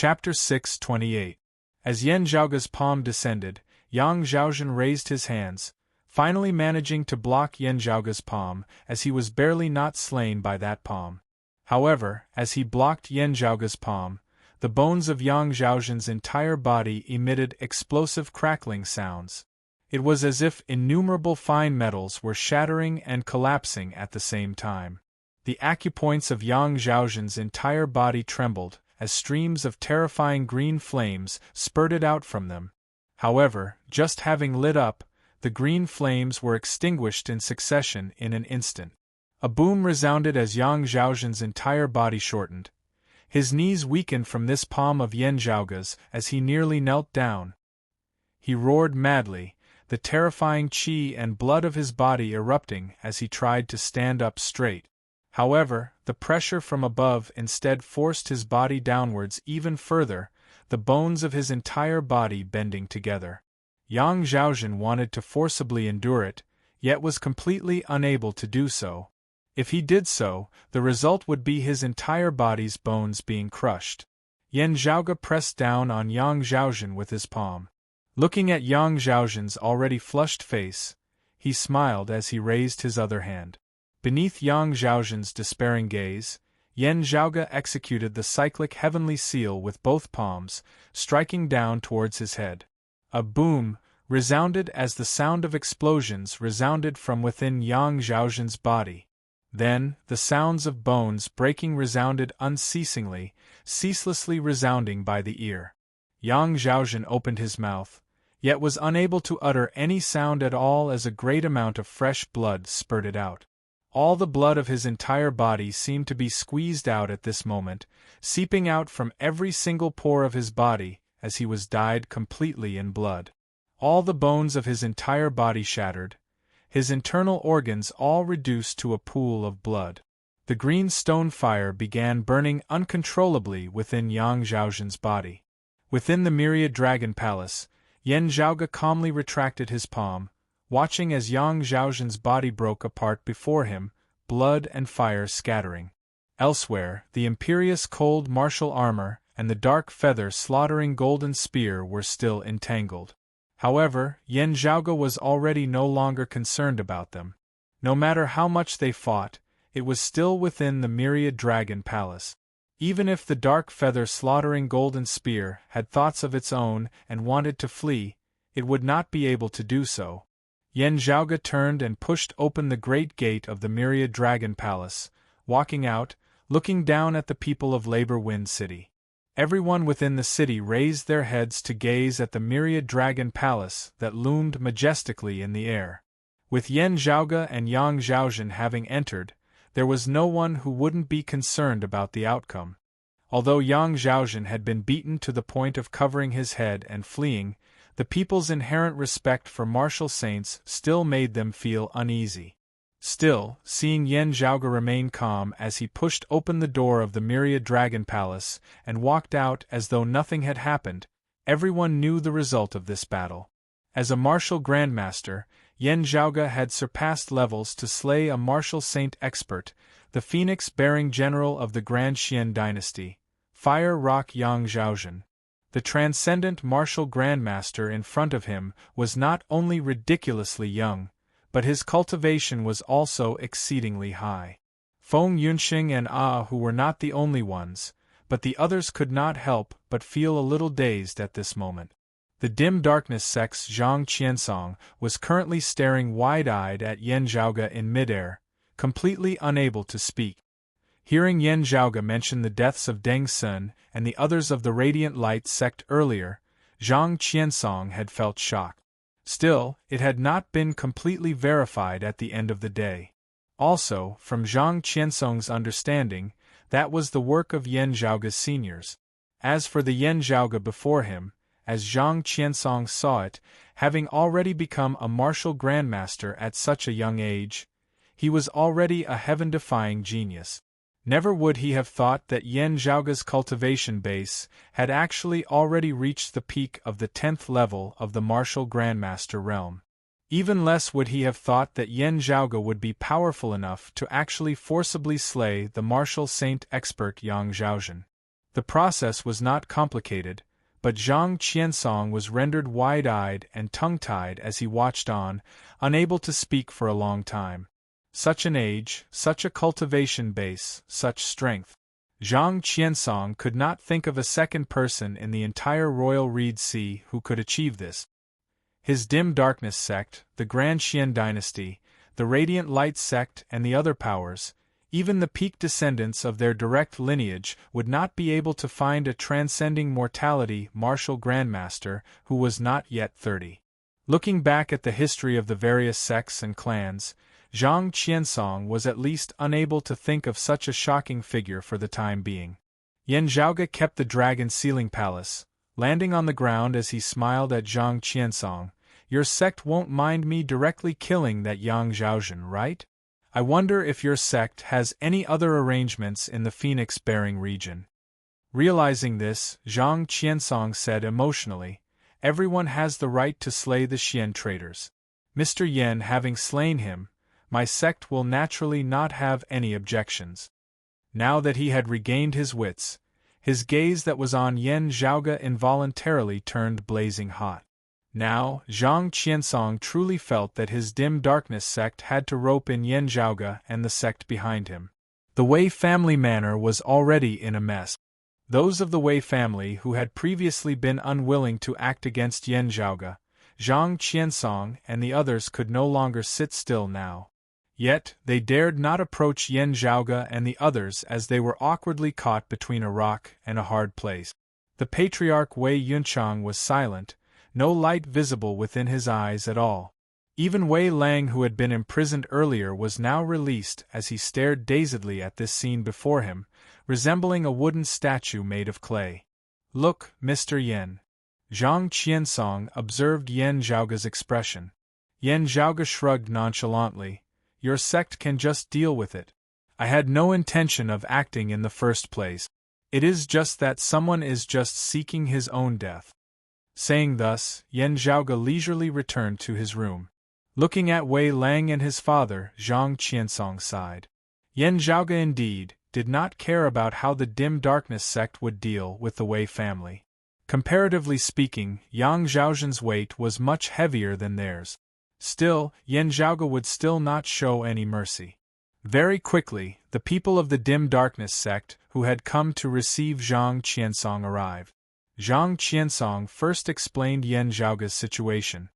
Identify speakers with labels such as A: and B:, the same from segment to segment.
A: Chapter 6:28. As Yan Zhaoge's palm descended, Yang Zhaozhen raised his hands, finally managing to block Yan Zhaoge's palm, as he was barely not slain by that palm. However, as he blocked Yan Zhaoge's palm, the bones of Yang Zhaozhen's entire body emitted explosive crackling sounds. It was as if innumerable fine metals were shattering and collapsing at the same time. The acupoints of Yang Zhaozhen's entire body trembled, as streams of terrifying green flames spurted out from them. However, just having lit up, the green flames were extinguished in succession in an instant. A boom resounded as Yang Zhaozhen's entire body shortened. His knees weakened from this palm of Yan Zhaoge's as he nearly knelt down. He roared madly, the terrifying qi and blood of his body erupting as he tried to stand up straight. However, the pressure from above instead forced his body downwards even further, the bones of his entire body bending together. Yang Zhaozhen wanted to forcibly endure it, yet was completely unable to do so. If he did so, the result would be his entire body's bones being crushed. Yan Zhaoge pressed down on Yang Zhaozhen with his palm. Looking at Yang Zhaozhen's already flushed face, he smiled as he raised his other hand. Beneath Yang Zhaozhen's despairing gaze, Yan Zhaoge executed the cyclic heavenly seal with both palms, striking down towards his head. A boom resounded as the sound of explosions resounded from within Yang Zhaozhen's body. Then, the sounds of bones breaking resounded unceasingly, ceaselessly resounding by the ear. Yang Zhaozhen opened his mouth, yet was unable to utter any sound at all as a great amount of fresh blood spurted out. All the blood of his entire body seemed to be squeezed out at this moment, seeping out from every single pore of his body, as he was dyed completely in blood. All the bones of his entire body shattered, his internal organs all reduced to a pool of blood. The green stone fire began burning uncontrollably within Yang Zhaozhen's body. Within the myriad dragon palace, Yan Zhaoge calmly retracted his palm, watching as Yang Zhaozhen's body broke apart before him, blood and fire scattering. Elsewhere, the imperious cold martial armor and the dark feather slaughtering golden spear were still entangled. However, Yan Zhaoge was already no longer concerned about them. No matter how much they fought, it was still within the myriad dragon palace. Even if the dark feather slaughtering golden spear had thoughts of its own and wanted to flee, it would not be able to do so. Yan Zhaoge turned and pushed open the great gate of the myriad dragon palace, walking out, looking down at the people of Labor Wind City. Everyone within the city raised their heads to gaze at the myriad dragon palace that loomed majestically in the air. With Yan Zhaoge and Yang Zhaozhen having entered, there was no one who wouldn't be concerned about the outcome. Although Yang Zhaozhen had been beaten to the point of covering his head and fleeing, the people's inherent respect for martial saints still made them feel uneasy. Still, seeing Yan Zhaoge remain calm as he pushed open the door of the myriad dragon palace and walked out as though nothing had happened, everyone knew the result of this battle. As a martial grandmaster, Yan Zhaoge had surpassed levels to slay a martial saint expert, the phoenix-bearing general of the Grand Xian dynasty, Fire Rock Yang Zhaozhen. The transcendent martial grandmaster in front of him was not only ridiculously young, but his cultivation was also exceedingly high. Feng Yunxing and who were not the only ones, but the others could not help but feel a little dazed at this moment. The dim darkness sex Zhang Qiansong was currently staring wide-eyed at Yan Zhaoge in midair, completely unable to speak. Hearing Yan Zhaoge mention the deaths of Deng Sun and the others of the Radiant Light sect earlier, Zhang Qiansong had felt shock. Still, it had not been completely verified at the end of the day. Also, from Zhang Qiansong's understanding, that was the work of Yan Zhaoge's seniors. As for the Yan Zhaoge before him, as Zhang Qiansong saw it, having already become a martial grandmaster at such a young age, he was already a heaven-defying genius. Never would he have thought that Yan Zhaoge's cultivation base had actually already reached the peak of the 10th level of the martial grandmaster realm. Even less would he have thought that Yan Zhaoge would be powerful enough to actually forcibly slay the martial saint expert Yang Zhaozhen. The process was not complicated, but Zhang Qiansong was rendered wide-eyed and tongue-tied as he watched on, unable to speak for a long time. Such an age, such a cultivation base, such strength. Zhang Qiansong could not think of a second person in the entire Royal Reed Sea who could achieve this. His dim darkness sect, the Grand Xian dynasty, the Radiant Light sect and the other powers, even the peak descendants of their direct lineage would not be able to find a transcending mortality martial grandmaster who was not yet 30. Looking back at the history of the various sects and clans, Zhang Qiansong was at least unable to think of such a shocking figure for the time being. Yan Zhaoge kept the dragon sealing palace, landing on the ground as he smiled at Zhang Qiansong. Your sect won't mind me directly killing that Yang Zhaozhen, right? I wonder if your sect has any other arrangements in the phoenix-bearing region. Realizing this, Zhang Qiansong said emotionally, everyone has the right to slay the Xian traitors. Mr. Yan having slain him, my sect will naturally not have any objections. Now that he had regained his wits, his gaze that was on Yan Zhaoge involuntarily turned blazing hot. Now, Zhang Qiansong truly felt that his dim darkness sect had to rope in Yan Zhaoge and the sect behind him. The Wei family manor was already in a mess. Those of the Wei family who had previously been unwilling to act against Yan Zhaoge, Zhang Qiansong and the others could no longer sit still now. Yet, they dared not approach Yan Zhaoge and the others as they were awkwardly caught between a rock and a hard place. The patriarch Wei Yunchang was silent, no light visible within his eyes at all. Even Wei Lang, who had been imprisoned earlier, was now released as he stared dazedly at this scene before him, resembling a wooden statue made of clay. Look, Mr. Yan. Zhang Qiansong observed Yan Zhaoge's expression. Yan Zhaoge shrugged nonchalantly. Your sect can just deal with it. I had no intention of acting in the first place. It is just that someone is just seeking his own death. Saying thus, Yan Zhaoge leisurely returned to his room. Looking at Wei Lang and his father, Zhang Qiansong sighed. Yan Zhaoge indeed did not care about how the dim darkness sect would deal with the Wei family. Comparatively speaking, Yang Zhaozhen's weight was much heavier than theirs. Still, Yan Zhaoge would still not show any mercy. Very quickly, the people of the dim darkness sect who had come to receive Zhang Qiansong arrived. Zhang Qiansong first explained Yan Zhaoge's situation.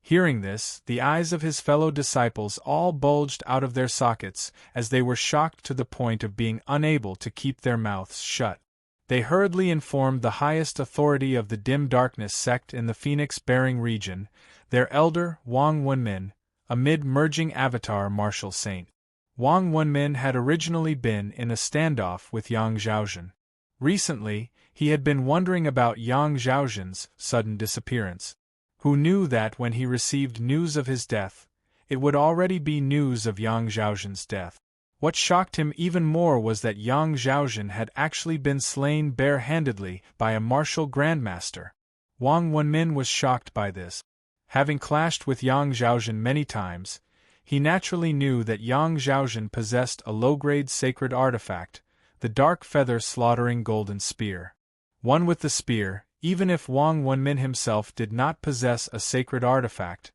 A: Hearing this, the eyes of his fellow disciples all bulged out of their sockets as they were shocked to the point of being unable to keep their mouths shut. They hurriedly informed the highest authority of the dim darkness sect in the phoenix-bearing region, their elder, Wang Wenmin, a mid-merging avatar martial saint. Wang Wenmin had originally been in a standoff with Yang Zhaozhen. Recently, he had been wondering about Yang Zhaozhen's sudden disappearance. Who knew that when he received news of his death, it would already be news of Yang Zhaozhen's death. What shocked him even more was that Yang Zhaozhen had actually been slain bare-handedly by a martial grandmaster. Wang Wenmin was shocked by this. Having clashed with Yang Zhaozhen many times, he naturally knew that Yang Zhaozhen possessed a low-grade sacred artifact, the dark feather slaughtering golden spear. One with the spear, even if Wang Wenmin himself did not possess a sacred artifact,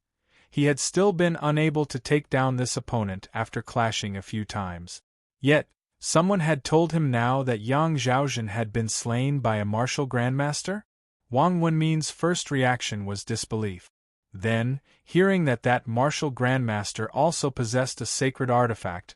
A: he had still been unable to take down this opponent after clashing a few times. Yet, someone had told him now that Yang Zhaozhen had been slain by a martial grandmaster? Wang Wenmin's first reaction was disbelief. Then, hearing that that martial grandmaster also possessed a sacred artifact,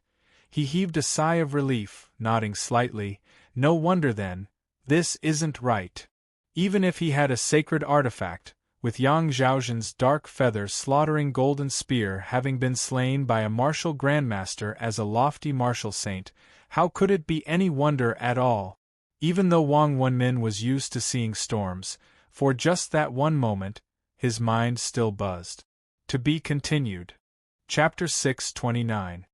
A: he heaved a sigh of relief, nodding slightly. No wonder then, this isn't right. Even if he had a sacred artifact, with Yang Zhaozhen's dark feather slaughtering golden spear having been slain by a martial grandmaster as a lofty martial saint, how could it be any wonder at all? Even though Wang Wenmin was used to seeing storms, for just that one moment, his mind still buzzed. To be continued. Chapter 629.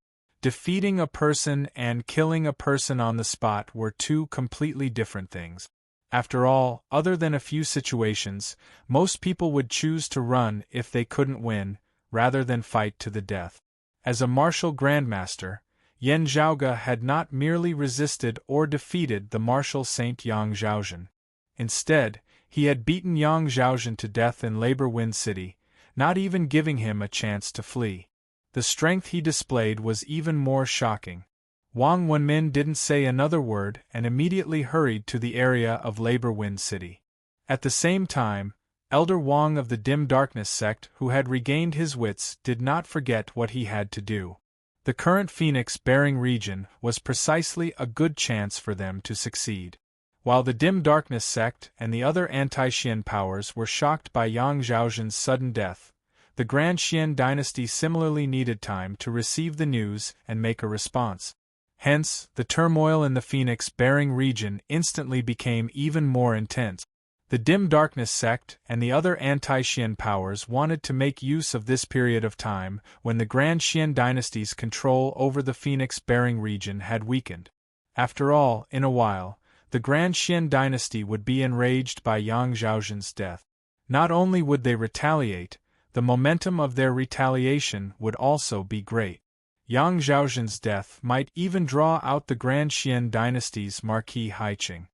A: Defeating a person and killing a person on the spot were two completely different things. After all, other than a few situations, most people would choose to run if they couldn't win, rather than fight to the death. As a martial grandmaster, Yan Zhaoge had not merely resisted or defeated the martial Saint Yang Zhaozhen. Instead, he had beaten Yang Zhaozhen to death in Labor Wind City, not even giving him a chance to flee. The strength he displayed was even more shocking. Wang Wenmin didn't say another word and immediately hurried to the area of Labor Wind City. At the same time, Elder Wang of the Dim Darkness sect, who had regained his wits, did not forget what he had to do. The current phoenix-bearing region was precisely a good chance for them to succeed. While the Dim Darkness sect and the other anti-Xian powers were shocked by Yang Zhaozhen's sudden death, the Grand Xian dynasty similarly needed time to receive the news and make a response. Hence, the turmoil in the phoenix-bearing region instantly became even more intense. The Dim Darkness sect and the other anti-Xian powers wanted to make use of this period of time when the Grand Xian dynasty's control over the phoenix-bearing region had weakened. After all, in a while, the Grand Xian dynasty would be enraged by Yang Zhaozhen's death. Not only would they retaliate, the momentum of their retaliation would also be great. Yang Zhaozhen's death might even draw out the Grand Xian dynasty's Marquis Haiqing.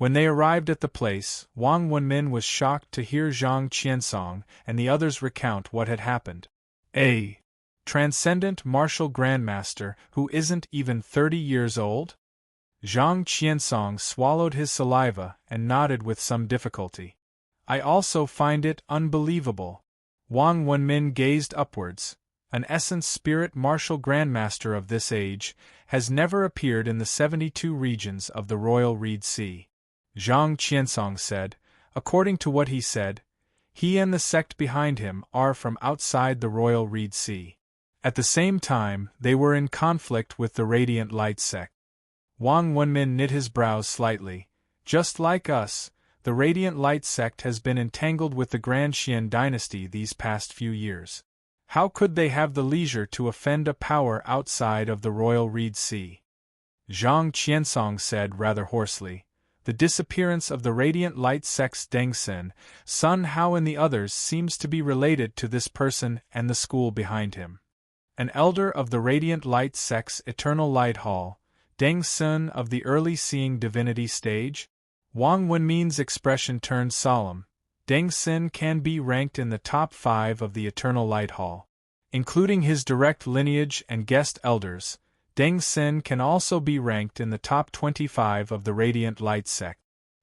A: When they arrived at the place, Wang Wenmin was shocked to hear Zhang Qiansong and the others recount what had happened. A transcendent martial grandmaster who isn't even 30 years old? Zhang Qiansong swallowed his saliva and nodded with some difficulty. I also find it unbelievable. Wang Wenmin gazed upwards. An essence spirit martial grandmaster of this age has never appeared in the 72 regions of the Royal Reed Sea. Zhang Qiansong said. According to what he said, he and the sect behind him are from outside the Royal Reed Sea. At the same time, they were in conflict with the Radiant Light sect. Wang Wenmin knit his brows slightly. Just like us, the Radiant Light sect has been entangled with the Grand Xian dynasty these past few years. How could they have the leisure to offend a power outside of the Royal Reed Sea? Zhang Qiansong said rather hoarsely. The disappearance of the Radiant Light sect's Deng Xin, Sun Hao and the others seems to be related to this person and the school behind him. An elder of the Radiant Light sect's Eternal Light Hall, Deng Xin of the early Seeing Divinity stage? Wang Wenmin's expression turned solemn. Deng Xin can be ranked in the top 5 of the Eternal Light Hall. Including his direct lineage and guest elders, Deng Xin can also be ranked in the top 25 of the Radiant Light sect.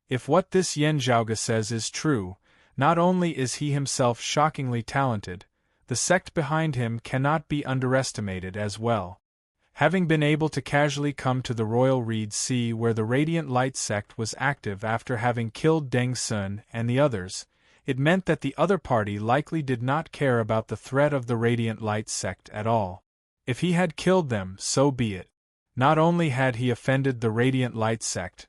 A: If what this Yan Zhaoge says is true, not only is he himself shockingly talented, the sect behind him cannot be underestimated as well. Having been able to casually come to the Royal Reed Sea where the Radiant Light sect was active after having killed Deng Xin and the others, it meant that the other party likely did not care about the threat of the Radiant Light sect at all. If he had killed them, so be it. Not only had he offended the Radiant Light sect,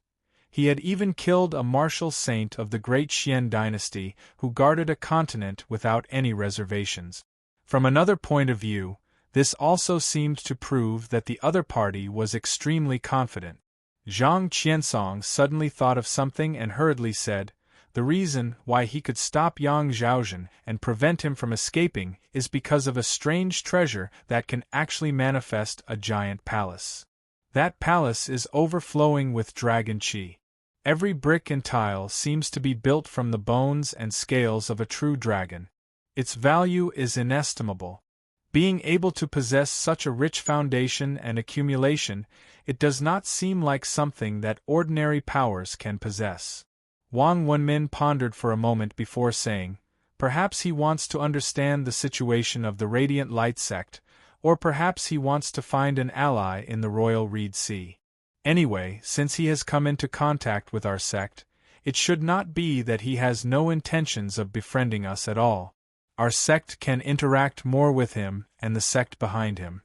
A: he had even killed a martial saint of the Great Xian dynasty who guarded a continent without any reservations. From another point of view, this also seemed to prove that the other party was extremely confident. Zhang Qiansong suddenly thought of something and hurriedly said, the reason why he could stop Yang Zhaozhen and prevent him from escaping is because of a strange treasure that can actually manifest a giant palace. That palace is overflowing with dragon qi. Every brick and tile seems to be built from the bones and scales of a true dragon. Its value is inestimable. Being able to possess such a rich foundation and accumulation, it does not seem like something that ordinary powers can possess. Wang Wenmin pondered for a moment before saying, perhaps he wants to understand the situation of the Radiant Light sect, or perhaps he wants to find an ally in the Royal Reed Sea. Anyway, since he has come into contact with our sect, it should not be that he has no intentions of befriending us at all. Our sect can interact more with him and the sect behind him.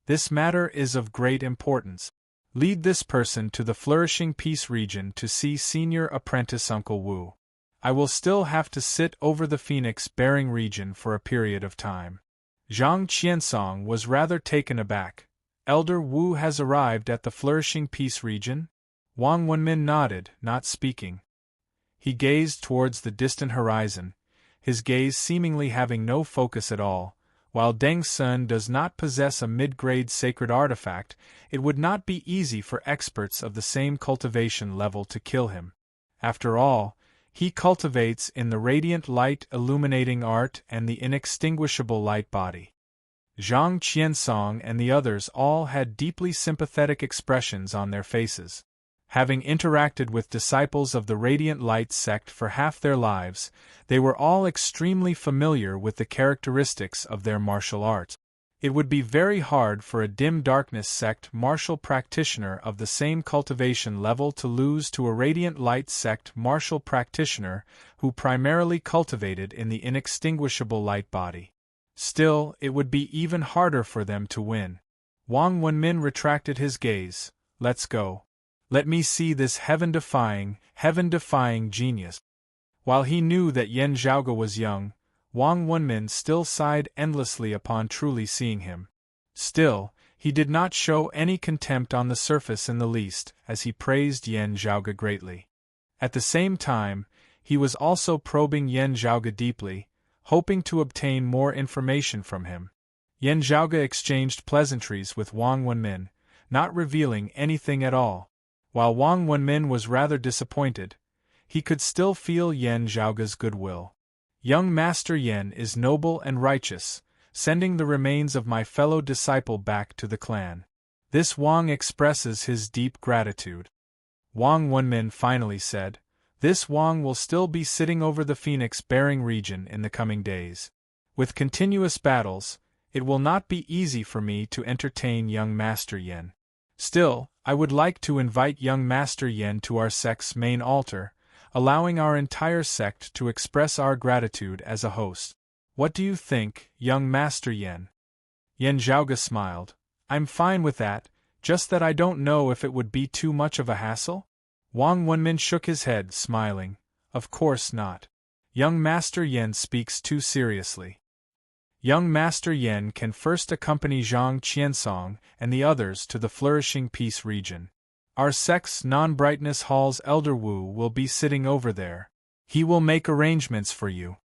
A: This matter is of great importance. Lead this person to the Flourishing Peace region to see Senior Apprentice Uncle Wu. I will still have to sit over the Phoenix-bearing region for a period of time. Zhang Qiansong was rather taken aback. Elder Wu has arrived at the Flourishing Peace region? Wang Wenmin nodded, not speaking. He gazed towards the distant horizon, his gaze seemingly having no focus at all, While Deng Sun does not possess a mid-grade sacred artifact, it would not be easy for experts of the same cultivation level to kill him. After all, he cultivates in the radiant light illuminating art and the inextinguishable light body. Zhang Qiansong and the others all had deeply sympathetic expressions on their faces. Having interacted with disciples of the Radiant Light sect for half their lives, they were all extremely familiar with the characteristics of their martial arts. It would be very hard for a dim darkness sect martial practitioner of the same cultivation level to lose to a Radiant Light sect martial practitioner who primarily cultivated in the inextinguishable light body. Still, it would be even harder for them to win. Wang Wenmin retracted his gaze. Let's go. Let me see this heaven-defying genius. While he knew that Yan Zhaoge was young, Wang Wenmin still sighed endlessly upon truly seeing him. Still, he did not show any contempt on the surface in the least, as he praised Yan Zhaoge greatly. At the same time, he was also probing Yan Zhaoge deeply, hoping to obtain more information from him. Yan Zhaoge exchanged pleasantries with Wang Wenmin, not revealing anything at all. While Wang Wenmin was rather disappointed, he could still feel Yan Zhaoge's goodwill. Young Master Yan is noble and righteous, sending the remains of my fellow disciple back to the clan. This Wang expresses his deep gratitude. Wang Wenmin finally said, this Wang will still be sitting over the phoenix-bearing region in the coming days. With continuous battles, it will not be easy for me to entertain young Master Yan. Still, I would like to invite young Master Yan to our sect's main altar, allowing our entire sect to express our gratitude as a host. What do you think, young Master Yan? Yan Zhaoge smiled. I'm fine with that, just that I don't know if it would be too much of a hassle? Wang Wenmin shook his head, smiling. Of course not. Young Master Yan speaks too seriously. Young Master Yan can first accompany Zhang Qiansong and the others to the Flourishing Peace region. Our sect's non-brightness hall's Elder Wu will be sitting over there. He will make arrangements for you.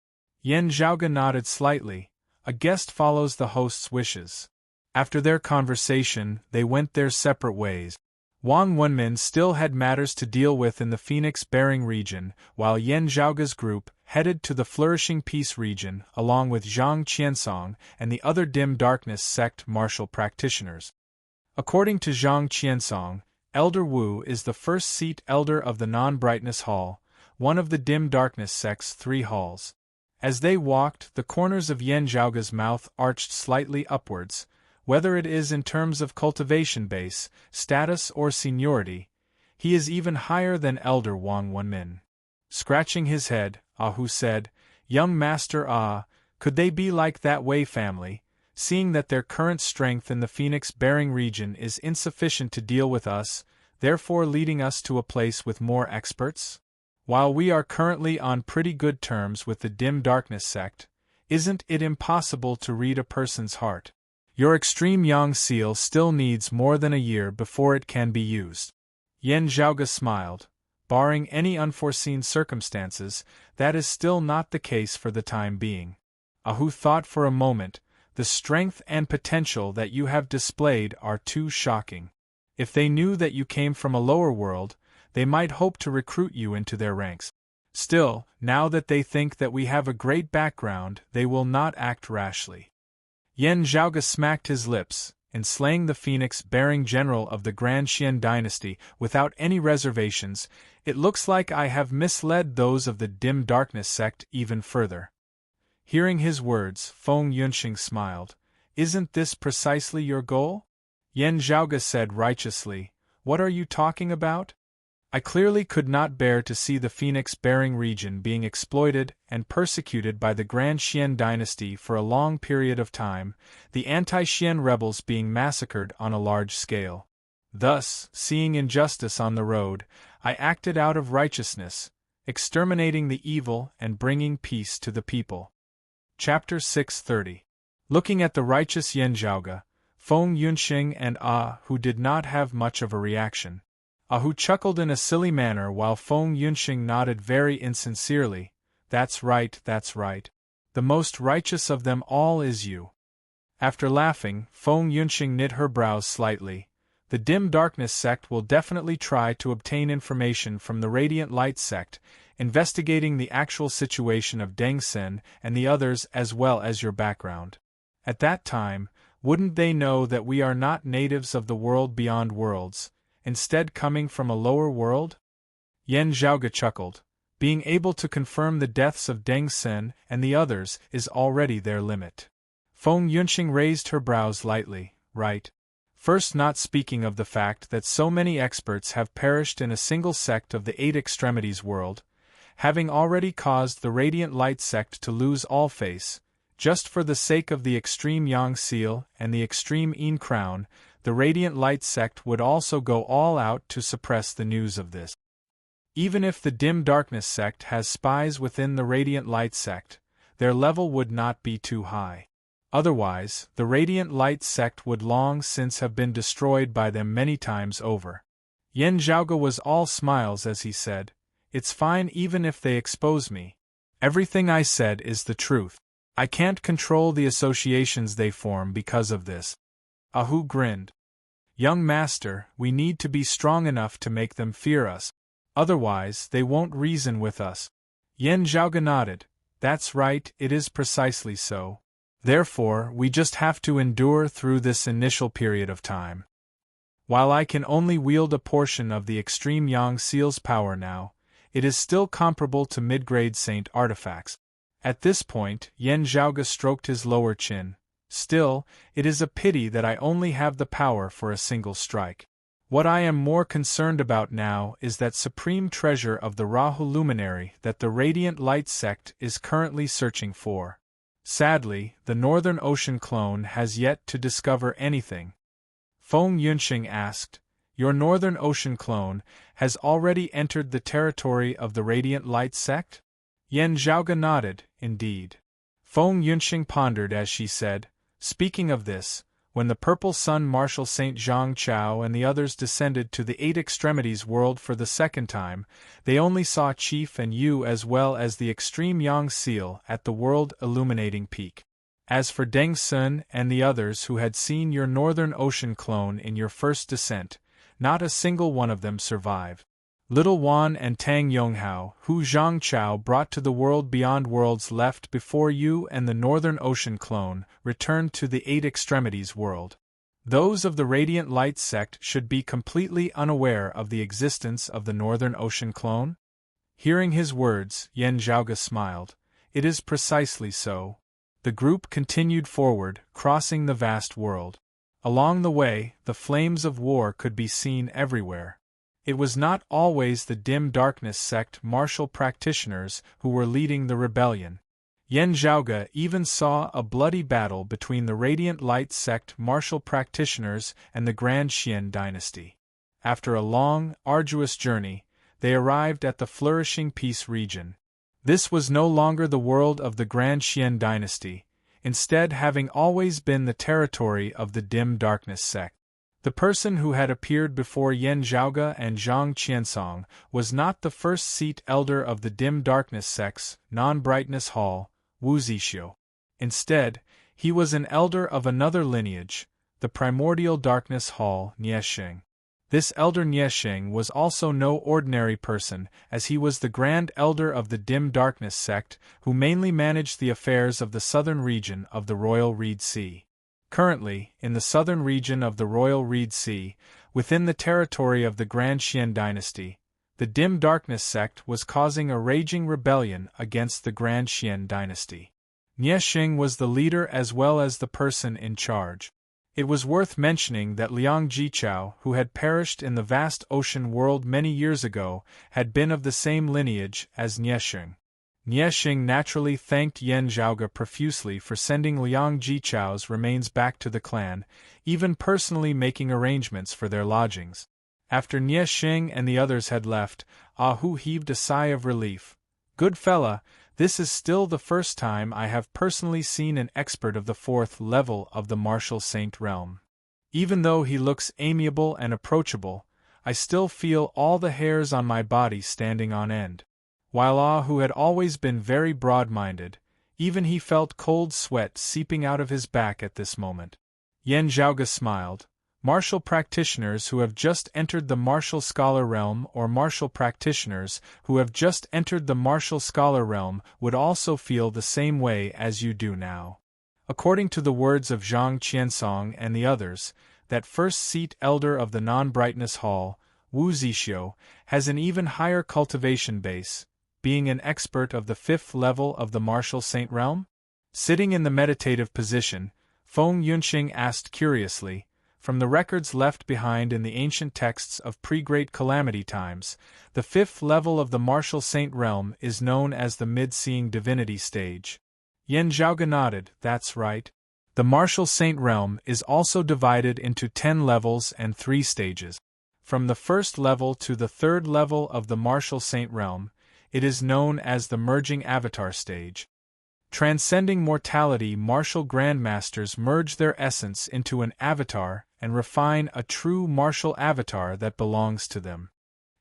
A: Yan Zhaoge nodded slightly. A guest follows the host's wishes. After their conversation, they went their separate ways. Wang Wenmin still had matters to deal with in the Phoenix-bearing region, while Yan Zhaoge's group headed to the Flourishing Peace region along with Zhang Qiansong and the other dim darkness sect martial practitioners. According to Zhang Qiansong, Elder Wu is the first seat elder of the non-brightness hall, one of the dim darkness sect's 3 halls. As they walked, the corners of Yan Zhaoge's mouth arched slightly upwards. Whether it is in terms of cultivation base, status or seniority, he is even higher than Elder Wang Wenmin. Scratching his head, Hu said, Young Master could they be like that Wei family, seeing that their current strength in the Phoenix-bearing region is insufficient to deal with us, therefore leading us to a place with more experts? While we are currently on pretty good terms with the dim darkness sect, isn't it impossible to read a person's heart? Your extreme yang seal still needs more than a year before it can be used. Yan Zhaoge smiled. Barring any unforeseen circumstances, that is still not the case for the time being. Hu thought for a moment. The strength and potential that you have displayed are too shocking. If they knew that you came from a lower world, they might hope to recruit you into their ranks. Still, now that they think that we have a great background, they will not act rashly. Yan Zhaoge smacked his lips, in slaying the phoenix-bearing general of the Grand Xian dynasty without any reservations, it looks like I have misled those of the dim darkness sect even further. Hearing his words, Feng Yunxing smiled. Isn't this precisely your goal? Yan Zhaoge said righteously. What are you talking about? I clearly could not bear to see the Phoenix-bearing region being exploited and persecuted by the Grand Xian dynasty for a long period of time, the anti-Xian rebels being massacred on a large scale. Thus, seeing injustice on the road, I acted out of righteousness, exterminating the evil and bringing peace to the people. Chapter 630. Looking at the righteous Yan Zhaoge, Feng Yunxing and Hu did not have much of a reaction. Hu chuckled in a silly manner while Feng Yunxing nodded very insincerely. That's right, that's right. The most righteous of them all is you. After laughing, Feng Yunxing knit her brows slightly. The dim darkness sect will definitely try to obtain information from the radiant light sect, investigating the actual situation of Deng Sen and the others as well as your background. At that time, wouldn't they know that we are not natives of the world beyond worlds, instead coming from a lower world? Yan Zhaoge chuckled. Being able to confirm the deaths of Deng Sen and the others is already their limit. Feng Yunxing raised her brows lightly. Right. First, not speaking of the fact that so many experts have perished in a single sect of the Eight Extremities world, having already caused the Radiant Light sect to lose all face, just for the sake of the Extreme Yang Seal and the Extreme Yin Crown. The Radiant Light sect would also go all out to suppress the news of this. Even if the Dim Darkness sect has spies within the Radiant Light sect, their level would not be too high. Otherwise, the Radiant Light sect would long since have been destroyed by them many times over. Yan Zhaoge was all smiles as he said, "It's fine even if they expose me. Everything I said is the truth. I can't control the associations they form because of this." Ahu grinned. "Young master, we need to be strong enough to make them fear us. Otherwise, they won't reason with us." Yan Zhaoge nodded. "That's right, it is precisely so. Therefore, we just have to endure through this initial period of time. While I can only wield a portion of the Extreme Yang Seal's power now, it is still comparable to mid-grade Saint artifacts." At this point, Yan Zhaoge stroked his lower chin. "Still, it is a pity that I only have the power for a single strike. What I am more concerned about now is that supreme treasure of the Rahu luminary that the Radiant Light sect is currently searching for. Sadly, the Northern Ocean clone has yet to discover anything." Feng Yunxing asked, "Your Northern Ocean clone has already entered the territory of the Radiant Light sect?" Yan Zhaoge nodded. "Indeed." Feng Yunxing pondered as she said, "Speaking of this, when the Purple Sun Marshal Saint Zhang Chao and the others descended to the Eight Extremities world for the second time, they only saw Chief and you as well as the Extreme Yang Seal at the World Illuminating Peak. As for Deng Sen and the others who had seen your Northern Ocean clone in your first descent, not a single one of them survived. Little Wan and Tang Yonghao, who Zhang Chao brought to the world beyond worlds, left before you and the Northern Ocean clone returned to the Eight Extremities world. Those of the Radiant Light sect should be completely unaware of the existence of the Northern Ocean clone?" Hearing his words, Yan Zhaoge smiled. "It is precisely so." The group continued forward, crossing the vast world. Along the way, the flames of war could be seen everywhere. It was not always the Dim Darkness sect martial practitioners who were leading the rebellion. Yan Zhaoge even saw a bloody battle between the Radiant Light sect martial practitioners and the Grand Xian dynasty. After a long, arduous journey, they arrived at the flourishing Peace region. This was no longer the world of the Grand Xian dynasty, instead having always been the territory of the Dim Darkness sect. The person who had appeared before Yan Zhaoge and Zhang Qiansong was not the first seat elder of the Dim Darkness sect's non-brightness hall, Wu Zixio. Instead, he was an elder of another lineage, the primordial darkness hall, Niesheng. This elder Niesheng was also no ordinary person, as he was the grand elder of the Dim Darkness sect, who mainly managed the affairs of the southern region of the Royal Reed Sea. Currently, in the southern region of the Royal Reed Sea, within the territory of the Grand Xian dynasty, the Dim Darkness sect was causing a raging rebellion against the Grand Xian dynasty. Niesheng was the leader as well as the person in charge. It was worth mentioning that Liang Jichao, who had perished in the vast ocean world many years ago, had been of the same lineage as Niesheng. Niesheng naturally thanked Yan Zhaoge profusely for sending Liang Jichao's remains back to the clan, even personally making arrangements for their lodgings. After Niesheng and the others had left, Ahu heaved a sigh of relief. "Good fella, this is still the first time I have personally seen an expert of the 4th level of the martial saint realm. Even though he looks amiable and approachable, I still feel all the hairs on my body standing on end." While Ah, who had always been very broad-minded, Even he felt cold sweat seeping out of his back at this moment. Yan Zhaoge smiled. Martial practitioners who have just entered the martial scholar realm or martial practitioners who have just entered the martial scholar realm would also feel the same way as you do now. According to the words of Zhang Qiansong and the others, that first seat elder of the non-brightness hall, Wu Zixio, has an even higher cultivation base, being an expert of the 5th level of the martial saint realm? Sitting in the meditative position, Feng Yunxing asked curiously, from the records left behind in the ancient texts of pre-Great Calamity times, the 5th level of the martial saint realm is known as the mid-seeing divinity stage. Yan Zhaoge nodded. That's right. The martial saint realm is also divided into 10 levels and 3 stages. From the 1st level to the 3rd level of the martial saint realm, it is known as the merging avatar stage. Transcending mortality, martial grandmasters merge their essence into an avatar and refine a true martial avatar that belongs to them.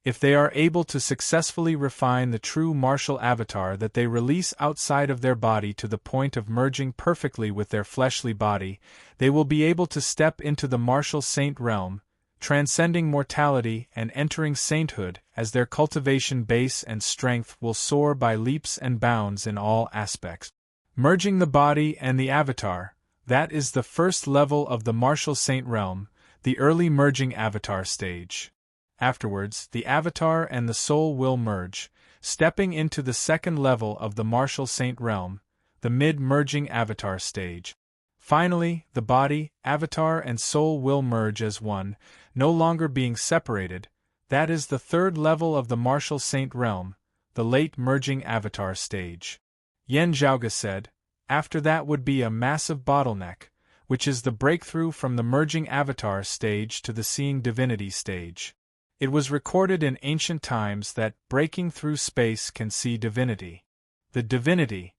A: If they are able to successfully refine the true martial avatar that they release outside of their body to the point of merging perfectly with their fleshly body, they will be able to step into the martial saint realm, transcending mortality and entering sainthood, as their cultivation base and strength will soar by leaps and bounds in all aspects. Merging the body and the avatar, that is the 1st level of the martial saint realm, the early merging avatar stage. Afterwards, the avatar and the soul will merge, stepping into the 2nd level of the martial saint realm, the mid-merging avatar stage. Finally, the body, avatar and soul will merge as one, no longer being separated. That is the 3rd level of the martial saint realm, the late merging avatar stage. Yan Zhaoge said, after that would be a massive bottleneck, which is the breakthrough from the merging avatar stage to the seeing divinity stage. It was recorded in ancient times that breaking through space can see divinity. The divinity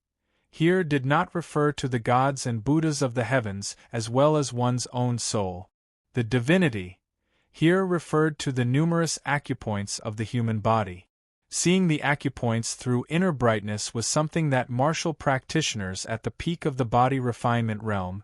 A: here did not refer to the gods and Buddhas of the heavens as well as one's own soul. The divinity here referred to the numerous acupoints of the human body. Seeing the acupoints through inner brightness was something that martial practitioners at the peak of the body refinement realm,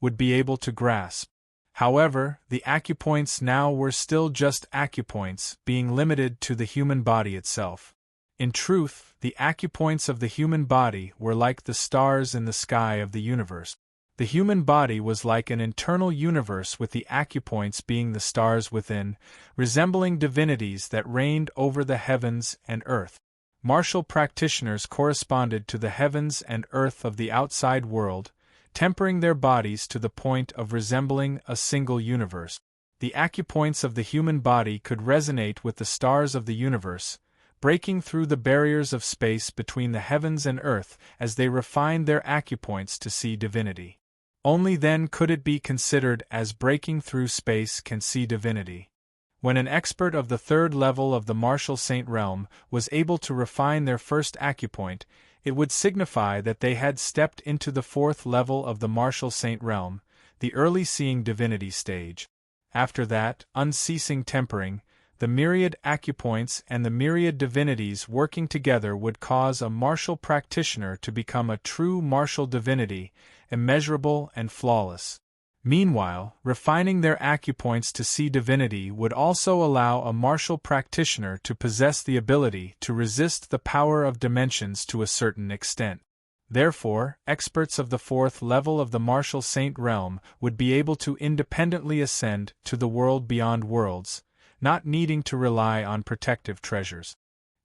A: would be able to grasp. However, the acupoints now were still just acupoints, being limited to the human body itself. In truth, the acupoints of the human body were like the stars in the sky of the universe. The human body was like an internal universe with the acupoints being the stars within, resembling divinities that reigned over the heavens and earth. Martial practitioners corresponded to the heavens and earth of the outside world, tempering their bodies to the point of resembling a single universe. The acupoints of the human body could resonate with the stars of the universe, breaking through the barriers of space between the heavens and earth as they refined their acupoints to see divinity. Only then could it be considered as breaking through space can see divinity. When an expert of the 3rd level of the martial saint realm was able to refine their first acupoint, it would signify that they had stepped into the 4th level of the martial saint realm, the early seeing divinity stage. After that, unceasing tempering, the myriad acupoints and the myriad divinities working together would cause a martial practitioner to become a true martial divinity, immeasurable and flawless. Meanwhile, refining their acupoints to see divinity would also allow a martial practitioner to possess the ability to resist the power of dimensions to a certain extent. Therefore, experts of the 4th level of the martial saint realm would be able to independently ascend to the world beyond worlds, not needing to rely on protective treasures.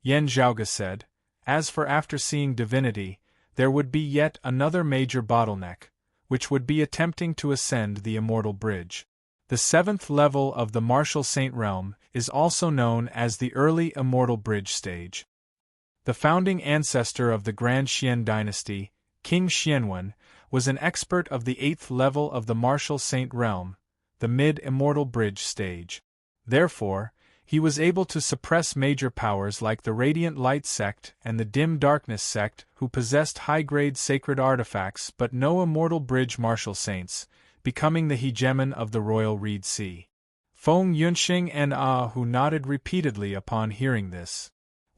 A: Yan Zhaoge said, as for after seeing divinity, there would be yet another major bottleneck, which would be attempting to ascend the immortal bridge. The 7th level of the martial saint realm is also known as the early immortal bridge stage. The founding ancestor of the Grand Xian dynasty, King Xianwen, was an expert of the 8th level of the martial saint realm, the mid-immortal bridge stage. Therefore, he was able to suppress major powers like the Radiant Light sect and the Dim Darkness sect who possessed high-grade sacred artifacts but no immortal bridge martial saints, becoming the hegemon of the Royal Reed Sea. Feng Yunxing and Ah Hu nodded repeatedly upon hearing this.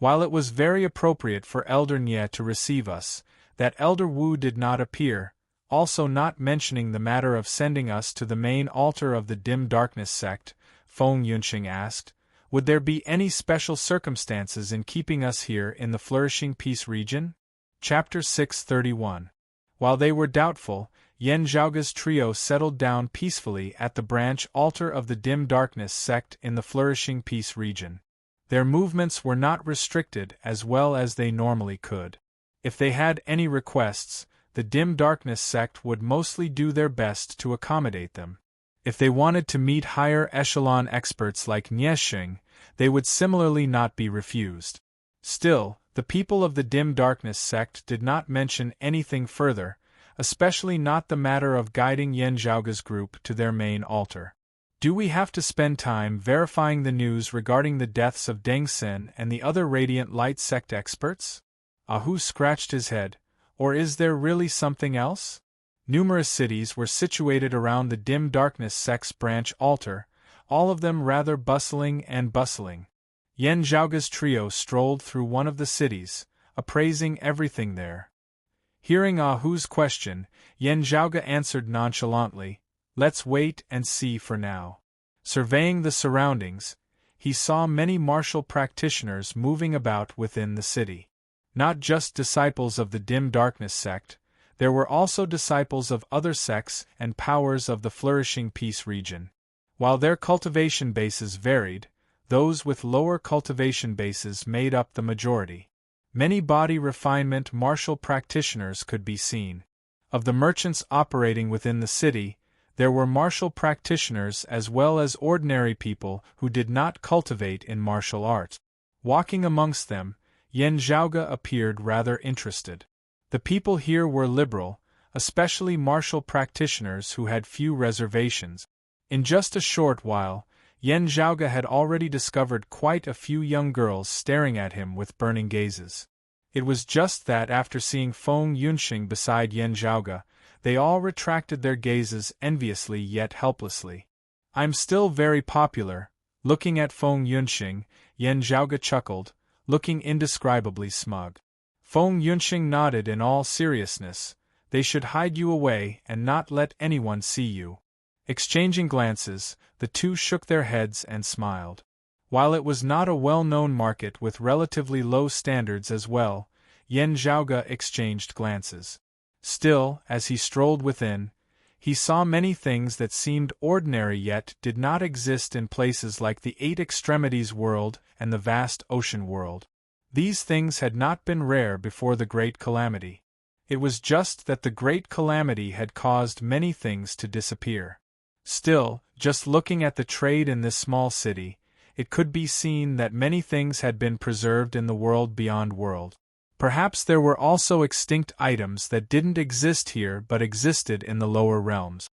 A: While it was very appropriate for Elder Nye to receive us, that Elder Wu did not appear, also not mentioning the matter of sending us to the main altar of the dim darkness sect, Feng Yunxing asked, would there be any special circumstances in keeping us here in the flourishing peace region? Chapter 631. While they were doubtful, Yan Zhaoge's trio settled down peacefully at the branch altar of the dim darkness sect in the flourishing peace region. Their movements were not restricted as well as they normally could. If they had any requests, the dim darkness sect would mostly do their best to accommodate them. If they wanted to meet higher echelon experts like Nieshing, they would similarly not be refused. Still, the people of the dim darkness sect did not mention anything further, especially not the matter of guiding Yan Zhaoge's group to their main altar. Do we have to spend time verifying the news regarding the deaths of Deng Xin and the other Radiant Light sect experts? Ahu scratched his head. Or is there really something else? Numerous cities were situated around the dim darkness sect's branch altar, all of them rather bustling and bustling. Yan Zhaoge's trio strolled through one of the cities, appraising everything there. Hearing Ahu's question, Yan Zhaoge answered nonchalantly, "Let's wait and see for now." Surveying the surroundings, he saw many martial practitioners moving about within the city. Not just disciples of the dim darkness sect, there were also disciples of other sects and powers of the flourishing peace region. While their cultivation bases varied, those with lower cultivation bases made up the majority. Many body refinement martial practitioners could be seen. Of the merchants operating within the city, there were martial practitioners as well as ordinary people who did not cultivate in martial arts. Walking amongst them, Yan Zhaoge appeared rather interested. The people here were liberal, especially martial practitioners who had few reservations. In just a short while, Yan Zhaoge had already discovered quite a few young girls staring at him with burning gazes. It was just that after seeing Feng Yunxing beside Yan Zhaoge, they all retracted their gazes enviously yet helplessly. "I'm still very popular." Looking at Feng Yunxing, Yan Zhaoge chuckled, looking indescribably smug. Feng Yunxing nodded in all seriousness. "They should hide you away and not let anyone see you." Exchanging glances, the two shook their heads and smiled. While it was not a well-known market with relatively low standards as well, Yan Zhaoge exchanged glances. Still, as he strolled within, he saw many things that seemed ordinary yet did not exist in places like the Eight Extremities world and the vast ocean world. These things had not been rare before the Great Calamity. It was just that the Great Calamity had caused many things to disappear. Still, just looking at the trade in this small city, it could be seen that many things had been preserved in the world beyond world. Perhaps there were also extinct items that didn't exist here but existed in the lower realms.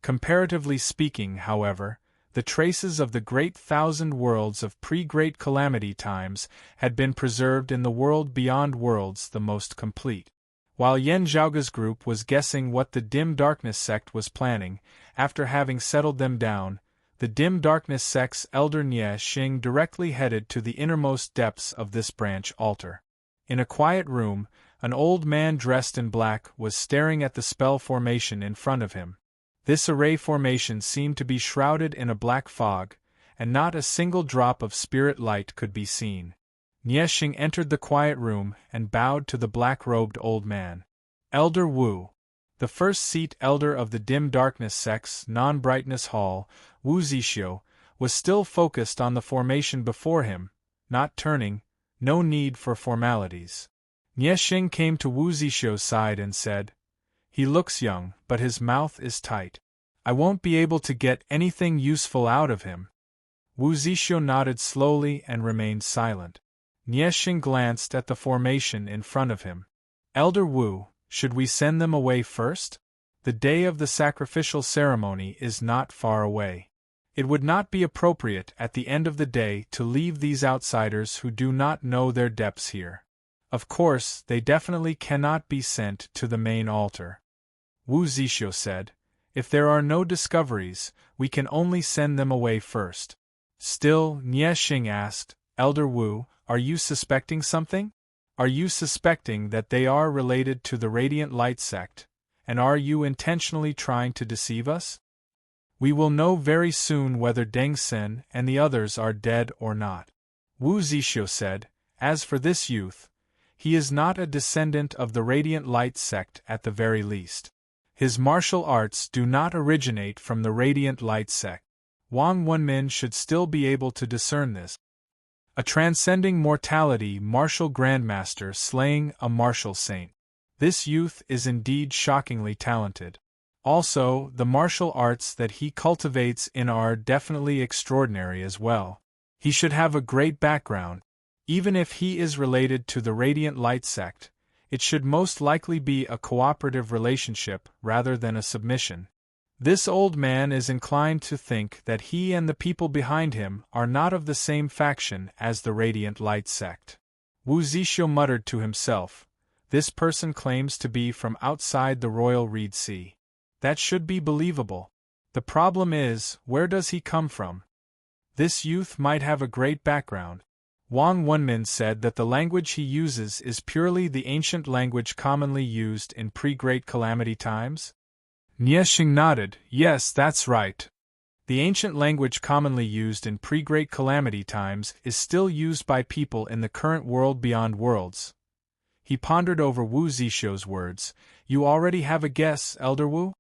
A: Comparatively speaking, however, the traces of the great thousand worlds of pre-Great Calamity times had been preserved in the world beyond worlds the most complete. While Yan Zhaoge's group was guessing what the dim darkness sect was planning, after having settled them down, the dim darkness sect's elder Nie Xing directly headed to the innermost depths of this branch altar. In a quiet room, an old man dressed in black was staring at the spell formation in front of him. This array formation seemed to be shrouded in a black fog, and not a single drop of spirit light could be seen. Nie Xing entered the quiet room and bowed to the black-robed old man. "Elder Wu." The first seat elder of the dim darkness sect's non-brightness hall, Wu Zixio, was still focused on the formation before him, not turning. No need for formalities. Nie Xing came to Wu Zixio's side and said, "He looks young, but his mouth is tight. I won't be able to get anything useful out of him." Wu Zixio nodded slowly and remained silent. Nie Xing glanced at the formation in front of him. "Elder Wu, should we send them away first? The day of the sacrificial ceremony is not far away. It would not be appropriate at the end of the day to leave these outsiders who do not know their depths here. Of course, they definitely cannot be sent to the main altar." Wu Zixio said, "If there are no discoveries, we can only send them away first." Still, Nie Xing asked, "Elder Wu, Are you suspecting something? Are you suspecting that they are related to the Radiant Light sect, and are you intentionally trying to deceive us? We will know very soon whether Deng Sen and the others are dead or not. Wu Zixu said. As for this youth, he is not a descendant of the Radiant Light sect at the very least. His martial arts do not originate from the Radiant Light sect. Wang Wenmin should still be able to discern this. A transcending mortality martial grandmaster slaying a martial saint. This youth is indeed shockingly talented. Also, the martial arts that he cultivates in are definitely extraordinary as well. He should have a great background. Even if he is related to the Radiant Light sect, it should most likely be a cooperative relationship rather than a submission. This old man is inclined to think that he and the people behind him are not of the same faction as the Radiant Light sect. Wu Zixu muttered to himself, this person claims to be from outside the Royal Reed Sea. That should be believable. The problem is, where does he come from? This youth might have a great background. Wang Wenmin said that the language he uses is purely the ancient language commonly used in pre-Great Calamity times? Nieshing nodded. Yes, that's right. The ancient language commonly used in pre-Great Calamity times is still used by people in the current world beyond worlds. He pondered over Wu Zixu's words. You already have a guess, Elder Wu?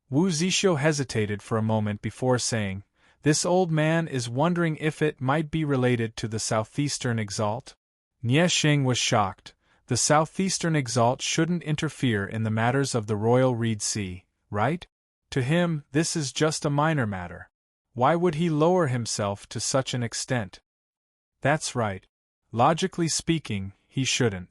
A: Wu Zixu hesitated for a moment before saying, this old man is wondering if it might be related to the Southeastern Exalt? Nieshing was shocked. The Southeastern Exalt shouldn't interfere in the matters of the Royal Reed Sea, right? To him, this is just a minor matter. Why would he lower himself to such an extent? That's right. Logically speaking, he shouldn't.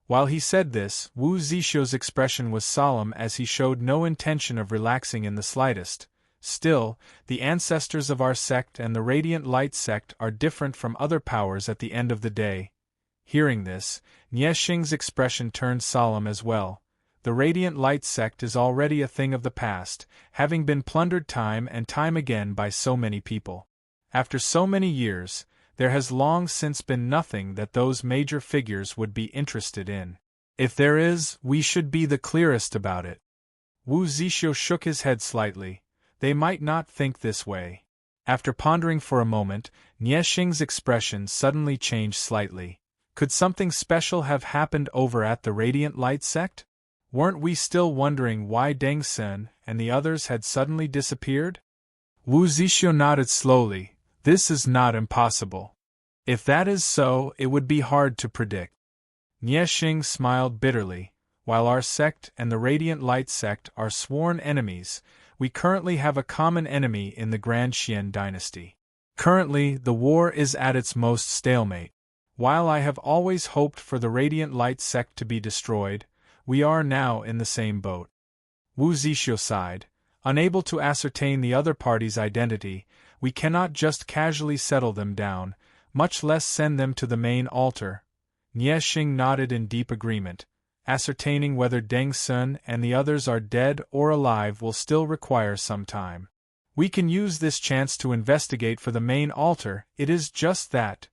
A: While he said this, Wu Zixu's expression was solemn as he showed no intention of relaxing in the slightest. Still, the ancestors of our sect and the Radiant Light sect are different from other powers at the end of the day. Hearing this, Nieshing's expression turned solemn as well. The Radiant Light sect is already a thing of the past, having been plundered time and time again by so many people. After so many years, there has long since been nothing that those major figures would be interested in. If there is, we should be the clearest about it. Wu Zixu shook his head slightly. They might not think this way. After pondering for a moment, Nieshing's expression suddenly changed slightly. Could something special have happened over at the Radiant Light sect? Weren't we still wondering why Deng Sen and the others had suddenly disappeared? Wu Zixu nodded slowly. This is not impossible. If that is so, it would be hard to predict. Nieshing smiled bitterly. While our sect and the Radiant Light sect are sworn enemies, we currently have a common enemy in the Grand Xian dynasty. Currently, the war is at its most stalemate. While I have always hoped for the Radiant Light sect to be destroyed, we are now in the same boat. Wu Zixu sighed. Unable to ascertain the other party's identity, we cannot just casually settle them down, much less send them to the main altar. Nieshing nodded in deep agreement. Ascertaining whether Deng Sen and the others are dead or alive will still require some time. We can use this chance to investigate for the main altar. It is just that.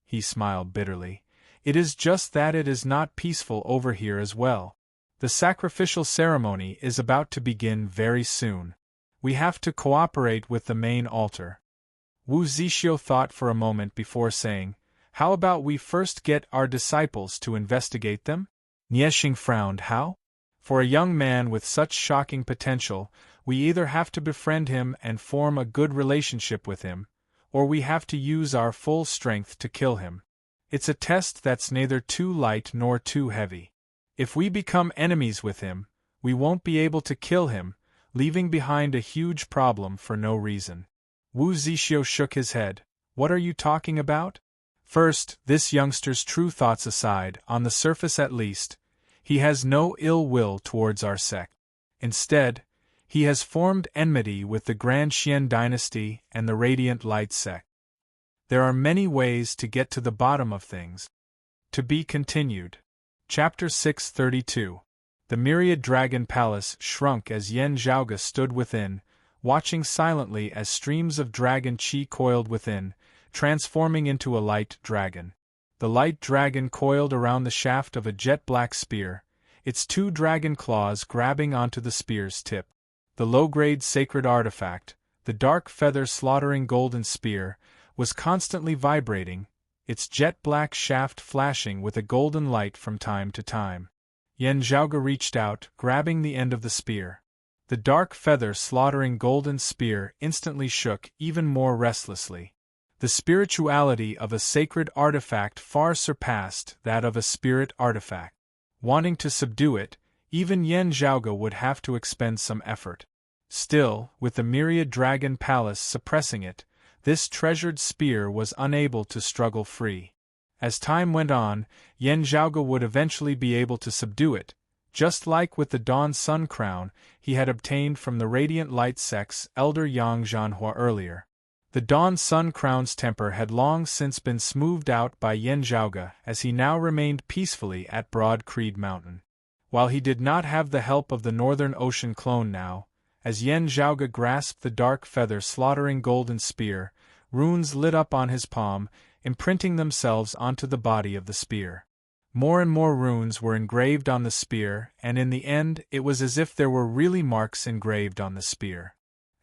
A: He smiled bitterly. It is just that it is not peaceful over here as well. The sacrificial ceremony is about to begin very soon. We have to cooperate with the main altar. Wu Zixu thought for a moment before saying, how about we first get our disciples to investigate them? Nieshing frowned. How? For a young man with such shocking potential, we either have to befriend him and form a good relationship with him, or we have to use our full strength to kill him. It's a test that's neither too light nor too heavy. If we become enemies with him, we won't be able to kill him, leaving behind a huge problem for no reason. Wu Zixu shook his head. What are you talking about? First, this youngster's true thoughts aside, on the surface at least, he has no ill will towards our sect. Instead, he has formed enmity with the Grand Xian dynasty and the Radiant Light sect. There are many ways to get to the bottom of things. To be continued. Chapter 632. The myriad dragon palace shrunk as Yen Zhaoge stood within, watching silently as streams of dragon qi coiled within, transforming into a light dragon. the light dragon coiled around the shaft of a jet-black spear, its 2 dragon claws grabbing onto the spear's tip. The low-grade sacred artifact, the dark feather slaughtering golden spear, was constantly vibrating, its jet-black shaft flashing with a golden light from time to time. Yan Zhaoge reached out, grabbing the end of the spear. The dark feather slaughtering golden spear instantly shook even more restlessly. The spirituality of a sacred artifact far surpassed that of a spirit artifact. Wanting to subdue it, even Yan Zhaoge would have to expend some effort. Still, with the myriad dragon palace suppressing it, this treasured spear was unable to struggle free. As time went on, Yan Zhaoge would eventually be able to subdue it, just like with the Dawn Sun Crown he had obtained from the Radiant Light Sect's elder Yang Zhanhua earlier. The Dawn Sun Crown's temper had long since been smoothed out by Yan Zhaoge as he now remained peacefully at Broad Creed Mountain. While he did not have the help of the Northern Ocean clone now, as Yan Zhaoge grasped the dark feather slaughtering golden spear, runes lit up on his palm, imprinting themselves onto the body of the spear. More and more runes were engraved on the spear, and in the end it was as if there were really marks engraved on the spear.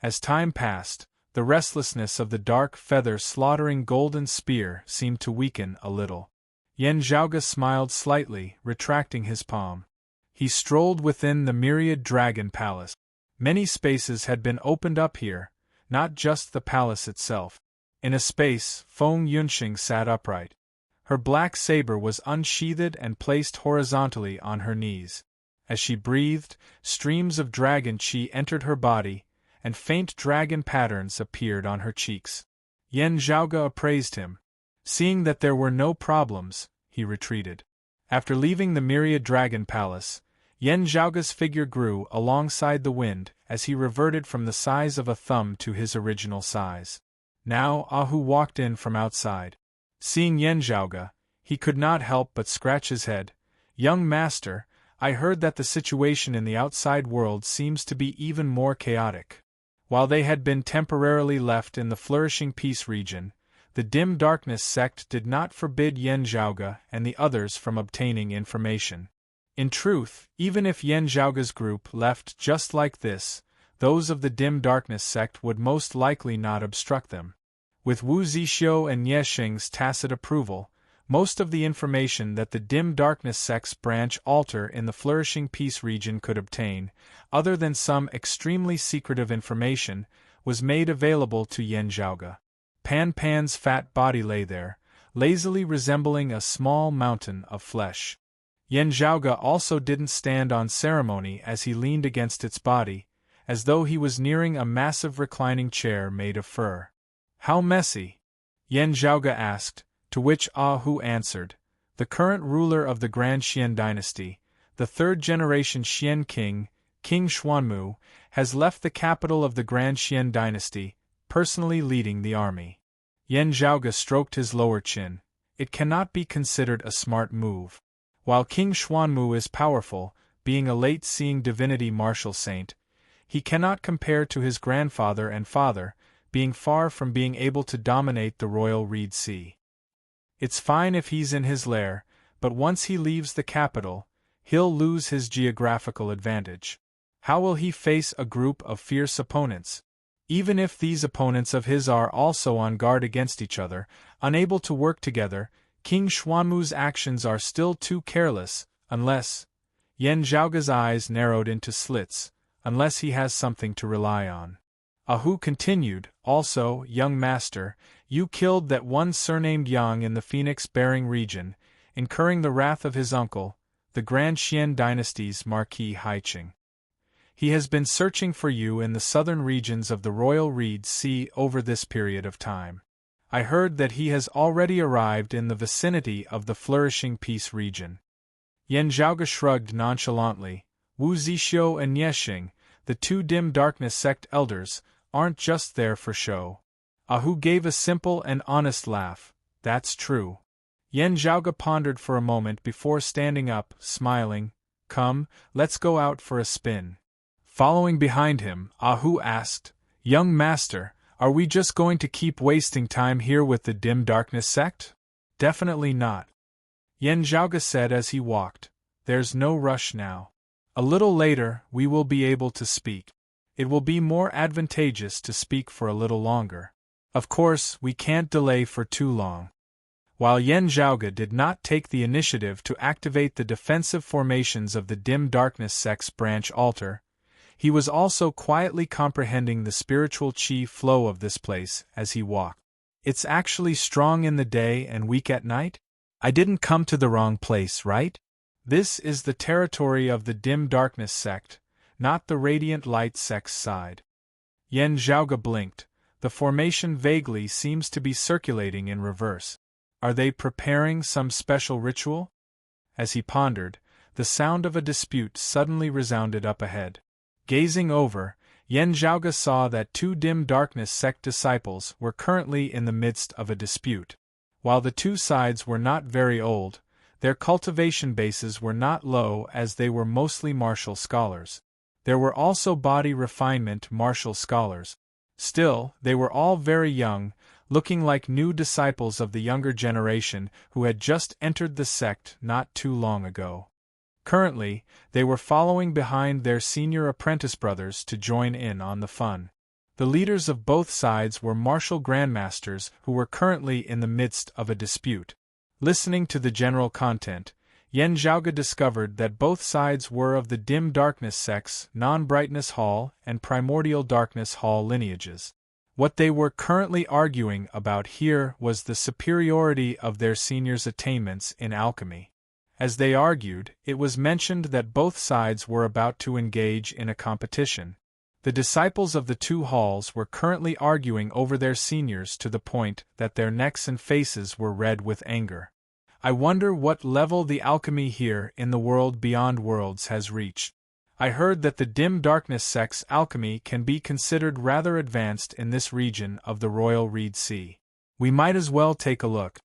A: As time passed, the restlessness of the dark feather slaughtering golden spear seemed to weaken a little. Yan Zhaoge smiled slightly, retracting his palm. He strolled within the myriad dragon palace. Many spaces had been opened up here, not just the palace itself. In a space, Feng Yunxing sat upright. Her black saber was unsheathed and placed horizontally on her knees. As she breathed, streams of dragon qi entered her body, and faint dragon patterns appeared on her cheeks. Yan Zhaoge appraised him. Seeing that there were no problems, he retreated. After leaving the myriad dragon palace, Yan Zhaoge's figure grew alongside the wind as he reverted from the size of a thumb to his original size. Now Ahu walked in from outside. Seeing Yan Zhaoge, he could not help but scratch his head. "Young master, I heard that the situation in the outside world seems to be even more chaotic." While they had been temporarily left in the flourishing peace region, the dim darkness sect did not forbid Yan Zhaoge and the others from obtaining information. In truth, even if Yan Zhaoge's group left just like this, those of the dim darkness sect would most likely not obstruct them. With Wu Zixio and Ye Xing's tacit approval, most of the information that the dim darkness sect's branch altar in the flourishing peace region could obtain, other than some extremely secretive information, was made available to Yan Zhaoge. Pan Pan's fat body lay there, lazily resembling a small mountain of flesh. Yan Zhaoge also didn't stand on ceremony as he leaned against its body, as though he was nearing a massive reclining chair made of fur. "How messy?" Yan Zhaoge asked, to which Ahu answered, "The current ruler of the Grand Xian dynasty, the third-generation Xian king, King Xuanmu, has left the capital of the Grand Xian dynasty, personally leading the army." Yan Zhaoge stroked his lower chin. It cannot be considered a smart move. While King Xuanmu is powerful, being a late-seeing divinity martial saint, he cannot compare to his grandfather and father, being far from being able to dominate the royal Reed Sea. It's fine if he's in his lair, but once he leaves the capital, he'll lose his geographical advantage. How will he face a group of fierce opponents? Even if these opponents of his are also on guard against each other, unable to work together, King Xuanmu's actions are still too careless, unless— Yan Zhaoge's eyes narrowed into slits, unless he has something to rely on. Ahu continued, "Also, young master, you killed that one surnamed Yang in the Phoenix-bearing region, incurring the wrath of his uncle, the Grand Xian dynasty's Marquis Haiqing. He has been searching for you in the southern regions of the Royal Reed Sea over this period of time. I heard that he has already arrived in the vicinity of the flourishing peace region." Yan Zhaoge shrugged nonchalantly. Wu Zixio and Ye Xing, the two dim darkness sect elders, aren't just there for show. Ahu gave a simple and honest laugh. "That's true." Yan Zhaoge pondered for a moment before standing up, smiling. "Come, let's go out for a spin." Following behind him, Ahu asked, "Young master, are we just going to keep wasting time here with the dim darkness sect?" Definitely not. Yen Zhaoge said as he walked. There's no rush now. A little later, we will be able to speak. It will be more advantageous to speak for a little longer. Of course, we can't delay for too long. While Yen Zhaoge did not take the initiative to activate the defensive formations of the dim darkness sect's branch altar, he was also quietly comprehending the spiritual qi flow of this place as he walked. It's actually strong in the day and weak at night? I didn't come to the wrong place, right? This is the territory of the dim darkness sect, not the radiant light sect's side. Yen Zhaoge blinked. The formation vaguely seems to be circulating in reverse. Are they preparing some special ritual? As he pondered, the sound of a dispute suddenly resounded up ahead. Gazing over, Yen Zhaoge saw that two dim darkness sect disciples were currently in the midst of a dispute. While the two sides were not very old, their cultivation bases were not low as they were mostly martial scholars. There were also body refinement martial scholars. Still, they were all very young, looking like new disciples of the younger generation who had just entered the sect not too long ago. Currently, they were following behind their senior apprentice brothers to join in on the fun. The leaders of both sides were martial grandmasters who were currently in the midst of a dispute. Listening to the general content, Yen Zhaoge discovered that both sides were of the dim darkness sect's non-brightness hall and primordial darkness hall lineages. What they were currently arguing about here was the superiority of their seniors' attainments in alchemy. As they argued, it was mentioned that both sides were about to engage in a competition. The disciples of the two halls were currently arguing over their seniors to the point that their necks and faces were red with anger. I wonder what level the alchemy here in the world beyond worlds has reached. I heard that the dim darkness sect's alchemy can be considered rather advanced in this region of the Royal Reed Sea. We might as well take a look.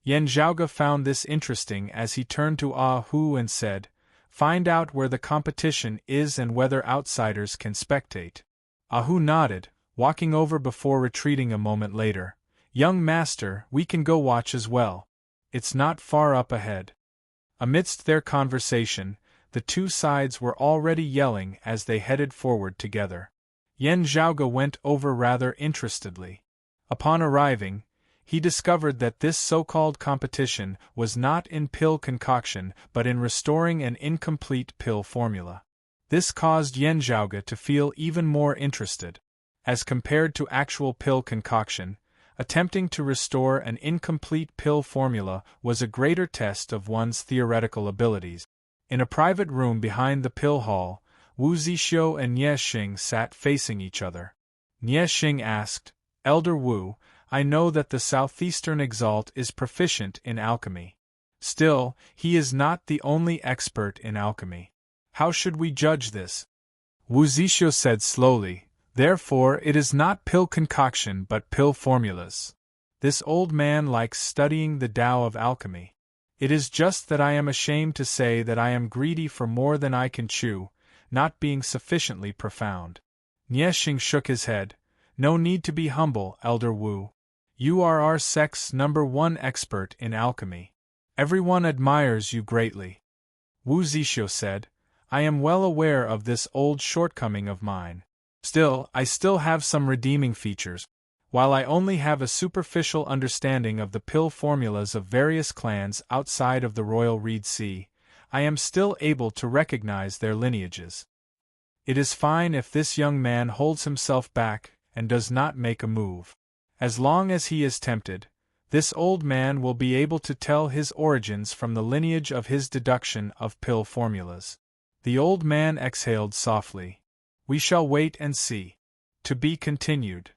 A: Yen Zhaoge found this interesting as he turned to Ah Hu and said, "Find out where the competition is and whether outsiders can spectate." Ah Hu nodded, walking over before retreating a moment later. "Young master, we can go watch as well. It's not far up ahead." Amidst their conversation, the two sides were already yelling as they headed forward together. Yen Zhaoge went over rather interestedly. Upon arriving, he discovered that this so-called competition was not in pill concoction but in restoring an incomplete pill formula. This caused Yen Zhaoge to feel even more interested. As compared to actual pill concoction, attempting to restore an incomplete pill formula was a greater test of one's theoretical abilities. In a private room behind the pill hall, Wu Zixio and Nie Xing sat facing each other. Nie Xing asked, "Elder Wu, I know that the Southeastern Exalt is proficient in alchemy. Still, he is not the only expert in alchemy. How should we judge this?" Wu Zixio said slowly, "Therefore it is not pill concoction but pill formulas. This old man likes studying the Tao of alchemy. It is just that I am ashamed to say that I am greedy for more than I can chew, not being sufficiently profound." Nie Xing shook his head. "No need to be humble, Elder Wu. You are our sect's #1 expert in alchemy. Everyone admires you greatly." Wu Zixio said, "I am well aware of this old shortcoming of mine. Still, I still have some redeeming features. While I only have a superficial understanding of the pill formulas of various clans outside of the Royal Reed Sea, I am still able to recognize their lineages. It is fine if this young man holds himself back and does not make a move. As long as he is tempted, this old man will be able to tell his origins from the lineage of his deduction of pill formulas." The old man exhaled softly. "We shall wait and see." To be continued.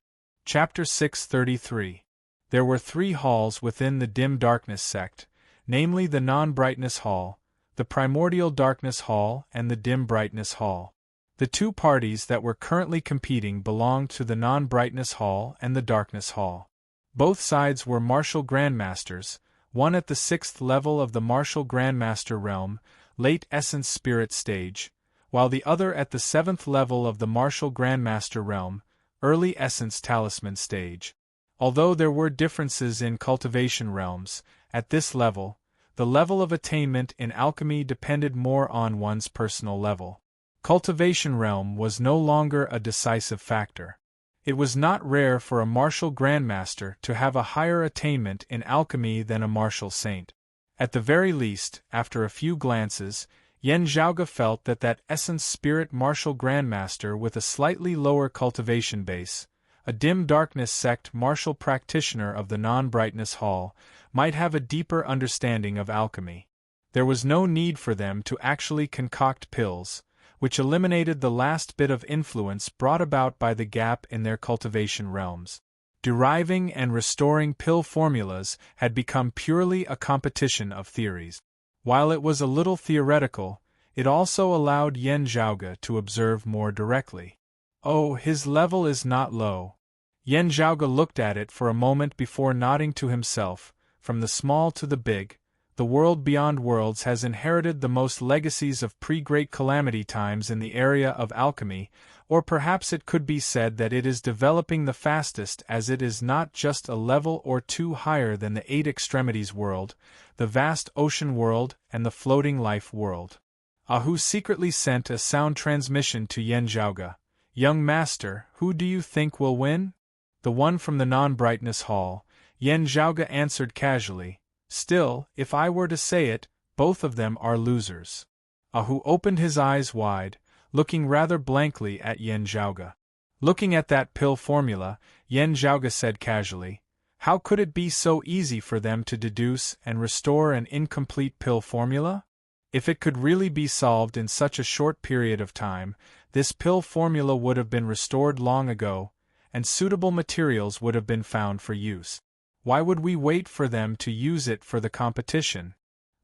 A: Chapter 633. There were 3 halls within the dim darkness sect, namely the non-brightness hall, the primordial darkness hall and the dim brightness hall. The 2 parties that were currently competing belonged to the non-brightness hall and the darkness hall. Both sides were martial grandmasters, one at the 6th level of the martial grandmaster realm, late essence spirit stage, while the other at the 7th level of the martial grandmaster realm, early essence talisman stage. Although there were differences in cultivation realms, at this level, the level of attainment in alchemy depended more on one's personal level. Cultivation realm was no longer a decisive factor. It was not rare for a martial grandmaster to have a higher attainment in alchemy than a martial saint. At the very least, after a few glances, Yen Zhaoge felt that essence spirit martial grandmaster with a slightly lower cultivation base, a dim darkness sect martial practitioner of the non-brightness hall, might have a deeper understanding of alchemy. There was no need for them to actually concoct pills, which eliminated the last bit of influence brought about by the gap in their cultivation realms. Deriving and restoring pill formulas had become purely a competition of theories. While it was a little theoretical, it also allowed Yen Zhaoge to observe more directly. Oh, his level is not low. Yen Zhaoge looked at it for a moment before nodding to himself. From the small to the big, the world beyond worlds has inherited the most legacies of pre-Great Calamity times in the area of alchemy, or perhaps it could be said that it is developing the fastest as it is not just a level or two higher than the Eight Extremities world, the vast ocean world, and the floating life world. Ahu secretly sent a sound transmission to Yen Zhaoge. Young master, who do you think will win? The one from the non-brightness hall, Yen Zhaoge answered casually. Still, if I were to say it, both of them are losers. Ahu opened his eyes wide, looking rather blankly at Yen Zhaoge. Looking at that pill formula, Yen Zhaoge said casually, how could it be so easy for them to deduce and restore an incomplete pill formula? If it could really be solved in such a short period of time, this pill formula would have been restored long ago, and suitable materials would have been found for use. Why would we wait for them to use it for the competition?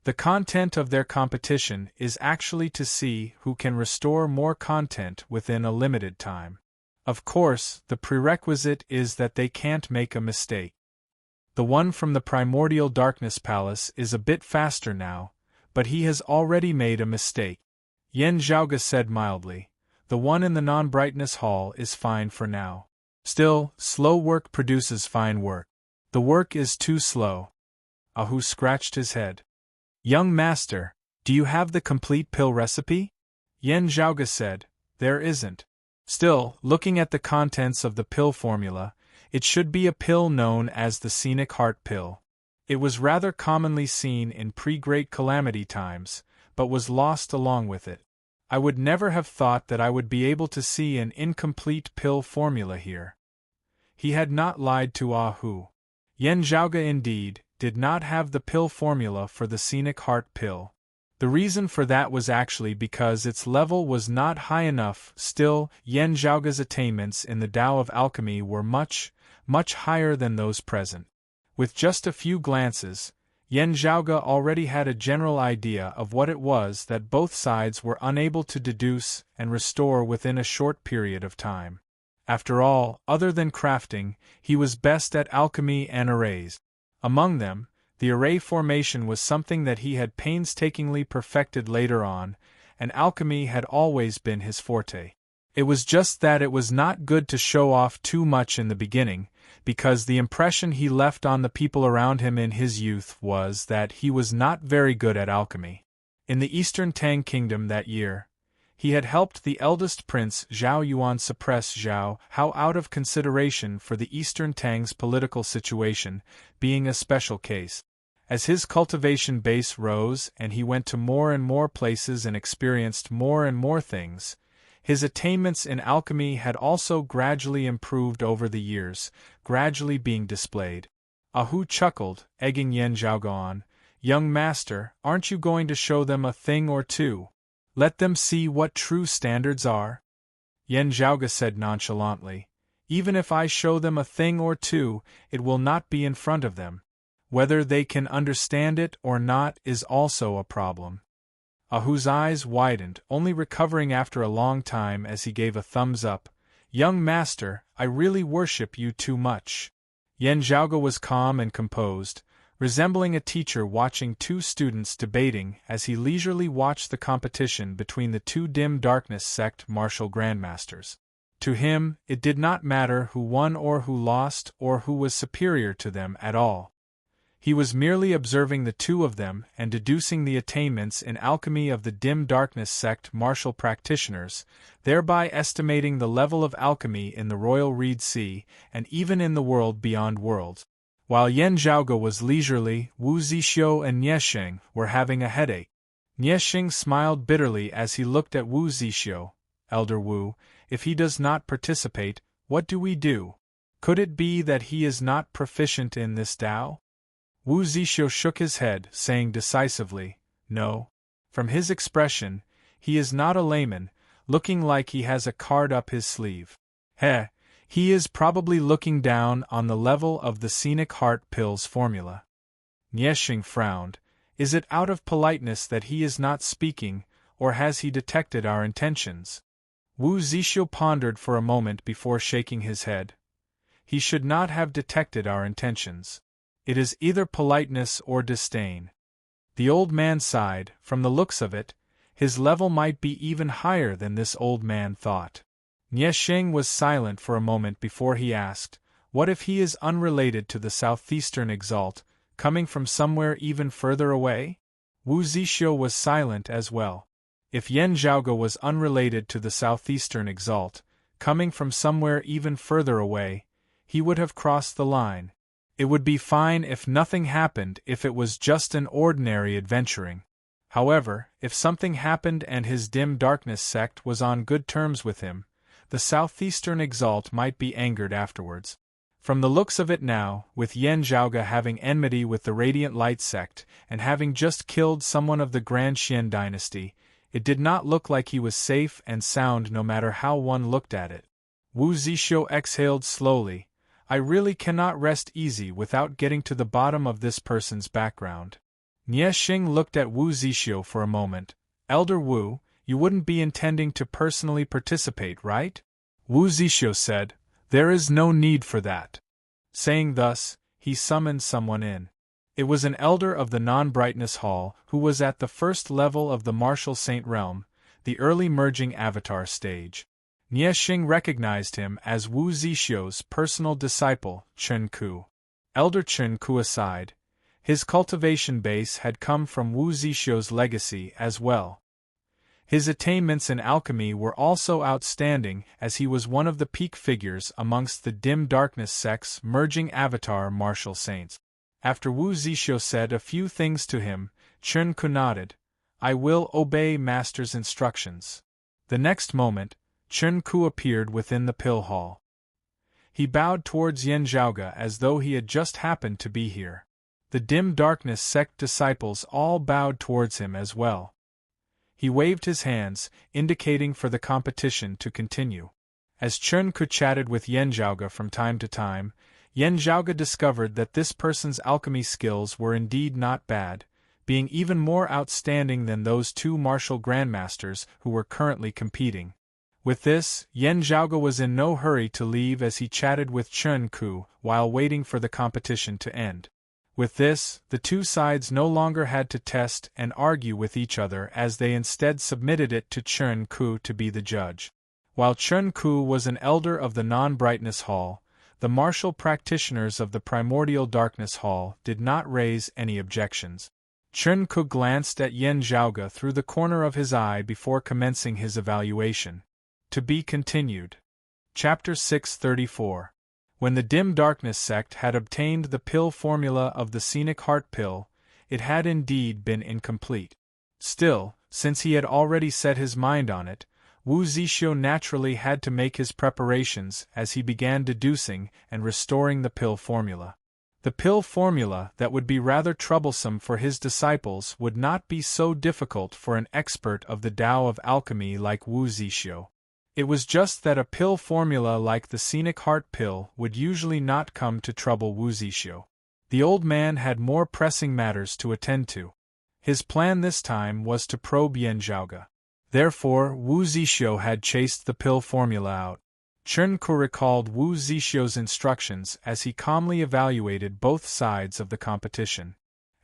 A: The content of their competition is actually to see who can restore more content within a limited time. Of course, the prerequisite is that they can't make a mistake. The one from the Primordial Darkness Palace is a bit faster now, but he has already made a mistake. Yen Zhaoge said mildly. The one in the non-brightness hall is fine for now. Still, slow work produces fine work. The work is too slow. Ahu scratched his head. Young master, do you have the complete pill recipe? Yen Zhaoge said, there isn't. Still, looking at the contents of the pill formula, it should be a pill known as the Scenic Heart Pill. It was rather commonly seen in pre-Great Calamity times, but was lost along with it. I would never have thought that I would be able to see an incomplete pill formula here. He had not lied to Ahu. Yen Zhaoge indeed did not have the pill formula for the Scenic Heart Pill. The reason for that was actually because its level was not high enough. Still, Yen Zhaoge's attainments in the Tao of alchemy were much higher than those present. With just a few glances, Yen Zhaoge already had a general idea of what it was that both sides were unable to deduce and restore within a short period of time. After all, other than crafting, he was best at alchemy and arrays. Among them, the array formation was something that he had painstakingly perfected later on, and alchemy had always been his forte. It was just that it was not good to show off too much in the beginning, because the impression he left on the people around him in his youth was that he was not very good at alchemy. In the Eastern Tang Kingdom that year, he had helped the eldest prince Zhao Yuan suppress Zhao Hao out of consideration for the Eastern Tang's political situation, being a special case. As his cultivation base rose and he went to more and more places and experienced more and more things, his attainments in alchemy had also gradually improved over the years, gradually being displayed. Ahu chuckled, egging Yen Zhaoge on. Young master, aren't you going to show them a thing or two? Let them see what true standards are? Yen Zhaoge said nonchalantly. Even if I show them a thing or two, it will not be in front of them. Whether they can understand it or not is also a problem. Ahu's eyes widened, only recovering after a long time as he gave a thumbs up. Young master, I really worship you too much. Yen Zhaoge was calm and composed, resembling a teacher watching two students debating as he leisurely watched the competition between the two dim darkness sect martial grandmasters. To him, it did not matter who won or who lost or who was superior to them at all. He was merely observing the two of them and deducing the attainments in alchemy of the dim darkness sect martial practitioners, thereby estimating the level of alchemy in the Royal Reed Sea and even in the world beyond worlds. While Yan Zhaoge was leisurely, Wu Zixu and Nie Sheng were having a headache. Nie Sheng smiled bitterly as he looked at Wu Zixu. Elder Wu, if he does not participate, what do we do? Could it be that he is not proficient in this Tao? Wu Zixu shook his head, saying decisively, no. From his expression, he is not a layman, looking like he has a card up his sleeve. He is probably looking down on the level of the scenic heart pills formula. Nie Sheng frowned. Is it out of politeness that he is not speaking, or has he detected our intentions? Wu Zixu pondered for a moment before shaking his head. He should not have detected our intentions. It is either politeness or disdain. The old man sighed. From the looks of it, his level might be even higher than this old man thought. Nie Sheng was silent for a moment before he asked, what if he is unrelated to the southeastern exalt, coming from somewhere even further away? Wu Zixu was silent as well. If Yan Zhaoge was unrelated to the southeastern exalt, coming from somewhere even further away, he would have crossed the line. It would be fine if nothing happened, if it was just an ordinary adventuring. However, if something happened and his dim darkness sect was on good terms with him, the southeastern exalt might be angered afterwards. From the looks of it now, with Yan Zhaoge having enmity with the Radiant Light sect and having just killed someone of the Grand Xian dynasty, it did not look like he was safe and sound no matter how one looked at it. Wu Zixu exhaled slowly. I really cannot rest easy without getting to the bottom of this person's background. Nie Sheng looked at Wu Zixu for a moment. Elder Wu, you wouldn't be intending to personally participate, right? Wu Zixu said, there is no need for that. Saying thus, he summoned someone in. It was an elder of the Non-Brightness Hall who was at the first level of the Martial Saint realm, the early merging avatar stage. Nie Sheng recognized him as Wu Zixu's personal disciple, Chen Ku. Elder Chen Ku aside, his cultivation base had come from Wu Zixu's legacy as well. His attainments in alchemy were also outstanding as he was one of the peak figures amongst the dim darkness sect's merging avatar martial saints. After Wu Zixu said a few things to him, Chen Ku nodded. I will obey master's instructions. The next moment, Chen Ku appeared within the pill hall. He bowed towards Yan Zhaoge as though he had just happened to be here. The dim darkness sect disciples all bowed towards him as well. He waved his hands, indicating for the competition to continue. As Chen Ku chatted with Yan Zhaoge from time to time, Yan Zhaoge discovered that this person's alchemy skills were indeed not bad, being even more outstanding than those two martial grandmasters who were currently competing. With this, Yan Zhaoge was in no hurry to leave as he chatted with Chen Ku while waiting for the competition to end. With this, the two sides no longer had to test and argue with each other as they instead submitted it to Chen Ku to be the judge. While Chen Ku was an elder of the Non-Brightness Hall, the martial practitioners of the Primordial Darkness Hall did not raise any objections. Chen Ku glanced at Yan Zhaoge through the corner of his eye before commencing his evaluation. To be continued. Chapter 634. When the dim darkness sect had obtained the pill formula of the scenic heart pill, it had indeed been incomplete. Still, since he had already set his mind on it, Wu Zixu naturally had to make his preparations as he began deducing and restoring the pill formula. The pill formula that would be rather troublesome for his disciples would not be so difficult for an expert of the Tao of alchemy like Wu Zixu. It was just that a pill formula like the scenic heart pill would usually not come to trouble Wu Zixu. The old man had more pressing matters to attend to. His plan this time was to probe Yan Zhaoge. Therefore, Wu Zixu had chased the pill formula out. Chen Ku recalled Wu Zixu's instructions as he calmly evaluated both sides of the competition.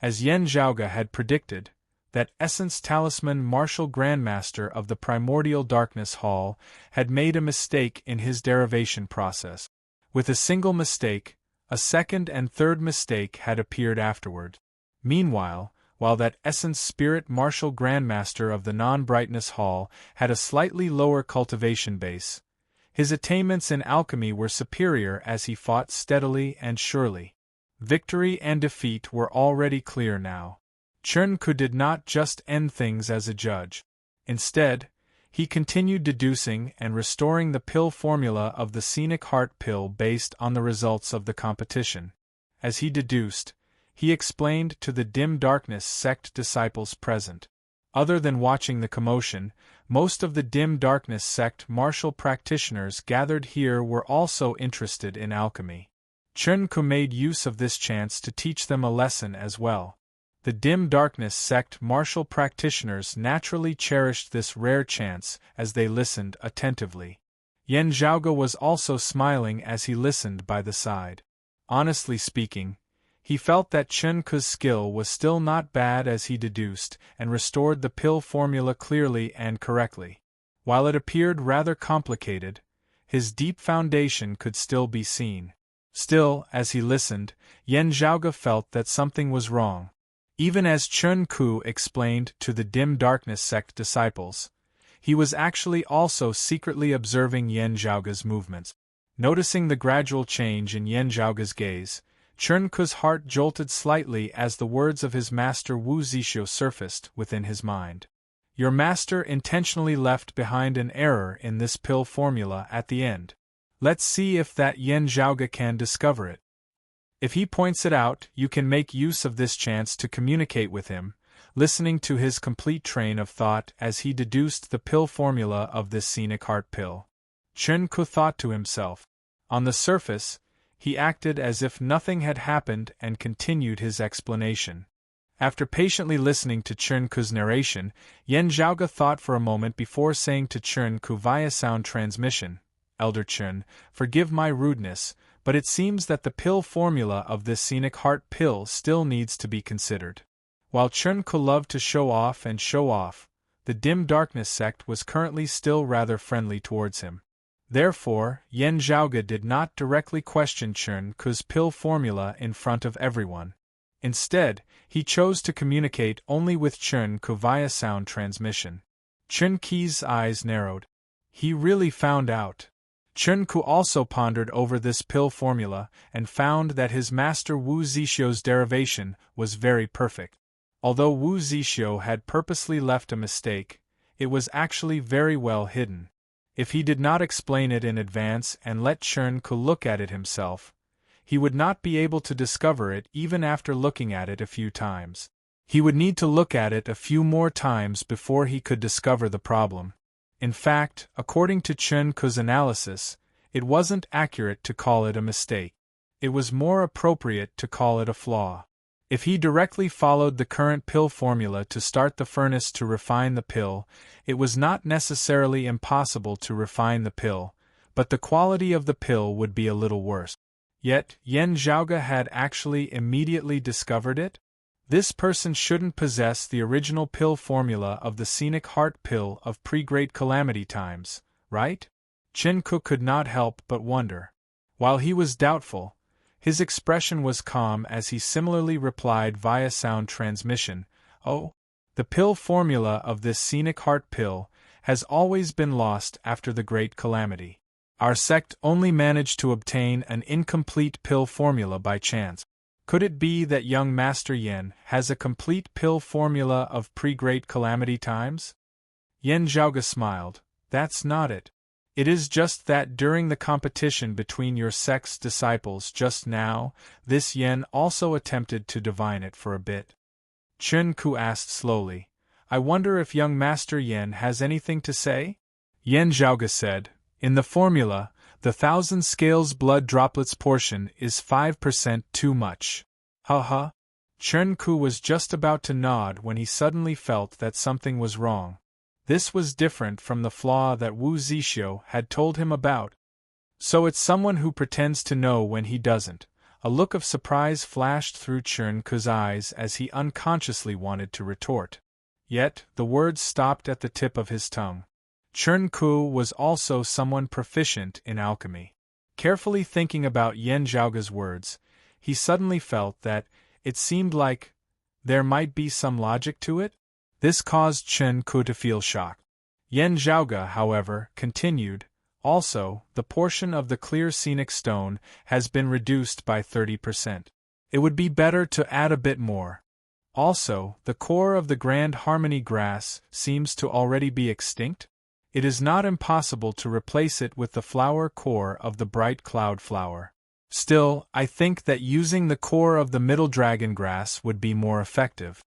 A: As Yan Zhaoge had predicted, that Essence Talisman Martial Grandmaster of the Primordial Darkness Hall had made a mistake in his derivation process. With a single mistake, A second and third mistake had appeared afterward. Meanwhile, while that essence spirit martial grandmaster of the non-brightness hall had a slightly lower cultivation base, his attainments in alchemy were superior as he fought steadily and surely. Victory and defeat were already clear now. Chernku did not just end things as a judge. Instead, he continued deducing and restoring the pill formula of the scenic heart pill based on the results of the competition. As he deduced, he explained to the dim darkness sect disciples present. Other than watching the commotion, most of the dim darkness sect martial practitioners gathered here were also interested in alchemy. Chernku made use of this chance to teach them a lesson as well. The dim darkness sect martial practitioners naturally cherished this rare chance as they listened attentively. Yen Zhaoge was also smiling as he listened by the side. Honestly speaking, he felt that Chernku's skill was still not bad as he deduced and restored the pill formula clearly and correctly. While it appeared rather complicated, his deep foundation could still be seen. Still, as he listened, Yen Zhaoge felt that something was wrong. Even as Chernku explained to the dim darkness sect disciples, he was actually also secretly observing Yen Zhaoge's movements. Noticing the gradual change in Yen Zhaoge's gaze, Chernku's heart jolted slightly as the words of his master Wu Zixio surfaced within his mind. Your master intentionally left behind an error in this pill formula at the end. Let's see if that Yen Zhaoge can discover it. If he points it out, you can make use of this chance to communicate with him, listening to his complete train of thought as he deduced the pill formula of this scenic heart pill. Chernku thought to himself. On the surface, he acted as if nothing had happened and continued his explanation. After patiently listening to Chernku's narration, Yen Zhaoge thought for a moment before saying to Chernku via sound transmission, Elder Chen, forgive my rudeness, but it seems that the pill formula of this scenic heart pill still needs to be considered. While Chernku loved to show off, the dim darkness sect was currently still rather friendly towards him. Therefore, Yen Zhaoge did not directly question Chernku's pill formula in front of everyone. Instead, he chose to communicate only with Chernku via sound transmission. Chernku's eyes narrowed. He really found out. Chernku also pondered over this pill formula and found that his master Wu Zixio's derivation was very perfect. Although Wu Zixio had purposely left a mistake, it was actually very well hidden. If he did not explain it in advance and let Chernku look at it himself, he would not be able to discover it even after looking at it a few times. He would need to look at it a few more times before he could discover the problem. In fact, according to Chernku's analysis, it wasn't accurate to call it a mistake. It was more appropriate to call it a flaw. If he directly followed the current pill formula to start the furnace to refine the pill, it was not necessarily impossible to refine the pill, but the quality of the pill would be a little worse. Yet, Yen Zhaoge had actually immediately discovered it? This person shouldn't possess the original pill formula of the scenic heart pill of pre-great calamity times, right? Chernku could not help but wonder. While he was doubtful, his expression was calm as he similarly replied via sound transmission, Oh, the pill formula of this scenic heart pill has always been lost after the great calamity. Our sect only managed to obtain an incomplete pill formula by chance. Could it be that young Master Yen has a complete pill formula of pre-great calamity times? Yen Zhaoge smiled. That's not it. It is just that during the competition between your sect's disciples just now, this Yen also attempted to divine it for a bit. Chernku asked slowly, I wonder if young Master Yen has anything to say? Yen Zhaoge said, in the formula, the 1,000 scales blood droplets portion is 5% too much. Haha. Chernku was just about to nod when he suddenly felt that something was wrong. This was different from the flaw that Wu Zixio had told him about. So it's someone who pretends to know when he doesn't. A look of surprise flashed through Chernku's eyes as he unconsciously wanted to retort. Yet, the words stopped at the tip of his tongue. Chernku was also someone proficient in alchemy. Carefully thinking about Yan Zhaoge's words, he suddenly felt that it seemed like there might be some logic to it. This caused Chen Ku to feel shocked. Yan Zhaoge, however, continued, also, the portion of the clear scenic stone has been reduced by 30%. It would be better to add a bit more. Also, the core of the Grand Harmony grass seems to already be extinct. It is not impossible to replace it with the flower core of the bright cloud flower. Still, I think that using the core of the middle dragon grass would be more effective.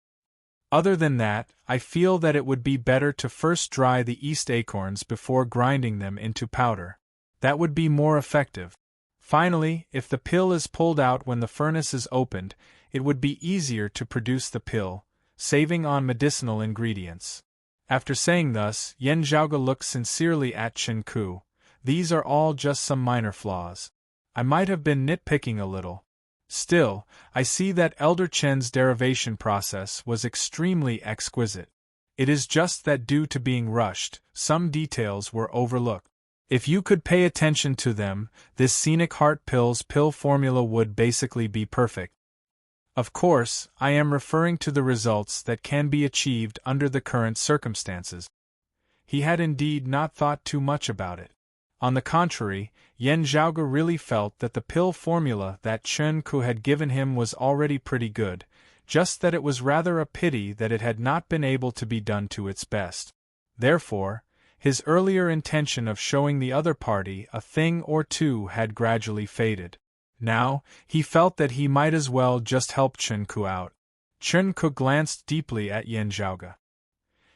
A: Other than that, I feel that it would be better to first dry the east acorns before grinding them into powder. That would be more effective. Finally, if the pill is pulled out when the furnace is opened, it would be easier to produce the pill, saving on medicinal ingredients. After saying thus, Yan Zhaoge looked sincerely at Chen Ku. These are all just some minor flaws. I might have been nitpicking a little. Still, I see that Elder Chen's derivation process was extremely exquisite. It is just that due to being rushed, some details were overlooked. If you could pay attention to them, this scenic heart pill's pill formula would basically be perfect. Of course, I am referring to the results that can be achieved under the current circumstances. He had indeed not thought too much about it. On the contrary, Yan Zhaoge really felt that the pill formula that Chen Ku had given him was already pretty good, just that it was rather a pity that it had not been able to be done to its best. Therefore, his earlier intention of showing the other party a thing or two had gradually faded. Now, he felt that he might as well just help Chen Ku out. Chen Ku glanced deeply at Yan Zhaoge.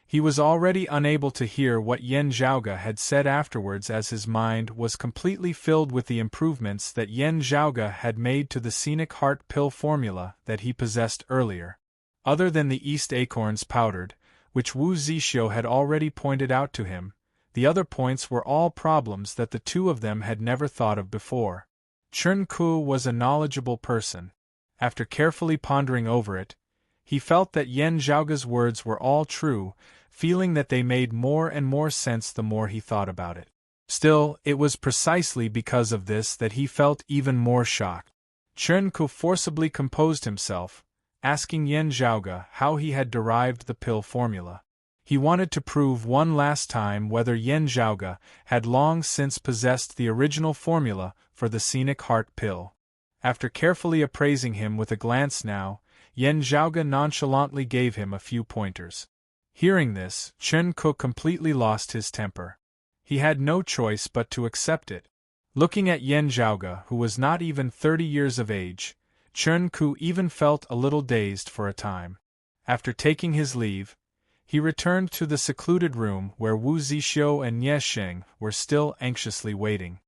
A: He was already unable to hear what Yan Zhaoge had said afterwards, as his mind was completely filled with the improvements that Yan Zhaoge had made to the scenic heart pill formula that he possessed earlier. Other than the east acorns powdered, which Wu Zixio had already pointed out to him, the other points were all problems that the two of them had never thought of before. Chen Ku was a knowledgeable person. After carefully pondering over it, he felt that Yan Zhaoge's words were all true, feeling that they made more and more sense the more he thought about it. Still, it was precisely because of this that he felt even more shocked. Chen Ku forcibly composed himself, asking Yan Zhaoge how he had derived the pill formula. He wanted to prove one last time whether Yan Zhaoge had long since possessed the original formula for the scenic heart pill. After carefully appraising him with a glance now, Yan Zhaoge nonchalantly gave him a few pointers. Hearing this, Chen Ku completely lost his temper. He had no choice but to accept it. Looking at Yan Zhaoge, who was not even 30 years of age, Chen Ku even felt a little dazed for a time. After taking his leave, he returned to the secluded room where Wu Zixio and Nie Sheng were still anxiously waiting.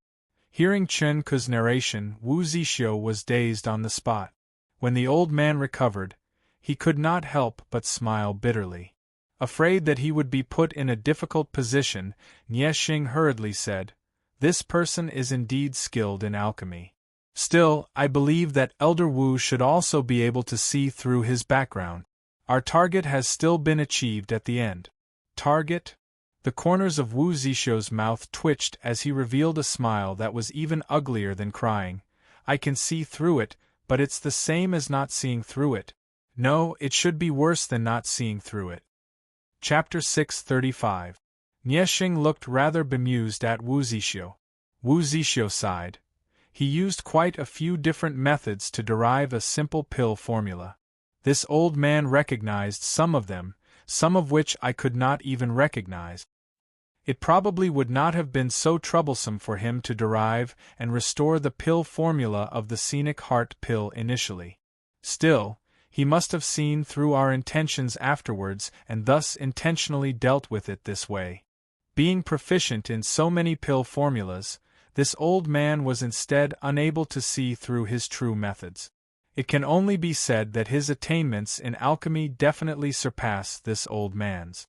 A: Hearing Chen Ku's narration, Wu Zixio was dazed on the spot. When the old man recovered, he could not help but smile bitterly. Afraid that he would be put in a difficult position, Nie Sheng hurriedly said, "This person is indeed skilled in alchemy. Still, I believe that Elder Wu should also be able to see through his background. Our target has still been achieved at the end." Target? The corners of Wu Zixio's mouth twitched as he revealed a smile that was even uglier than crying. "I can see through it, but it's the same as not seeing through it. No, it should be worse than not seeing through it." Chapter 635. Nie Sheng looked rather bemused at Wu Zixio. Wu Zixio sighed. He used quite a few different methods to derive a simple pill formula. This old man recognized some of them, some of which I could not even recognize. It probably would not have been so troublesome for him to derive and restore the pill formula of the scenic heart pill initially. Still, he must have seen through our intentions afterwards and thus intentionally dealt with it this way. Being proficient in so many pill formulas, this old man was instead unable to see through his true methods. It can only be said that his attainments in alchemy definitely surpass this old man's.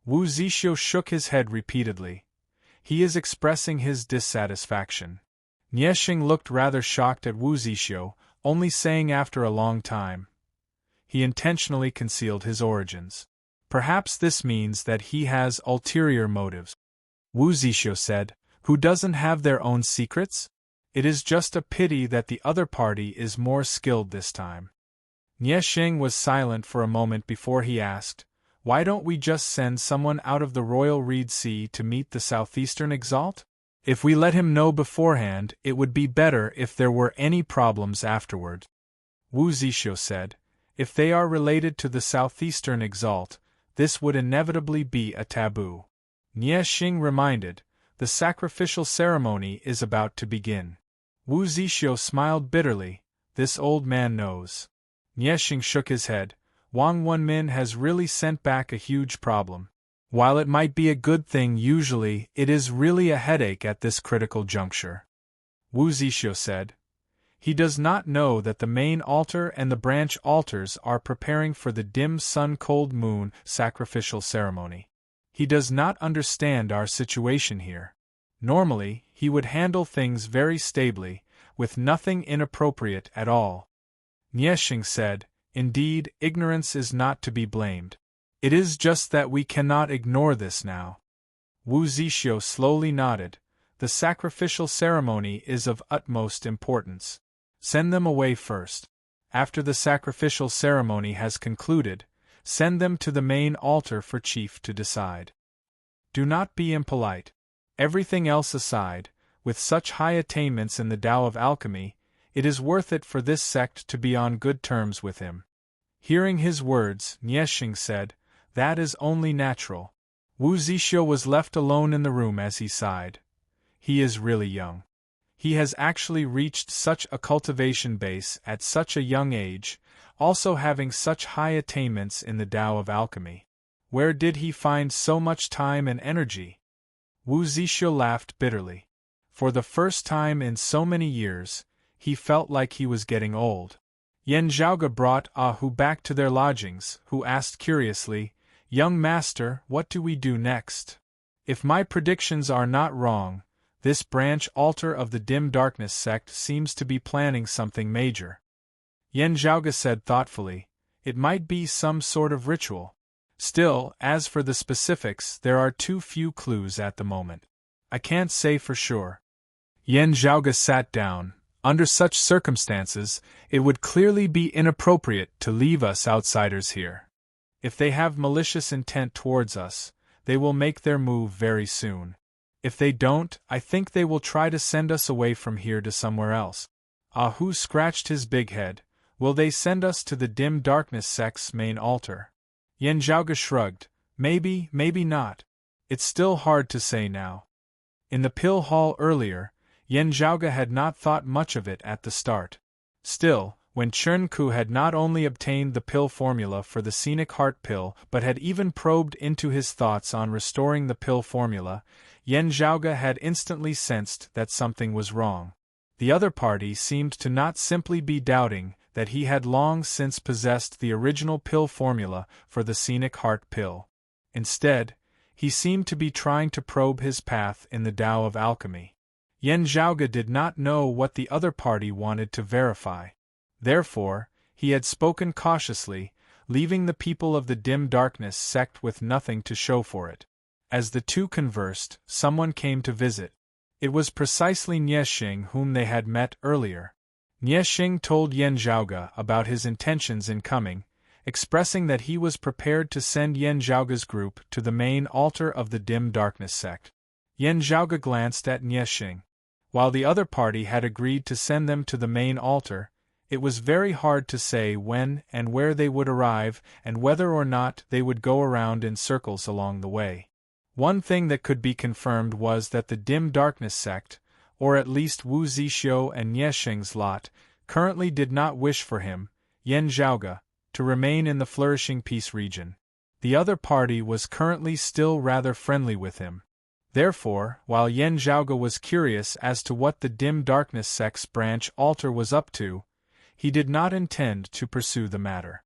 A: Wu Zixio shook his head repeatedly. He is expressing his dissatisfaction. Nie Sheng looked rather shocked at Wu Zixio, only saying after a long time, "He intentionally concealed his origins. Perhaps this means that he has ulterior motives." Wu Zixio said, "Who doesn't have their own secrets? It is just a pity that the other party is more skilled this time. Nie Xing was silent for a moment before he asked, "Why don't we just send someone out of the Royal Reed Sea to meet the Southeastern Exalt? If we let him know beforehand, it would be better if there were any problems afterward." Wu Zixu said, "If they are related to the Southeastern Exalt, this would inevitably be a taboo." Nie Xing reminded, "The sacrificial ceremony is about to begin." Wu Zixu smiled bitterly, "This old man knows." Nie Xing shook his head, "Wang Wenmin has really sent back a huge problem. While it might be a good thing usually, it is really a headache at this critical juncture." Wu Zixu said, "He does not know that the main altar and the branch altars are preparing for the dim sun cold moon sacrificial ceremony. He does not understand our situation here. Normally, he would handle things very stably, with nothing inappropriate at all." Nie Xing said, "Indeed, ignorance is not to be blamed. It is just that we cannot ignore this now." Wu Zixu slowly nodded. "The sacrificial ceremony is of utmost importance. Send them away first. After the sacrificial ceremony has concluded, send them to the main altar for Chief to decide. Do not be impolite. Everything else aside, with such high attainments in the Tao of alchemy, it is worth it for this sect to be on good terms with him." Hearing his words, Nie Xing said, "That is only natural." Wu Zixu was left alone in the room as he sighed. He is really young. He has actually reached such a cultivation base at such a young age, also having such high attainments in the Tao of alchemy. Where did he find so much time and energy? Wu Zixu laughed bitterly. For the first time in so many years, he felt like he was getting old. Yan Zhaoge brought Ah Hu back to their lodgings, who asked curiously, "Young master, what do we do next? If my predictions are not wrong, this branch altar of the dim darkness sect seems to be planning something major." Yan Zhaoge said thoughtfully, "It might be some sort of ritual. Still, as for the specifics, there are too few clues at the moment. I can't say for sure." Yan Zhaoge sat down. "Under such circumstances, it would clearly be inappropriate to leave us outsiders here. If they have malicious intent towards us, they will make their move very soon. If they don't, I think they will try to send us away from here to somewhere else." Ah Hu scratched his big head. "Will they send us to the dim darkness sect's main altar?" Yan Zhaoge shrugged. "Maybe, maybe not. It's still hard to say now." In the pill hall earlier, Yan Zhaoge had not thought much of it at the start. Still, when Chen Ku had not only obtained the pill formula for the scenic heart pill but had even probed into his thoughts on restoring the pill formula, Yan Zhaoge had instantly sensed that something was wrong. The other party seemed to not simply be doubting that he had long since possessed the original pill formula for the scenic heart pill. Instead, he seemed to be trying to probe his path in the Tao of alchemy. Yan Zhaoge did not know what the other party wanted to verify. Therefore, he had spoken cautiously, leaving the people of the dim darkness sect with nothing to show for it. As the two conversed, someone came to visit. It was precisely Nie Xing whom they had met earlier. Nie Xing told Yan Zhaoge about his intentions in coming, expressing that he was prepared to send Yan Zhaoge's group to the main altar of the dim darkness sect. Yan Zhaoge glanced at Nie Xing. While the other party had agreed to send them to the main altar, it was very hard to say when and where they would arrive and whether or not they would go around in circles along the way. One thing that could be confirmed was that the dim darkness sect, or at least Wu Zixu and Nie Xing's lot, currently did not wish for him, Yan Zhaoge, to remain in the flourishing peace region. The other party was currently still rather friendly with him. Therefore, while Yan Zhaoge was curious as to what the dim darkness sect's branch altar was up to, he did not intend to pursue the matter.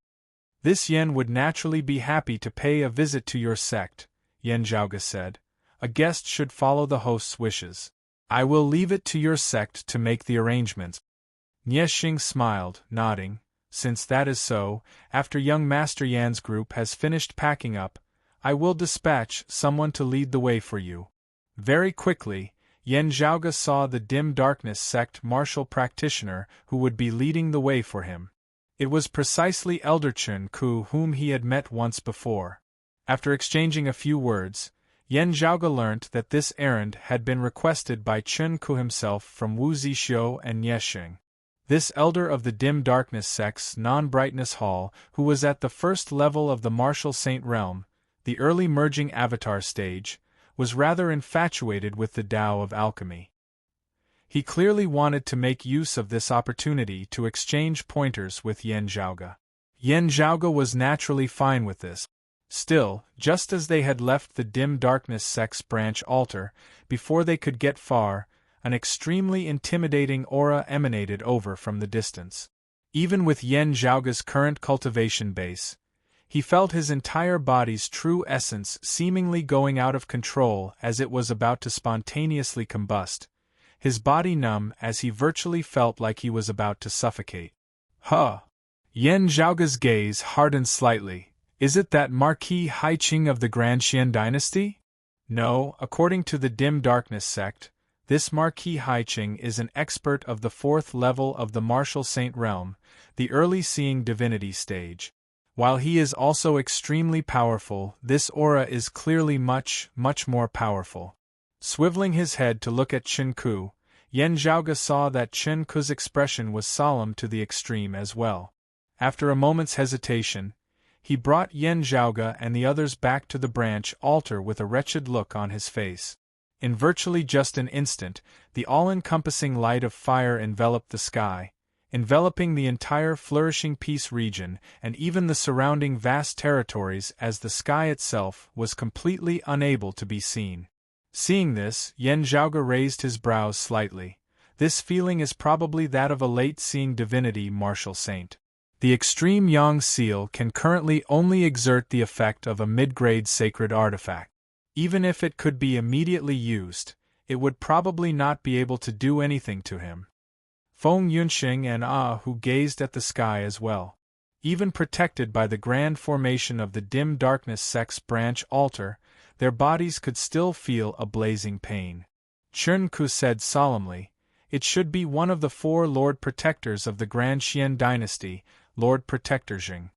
A: "This Yan would naturally be happy to pay a visit to your sect," Yan Zhaoge said. "A guest should follow the host's wishes. I will leave it to your sect to make the arrangements." Nie Xing smiled, nodding. "Since that is so, after young Master Yan's group has finished packing up, I will dispatch someone to lead the way for you." Very quickly, Yan Zhaoge saw the dim darkness sect martial practitioner who would be leading the way for him. It was precisely Elder Chen Ku whom he had met once before. After exchanging a few words, Yan Zhaoge learnt that this errand had been requested by Chen Ku himself from Wu Zixio and Yexing. This elder of the dim darkness sect's non-brightness hall, who was at the first level of the martial saint realm, the early merging avatar stage, was rather infatuated with the Tao of alchemy. He clearly wanted to make use of this opportunity to exchange pointers with Yan Zhaoge. Yan Zhaoge was naturally fine with this. Still, just as they had left the dim darkness sect's branch altar, before they could get far, an extremely intimidating aura emanated over from the distance. Even with Yan Zhaoge's current cultivation base, he felt his entire body's true essence seemingly going out of control as it was about to spontaneously combust, his body numb as he virtually felt like he was about to suffocate. Huh! Yan Zhaoge's gaze hardened slightly. Is it that Marquis Haiqing of the Grand Xian dynasty? No, according to the dim darkness sect, this Marquis Haiqing is an expert of the fourth level of the martial saint realm, the early seeing divinity stage. While he is also extremely powerful, this aura is clearly much more powerful. Swiveling his head to look at Chen Ku, Yan Zhaoge saw that Chen Ku's expression was solemn to the extreme as well. After a moment's hesitation, he brought Yan Zhaoge and the others back to the branch altar with a wretched look on his face. In virtually just an instant, the all-encompassing light of fire enveloped the sky, enveloping the entire flourishing peace region and even the surrounding vast territories as the sky itself was completely unable to be seen. Seeing this, Yan Zhaoge raised his brows slightly. This feeling is probably that of a late-seeing divinity martial saint. The extreme Yang seal can currently only exert the effect of a mid-grade sacred artifact. Even if it could be immediately used, it would probably not be able to do anything to him. Feng Yunxing and who gazed at the sky as well. Even protected by the grand formation of the dim darkness sect's branch altar, their bodies could still feel a blazing pain. Chen Ku said solemnly, "It should be one of the four Lord Protectors of the Grand Xian dynasty, Lord Protector Jing."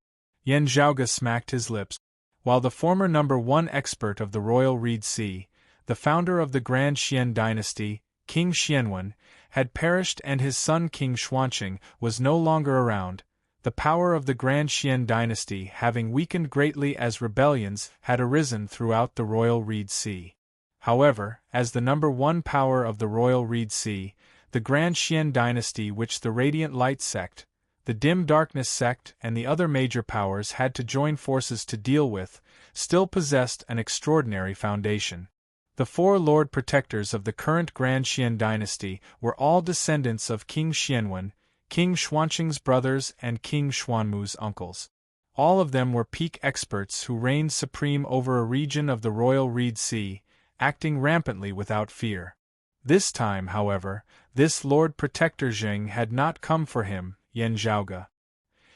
A: Yan Zhaoge smacked his lips. While the former number one expert of the Royal Reed Sea, the founder of the Grand Xian dynasty, King Xianwen, had perished and his son King Xuanqing was no longer around, the power of the Grand Xian dynasty having weakened greatly as rebellions had arisen throughout the Royal Reed Sea. However, as the number one power of the Royal Reed Sea, the Grand Xian dynasty, which the Radiant Light sect, the Dim Darkness sect and the other major powers had to join forces to deal with, still possessed an extraordinary foundation. The four Lord Protectors of the current Grand Xian dynasty were all descendants of King Xianwen, King Xuanqing's brothers and King Xuanmu's uncles. All of them were peak experts who reigned supreme over a region of the Royal Reed Sea, acting rampantly without fear. This time, however, this Lord Protector Jing had not come for him, Yan Zhaoge.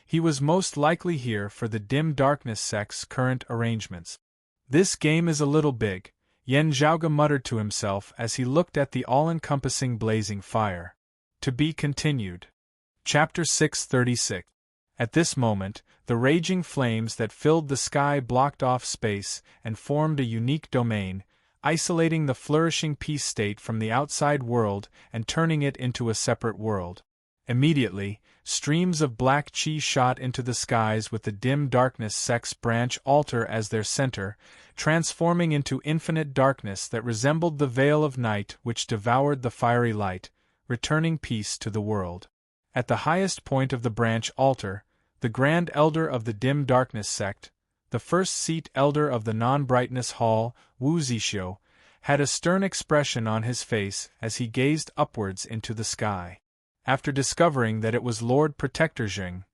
A: He was most likely here for the dim darkness sect's current arrangements. This game is a little big, Yan Zhaoge muttered to himself as he looked at the all-encompassing blazing fire. To be continued. Chapter 636. At this moment, the raging flames that filled the sky blocked off space and formed a unique domain, isolating the flourishing peace state from the outside world and turning it into a separate world. Immediately, streams of black chi shot into the skies with the dim darkness sect's branch altar as their center, transforming into infinite darkness that resembled the veil of night which devoured the fiery light, returning peace to the world. At the highest point of the branch altar, the Grand Elder of the Dim Darkness sect, the first seat elder of the Non-Brightness Hall, Wu Zixio, had a stern expression on his face as he gazed upwards into the sky. After discovering that it was Lord Protector Jing,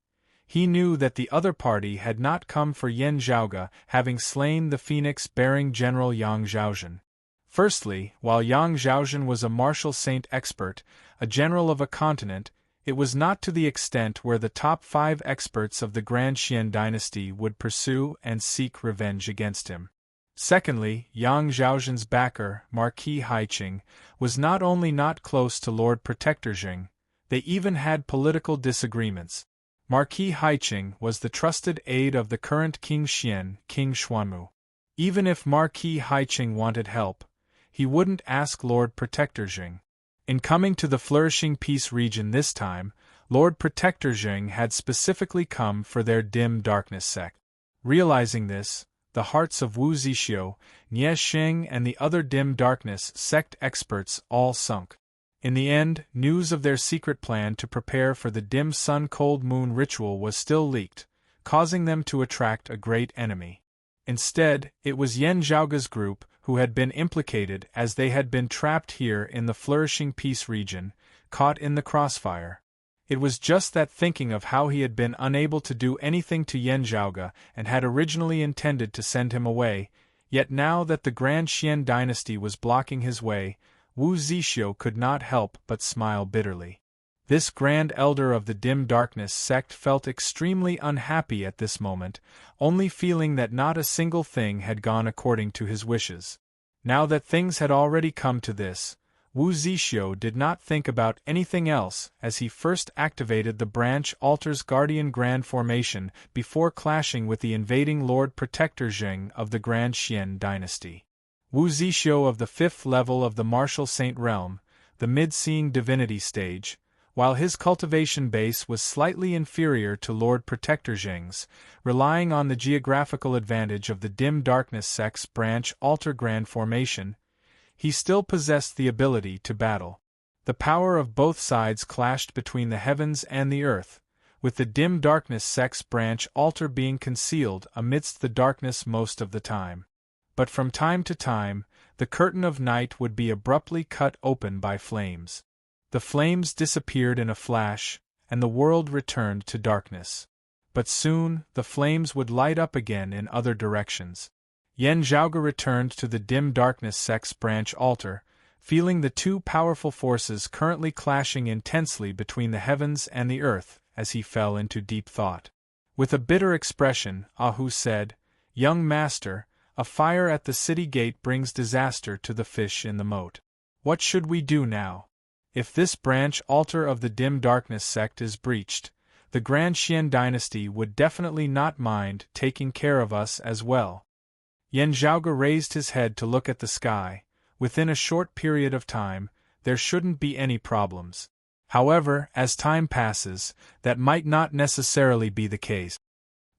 A: he knew that the other party had not come for Yan Zhaoge, having slain the phoenix-bearing General Yang Zhaozhen. Firstly, while Yang Zhaozhen was a martial saint expert, a general of a continent, it was not to the extent where the top 5 experts of the Grand Xian dynasty would pursue and seek revenge against him. Secondly, Yang Zhaozhen's backer, Marquis Haiqing, was not only not close to Lord Protector Jing, they even had political disagreements. Marquis Haiqing was the trusted aide of the current King Xian, King Xuanmu. Even if Marquis Haiqing wanted help, he wouldn't ask Lord Protector Jing. In coming to the flourishing peace region this time, Lord Protector Jing had specifically come for their dim darkness sect. Realizing this, the hearts of Wu Zixio, Nie Xing and the other dim darkness sect experts all sunk. In the end, news of their secret plan to prepare for the dim sun-cold moon ritual was still leaked, causing them to attract a great enemy. Instead, it was Yan Zhaoge's group who had been implicated, as they had been trapped here in the flourishing peace region, caught in the crossfire. It was just that, thinking of how he had been unable to do anything to Yan Zhaoge and had originally intended to send him away, yet now that the Grand Xian dynasty was blocking his way, Wu Zixio could not help but smile bitterly. This Grand Elder of the Dim Darkness sect felt extremely unhappy at this moment, only feeling that not a single thing had gone according to his wishes. Now that things had already come to this, Wu Zixio did not think about anything else as he first activated the branch altar's guardian grand formation before clashing with the invading Lord Protector Jing of the Grand Xian dynasty. Wu Zixio of the 5th level of the Martial Saint realm, the mid-seeing divinity stage, while his cultivation base was slightly inferior to Lord Protector Jing's, relying on the geographical advantage of the Dim Darkness sect's branch altar grand formation, he still possessed the ability to battle. The power of both sides clashed between the heavens and the earth, with the Dim Darkness sect's branch altar being concealed amidst the darkness most of the time. But from time to time, the curtain of night would be abruptly cut open by flames. The flames disappeared in a flash, and the world returned to darkness. But soon, the flames would light up again in other directions. Yan Zhaoge returned to the Dim Darkness sect's branch altar, feeling the two powerful forces currently clashing intensely between the heavens and the earth, as he fell into deep thought. With a bitter expression, Ahu said, "Young master, a fire at the city gate brings disaster to the fish in the moat. What should we do now? If this branch altar of the Dim Darkness sect is breached, the Grand Xian dynasty would definitely not mind taking care of us as well." Yan Zhaoge raised his head to look at the sky. Within a short period of time, there shouldn't be any problems. However, as time passes, that might not necessarily be the case.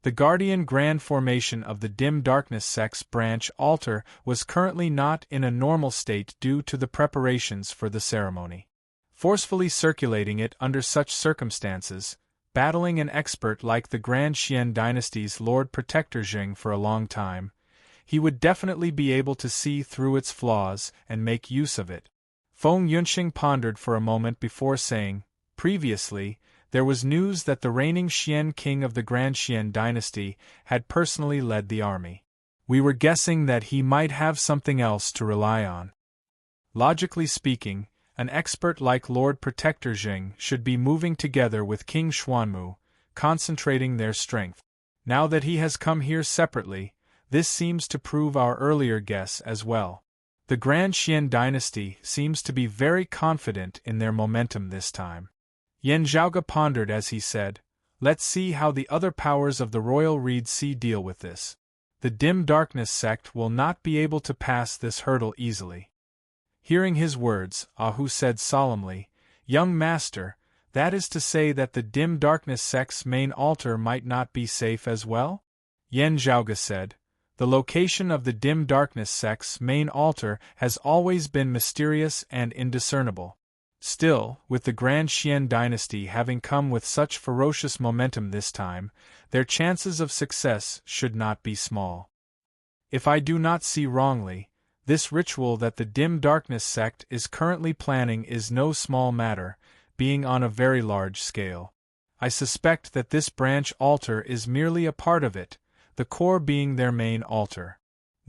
A: The Guardian Grand Formation of the Dim Darkness sect's branch altar was currently not in a normal state due to the preparations for the ceremony. Forcefully circulating it under such circumstances, battling an expert like the Grand Xian dynasty's Lord Protector Jing for a long time, he would definitely be able to see through its flaws and make use of it. Feng Yunxing pondered for a moment before saying, "Previously, there was news that the reigning Xian king of the Grand Xian dynasty had personally led the army. We were guessing that he might have something else to rely on. Logically speaking, an expert like Lord Protector Jing should be moving together with King Xuanmu, concentrating their strength. Now that he has come here separately, this seems to prove our earlier guess as well. The Grand Xian dynasty seems to be very confident in their momentum this time." Yan Zhaoge pondered as he said, "Let's see how the other powers of the Royal Reed Sea deal with this. The Dim Darkness sect will not be able to pass this hurdle easily." Hearing his words, Ahu said solemnly, "Young master, that is to say that the Dim Darkness sect's main altar might not be safe as well?" Yan Zhaoge said, "The location of the Dim Darkness sect's main altar has always been mysterious and indiscernible. Still, with the Grand Xian dynasty having come with such ferocious momentum this time, their chances of success should not be small. If I do not see wrongly, this ritual that the Dim Darkness sect is currently planning is no small matter, being on a very large scale. I suspect that this branch altar is merely a part of it, the core being their main altar.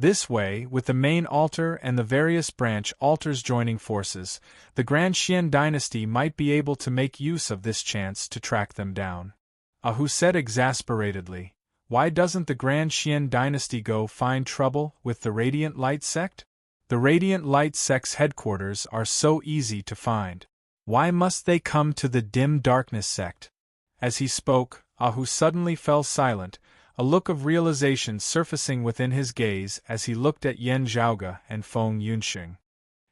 A: This way, with the main altar and the various branch altars joining forces, the Grand Xian dynasty might be able to make use of this chance to track them down." Ahu said exasperatedly, Why doesn't the Grand Xian dynasty go find trouble with the Radiant Light sect? The Radiant Light sect's headquarters are so easy to find. Why must they come to the Dim Darkness sect? As he spoke, Ahu suddenly fell silent, a look of realization surfacing within his gaze as he looked at Yan Zhaoge and Feng Yunxing.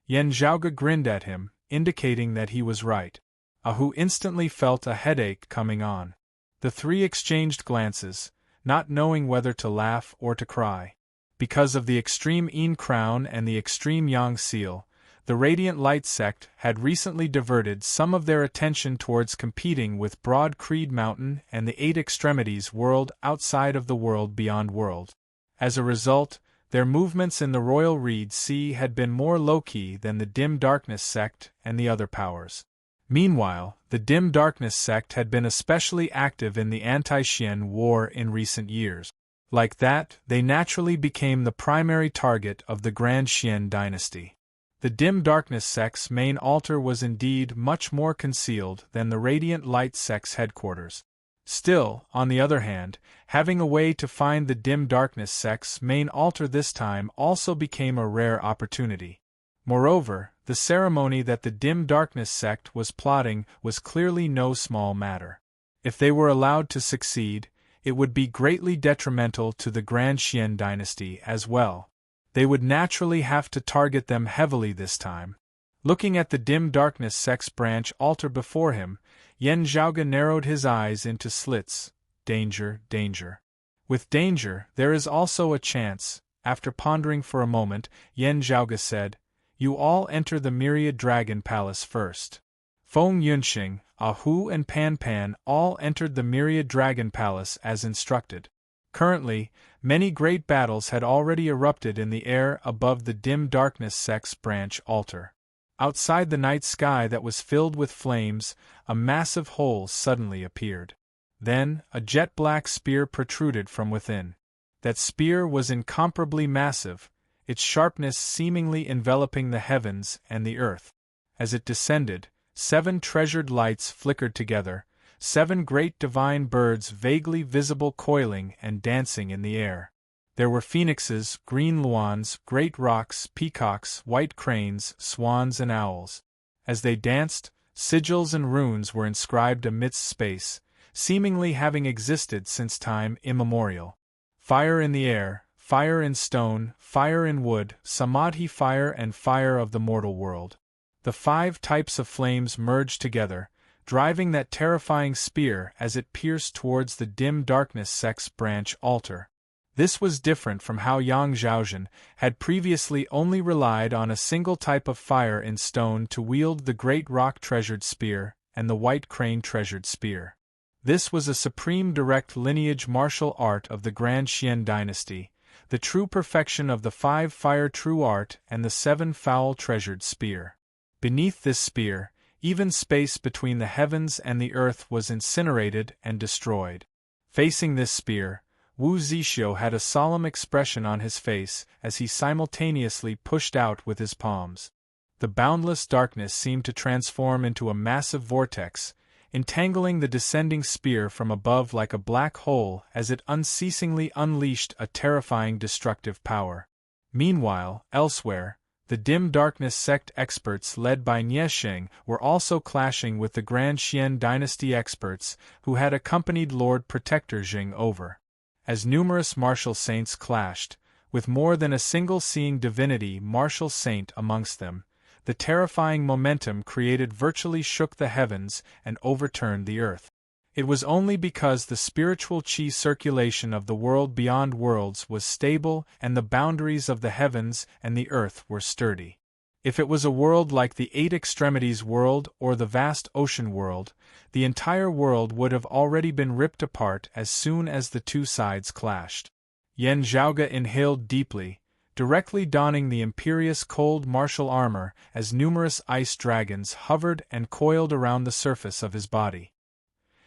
A: Yan Zhaoge grinned at him, indicating that he was right. Ahu instantly felt a headache coming on. The three exchanged glances, not knowing whether to laugh or to cry. Because of the extreme Yin crown and the extreme Yang seal, the Radiant Light sect had recently diverted some of their attention towards competing with Broad Creed Mountain and the Eight Extremities world outside of the world beyond world. As a result, their movements in the Royal Reed Sea had been more low-key than the Dim Darkness sect and the other powers. Meanwhile, the Dim Darkness sect had been especially active in the anti-Xian war in recent years. Like that, they naturally became the primary target of the Grand Xian dynasty. The Dim Darkness sect's main altar was indeed much more concealed than the Radiant Light sect's headquarters. Still, on the other hand, having a way to find the Dim Darkness sect's main altar this time also became a rare opportunity. Moreover, the ceremony that the Dim Darkness sect was plotting was clearly no small matter. If they were allowed to succeed, it would be greatly detrimental to the Grand Xian dynasty as well. They would naturally have to target them heavily this time. Looking at the Dim Darkness sect's branch altar before him, Yan Zhaoge narrowed his eyes into slits. Danger, danger. With danger, there is also a chance. After pondering for a moment, Yan Zhaoge said, "You all enter the Myriad Dragon Palace first." Feng Yunxing, Ahu and Pan Pan all entered the Myriad Dragon Palace as instructed. Currently, many great battles had already erupted in the air above the Dim Darkness sect's branch altar. Outside the night sky that was filled with flames, a massive hole suddenly appeared. Then, a jet-black spear protruded from within. That spear was incomparably massive, its sharpness seemingly enveloping the heavens and the earth. As it descended, 7 treasured lights flickered together, 7 great divine birds vaguely visible coiling and dancing in the air. There were phoenixes, green luans, great rocks, peacocks, white cranes, swans and owls. As they danced, sigils and runes were inscribed amidst space, seemingly having existed since time immemorial. Fire in the air, fire in stone, fire in wood, samadhi fire and fire of the mortal world. The 5 types of flames merged together, driving that terrifying spear as it pierced towards the Dim Darkness sect's branch altar. This was different from how Yang Zhaozhen had previously only relied on a single type of fire in stone to wield the great rock treasured spear and the white crane treasured spear. This was a supreme direct lineage martial art of the Grand Xian dynasty, the true perfection of the 5 fire true art and the 7 foul treasured spear. Beneath this spear, even space between the heavens and the earth was incinerated and destroyed. Facing this spear, Wu Zixio had a solemn expression on his face as he simultaneously pushed out with his palms. The boundless darkness seemed to transform into a massive vortex, entangling the descending spear from above like a black hole as it unceasingly unleashed a terrifying destructive power. Meanwhile, elsewhere, the Dim Darkness sect experts led by Nie Sheng were also clashing with the Grand Xian dynasty experts who had accompanied Lord Protector Jing over. As numerous martial saints clashed, with more than a single seeing divinity martial saint amongst them, the terrifying momentum created virtually shook the heavens and overturned the earth. It was only because the spiritual qi circulation of the world beyond worlds was stable and the boundaries of the heavens and the earth were sturdy. If it was a world like the Eight Extremities world or the vast ocean world, the entire world would have already been ripped apart as soon as the two sides clashed. Yan Zhaoge inhaled deeply, directly donning the imperious cold martial armor as numerous ice dragons hovered and coiled around the surface of his body.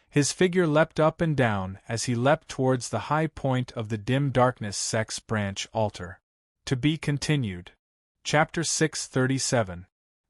A: His figure leapt up and down as he leapt towards the high point of the Dim Darkness sect's branch altar. To be continued. Chapter 637.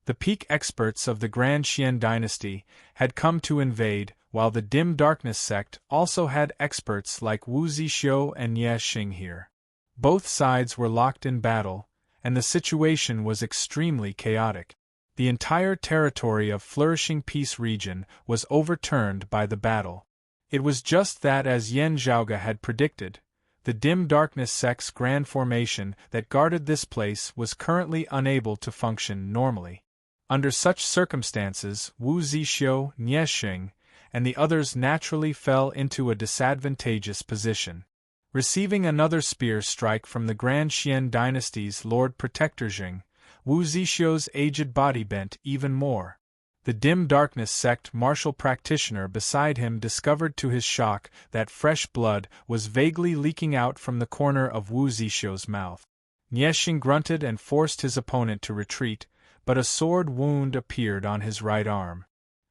A: The peak experts of the Grand Qian dynasty had come to invade, while the dim darkness sect also had experts like Wu Zixu and Ye Xing here. Both sides were locked in battle, and the situation was extremely chaotic. The entire territory of Flourishing Peace region was overturned by the battle. It was just that, as Yan Zhaoge had predicted, the dim darkness sect's grand formation that guarded this place was currently unable to function normally. Under such circumstances, Wu Zixu, Nie Xing, and the others naturally fell into a disadvantageous position. Receiving another spear strike from the Grand Qian dynasty's Lord Protector Jing, Wu Zixu's aged body bent even more. The dim darkness sect martial practitioner beside him discovered to his shock that fresh blood was vaguely leaking out from the corner of Wu Zixu's mouth. Nie Xing grunted and forced his opponent to retreat, but a sword wound appeared on his right arm.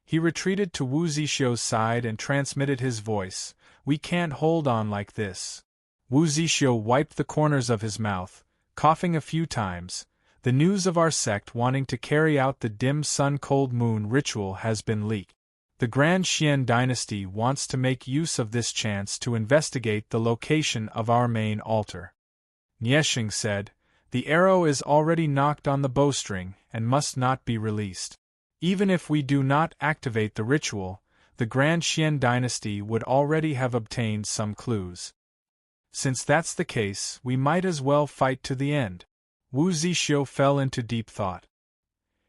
A: He retreated to Wu Zixu's side and transmitted his voice, "We can't hold on like this." Wu Zixu wiped the corners of his mouth, coughing a few times. "The news of our sect wanting to carry out the dim sun-cold moon ritual has been leaked. The Grand Qian dynasty wants to make use of this chance to investigate the location of our main altar." Nie Xing said, "The arrow is already knocked on the bowstring and must not be released. Even if we do not activate the ritual, the Grand Qian dynasty would already have obtained some clues. Since that's the case, we might as well fight to the end." Wu Zixu fell into deep thought.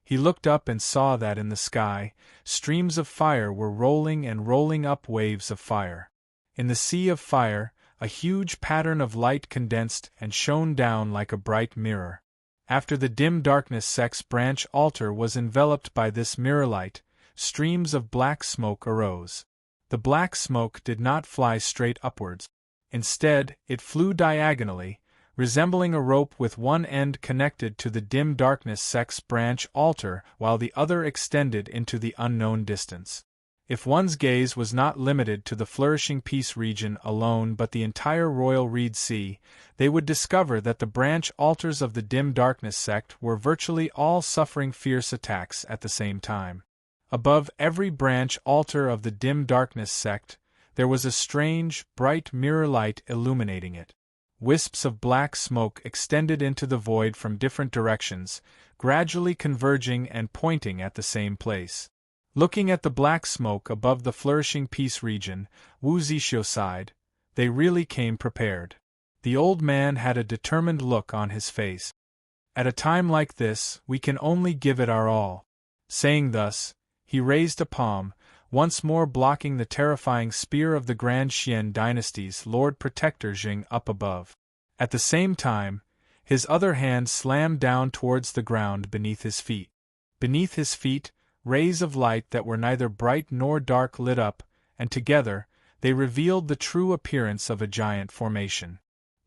A: He looked up and saw that in the sky, streams of fire were rolling and rolling up waves of fire. In the sea of fire, a huge pattern of light condensed and shone down like a bright mirror. After the dim darkness sect's branch altar was enveloped by this mirror light, streams of black smoke arose. The black smoke did not fly straight upwards. Instead, it flew diagonally, resembling a rope with one end connected to the dim darkness sect's branch altar while the other extended into the unknown distance. If one's gaze was not limited to the Flourishing Peace region alone but the entire Royal Reed Sea, they would discover that the branch altars of the dim darkness sect were virtually all suffering fierce attacks at the same time. Above every branch altar of the dim darkness sect, there was a strange, bright mirror light illuminating it. Wisps of black smoke extended into the void from different directions, gradually converging and pointing at the same place. Looking at the black smoke above the Flourishing Peace region, Wu Zixu sighed. They really came prepared. The old man had a determined look on his face. "At a time like this, we can only give it our all." Saying thus, he raised a palm, once more blocking the terrifying spear of the Grand Qian dynasty's Lord Protector Jing up above. At the same time, his other hand slammed down towards the ground beneath his feet. Beneath his feet, rays of light that were neither bright nor dark lit up, and together, they revealed the true appearance of a giant formation.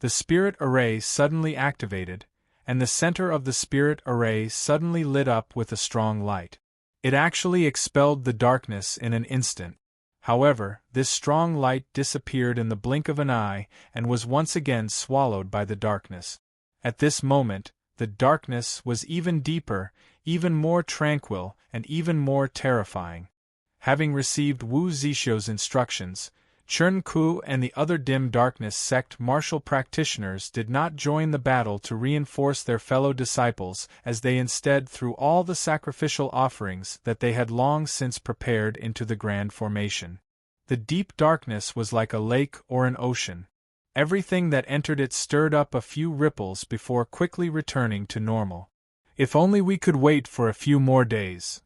A: The spirit array suddenly activated, and the center of the spirit array suddenly lit up with a strong light. It actually expelled the darkness in an instant. However, this strong light disappeared in the blink of an eye and was once again swallowed by the darkness. At this moment, the darkness was even deeper, even more tranquil, and even more terrifying. Having received Wu Zixu's instructions, Chen Ku and the other dim darkness sect martial practitioners did not join the battle to reinforce their fellow disciples, as they instead threw all the sacrificial offerings that they had long since prepared into the grand formation. The deep darkness was like a lake or an ocean. Everything that entered it stirred up a few ripples before quickly returning to normal. "If only we could wait for a few more days."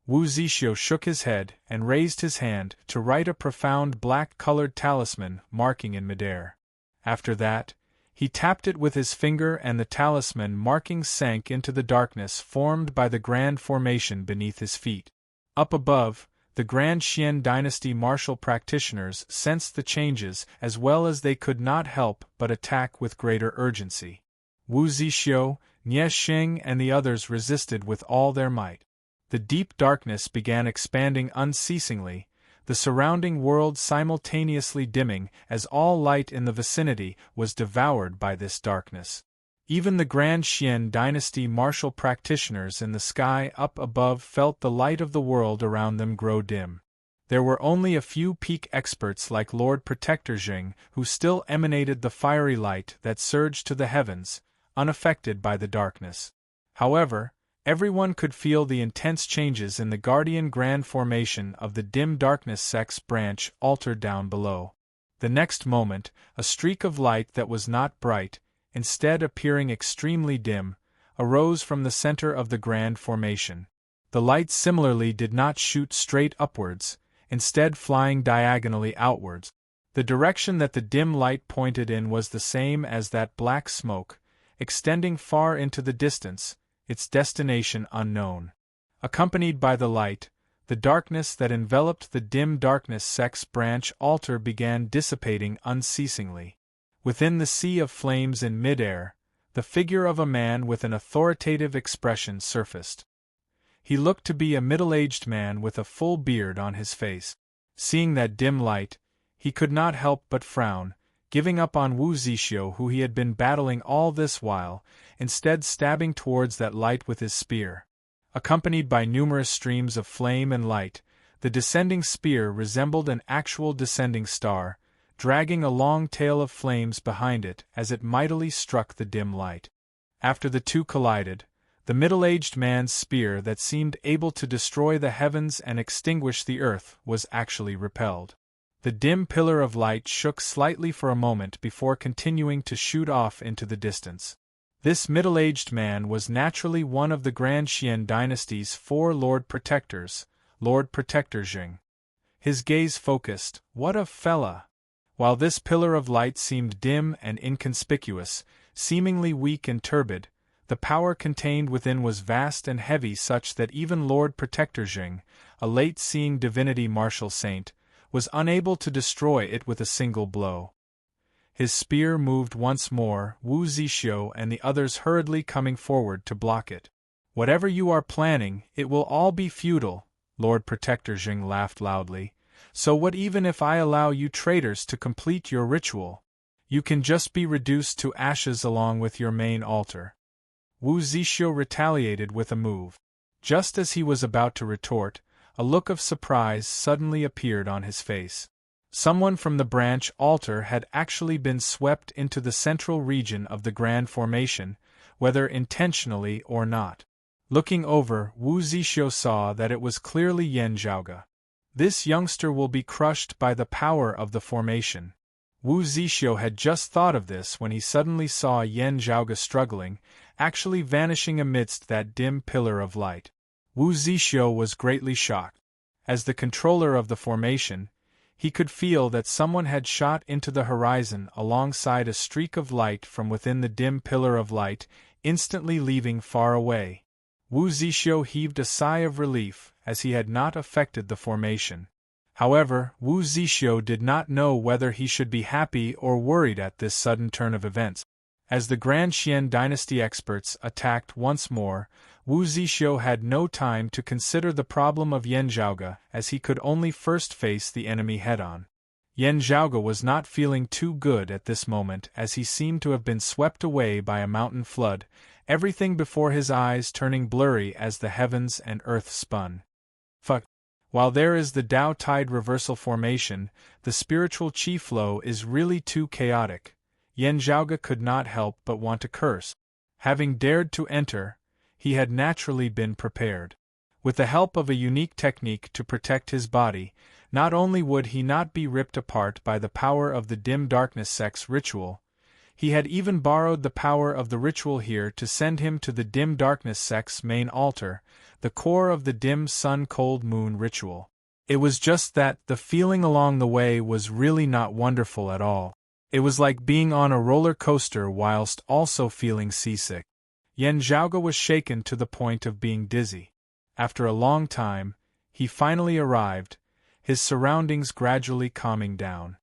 A: Wu Zixu shook his head and raised his hand to write a profound black-colored talisman marking in midair. After that, he tapped it with his finger and the talisman marking sank into the darkness formed by the grand formation beneath his feet. Up above, the Grand Qian dynasty martial practitioners sensed the changes as well as they could not help but attack with greater urgency. Wu Zixu, Nie Xing and the others resisted with all their might. The deep darkness began expanding unceasingly, the surrounding world simultaneously dimming as all light in the vicinity was devoured by this darkness. Even the Grand Xian dynasty martial practitioners in the sky up above felt the light of the world around them grow dim. There were only a few peak experts like Lord Protector Jing who still emanated the fiery light that surged to the heavens, unaffected by the darkness. However, everyone could feel the intense changes in the Guardian Grand formation of the dim darkness sex branch altar down below. The next moment, a streak of light that was not bright, instead appearing extremely dim, arose from the center of the grand formation. The light similarly did not shoot straight upwards, instead flying diagonally outwards. The direction that the dim light pointed in was the same as that black smoke, extending far into the distance, its destination unknown. Accompanied by the light, the darkness that enveloped the dim darkness sex branch altar began dissipating unceasingly. Within the sea of flames in midair, the figure of a man with an authoritative expression surfaced. He looked to be a middle-aged man with a full beard on his face. Seeing that dim light, he could not help but frown, giving up on Wu Zixio who he had been battling all this while, instead stabbing towards that light with his spear. Accompanied by numerous streams of flame and light, the descending spear resembled an actual descending star, dragging a long tail of flames behind it as it mightily struck the dim light. After the two collided, the middle-aged man's spear that seemed able to destroy the heavens and extinguish the earth was actually repelled. The dim pillar of light shook slightly for a moment before continuing to shoot off into the distance. This middle-aged man was naturally one of the Grand Xian dynasty's 4 Lord Protectors, Lord Protector Jing. His gaze focused. What a fella! While this pillar of light seemed dim and inconspicuous, seemingly weak and turbid, the power contained within was vast and heavy, such that even Lord Protector Jing, a late-seeing divinity martial saint, was unable to destroy it with a single blow. His spear moved once more, Wu Zixio and the others hurriedly coming forward to block it. Whatever you are planning, it will all be futile, Lord Protector Jing laughed loudly. So what even if I allow you traitors to complete your ritual? You can just be reduced to ashes along with your main altar. Wu Zixio retaliated with a move. Just as he was about to retort, a look of surprise suddenly appeared on his face. Someone from the branch altar had actually been swept into the central region of the grand formation, whether intentionally or not. Looking over, Wu Zixio saw that it was clearly Yan Zhaoge. This youngster will be crushed by the power of the formation. Wu Zixio had just thought of this when he suddenly saw Yan Zhaoge struggling, actually vanishing amidst that dim pillar of light. Wu Zixio was greatly shocked. As the controller of the formation, he could feel that someone had shot into the horizon alongside a streak of light from within the dim pillar of light, instantly leaving far away. Wu Zixio heaved a sigh of relief, as he had not affected the formation. However, Wu Zixio did not know whether he should be happy or worried at this sudden turn of events. As the Grand Xian dynasty experts attacked once more, Wu Zixio had no time to consider the problem of Yan Zhaoge, as he could only first face the enemy head-on. Yan Zhaoge was not feeling too good at this moment, as he seemed to have been swept away by a mountain flood, everything before his eyes turning blurry as the heavens and earth spun. While there is the Tao tide reversal formation, the spiritual qi flow is really too chaotic. Yan Zhaoge could not help but want to curse. Having dared to enter, he had naturally been prepared. With the help of a unique technique to protect his body, not only would he not be ripped apart by the power of the dim darkness sex ritual, he had even borrowed the power of the ritual here to send him to the dim darkness sex main altar, the core of the dim sun cold moon ritual. It was just that the feeling along the way was really not wonderful at all. It was like being on a roller coaster whilst also feeling seasick. Yan Zhaoge was shaken to the point of being dizzy. After a long time, he finally arrived, his surroundings gradually calming down.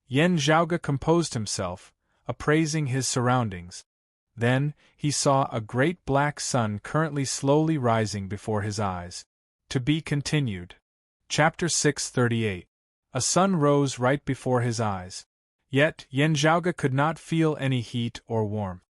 A: Yan Zhaoge composed himself, appraising his surroundings. Then, he saw a great black sun currently slowly rising before his eyes. To be continued. Chapter 638. A sun rose right before his eyes. Yet, Yan Zhaoge could not feel any heat or warmth.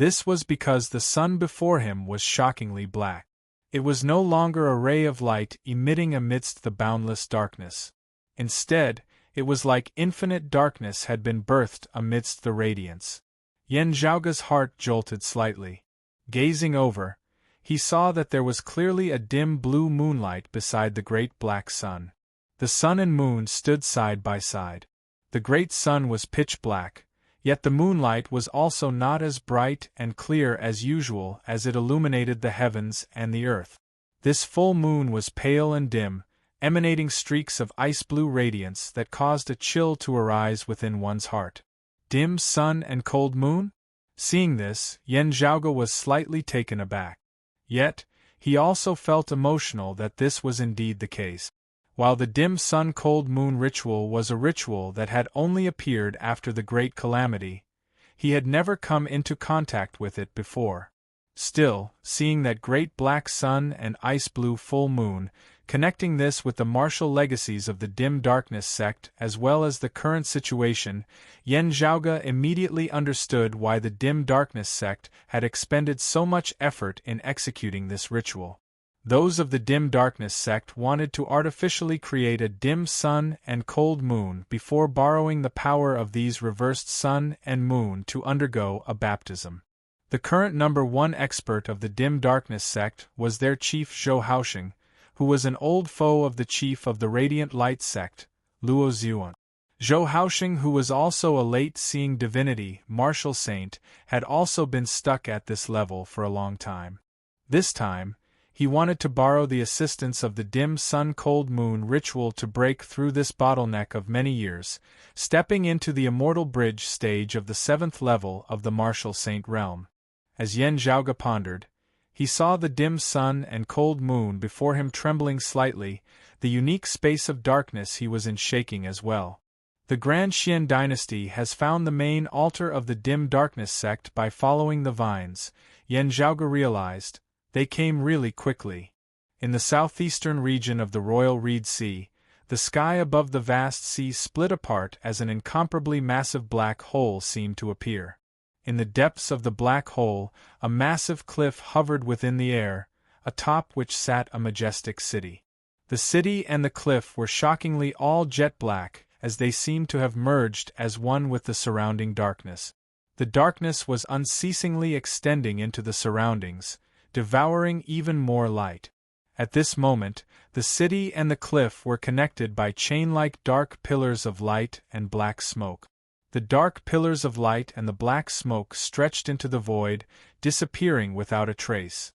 A: This was because the sun before him was shockingly black. It was no longer a ray of light emitting amidst the boundless darkness. Instead, it was like infinite darkness had been birthed amidst the radiance. Yen Zhaoge's heart jolted slightly. Gazing over, he saw that there was clearly a dim blue moonlight beside the great black sun. The sun and moon stood side by side. The great sun was pitch black, yet the moonlight was also not as bright and clear as usual as it illuminated the heavens and the earth. This full moon was pale and dim, emanating streaks of ice-blue radiance that caused a chill to arise within one's heart. Dim sun and cold moon? Seeing this, Yen Zhaoge was slightly taken aback. Yet, he also felt emotional that this was indeed the case. While the dim sun-cold moon ritual was a ritual that had only appeared after the great calamity, he had never come into contact with it before. Still, seeing that great black sun and ice-blue full moon, connecting this with the martial legacies of the dim darkness sect as well as the current situation, Yen Zhaoge immediately understood why the dim darkness sect had expended so much effort in executing this ritual. Those of the dim darkness sect wanted to artificially create a dim sun and cold moon before borrowing the power of these reversed sun and moon to undergo a baptism. The current number one expert of the dim darkness sect was their chief Zhou Haoxing, who was an old foe of the chief of the radiant light sect, Luo Xuan. Zhou Haoxing, who was also a late-seeing divinity, martial saint, had also been stuck at this level for a long time. This time, he wanted to borrow the assistance of the dim sun-cold moon ritual to break through this bottleneck of many years, stepping into the immortal bridge stage of the 7th level of the martial saint realm. As Yen Zhaoge pondered, he saw the dim sun and cold moon before him trembling slightly, the unique space of darkness he was in shaking as well. The Grand Xian dynasty has found the main altar of the dim darkness sect by following the vines, Yen Zhaoge realized. They came really quickly. In the southeastern region of the Royal Reed Sea, the sky above the vast sea split apart as an incomparably massive black hole seemed to appear. In the depths of the black hole, a massive cliff hovered within the air, atop which sat a majestic city. The city and the cliff were shockingly all jet black, as they seemed to have merged as one with the surrounding darkness. The darkness was unceasingly extending into the surroundings, devouring even more light. At this moment, the city and the cliff were connected by chain-like dark pillars of light and black smoke. The dark pillars of light and the black smoke stretched into the void, disappearing without a trace.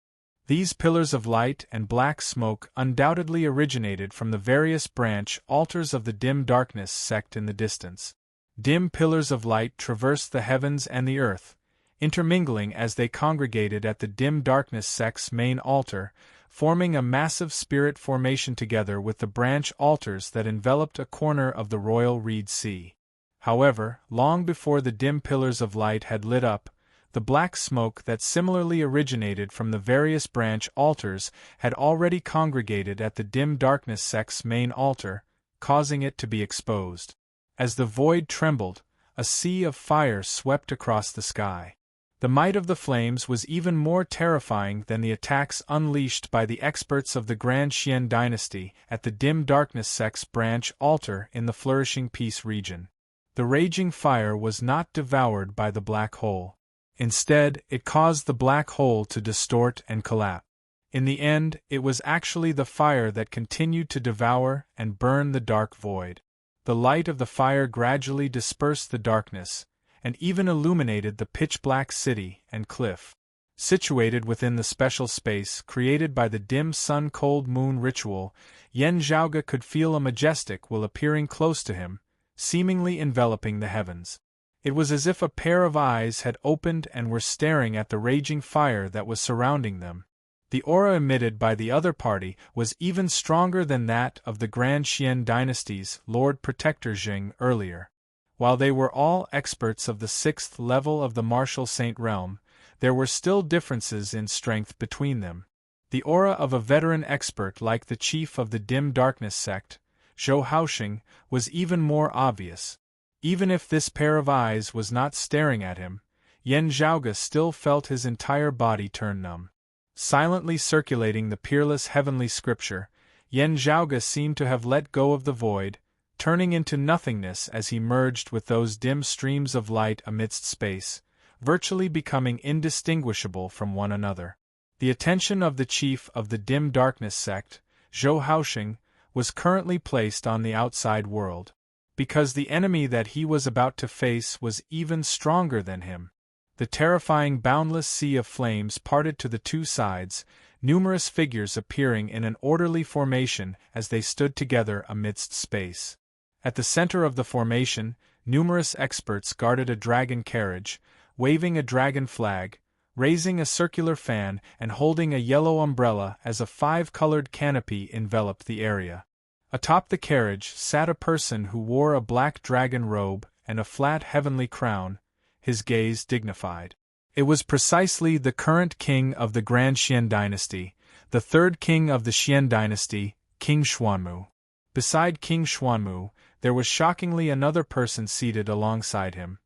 A: These pillars of light and black smoke undoubtedly originated from the various branch altars of the dim darkness sect in the distance. Dim pillars of light traversed the heavens and the earth, intermingling as they congregated at the dim darkness sect's main altar, forming a massive spirit formation together with the branch altars that enveloped a corner of the Royal Reed Sea. However, long before the dim pillars of light had lit up, the black smoke that similarly originated from the various branch altars had already congregated at the dim darkness sect's main altar, causing it to be exposed. As the void trembled, a sea of fire swept across the sky. The might of the flames was even more terrifying than the attacks unleashed by the experts of the Grand Xian dynasty at the dim darkness sect's branch altar in the flourishing peace region. The raging fire was not devoured by the black hole. Instead, it caused the black hole to distort and collapse. In the end, it was actually the fire that continued to devour and burn the dark void. The light of the fire gradually dispersed the darkness, and even illuminated the pitch-black city and cliff. Situated within the special space created by the dim sun-cold moon ritual, Yen Zhaoge could feel a majestic will appearing close to him, seemingly enveloping the heavens. It was as if a pair of eyes had opened and were staring at the raging fire that was surrounding them. The aura emitted by the other party was even stronger than that of the Grand Xian dynasty's Lord Protector Jing earlier. While they were all experts of the 6th level of the martial saint realm, there were still differences in strength between them. The aura of a veteran expert like the chief of the dim darkness sect, Zhou Haoxing, was even more obvious. Even if this pair of eyes was not staring at him, Yen Zhaoge still felt his entire body turn numb. Silently circulating the peerless heavenly scripture, Yen Zhaoge seemed to have let go of the void, turning into nothingness as he merged with those dim streams of light amidst space, virtually becoming indistinguishable from one another. The attention of the chief of the dim darkness sect, Zhou Haoxing, was currently placed on the outside world, because the enemy that he was about to face was even stronger than him. The terrifying boundless sea of flames parted to the two sides, numerous figures appearing in an orderly formation as they stood together amidst space. At the center of the formation, numerous experts guarded a dragon carriage, waving a dragon flag, raising a circular fan and holding a yellow umbrella as a five-colored canopy enveloped the area. Atop the carriage sat a person who wore a black dragon robe and a flat heavenly crown, his gaze dignified. It was precisely the current king of the Grand Xian dynasty, the third king of the Xian dynasty, King Xuanmu. Beside King Xuanmu, there was shockingly another person seated alongside him,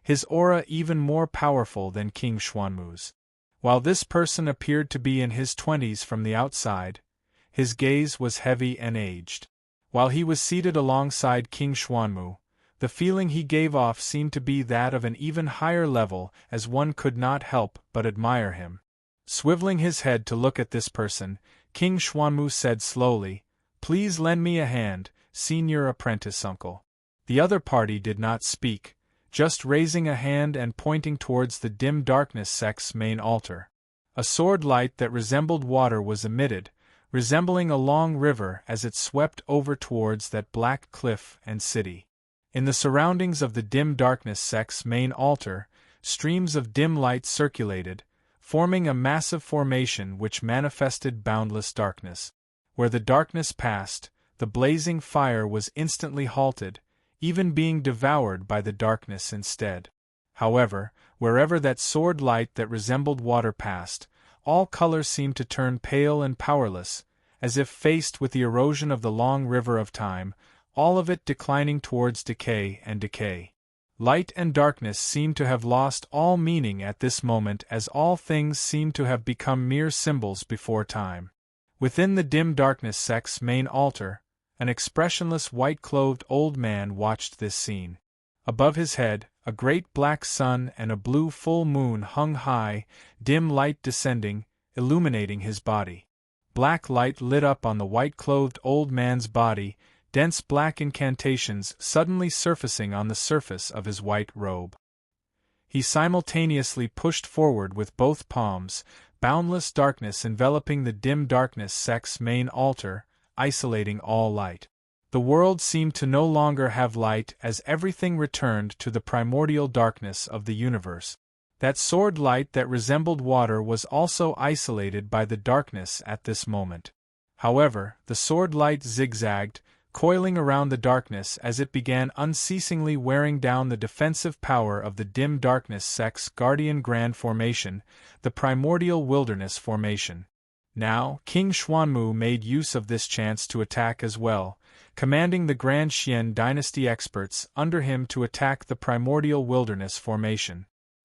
A: his aura even more powerful than King Xuanmu's. While this person appeared to be in his 20s from the outside, his gaze was heavy and aged. While he was seated alongside King Xuanmu, the feeling he gave off seemed to be that of an even higher level, as one could not help but admire him. Swiveling his head to look at this person, King Xuanmu said slowly, "Please lend me a hand, senior apprentice uncle." The other party did not speak, just raising a hand and pointing towards the dim darkness sect's main altar. A sword light that resembled water was emitted, resembling a long river as it swept over towards that black cliff and city. In the surroundings of the dim darkness sect's main altar, streams of dim light circulated, forming a massive formation which manifested boundless darkness. Where the darkness passed, the blazing fire was instantly halted, even being devoured by the darkness instead. However, wherever that sword light that resembled water passed, all colors seemed to turn pale and powerless, as if faced with the erosion of the long river of time, all of it declining towards decay and decay. Light and darkness seemed to have lost all meaning at this moment, as all things seemed to have become mere symbols before time. Within the dim darkness sect's main altar, an expressionless white-clothed old man watched this scene. Above his head, a great black sun and a blue full moon hung high, dim light descending, illuminating his body. Black light lit up on the white-clothed old man's body, dense black incantations suddenly surfacing on the surface of his white robe. He simultaneously pushed forward with both palms, boundless darkness enveloping the dim darkness sect's main altar, isolating all light. The world seemed to no longer have light as everything returned to the primordial darkness of the universe. That sword light that resembled water was also isolated by the darkness at this moment. However, the sword light zigzagged, coiling around the darkness as it began unceasingly wearing down the defensive power of the dim darkness sect's guardian grand formation, the primordial wilderness formation. Now, King Xuanmu made use of this chance to attack as well, commanding the Grand Xian dynasty experts under him to attack the primordial wilderness formation.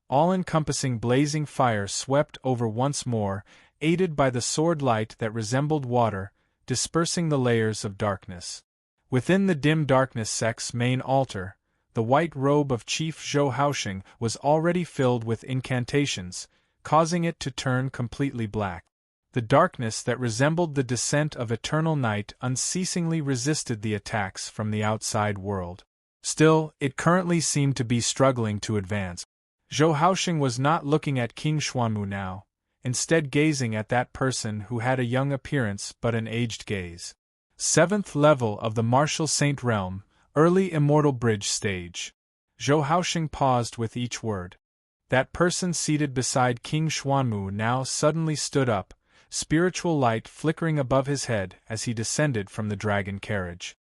A: All-encompassing blazing fire swept over once more, aided by the sword light that resembled water, dispersing the layers of darkness. Within the dim darkness sect's main altar, the white robe of Chief Zhou Haoxing was already filled with incantations, causing it to turn completely black. The darkness that resembled the descent of eternal night unceasingly resisted the attacks from the outside world. Still, it currently seemed to be struggling to advance. Zhou Haoxing was not looking at King Xuanmu now, instead gazing at that person who had a young appearance but an aged gaze. 7th level of the Martial Saint Realm, Early Immortal Bridge Stage. Zhou Haoxing paused with each word. That person seated beside King Xuanmu now suddenly stood up, spiritual light flickering above his head as he descended from the dragon carriage.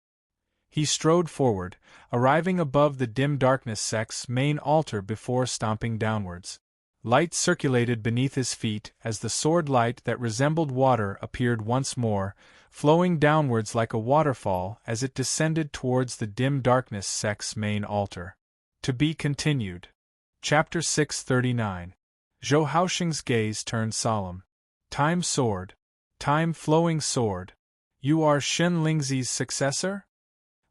A: He strode forward, arriving above the dim darkness sect's main altar before stomping downwards. Light circulated beneath his feet as the sword light that resembled water appeared once more, flowing downwards like a waterfall as it descended towards the dim darkness sect's main altar. To be continued. Chapter 639. Zhou Haoxing's gaze turned solemn. Time sword. Time flowing sword. You are Shen Lingzi's successor?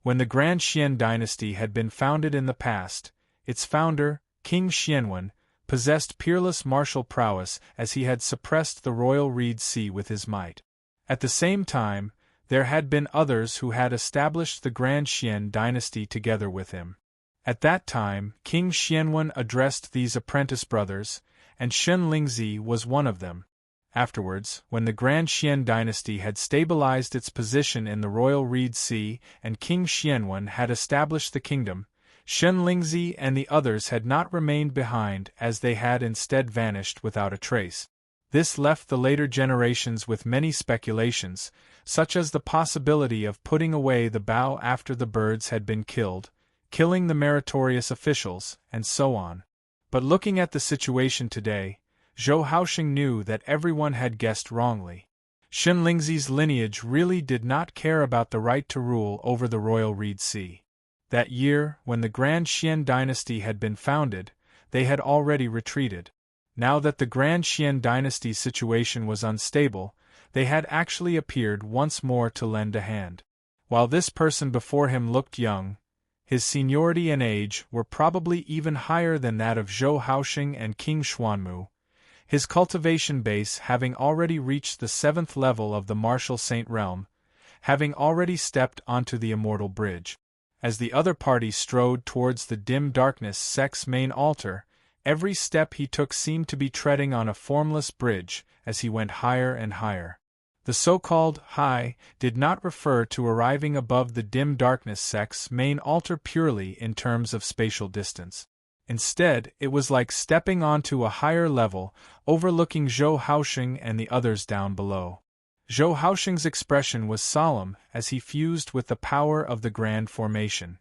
A: When the Grand Xian dynasty had been founded in the past, its founder, King Xianwen, possessed peerless martial prowess as he had suppressed the royal Reed Sea with his might. At the same time, there had been others who had established the Grand Xian dynasty together with him. At that time, King Xianwen addressed these apprentice brothers, and Shen Lingzi was one of them. Afterwards, when the Grand Xian dynasty had stabilized its position in the royal Reed Sea and King Xianwen had established the kingdom, Shen Lingzi and the others had not remained behind as they had instead vanished without a trace. This left the later generations with many speculations, such as the possibility of putting away the bow after the birds had been killed, killing the meritorious officials, and so on. But looking at the situation today, Zhou Haoxing knew that everyone had guessed wrongly. Shen Lingzi's lineage really did not care about the right to rule over the royal Reed Sea. That year, when the Grand Xian dynasty had been founded, they had already retreated. Now that the Grand Xian dynasty's situation was unstable, they had actually appeared once more to lend a hand. While this person before him looked young, his seniority and age were probably even higher than that of Zhou Haoxing and King Xuanmu, his cultivation base having already reached the 7th level of the martial saint realm, having already stepped onto the immortal bridge. As the other party strode towards the dim darkness sect's main altar, every step he took seemed to be treading on a formless bridge as he went higher and higher. The so-called high did not refer to arriving above the dim darkness sect's main altar purely in terms of spatial distance. Instead, it was like stepping onto a higher level, overlooking Zhou Haoxing and the others down below. Zhou Haoxing's expression was solemn as he fused with the power of the grand formation.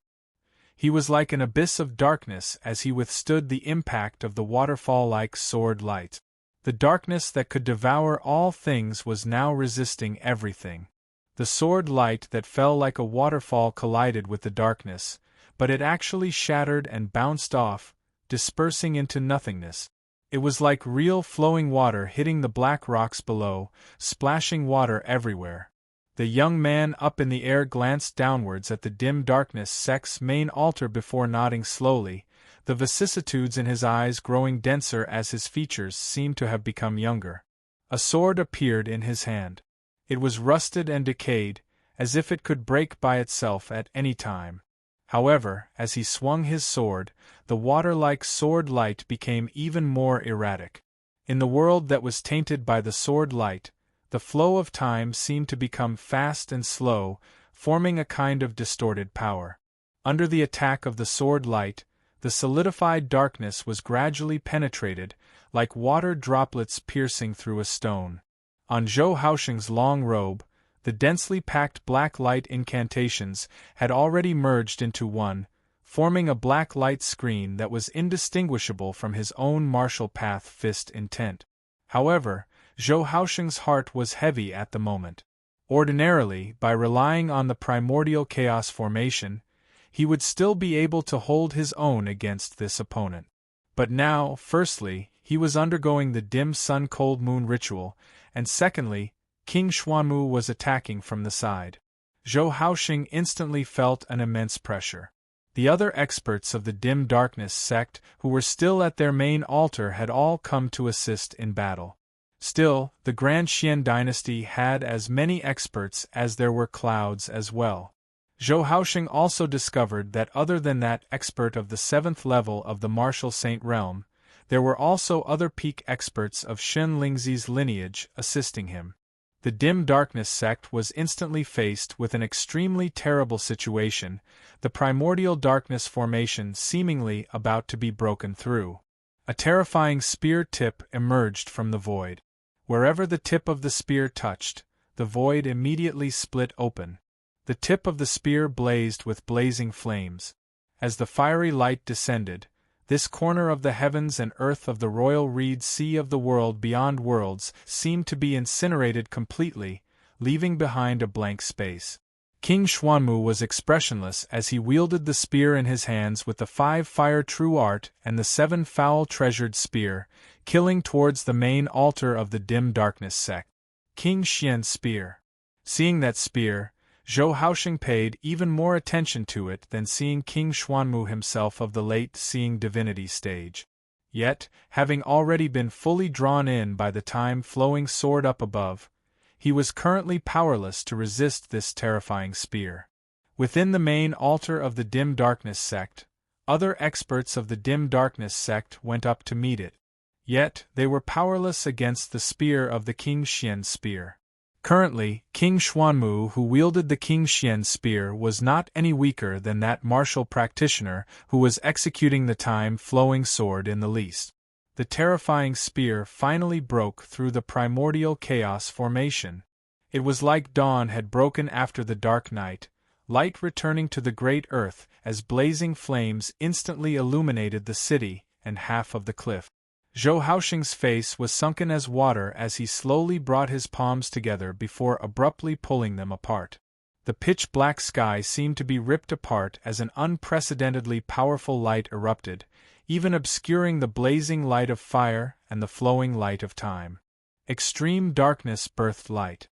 A: He was like an abyss of darkness as he withstood the impact of the waterfall-like sword light. The darkness that could devour all things was now resisting everything. The sword light that fell like a waterfall collided with the darkness, but it actually shattered and bounced off, dispersing into nothingness. It was like real flowing water hitting the black rocks below, splashing water everywhere. The young man up in the air glanced downwards at the dim darkness sect's main altar before nodding slowly, the vicissitudes in his eyes growing denser as his features seemed to have become younger. A sword appeared in his hand. It was rusted and decayed, as if it could break by itself at any time. However, as he swung his sword, the water-like sword light became even more erratic. In the world that was tainted by the sword light, the flow of time seemed to become fast and slow, forming a kind of distorted power. Under the attack of the sword light, the solidified darkness was gradually penetrated, like water droplets piercing through a stone. On Zhou Haoxing's long robe, the densely packed black light incantations had already merged into one, forming a black light screen that was indistinguishable from his own martial path fist intent. However, Zhou Haoxing's heart was heavy at the moment. Ordinarily, by relying on the primordial chaos formation, he would still be able to hold his own against this opponent. But now, firstly, he was undergoing the dim sun-cold moon ritual, and secondly, King Xuanmu was attacking from the side. Zhou Haoxing instantly felt an immense pressure. The other experts of the dim darkness sect who were still at their main altar had all come to assist in battle. Still, the Grand Xian dynasty had as many experts as there were clouds as well. Zhou Haoxing also discovered that other than that expert of the 7th level of the martial saint realm, there were also other peak experts of Shen Lingzi's lineage assisting him. The dim darkness sect was instantly faced with an extremely terrible situation, the primordial darkness formation seemingly about to be broken through. A terrifying spear tip emerged from the void. Wherever the tip of the spear touched, the void immediately split open. The tip of the spear blazed with blazing flames. As the fiery light descended, this corner of the heavens and earth of the royal Reed Sea of the world beyond worlds seemed to be incinerated completely, leaving behind a blank space. King Xuanmu was expressionless as he wielded the spear in his hands with the 5 fire true art and the 7 foul treasured spear, killing towards the main altar of the dim darkness sect. King Xian's spear. Seeing that spear, Zhou Haoxing paid even more attention to it than seeing King Xuanmu himself of the late Seeing Divinity stage. Yet, having already been fully drawn in by the time-flowing sword up above, he was currently powerless to resist this terrifying spear. Within the main altar of the Dim Darkness sect, other experts of the Dim Darkness sect went up to meet it. Yet, they were powerless against the spear of the King Xian's spear. Currently, King Xuanmu, who wielded the King Xian's spear, was not any weaker than that martial practitioner who was executing the time-flowing sword in the least. The terrifying spear finally broke through the primordial chaos formation. It was like dawn had broken after the dark night, light returning to the great earth as blazing flames instantly illuminated the city and half of the cliff. Zhou Haoxing's face was sunken as water as he slowly brought his palms together before abruptly pulling them apart. The pitch-black sky seemed to be ripped apart as an unprecedentedly powerful light erupted, even obscuring the blazing light of fire and the flowing light of time. Extreme darkness birthed light.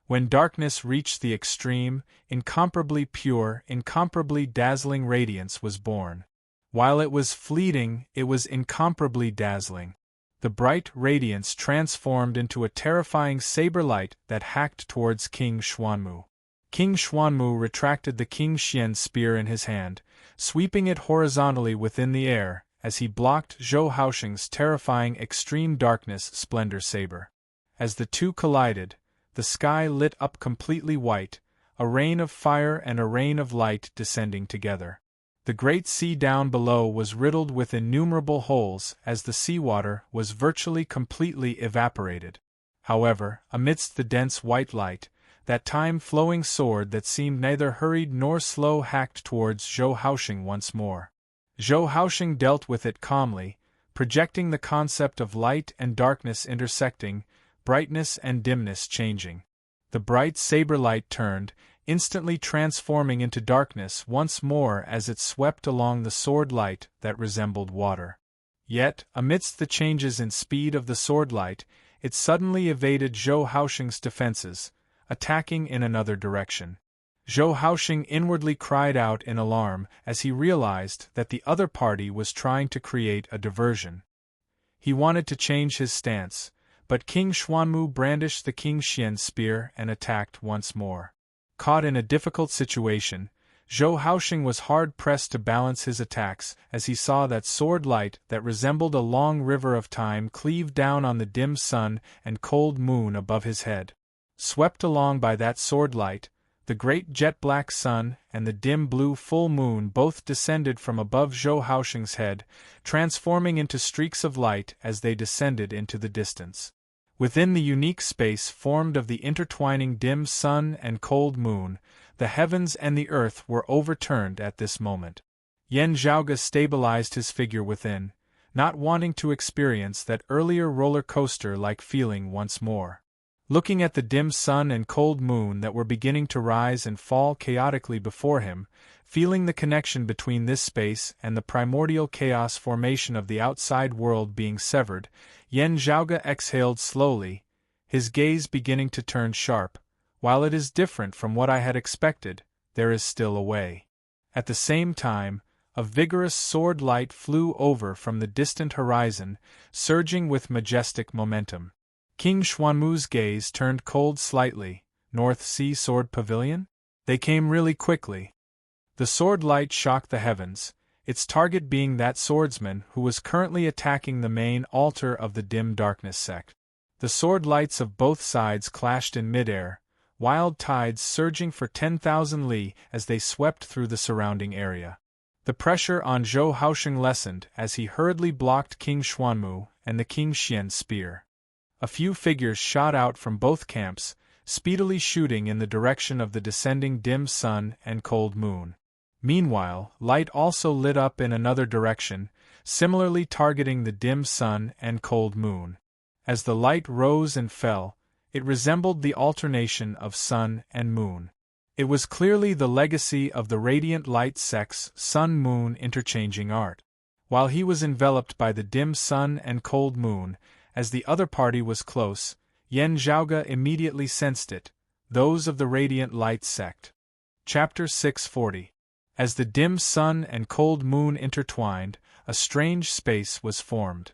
A: When darkness reached the extreme, incomparably pure, incomparably dazzling radiance was born. While it was fleeting, it was incomparably dazzling. The bright radiance transformed into a terrifying saber light that hacked towards King Xuanmu. King Xuanmu retracted the King Xian's spear in his hand, sweeping it horizontally within the air, as he blocked Zhou Haoxing's terrifying extreme darkness splendor saber. As the two collided, the sky lit up completely white, a rain of fire and a rain of light descending together. The great sea down below was riddled with innumerable holes as the seawater was virtually completely evaporated. However, amidst the dense white light, that time-flowing sword that seemed neither hurried nor slow hacked towards Zhou Haoxing once more. Zhou Haoxing dealt with it calmly, projecting the concept of light and darkness intersecting, brightness and dimness changing. The bright saber light turned, instantly transforming into darkness once more as it swept along the sword light that resembled water. Yet, amidst the changes in speed of the sword light, it suddenly evaded Zhou Haoxing's defenses, attacking in another direction. Zhou Haoxing inwardly cried out in alarm as he realized that the other party was trying to create a diversion. He wanted to change his stance, but King Xuanmu brandished the King Xian's spear and attacked once more. Caught in a difficult situation, Zhou Haoxing was hard-pressed to balance his attacks as he saw that sword light that resembled a long river of time cleave down on the dim sun and cold moon above his head. Swept along by that sword light, the great jet-black sun and the dim blue full moon both descended from above Zhou Haoxing's head, transforming into streaks of light as they descended into the distance. Within the unique space formed of the intertwining dim sun and cold moon, the heavens and the earth were overturned at this moment. Yan Zhaoge stabilized his figure within, not wanting to experience that earlier roller coaster-like feeling once more. Looking at the dim sun and cold moon that were beginning to rise and fall chaotically before him, feeling the connection between this space and the primordial chaos formation of the outside world being severed, Yan Zhaoge exhaled slowly, his gaze beginning to turn sharp. While it is different from what I had expected, there is still a way. At the same time, a vigorous sword light flew over from the distant horizon, surging with majestic momentum. King Xuanmu's gaze turned cold slightly. North Sea Sword Pavilion? They came really quickly. The sword light shocked the heavens, its target being that swordsman who was currently attacking the main altar of the Dim Darkness sect. The sword lights of both sides clashed in midair, wild tides surging for 10,000 li as they swept through the surrounding area. The pressure on Zhou Haoxing lessened as he hurriedly blocked King Xuanmu and the King Xian's spear. A few figures shot out from both camps, speedily shooting in the direction of the descending dim sun and cold moon. Meanwhile, light also lit up in another direction, similarly targeting the dim sun and cold moon. As the light rose and fell, it resembled the alternation of sun and moon. It was clearly the legacy of the radiant light sect's sun-moon interchanging art. While he was enveloped by the dim sun and cold moon, as the other party was close, Yen Zhaoge immediately sensed it, those of the radiant light sect. Chapter 640. As the dim sun and cold moon intertwined, a strange space was formed.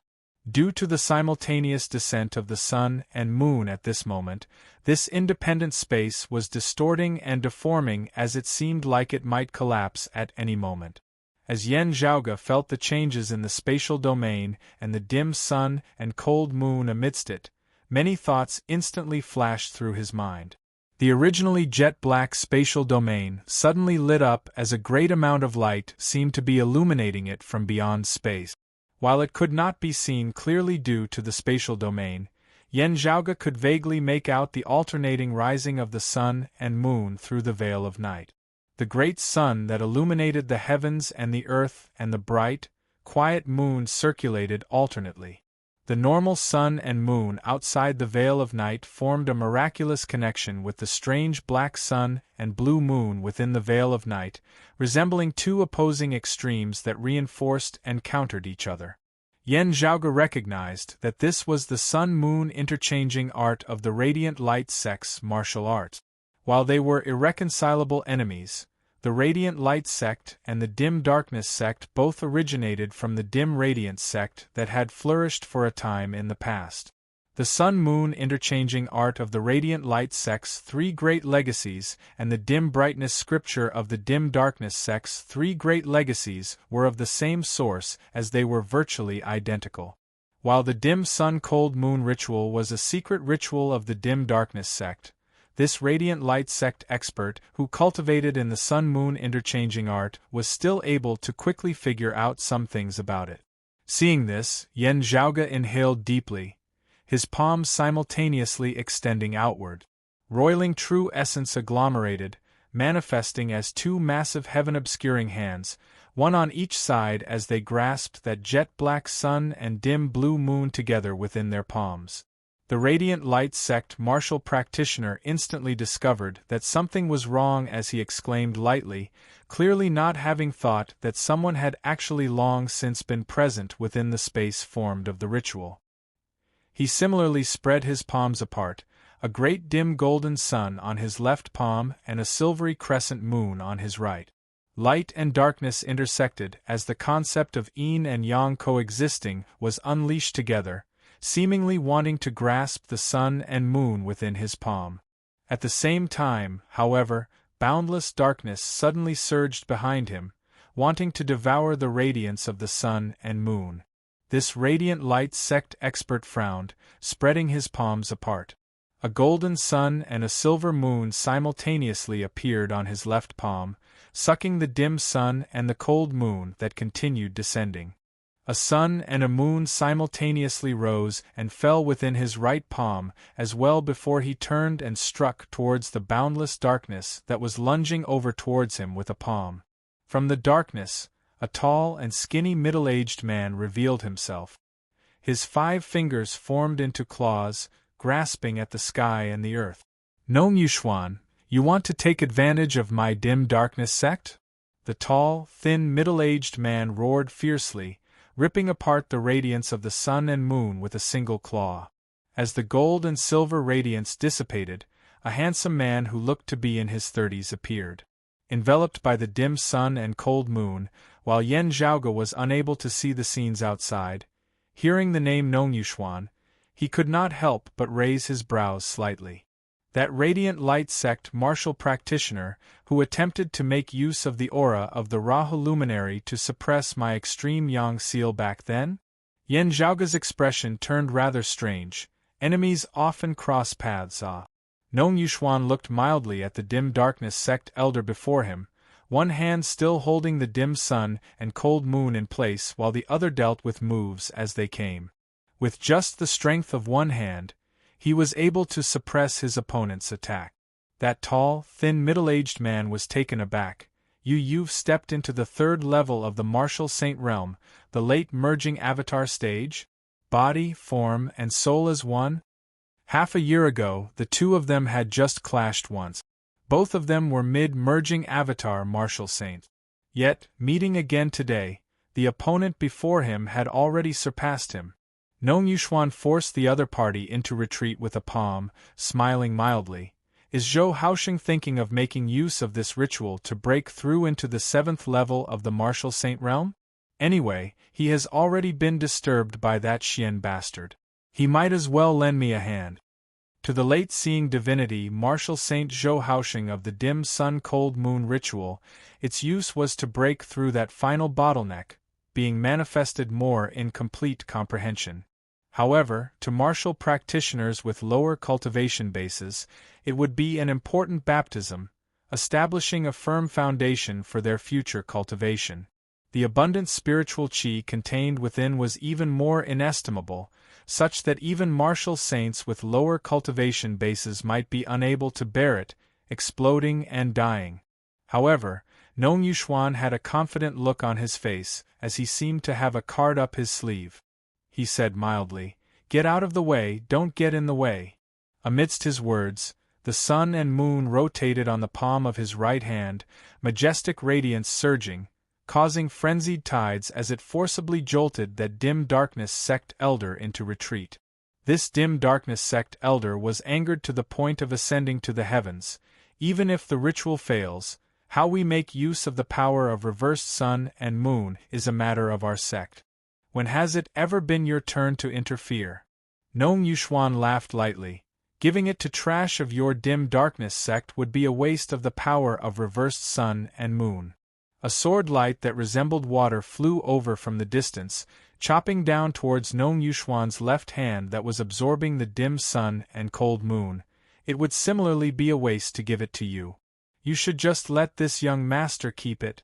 A: Due to the simultaneous descent of the sun and moon at this moment, this independent space was distorting and deforming as it seemed like it might collapse at any moment. As Yen Zhaoge felt the changes in the spatial domain and the dim sun and cold moon amidst it, many thoughts instantly flashed through his mind. The originally jet-black spatial domain suddenly lit up as a great amount of light seemed to be illuminating it from beyond space. While it could not be seen clearly due to the spatial domain, Yen Zhaoge could vaguely make out the alternating rising of the sun and moon through the veil of night. The great sun that illuminated the heavens and the earth and the bright, quiet moon circulated alternately. The normal sun and moon outside the veil of night formed a miraculous connection with the strange black sun and blue moon within the veil of night, resembling two opposing extremes that reinforced and countered each other. Yen Zhaoge recognized that this was the sun-moon interchanging art of the radiant light sect's martial arts. While they were irreconcilable enemies, the radiant light sect and the dim darkness sect both originated from the dim radiant sect that had flourished for a time in the past. The sun-moon interchanging art of the radiant light sect's three great legacies and the dim brightness scripture of the dim darkness sect's three great legacies were of the same source as they were virtually identical. While the dim sun-cold moon ritual was a secret ritual of the dim darkness sect, this radiant light sect expert who cultivated in the sun-moon interchanging art was still able to quickly figure out some things about it. Seeing this, Yen Zhaoge inhaled deeply, his palms simultaneously extending outward. Roiling true essence agglomerated, manifesting as two massive heaven-obscuring hands, one on each side as they grasped that jet-black sun and dim blue moon together within their palms. The radiant light sect martial practitioner instantly discovered that something was wrong as he exclaimed lightly, clearly not having thought that someone had actually long since been present within the space formed of the ritual. He similarly spread his palms apart, a great dim golden sun on his left palm and a silvery crescent moon on his right. Light and darkness intersected as the concept of yin and yang coexisting was unleashed together, seemingly wanting to grasp the sun and moon within his palm. At the same time, however, boundless darkness suddenly surged behind him, wanting to devour the radiance of the sun and moon. This radiant light sect expert frowned, spreading his palms apart. A golden sun and a silver moon simultaneously appeared on his left palm, sucking the dim sun and the cold moon that continued descending. A sun and a moon simultaneously rose and fell within his right palm as well before he turned and struck towards the boundless darkness that was lunging over towards him with a palm. From the darkness, a tall and skinny middle-aged man revealed himself. His 5 fingers formed into claws, grasping at the sky and the earth. "Nong Yuxuan, you want to take advantage of my dim darkness sect?" The tall, thin middle-aged man roared fiercely, ripping apart the radiance of the sun and moon with a single claw. As the gold and silver radiance dissipated, a handsome man who looked to be in his 30s appeared. Enveloped by the dim sun and cold moon, while Yen Zhaoge was unable to see the scenes outside, hearing the name Nong Yuxuan, he could not help but raise his brows slightly. That radiant light sect martial practitioner who attempted to make use of the aura of the Rahu luminary to suppress my extreme yang seal back then? Yen Zhaoge's expression turned rather strange. Enemies often cross paths. Nong Yuxuan looked mildly at the dim darkness sect elder before him, one hand still holding the dim sun and cold moon in place while the other dealt with moves as they came. With just the strength of one hand, he was able to suppress his opponent's attack. That tall, thin middle-aged man was taken aback. You've stepped into the 3rd level of the martial saint realm, the late merging avatar stage? Body, form, and soul as one? Half a year ago, the two of them had just clashed once. Both of them were mid-merging avatar martial saints. Yet, meeting again today, the opponent before him had already surpassed him. Nong Yuxuan forced the other party into retreat with a palm, smiling mildly. Is Zhou Haosheng thinking of making use of this ritual to break through into the 7th level of the martial saint realm? Anyway, he has already been disturbed by that Xian bastard. He might as well lend me a hand. To the late-seeing divinity martial saint Zhou Haosheng of the dim sun cold moon ritual, its use was to break through that final bottleneck, being manifested more in complete comprehension. However, to martial practitioners with lower cultivation bases, it would be an important baptism, establishing a firm foundation for their future cultivation. The abundant spiritual qi contained within was even more inestimable, such that even martial saints with lower cultivation bases might be unable to bear it, exploding and dying. However, Nong Yuxuan had a confident look on his face, as he seemed to have a card up his sleeve. He said mildly, "Get out of the way, don't get in the way." Amidst his words, the sun and moon rotated on the palm of his right hand, majestic radiance surging, causing frenzied tides as it forcibly jolted that dim darkness sect elder into retreat. This dim darkness sect elder was angered to the point of ascending to the heavens. Even if the ritual fails, how we make use of the power of reversed sun and moon is a matter of our sect. When has it ever been your turn to interfere? Nong Yuxuan laughed lightly. Giving it to trash of your dim darkness sect would be a waste of the power of reversed sun and moon. A sword light that resembled water flew over from the distance, chopping down towards Nong Yuxuan's left hand that was absorbing the dim sun and cold moon. It would similarly be a waste to give it to you. You should just let this young master keep it.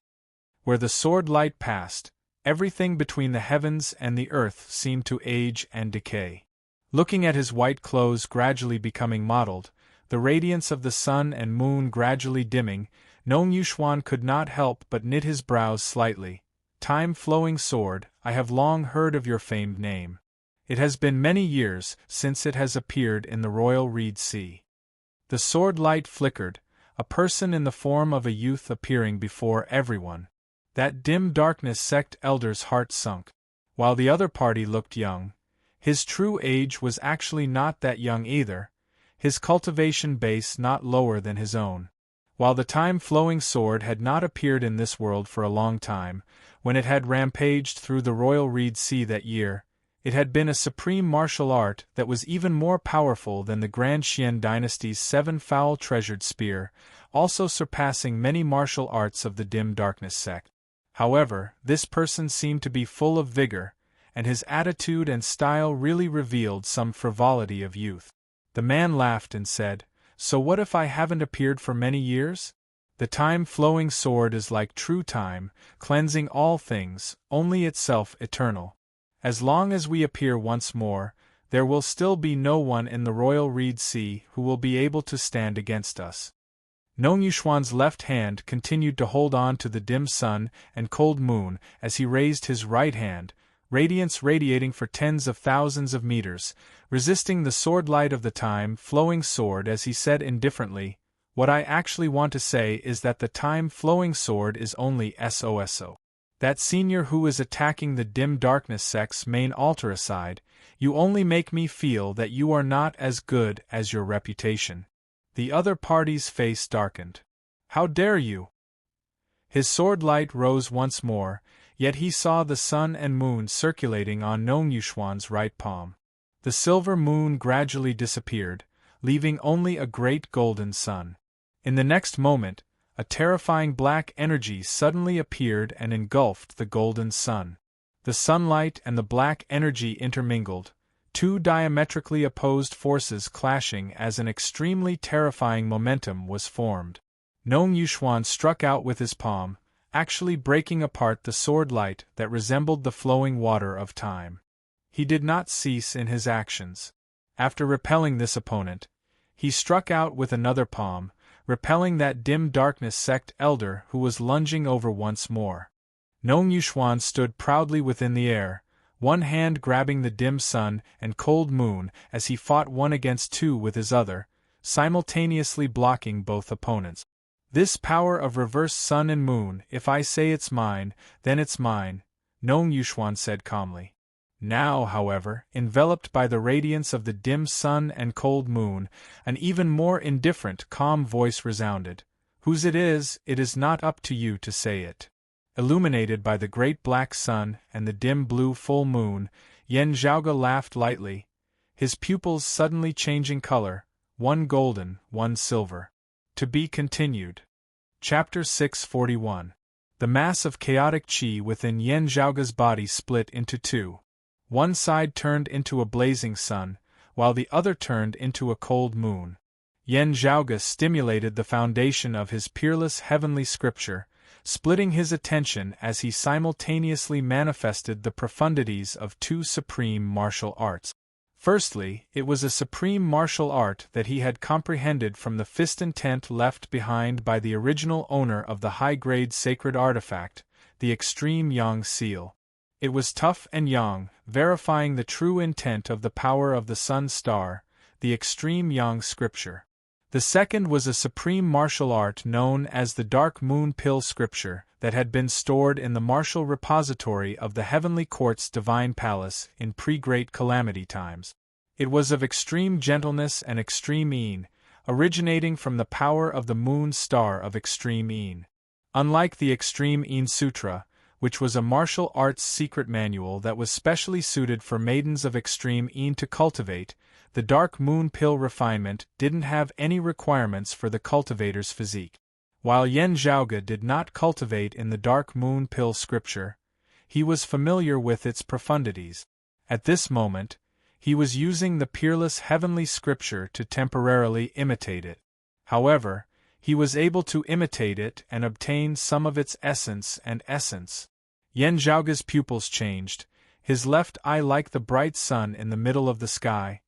A: Where the sword light passed, everything between the heavens and the earth seemed to age and decay. Looking at his white clothes gradually becoming mottled, the radiance of the sun and moon gradually dimming, Nong Yuxuan could not help but knit his brows slightly. Time-flowing sword, I have long heard of your famed name. It has been many years since it has appeared in the royal reed sea. The sword light flickered, a person in the form of a youth appearing before everyone. That dim darkness sect elder's heart sunk. While the other party looked young, his true age was actually not that young either, his cultivation base not lower than his own. While the time-flowing sword had not appeared in this world for a long time, when it had rampaged through the royal reed sea that year, it had been a supreme martial art that was even more powerful than the Grand Xian dynasty's 7 foul-treasured spear, also surpassing many martial arts of the dim darkness sect. However, this person seemed to be full of vigor, and his attitude and style really revealed some frivolity of youth. The man laughed and said, "So what if I haven't appeared for many years? The time-flowing sword is like true time, cleansing all things, only itself eternal. As long as we appear once more, there will still be no one in the royal reed sea who will be able to stand against us." Nong Yuxuan's left hand continued to hold on to the dim sun and cold moon as he raised his right hand, radiance radiating for tens of thousands of meters, resisting the sword light of the time-flowing sword as he said indifferently, "What I actually want to say is that the time-flowing sword is only SOSO. That senior who is attacking the dim darkness sect's main altar aside, you only make me feel that you are not as good as your reputation." The other party's face darkened. "How dare you?" His sword light rose once more, yet he saw the sun and moon circulating on Nong Yuxuan's right palm. The silver moon gradually disappeared, leaving only a great golden sun. In the next moment, a terrifying black energy suddenly appeared and engulfed the golden sun. The sunlight and the black energy intermingled, two diametrically opposed forces clashing as an extremely terrifying momentum was formed. Nong Yuxuan struck out with his palm, actually breaking apart the sword light that resembled the flowing water of time. He did not cease in his actions. After repelling this opponent, he struck out with another palm, repelling that dim darkness sect elder who was lunging over once more. Nong Yuxuan stood proudly within the air, one hand grabbing the dim sun and cold moon as he fought one against two with his other, simultaneously blocking both opponents. "This power of reverse sun and moon, if I say it's mine, then it's mine," Nong Yuxuan said calmly. Now, however, enveloped by the radiance of the dim sun and cold moon, an even more indifferent, calm voice resounded. "Whose it is not up to you to say it." Illuminated by the great black sun and the dim blue full moon, Yen Zhaoge laughed lightly, his pupils suddenly changing color, one golden, one silver. To be continued. Chapter 641. The mass of chaotic qi within Yen Zhaoge's body split into two. One side turned into a blazing sun, while the other turned into a cold moon. Yen Zhaoge stimulated the foundation of his peerless heavenly scripture, splitting his attention as he simultaneously manifested the profundities of two supreme martial arts. Firstly, it was a supreme martial art that he had comprehended from the fist intent left behind by the original owner of the high-grade sacred artifact, the extreme yang seal. It was tough and yang, verifying the true intent of the power of the sun star, the extreme yang scripture. The second was a supreme martial art known as the Dark Moon Pill Scripture that had been stored in the martial repository of the Heavenly Court's Divine Palace in pre-Great Calamity times. It was of extreme gentleness and extreme een, originating from the power of the moon star of extreme een. Unlike the Extreme Een Sutra, which was a martial arts secret manual that was specially suited for maidens of extreme een to cultivate, the Dark Moon Pill refinement didn't have any requirements for the cultivator's physique. While Yen Zhaoge did not cultivate in the Dark Moon Pill scripture, he was familiar with its profundities. At this moment, he was using the peerless heavenly scripture to temporarily imitate it. However, he was able to imitate it and obtain some of its essence and essence. Yen Zhaoge's pupils changed, his left eye like the bright sun in the middle of the sky,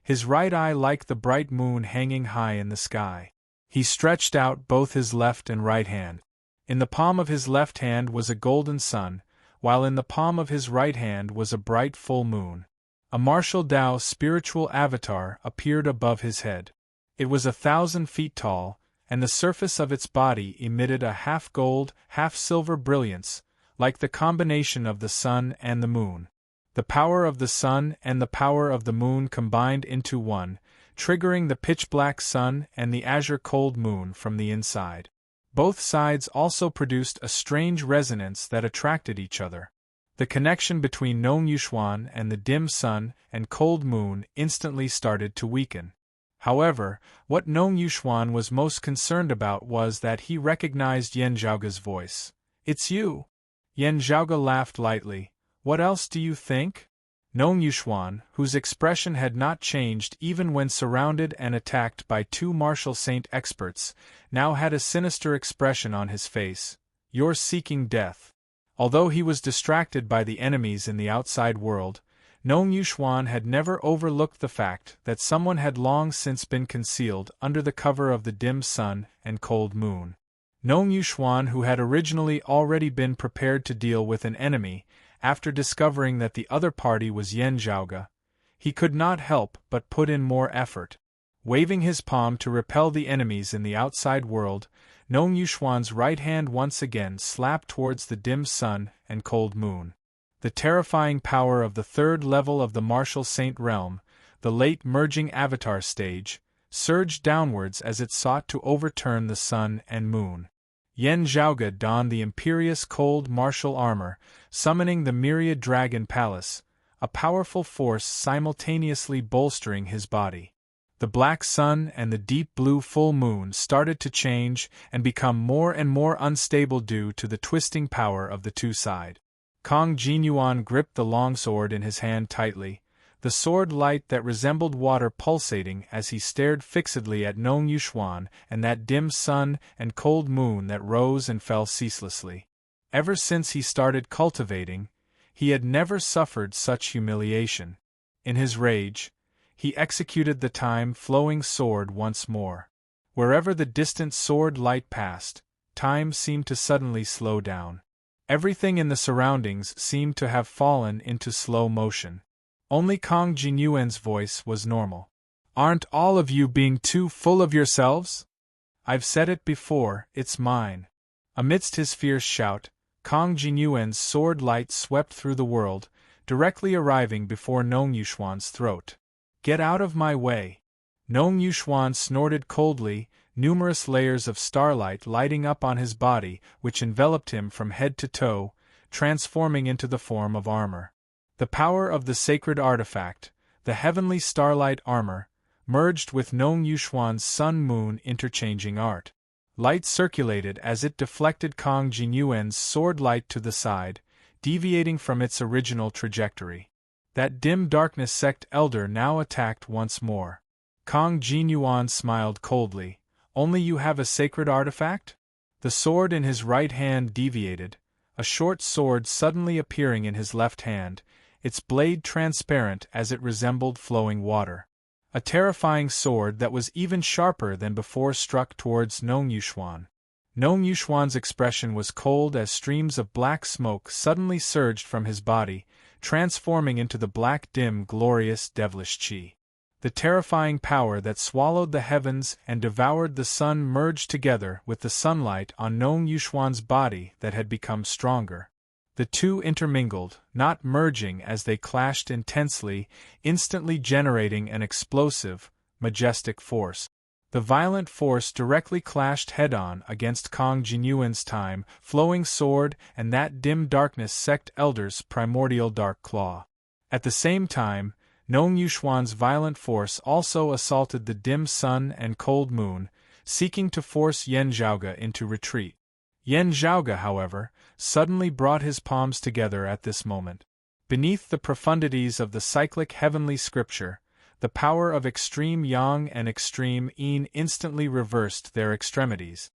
A: his right eye like the bright moon hanging high in the sky. He stretched out both his left and right hand. In the palm of his left hand was a golden sun, while in the palm of his right hand was a bright full moon. A martial Tao spiritual avatar appeared above his head. It was 1,000 feet tall, and the surface of its body emitted a half-gold, half-silver brilliance, like the combination of the sun and the moon. The power of the sun and the power of the moon combined into one, triggering the pitch-black sun and the azure cold moon from the inside. Both sides also produced a strange resonance that attracted each other. The connection between Nong Yuxuan and the dim sun and cold moon instantly started to weaken. However, what Nong Yuxuan was most concerned about was that he recognized Yen Zhaoge's voice. "It's you!" Yen Zhaoge laughed lightly. "What else do you think?" Nong Yuxuan, whose expression had not changed even when surrounded and attacked by two martial saint experts, now had a sinister expression on his face. "You're seeking death." Although he was distracted by the enemies in the outside world, Nong Yuxuan had never overlooked the fact that someone had long since been concealed under the cover of the dim sun and cold moon. Nong Yuxuan, who had originally already been prepared to deal with an enemy, after discovering that the other party was Yen Zhaoge, he could not help but put in more effort. Waving his palm to repel the enemies in the outside world, Nong Yuxuan's right hand once again slapped towards the dim sun and cold moon. The terrifying power of the third level of the martial saint realm, the late merging avatar stage, surged downwards as it sought to overturn the sun and moon. Yen Zhaoge donned the imperious cold martial armor, summoning the myriad dragon palace, a powerful force simultaneously bolstering his body. The black sun and the deep blue full moon started to change and become more and more unstable due to the twisting power of the two sides. Kong Jinyuan gripped the longsword in his hand tightly, the sword light that resembled water pulsating as he stared fixedly at Nong Yuxuan and that dim sun and cold moon that rose and fell ceaselessly. Ever since he started cultivating, he had never suffered such humiliation. In his rage, he executed the time-flowing sword once more. Wherever the distant sword light passed, time seemed to suddenly slow down. Everything in the surroundings seemed to have fallen into slow motion. Only Kong Jinyuan's voice was normal. Aren't all of you being too full of yourselves? I've said it before, it's mine. Amidst his fierce shout, Kong Jinyuan's sword light swept through the world, directly arriving before Nong Yushuan's throat. Get out of my way! Nong Yushuan snorted coldly, numerous layers of starlight lighting up on his body, which enveloped him from head to toe, transforming into the form of armor. The power of the sacred artifact, the heavenly starlight armor, merged with Nong Yushuan's sun-moon interchanging art. Light circulated as it deflected Kong Jinyuan's sword light to the side, deviating from its original trajectory. That dim darkness sect elder now attacked once more. Kong Jinyuan smiled coldly. Only you have a sacred artifact? The sword in his right hand deviated, a short sword suddenly appearing in his left hand, its blade transparent as it resembled flowing water. A terrifying sword that was even sharper than before struck towards Nong Yushuan. Nong Yushuan's expression was cold as streams of black smoke suddenly surged from his body, transforming into the black dim glorious devilish chi. The terrifying power that swallowed the heavens and devoured the sun merged together with the sunlight on Nong Yushuan's body that had become stronger. The two intermingled, not merging as they clashed intensely, instantly generating an explosive, majestic force. The violent force directly clashed head-on against Kong Jinyuan's time-flowing sword and that dim darkness sect elder's primordial dark claw. At the same time, Nong Yushuan's violent force also assaulted the dim sun and cold moon, seeking to force Yan Zhaoge into retreat. Yan Zhaoge, however, suddenly brought his palms together at this moment. Beneath the profundities of the cyclic heavenly scripture, the power of extreme yang and extreme yin instantly reversed their extremities.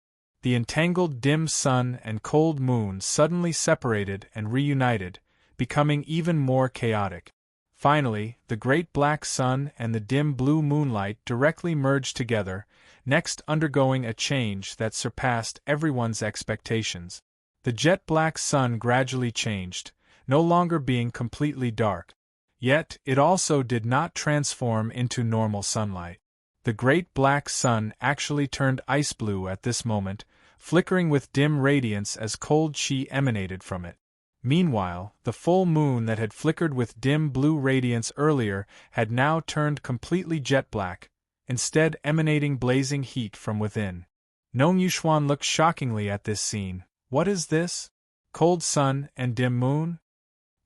A: The entangled dim sun and cold moon suddenly separated and reunited, becoming even more chaotic. Finally, the great black sun and the dim blue moonlight directly merged together, next undergoing a change that surpassed everyone's expectations. The jet-black sun gradually changed, no longer being completely dark. Yet, it also did not transform into normal sunlight. The great black sun actually turned ice blue at this moment, flickering with dim radiance as cold chi emanated from it. Meanwhile, the full moon that had flickered with dim blue radiance earlier had now turned completely jet-black, instead emanating blazing heat from within. Nong Yushuan looked shockingly at this scene. What is this? Cold sun and dim moon?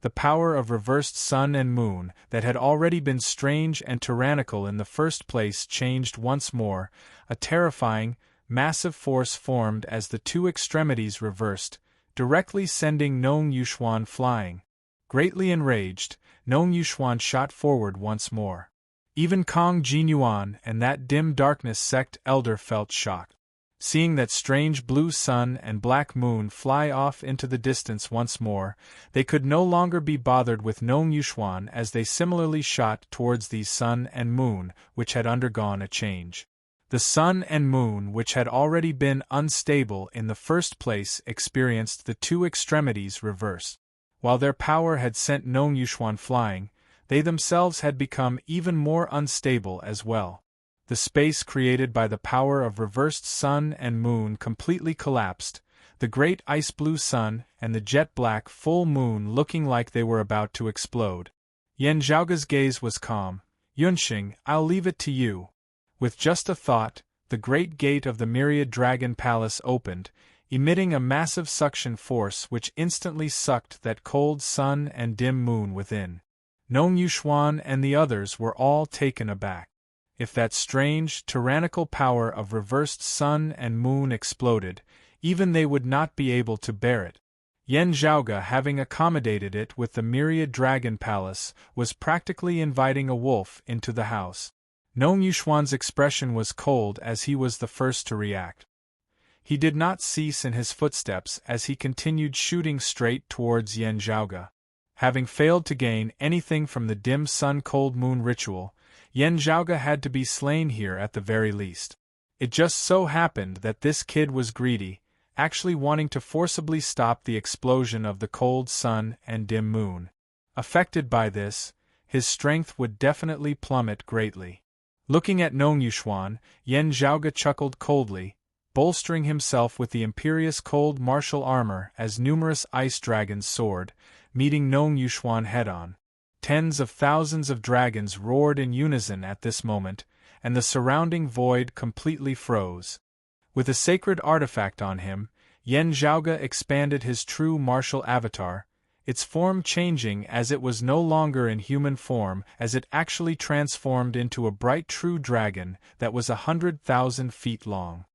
A: The power of reversed sun and moon, that had already been strange and tyrannical in the first place, changed once more. A terrifying, massive force formed as the two extremities reversed, directly sending Nong Yushuan flying. Greatly enraged, Nong Yushuan shot forward once more. Even Kong Jinyuan and that dim darkness sect elder felt shocked. Seeing that strange blue sun and black moon fly off into the distance once more, they could no longer be bothered with Nong Yushuan as they similarly shot towards these sun and moon, which had undergone a change. The sun and moon, which had already been unstable in the first place, experienced the two extremities reversed. While their power had sent Nong Yushuan flying, they themselves had become even more unstable as well. The space created by the power of reversed sun and moon completely collapsed, the great ice-blue sun and the jet-black full moon looking like they were about to explode. Yan Zhaoge's gaze was calm. Yunxing, I'll leave it to you. With just a thought, the great gate of the myriad dragon palace opened, emitting a massive suction force which instantly sucked that cold sun and dim moon within. Nong Yushuan and the others were all taken aback. If that strange, tyrannical power of reversed sun and moon exploded, even they would not be able to bear it. Yan Zhaoge, having accommodated it with the myriad dragon palace, was practically inviting a wolf into the house. Nong Yushuan's expression was cold as he was the first to react. He did not cease in his footsteps as he continued shooting straight towards Yan Zhaoge. Having failed to gain anything from the dim sun-cold moon ritual, Yan Zhaoge had to be slain here at the very least. It just so happened that this kid was greedy, actually wanting to forcibly stop the explosion of the cold sun and dim moon. Affected by this, his strength would definitely plummet greatly. Looking at Nong Yuxuan, Yan Zhaoge chuckled coldly, bolstering himself with the imperious cold martial armor as numerous ice dragons soared, meeting Nong Yuxuan head-on. Tens of thousands of dragons roared in unison at this moment, and the surrounding void completely froze. With a sacred artifact on him, Yan Zhaoge expanded his true martial avatar, its form changing as it was no longer in human form as it actually transformed into a bright true dragon that was 100,000 feet long.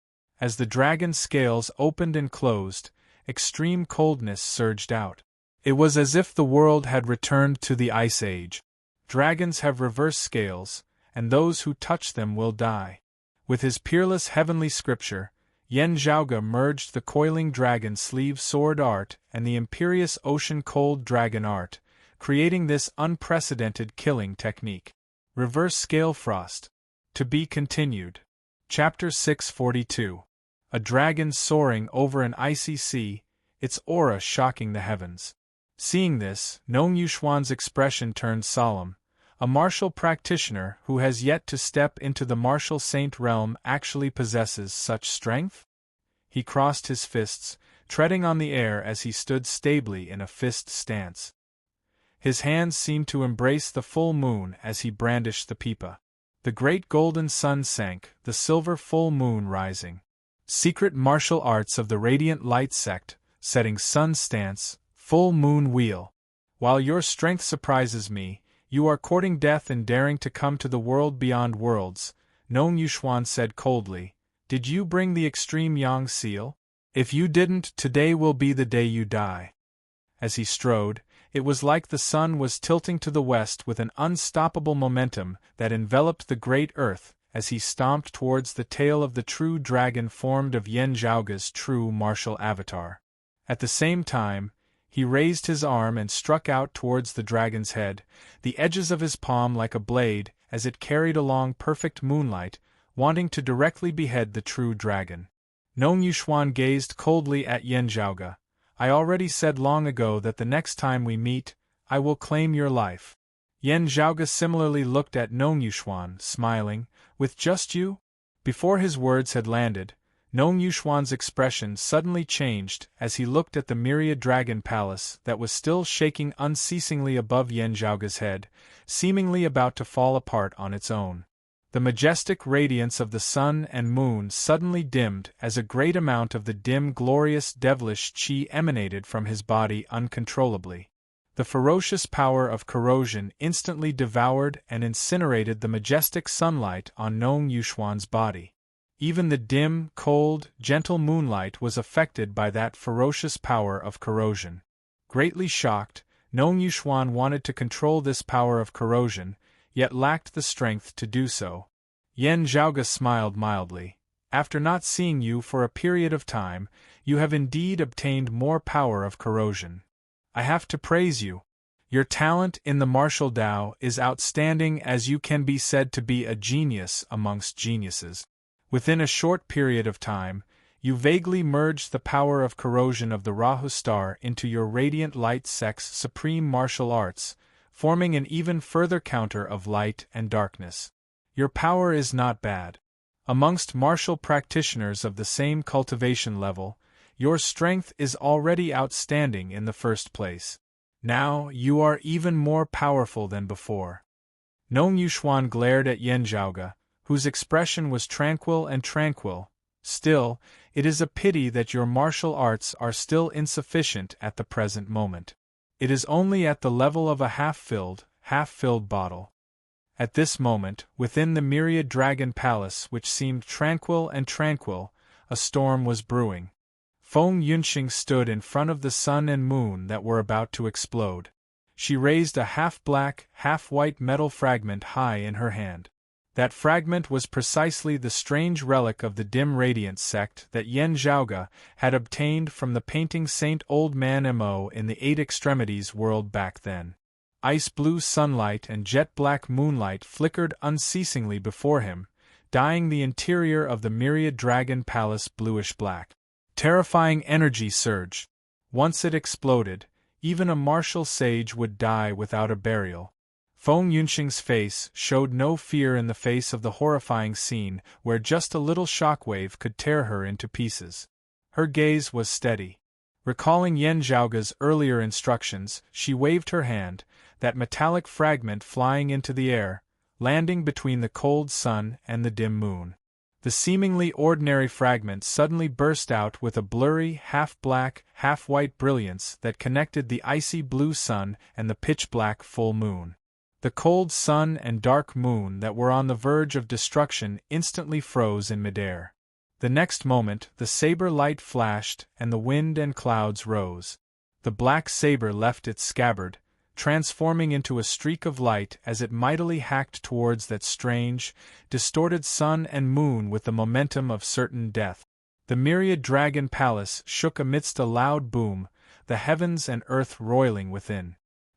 A: As the dragon's scales opened and closed, extreme coldness surged out. It was as if the world had returned to the Ice Age. Dragons have reverse scales, and those who touch them will die. With his peerless heavenly scripture, Yan Zhaoge merged the coiling dragon sleeve sword art and the imperious ocean cold dragon art, creating this unprecedented killing technique. Reverse Scale Frost. To be continued. Chapter 642. A dragon soaring over an icy sea, its aura shocking the heavens. Seeing this, Nong Yuxuan's expression turned solemn. A martial practitioner who has yet to step into the martial saint realm actually possesses such strength? He crossed his fists, treading on the air as he stood stably in a fist stance. His hands seemed to embrace the full moon as he brandished the pipa. The great golden sun sank, the silver full moon rising. Secret martial arts of the Radiant Light sect, setting sun stance, full moon wheel. While your strength surprises me, you are courting death and daring to come to the world beyond worlds, Nong Yuxuan said coldly. Did you bring the extreme yang seal? If you didn't, today will be the day you die. As he strode, it was like the sun was tilting to the west with an unstoppable momentum that enveloped the great earth as he stomped towards the tail of the true dragon formed of Yan Zhaoge's true martial avatar. At the same time, he raised his arm and struck out towards the dragon's head, the edges of his palm like a blade as it carried along perfect moonlight, wanting to directly behead the true dragon. Nong Yuxuan gazed coldly at Yan Zhaoge. I already said long ago that the next time we meet, I will claim your life. Yan Zhaoge similarly looked at Nong Yuxuan, smiling. With just you? Before his words had landed, Nong Yuxuan's expression suddenly changed as he looked at the myriad dragon palace that was still shaking unceasingly above Yan Zhaoge's head, seemingly about to fall apart on its own. The majestic radiance of the sun and moon suddenly dimmed as a great amount of the dim glorious devilish qi emanated from his body uncontrollably. The ferocious power of corrosion instantly devoured and incinerated the majestic sunlight on Nong Yuxuan's body. Even the dim, cold, gentle moonlight was affected by that ferocious power of corrosion. Greatly shocked, Nong Yuxuan wanted to control this power of corrosion, yet lacked the strength to do so. Yan Zhaoge smiled mildly. After not seeing you for a period of time, you have indeed obtained more power of corrosion. I have to praise you. Your talent in the martial Tao is outstanding, as you can be said to be a genius amongst geniuses. Within a short period of time, you vaguely merged the power of corrosion of the Rahu star into your Radiant Light sect's supreme martial arts, forming an even further counter of light and darkness. Your power is not bad. Amongst martial practitioners of the same cultivation level, your strength is already outstanding in the first place. Now you are even more powerful than before. Nong Yuxuan glared at Yan Zhaoge, whose expression was tranquil. Still, it is a pity that your martial arts are still insufficient at the present moment. It is only at the level of a half-filled bottle. At this moment, within the myriad dragon palace which seemed tranquil, a storm was brewing. Feng Yunxing stood in front of the sun and moon that were about to explode. She raised a half-black, half-white metal fragment high in her hand. That fragment was precisely the strange relic of the dim radiance sect that Yan Zhaoge had obtained from the painting Saint Old Man Mo in the Eight Extremities world back then. Ice-blue sunlight and jet-black moonlight flickered unceasingly before him, dyeing the interior of the myriad dragon palace bluish-black. Terrifying energy surged. Once it exploded, even a martial sage would die without a burial. Feng Yunxing's face showed no fear in the face of the horrifying scene where just a little shockwave could tear her into pieces. Her gaze was steady. Recalling Yan Zhaoge's earlier instructions, she waved her hand, that metallic fragment flying into the air, landing between the cold sun and the dim moon. The seemingly ordinary fragment suddenly burst out with a blurry, half-black, half-white brilliance that connected the icy blue sun and the pitch-black full moon. The cold sun and dark moon that were on the verge of destruction instantly froze in midair. The next moment, the saber light flashed and the wind and clouds rose. The black saber left its scabbard, transforming into a streak of light as it mightily hacked towards that strange, distorted sun and moon with the momentum of certain death. The myriad dragon palace shook amidst a loud boom, the heavens and earth roiling within.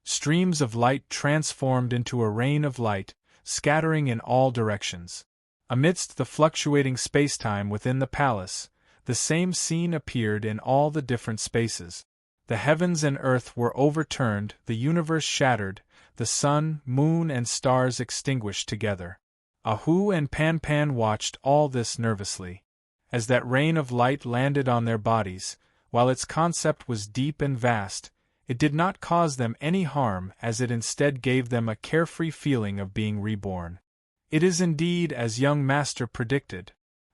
A: Streams of light transformed into a rain of light, scattering in all directions. Amidst the fluctuating spacetime within the palace, the same scene appeared in all the different spaces. The heavens and earth were overturned, the universe shattered, the sun, moon and stars extinguished together. Ahu and Pan Pan watched all this nervously. As that rain of light landed on their bodies, while its concept was deep and vast, it did not cause them any harm as it instead gave them a carefree feeling of being reborn. It is indeed as young master predicted.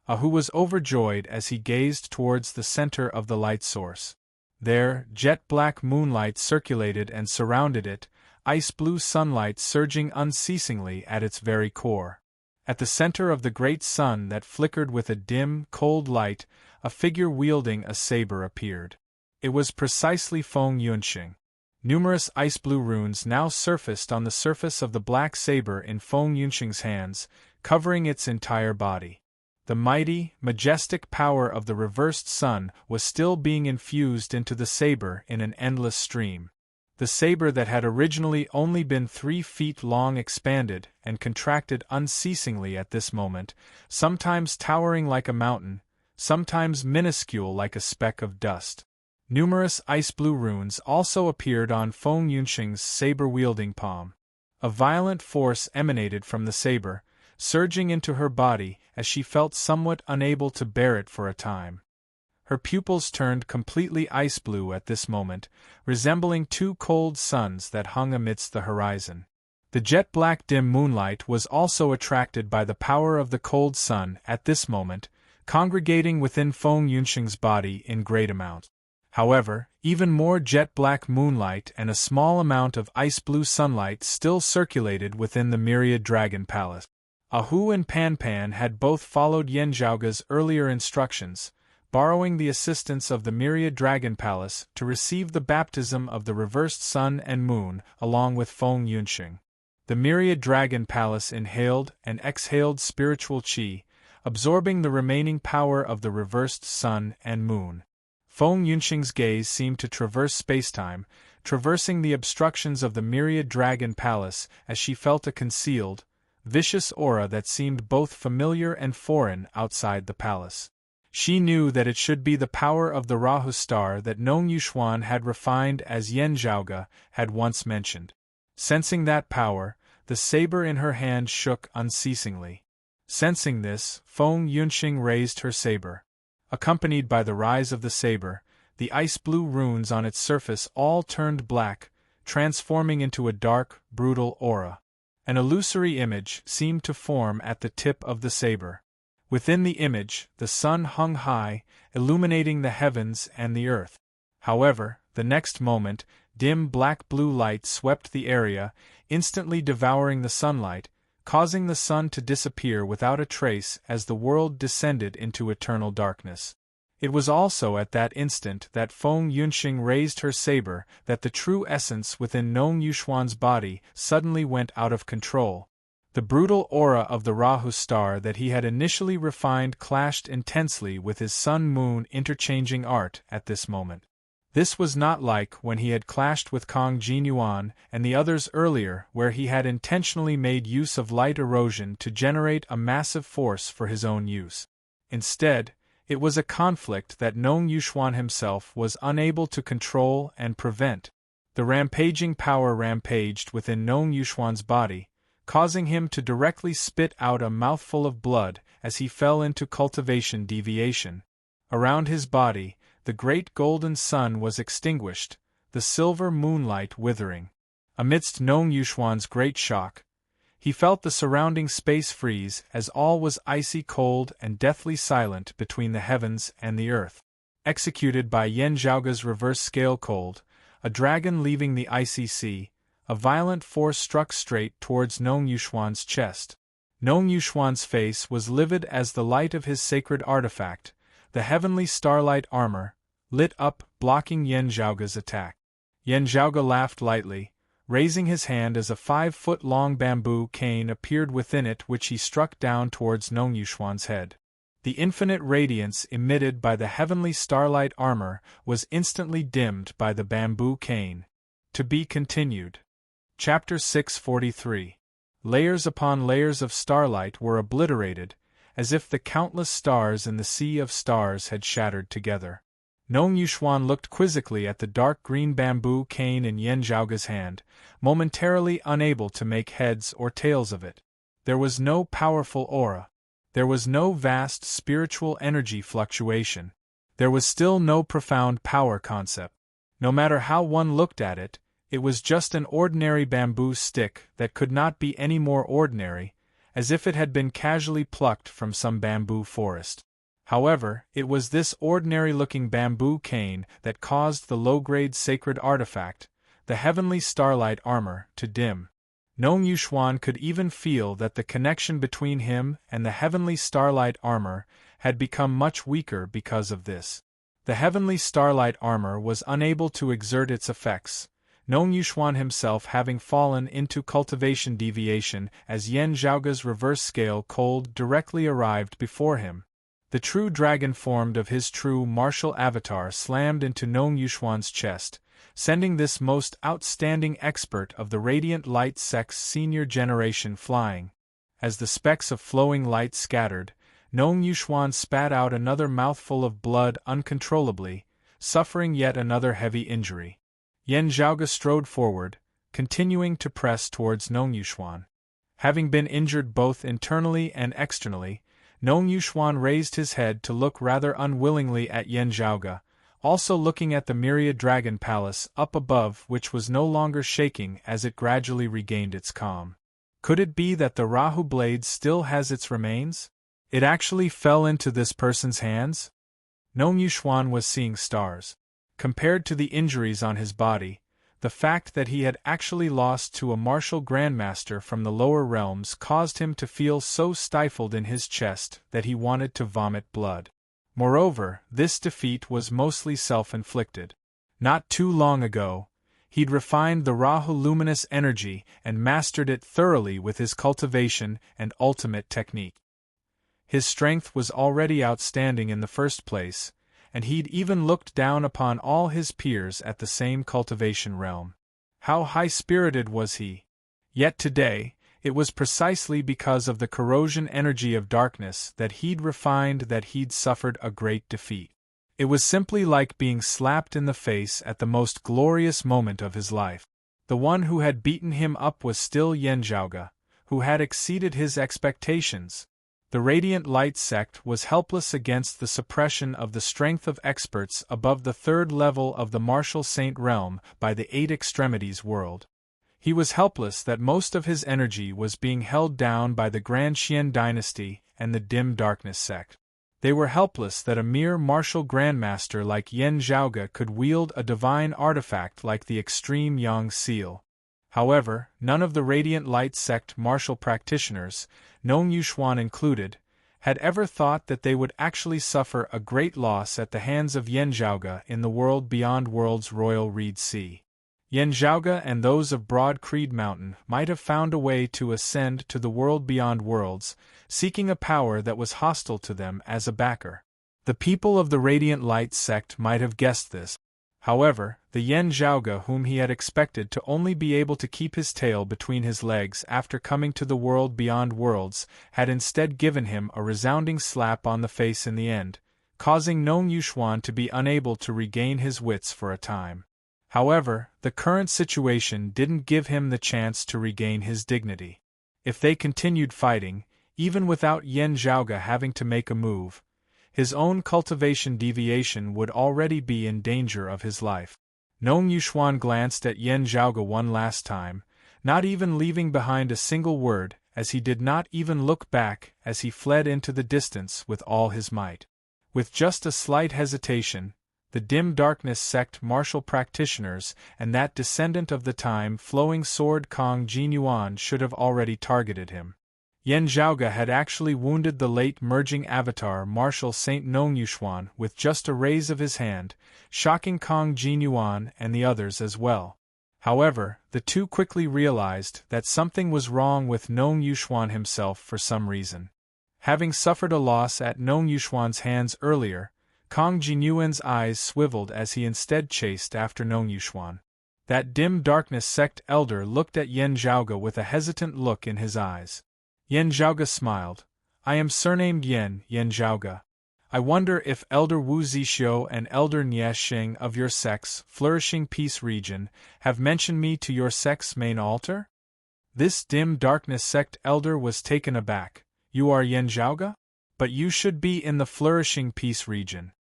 A: Ahu was overjoyed as he gazed towards the center of the light source. There, jet-black moonlight circulated and surrounded it, ice-blue sunlight surging unceasingly at its very core. At the center of the great sun that flickered with a dim, cold light, a figure wielding a saber appeared. It was precisely Feng Yunxing. Numerous ice-blue runes now surfaced on the surface of the black saber in Feng Yunxing's hands, covering its entire body. The mighty, majestic power of the reversed sun was still being infused into the saber in an endless stream. The saber that had originally only been 3 feet long expanded and contracted unceasingly at this moment, sometimes towering like a mountain, sometimes minuscule like a speck of dust. Numerous ice-blue runes also appeared on Feng Yunxing's saber-wielding palm. A violent force emanated from the saber, surging into her body as she felt somewhat unable to bear it for a time. Her pupils turned completely ice-blue at this moment, resembling 2 cold suns that hung amidst the horizon. The jet-black dim moonlight was also attracted by the power of the cold sun at this moment, congregating within Feng Yunxing's body in great amount. However, even more jet-black moonlight and a small amount of ice-blue sunlight still circulated within the myriad dragon palace. Ahu and Pan Pan had both followed Yan Zhaoge's earlier instructions, borrowing the assistance of the myriad dragon palace to receive the baptism of the reversed sun and moon along with Feng Yunxing. The myriad dragon palace inhaled and exhaled spiritual qi, absorbing the remaining power of the reversed sun and moon. Feng Yunxing's gaze seemed to traverse spacetime, traversing the obstructions of the myriad dragon palace as she felt a concealed, vicious aura that seemed both familiar and foreign outside the palace. She knew that it should be the power of the Rahu star that Nong Yuxuan had refined as Yan Zhaoge had once mentioned. Sensing that power, the saber in her hand shook unceasingly. Sensing this, Feng Yunxing raised her saber. Accompanied by the rise of the saber, the ice-blue runes on its surface all turned black, transforming into a dark, brutal aura. An illusory image seemed to form at the tip of the saber. Within the image, the sun hung high, illuminating the heavens and the earth. However, the next moment, dim black-blue light swept the area, instantly devouring the sunlight, causing the sun to disappear without a trace as the world descended into eternal darkness. It was also at that instant that Feng Yunxing raised her saber that the true essence within Nong Yuxuan's body suddenly went out of control. The brutal aura of the Rahu star that he had initially refined clashed intensely with his sun-moon interchanging art at this moment. This was not like when he had clashed with Kong Jinyuan and the others earlier, where he had intentionally made use of light erosion to generate a massive force for his own use. Instead, it was a conflict that Nong Yuxuan himself was unable to control and prevent. The rampaging power rampaged within Nong Yuxuan's body, causing him to directly spit out a mouthful of blood as he fell into cultivation deviation. Around his body, the great golden sun was extinguished, the silver moonlight withering. Amidst Nong Yuxuan's great shock, he felt the surrounding space freeze as all was icy cold and deathly silent between the heavens and the earth. Executed by Yan Zhaoge's reverse scale cold, a dragon leaving the icy sea, a violent force struck straight towards Nong Yuxuan's chest. Nong Yuxuan's face was livid as the light of his sacred artifact, the heavenly starlight armor, lit up, blocking Yan Zhaoge's attack. Yan Zhaoge laughed lightly, raising his hand as a 5-foot-long bamboo cane appeared within it, which he struck down towards Nong Yuxuan's head. The infinite radiance emitted by the heavenly starlight armor was instantly dimmed by the bamboo cane. To be continued. Chapter 643. Layers upon layers of starlight were obliterated, as if the countless stars in the sea of stars had shattered together. Nong Yuxuan looked quizzically at the dark green bamboo cane in Yan Zhaoge's hand, momentarily unable to make heads or tails of it. There was no powerful aura. There was no vast spiritual energy fluctuation. There was still no profound power concept. No matter how one looked at it, it was just an ordinary bamboo stick that could not be any more ordinary, as if it had been casually plucked from some bamboo forest. However, it was this ordinary-looking bamboo cane that caused the low-grade sacred artifact, the heavenly starlight armor, to dim. Nong Yuxuan could even feel that the connection between him and the heavenly starlight armor had become much weaker because of this. The heavenly starlight armor was unable to exert its effects, Nong Yuxuan himself having fallen into cultivation deviation as Yan Zhaoge's reverse scale cold directly arrived before him. The true dragon formed of his true martial avatar slammed into Nong Yuxuan's chest, sending this most outstanding expert of the radiant light sect's senior generation flying. As the specks of flowing light scattered, Nong Yuxuan spat out another mouthful of blood uncontrollably, suffering yet another heavy injury. Yan Zhaoge strode forward, continuing to press towards Nong Yuxuan. Having been injured both internally and externally, Nong Yuxuan raised his head to look rather unwillingly at Yan Zhaoge, also looking at the myriad dragon palace up above, which was no longer shaking as it gradually regained its calm. Could it be that the Rahu blade still has its remains? It actually fell into this person's hands? Nong Yuxuan was seeing stars. Compared to the injuries on his body, the fact that he had actually lost to a martial grandmaster from the lower realms caused him to feel so stifled in his chest that he wanted to vomit blood. Moreover, this defeat was mostly self-inflicted. Not too long ago, he'd refined the Rahu luminous energy and mastered it thoroughly with his cultivation and ultimate technique. His strength was already outstanding in the first place, and he'd even looked down upon all his peers at the same cultivation realm. How high-spirited was he! Yet today, it was precisely because of the corrosion energy of darkness that he'd refined that he'd suffered a great defeat. It was simply like being slapped in the face at the most glorious moment of his life. The one who had beaten him up was still Yan Zhaoge, who had exceeded his expectations. The Radiant Light sect was helpless against the suppression of the strength of experts above the third level of the martial saint realm by the Eight Extremities world. He was helpless that most of his energy was being held down by the Grand Xian dynasty and the Dim Darkness sect. They were helpless that a mere martial grandmaster like Yan Zhaoge could wield a divine artifact like the Extreme Yang Seal. However, none of the Radiant Light sect martial practitioners, Nong Yuxuan included, had ever thought that they would actually suffer a great loss at the hands of Yan Zhaoge in the world beyond world's royal reed sea. Yan Zhaoge and those of Broad Creed Mountain might have found a way to ascend to the world beyond worlds, seeking a power that was hostile to them as a backer. The people of the Radiant Light sect might have guessed this. However, the Yan Zhaoge whom he had expected to only be able to keep his tail between his legs after coming to the world beyond worlds had instead given him a resounding slap on the face in the end, causing Nong Yuxuan to be unable to regain his wits for a time. However, the current situation didn't give him the chance to regain his dignity. If they continued fighting, even without Yan Zhaoge having to make a move, his own cultivation deviation would already be in danger of his life. Nong Yuxuan glanced at Yan Zhaoge one last time, not even leaving behind a single word, as he did not even look back as he fled into the distance with all his might. With just a slight hesitation, the dim darkness sect martial practitioners and that descendant of the time-flowing sword Kong Jinyuan should have already targeted him. Yan Zhaoge had actually wounded the late merging avatar Martial Saint Nong Yuxuan with just a raise of his hand, shocking Kong Jinyuan and the others as well. However, the two quickly realized that something was wrong with Nong Yuxuan himself for some reason. Having suffered a loss at Nong Yuxuan's hands earlier, Kong Jinyuan's eyes swiveled as he instead chased after Nong Yuxuan. That dim darkness sect elder looked at Yan Zhaoge with a hesitant look in his eyes. Yan Zhaoge smiled. I am surnamed Yan Zhaoge. I wonder if Elder Wu Zixio and Elder Niesheng of your sect's Flourishing Peace region have mentioned me to your sect's main altar? This dim darkness sect elder was taken aback. You are Yan Zhaoge? But you should be in the Flourishing Peace region.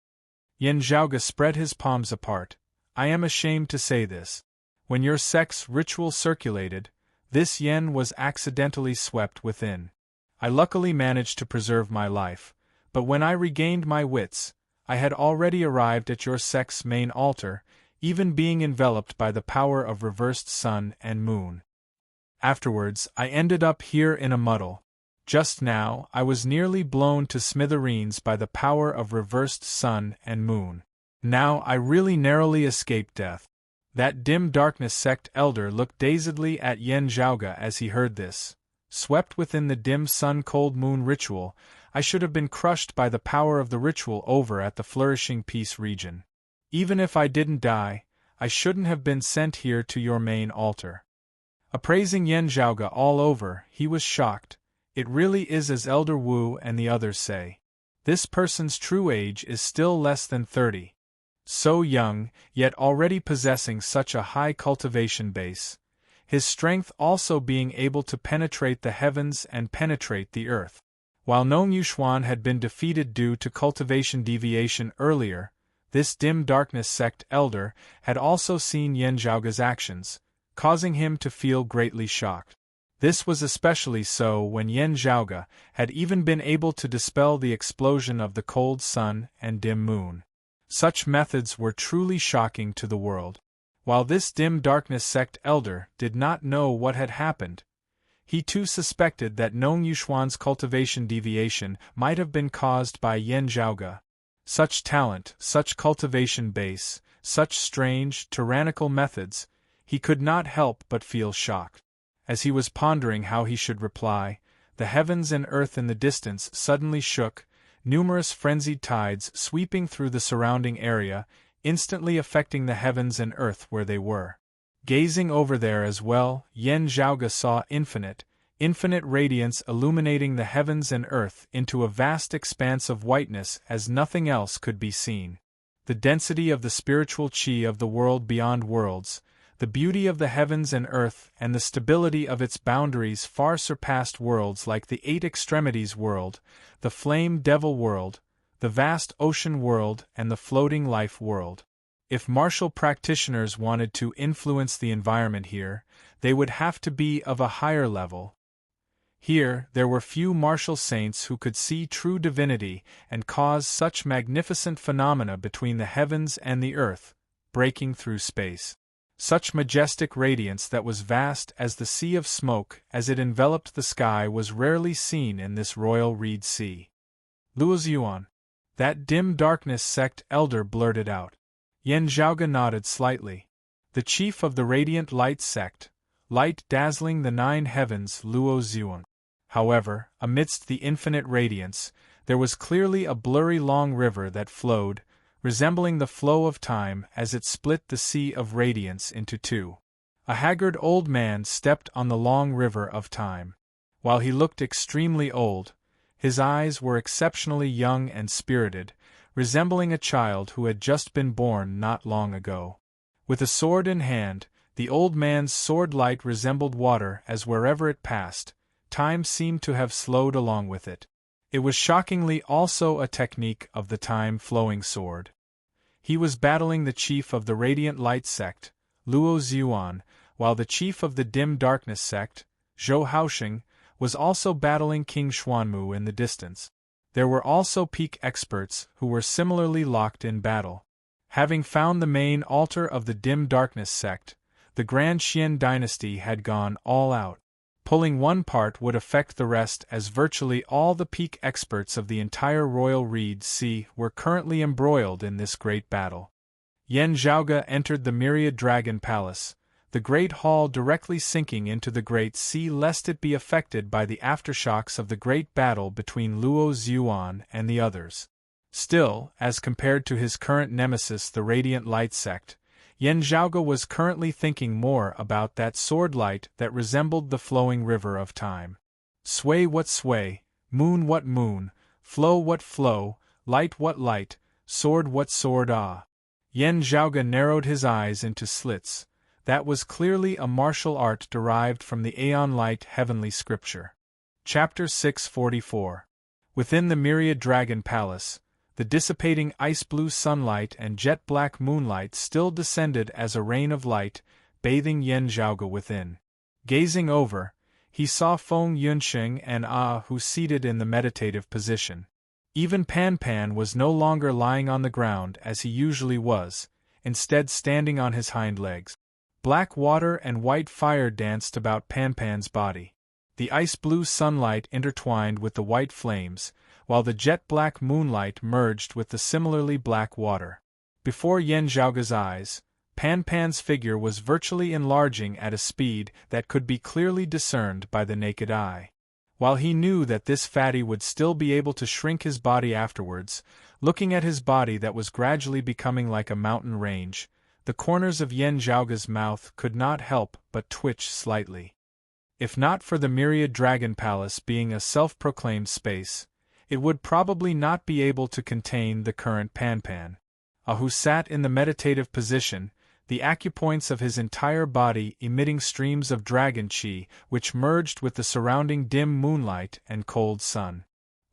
A: Yan Zhaoge spread his palms apart. I am ashamed to say this. When your sect's ritual circulated, this yen was accidentally swept within. I luckily managed to preserve my life, but when I regained my wits, I had already arrived at your sect's main altar, even being enveloped by the power of reversed sun and moon. Afterwards, I ended up here in a muddle. Just now, I was nearly blown to smithereens by the power of reversed sun and moon. Now I really narrowly escaped death. That dim darkness sect elder looked dazedly at Yan Zhaoge as he heard this. Swept within the dim sun-cold moon ritual, I should have been crushed by the power of the ritual over at the Flourishing Peace region. Even if I didn't die, I shouldn't have been sent here to your main altar. Appraising Yan Zhaoge all over, he was shocked. It really is as Elder Wu and the others say. This person's true age is still less than 30. So young, yet already possessing such a high cultivation base, his strength also being able to penetrate the heavens and penetrate the earth. While Nong Yuxuan had been defeated due to cultivation deviation earlier, this dim darkness sect elder had also seen Yan Zhaoge's actions, causing him to feel greatly shocked. This was especially so when Yan Zhaoge had even been able to dispel the explosion of the cold sun and dim moon. Such methods were truly shocking to the world. While this dim darkness sect elder did not know what had happened, he too suspected that Nong Yuxuan's cultivation deviation might have been caused by Yan Zhaoge. Such talent, such cultivation base, such strange, tyrannical methods, he could not help but feel shocked. As he was pondering how he should reply, the heavens and earth in the distance suddenly shook, numerous frenzied tides sweeping through the surrounding area, instantly affecting the heavens and earth where they were. Gazing over there as well, Yan Zhaoge saw infinite radiance illuminating the heavens and earth into a vast expanse of whiteness as nothing else could be seen. The density of the spiritual qi of the world beyond worlds, the beauty of the heavens and earth and the stability of its boundaries far surpassed worlds like the Eight Extremities world, the Flame Devil world, the vast ocean world and the floating life world. If martial practitioners wanted to influence the environment here, they would have to be of a higher level. Here, there were few martial saints who could see true divinity and cause such magnificent phenomena between the heavens and the earth, breaking through space. Such majestic radiance that was vast as the sea of smoke as it enveloped the sky was rarely seen in this royal reed sea. Luozuan, that dim darkness sect elder blurted out. Yan Zhaoge nodded slightly. The chief of the radiant light sect, light dazzling the nine heavens, Luozuan. However, amidst the infinite radiance, there was clearly a blurry long river that flowed, resembling the flow of time as it split the sea of radiance into two. A haggard old man stepped on the long river of time. While he looked extremely old, his eyes were exceptionally young and spirited, resembling a child who had just been born not long ago. With a sword in hand, the old man's sword light resembled water as wherever it passed, time seemed to have slowed along with it. It was shockingly also a technique of the time-flowing sword. He was battling the chief of the Radiant Light sect, Luo Xuan, while the chief of the Dim Darkness sect, Zhou Haoxing, was also battling King Xuanmu in the distance. There were also peak experts who were similarly locked in battle. Having found the main altar of the Dim Darkness sect, the Grand Xian dynasty had gone all out. Pulling one part would affect the rest, as virtually all the peak experts of the entire Royal Reed Sea were currently embroiled in this great battle. Yan Zhaoge entered the Myriad Dragon Palace, the great hall directly sinking into the Great Sea lest it be affected by the aftershocks of the great battle between Luo Xuan and the others. Still, as compared to his current nemesis the Radiant Light sect, Yan Zhaoge was currently thinking more about that sword light that resembled the flowing river of time. Sway what sway, moon what moon, flow what flow, light what light, sword what sword ah. Yan Zhaoge narrowed his eyes into slits. That was clearly a martial art derived from the Aeon Light heavenly scripture. Chapter 644. Within the Myriad Dragon Palace, the dissipating ice-blue sunlight and jet-black moonlight still descended as a rain of light, bathing Yan Zhaoge within. Gazing over, he saw Feng Yunxing and Hu seated in the meditative position. Even Pan Pan was no longer lying on the ground as he usually was, instead standing on his hind legs. Black water and white fire danced about Pan Pan's body. The ice-blue sunlight intertwined with the white flames, while the jet-black moonlight merged with the similarly black water. Before Yan Zhaoge's eyes, Pan Pan's figure was virtually enlarging at a speed that could be clearly discerned by the naked eye. While he knew that this fatty would still be able to shrink his body afterwards, looking at his body that was gradually becoming like a mountain range, the corners of Yan Zhaoge's mouth could not help but twitch slightly. If not for the Myriad Dragon Palace being a self-proclaimed space, it would probably not be able to contain the current Pan Pan. Hu sat in the meditative position, the acupoints of his entire body emitting streams of dragon qi which merged with the surrounding dim moonlight and cold sun.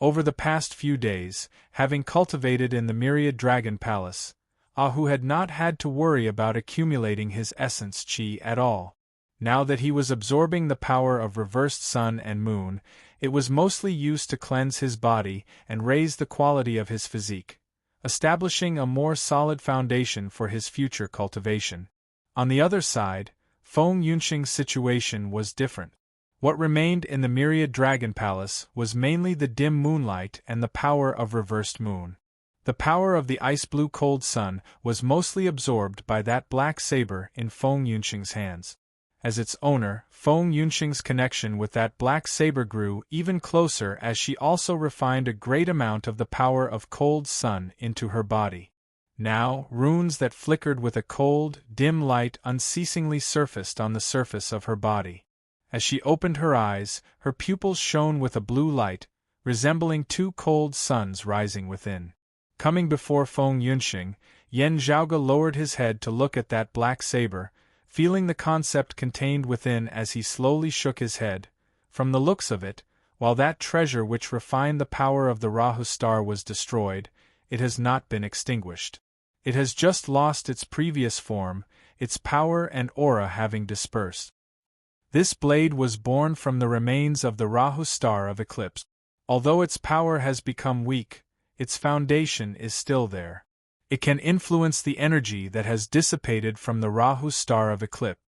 A: Over the past few days, having cultivated in the Myriad Dragon Palace, Hu had not had to worry about accumulating his essence qi at all. Now that he was absorbing the power of reversed sun and moon, it was mostly used to cleanse his body and raise the quality of his physique, establishing a more solid foundation for his future cultivation. On the other side, Feng Yunxing's situation was different. What remained in the Myriad Dragon Palace was mainly the dim moonlight and the power of reversed moon. The power of the ice-blue cold sun was mostly absorbed by that black saber in Feng Yunxing's hands. As its owner, Feng Yunxing's connection with that black saber grew even closer as she also refined a great amount of the power of cold sun into her body. Now, runes that flickered with a cold, dim light unceasingly surfaced on the surface of her body. As she opened her eyes, her pupils shone with a blue light, resembling two cold suns rising within. Coming before Feng Yunxing, Yan Zhaoge lowered his head to look at that black saber, feeling the concept contained within as he slowly shook his head. From the looks of it, while that treasure which refined the power of the Rahu star was destroyed, it has not been extinguished. It has just lost its previous form, its power and aura having dispersed. This blade was born from the remains of the Rahu star of eclipse. Although its power has become weak, its foundation is still there. It can influence the energy that has dissipated from the Rahu star of eclipse.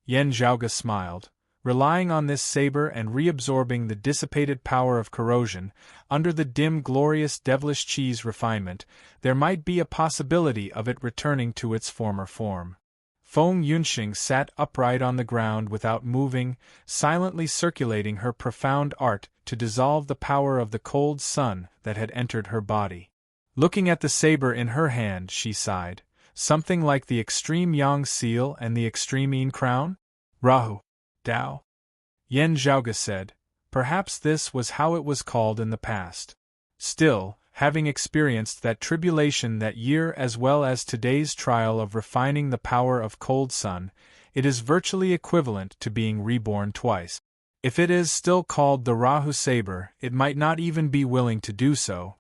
A: Yan Zhaoge smiled, relying on this saber and reabsorbing the dissipated power of corrosion. Under the dim glorious devilish chi's refinement, there might be a possibility of it returning to its former form. Feng Yunxing sat upright on the ground without moving, silently circulating her profound art to dissolve the power of the cold sun that had entered her body. Looking at the saber in her hand, she sighed, something like the extreme Yang seal and the extreme Yin crown? Rahu. Dao. Yan Zhaoge said, perhaps this was how it was called in the past. Still, having experienced that tribulation that year as well as today's trial of refining the power of Cold Sun, it is virtually equivalent to being reborn twice. If it is still called the Rahu Saber, it might not even be willing to do so.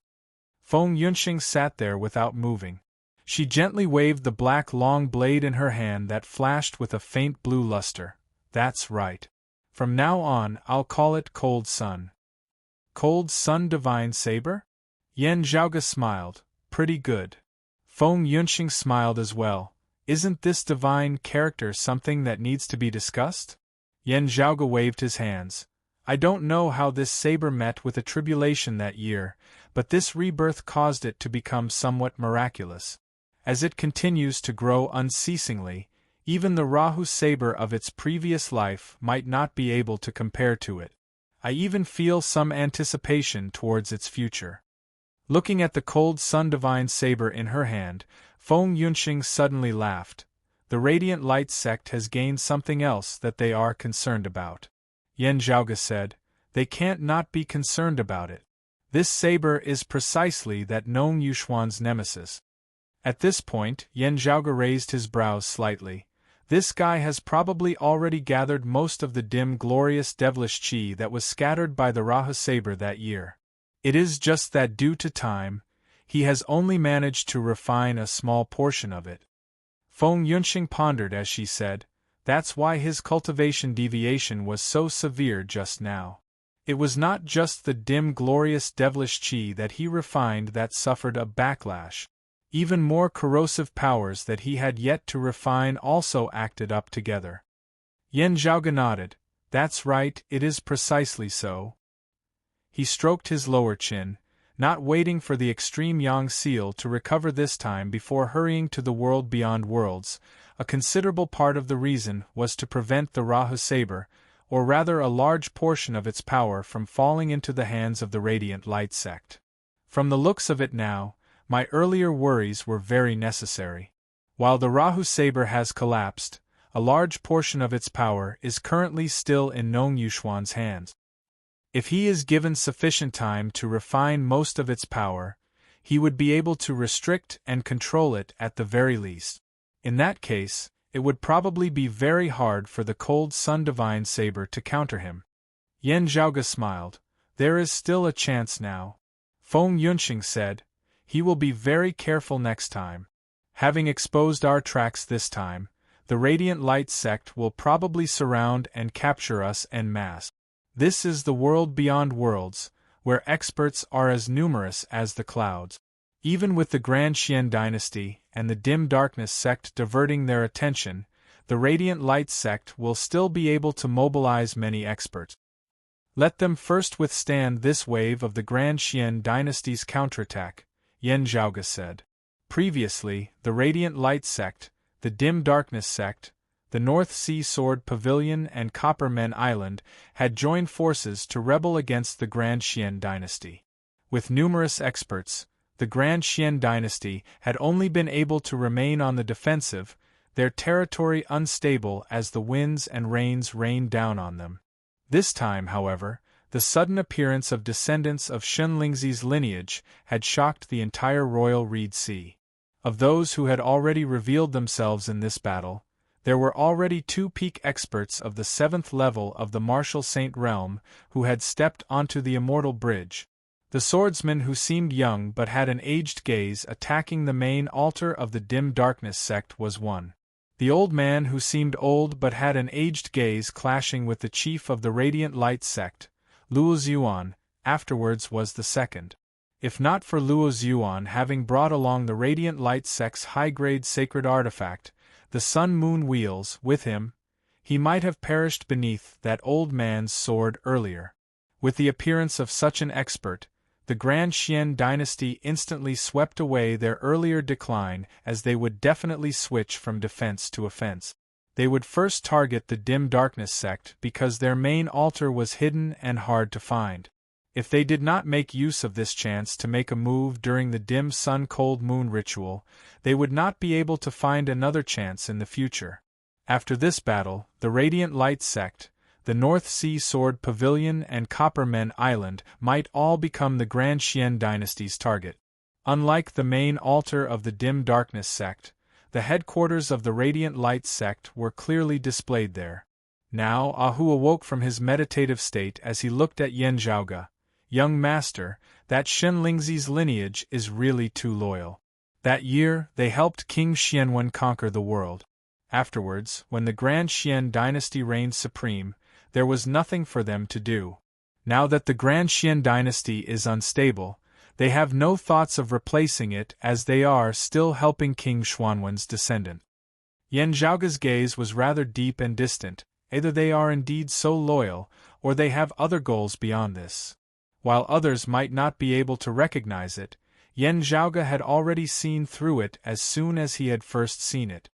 A: Feng Yunxing sat there without moving. She gently waved the black long blade in her hand that flashed with a faint blue luster. That's right. From now on, I'll call it Cold Sun. Cold Sun Divine Saber? Yan Zhaoge smiled. Pretty good. Feng Yunxing smiled as well. Isn't this divine character something that needs to be discussed? Yan Zhaoge waved his hands. I don't know how this saber met with a tribulation that year, but this rebirth caused it to become somewhat miraculous. As it continues to grow unceasingly, even the Rahu saber of its previous life might not be able to compare to it. I even feel some anticipation towards its future. Looking at the Cold Sun Divine Saber in her hand, Feng Yunxing suddenly laughed. The Radiant Light sect has gained something else that they are concerned about. Yan Zhaoge said, they can't not be concerned about it. This saber is precisely that known Yuxuan's nemesis. At this point, Yan Zhaoge raised his brows slightly. This guy has probably already gathered most of the dim glorious devilish chi that was scattered by the Rahu saber that year. It is just that due to time, he has only managed to refine a small portion of it. Feng Yunxing pondered as she said, that's why his cultivation deviation was so severe just now. It was not just the dim glorious devilish chi that he refined that suffered a backlash. Even more corrosive powers that he had yet to refine also acted up together. Yan Zhaoge nodded. That's right, it is precisely so. He stroked his lower chin, not waiting for the extreme Yang seal to recover this time before hurrying to the world beyond worlds. A considerable part of the reason was to prevent the Rahu saber, or rather a large portion of its power, from falling into the hands of the Radiant Light sect. From the looks of it now, my earlier worries were very necessary. While the Rahu saber has collapsed, a large portion of its power is currently still in Nong Yuxuan's hands. If he is given sufficient time to refine most of its power, he would be able to restrict and control it at the very least. In that case, it would probably be very hard for the Cold Sun Divine Saber to counter him. Yan Zhaoge smiled. There is still a chance now. Feng Yunxing said, he will be very careful next time. Having exposed our tracks this time, the Radiant Light sect will probably surround and capture us en masse. This is the world beyond worlds, where experts are as numerous as the clouds. Even with the Grand Xian dynasty and the Dim Darkness sect diverting their attention, the Radiant Light sect will still be able to mobilize many experts. Let them first withstand this wave of the Grand Xian dynasty's counterattack, Yan Zhaoge said. Previously, the Radiant Light sect, the Dim Darkness sect, the North Sea Sword Pavilion and Coppermen Island had joined forces to rebel against the Grand Xian dynasty. With numerous experts, the Grand Xian dynasty had only been able to remain on the defensive, their territory unstable as the winds and rains rained down on them. This time, however, the sudden appearance of descendants of Shunlingzi's lineage had shocked the entire Royal Reed Sea. Of those who had already revealed themselves in this battle, there were already 2 peak experts of the 7th level of the Martial Saint realm who had stepped onto the Immortal Bridge. The swordsman who seemed young but had an aged gaze attacking the main altar of the Dim Darkness sect was one. The old man who seemed old but had an aged gaze clashing with the chief of the Radiant Light sect, Luo Xuan, afterwards was the second. If not for Luo Xuan having brought along the Radiant Light sect's high-grade sacred artifact, the Sun-Moon Wheels, with him, he might have perished beneath that old man's sword earlier. With the appearance of such an expert, the Grand Xian dynasty instantly swept away their earlier decline, as they would definitely switch from defense to offense. They would first target the Dim Darkness sect because their main altar was hidden and hard to find. If they did not make use of this chance to make a move during the Dim Sun Cold Moon ritual, they would not be able to find another chance in the future. After this battle, the Radiant Light sect, the North Sea Sword Pavilion and Coppermen Island might all become the Grand Xian dynasty's target. Unlike the main altar of the Dim Darkness sect, the headquarters of the Radiant Light sect were clearly displayed there. Now Ahu awoke from his meditative state as he looked at Yan Zhaoge. Young master, that Shen Lingzi's lineage is really too loyal. That year, they helped King Xianwen conquer the world. Afterwards, when the Grand Xian dynasty reigned supreme, there was nothing for them to do. Now that the Grand Xian dynasty is unstable, they have no thoughts of replacing it, as they are still helping King Xuanwen's descendant. Yan Zhaoge's gaze was rather deep and distant. Either they are indeed so loyal, or they have other goals beyond this. While others might not be able to recognize it, Yan Zhaoge had already seen through it as soon as he had first seen it.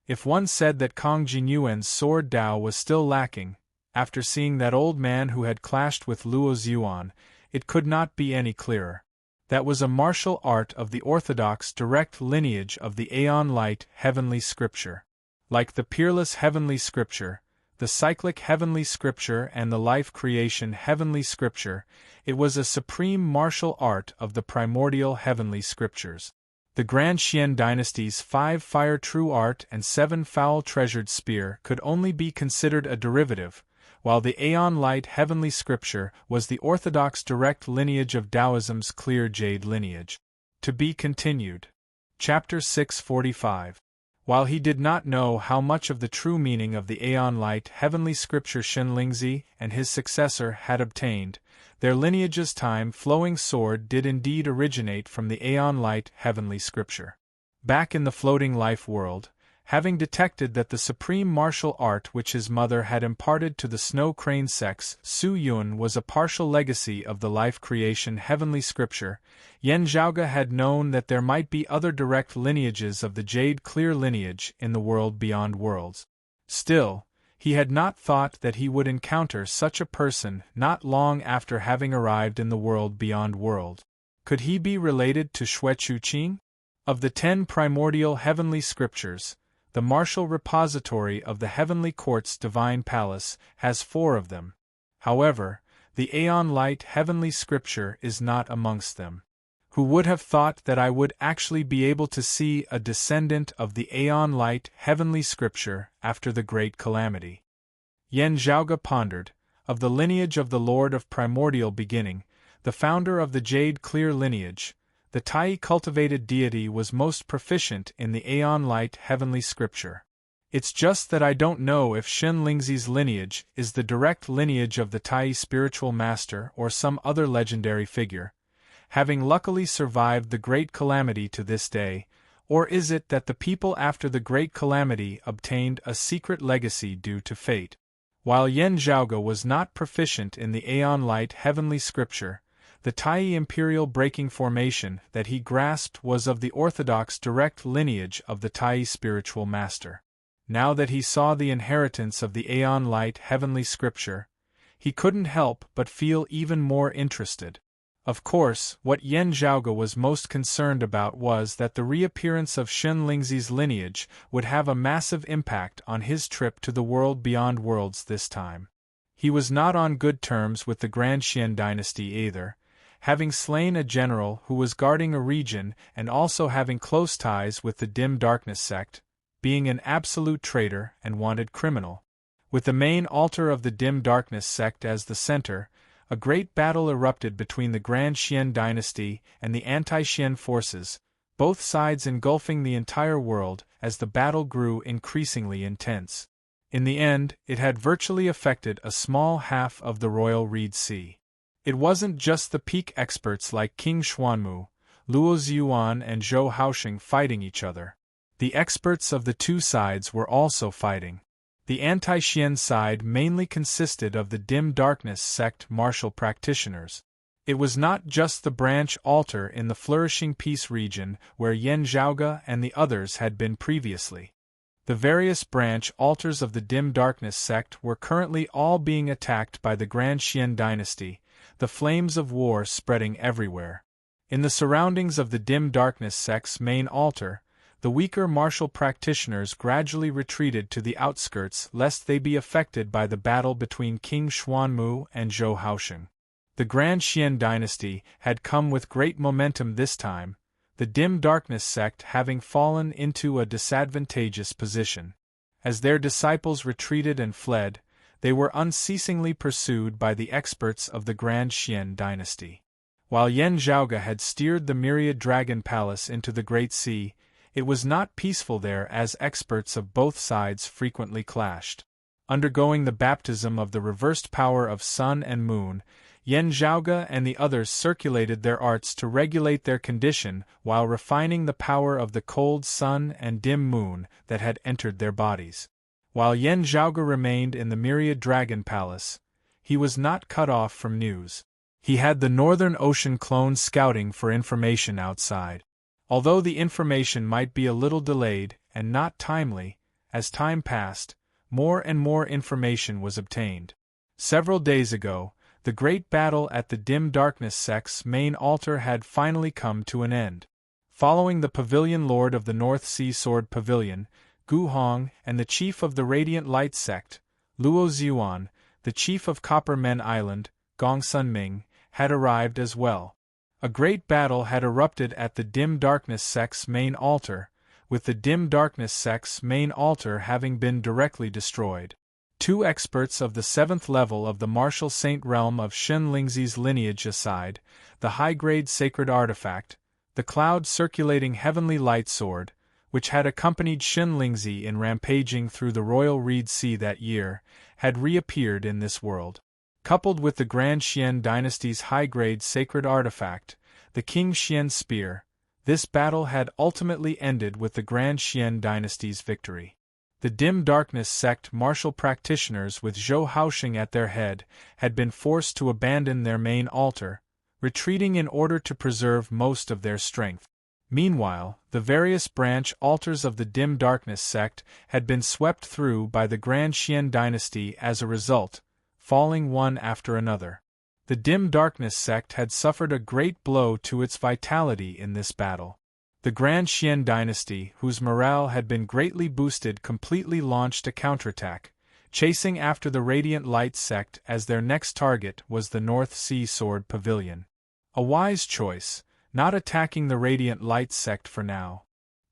A: If one said that Kong Jinyuan's sword Dao was still lacking, after seeing that old man who had clashed with Luo Xuan, it could not be any clearer. That was a martial art of the orthodox direct lineage of the Aeon Light Heavenly Scripture. Like the peerless Heavenly Scripture, the cyclic Heavenly Scripture and the life creation Heavenly Scripture, it was a supreme martial art of the primordial Heavenly Scriptures. The Grand Xian dynasty's 5 fire true art and 7 foul treasured spear could only be considered a derivative, while the Aeon Light Heavenly Scripture was the orthodox direct lineage of Taoism's clear jade lineage. To be continued. Chapter 645. While he did not know how much of the true meaning of the Aeon Light Heavenly Scripture Shen Lingzi and his successor had obtained, their lineage's time-flowing sword did indeed originate from the Aeon Light Heavenly Scripture. Back in the floating life world, having detected that the supreme martial art which his mother had imparted to the Snow Crane sex Su Yun was a partial legacy of the life creation Heavenly Scripture, Yan Zhaoge had known that there might be other direct lineages of the Jade Clear lineage in the world beyond worlds. Still, he had not thought that he would encounter such a person not long after having arrived in the world beyond world. Could he be related to Xue Chuqing? Of the 10 primordial heavenly scriptures, the martial repository of the Heavenly Court's Divine Palace has 4 of them. However, the Aeon Light Heavenly Scripture is not amongst them. Who would have thought that I would actually be able to see a descendant of the Aeon Light Heavenly Scripture after the Great Calamity? Yan Zhaoge pondered. Of the lineage of the Lord of Primordial Beginning, the founder of the Jade Clear lineage, the Tai cultivated deity was most proficient in the Aeon Light Heavenly Scripture. It's just that I don't know if Shen Lingzi's lineage is the direct lineage of the Tai spiritual master or some other legendary figure, having luckily survived the Great Calamity to this day, or is it that the people after the Great Calamity obtained a secret legacy due to fate? While Yan Zhaoge was not proficient in the Aeon Light Heavenly Scripture, the Tai Imperial Breaking Formation that he grasped was of the orthodox direct lineage of the Tai spiritual master. Now that he saw the inheritance of the Aeon Light Heavenly Scripture, he couldn't help but feel even more interested. Of course, what Yan Zhaoge was most concerned about was that the reappearance of Shen Lingzi's lineage would have a massive impact on his trip to the world beyond worlds this time. He was not on good terms with the Grand Xian dynasty either, having slain a general who was guarding a region and also having close ties with the Dim Darkness sect, being an absolute traitor and wanted criminal. With the main altar of the Dim Darkness sect as the center, a great battle erupted between the Grand Xian dynasty and the anti-Xian forces, both sides engulfing the entire world as the battle grew increasingly intense. In the end, it had virtually affected a small half of the Royal Reed Sea. It wasn't just the peak experts like King Xuanmu, Luo Xuan and Zhou Haosheng fighting each other. The experts of the two sides were also fighting. The anti-Xian side mainly consisted of the Dim Darkness sect martial practitioners. It was not just the branch altar in the flourishing peace region where Yan Zhaoge and the others had been previously. The various branch altars of the Dim Darkness sect were currently all being attacked by the Grand Xian dynasty, the flames of war spreading everywhere. In the surroundings of the Dim Darkness sect's main altar, the weaker martial practitioners gradually retreated to the outskirts lest they be affected by the battle between King Xuanmu and Zhou Haosheng. The Grand Xian dynasty had come with great momentum this time, the dim darkness sect having fallen into a disadvantageous position. As their disciples retreated and fled, they were unceasingly pursued by the experts of the Grand Xian dynasty. While Yan Zhaoge had steered the myriad dragon palace into the Great Sea, it was not peaceful there as experts of both sides frequently clashed. Undergoing the baptism of the reversed power of sun and moon, Yan Zhaoge and the others circulated their arts to regulate their condition while refining the power of the cold sun and dim moon that had entered their bodies. While Yan Zhaoge remained in the myriad dragon palace, he was not cut off from news. He had the Northern Ocean clones scouting for information outside. Although the information might be a little delayed and not timely, as time passed, more and more information was obtained. Several days ago, the great battle at the dim darkness sect's main altar had finally come to an end. Following the Pavilion Lord of the North Sea Sword Pavilion, Gu Hong, and the chief of the Radiant Light sect, Luo Ziyuan, the chief of Copper Men Island, Gong Sunming, had arrived as well. A great battle had erupted at the dim darkness sect's main altar, with the dim darkness sect's main altar having been directly destroyed. Two experts of the 7th level of the martial saint realm of Shen Lingzi's lineage aside, the high-grade sacred artifact, the cloud-circulating heavenly light sword, which had accompanied Shen Lingzi in rampaging through the Royal Reed Sea that year, had reappeared in this world. Coupled with the Grand Xian dynasty's high-grade sacred artifact, the King Xian spear, this battle had ultimately ended with the Grand Xian dynasty's victory. The dim darkness sect martial practitioners with Zhou Haosheng at their head had been forced to abandon their main altar, retreating in order to preserve most of their strength. Meanwhile, the various branch altars of the dim darkness sect had been swept through by the Grand Xian dynasty as a result, falling one after another. The dim darkness sect had suffered a great blow to its vitality in this battle. The Grand Xian dynasty, whose morale had been greatly boosted, completely launched a counterattack, chasing after the Radiant Light sect as their next target was the North Sea Sword Pavilion. A wise choice, not attacking the Radiant Light sect for now.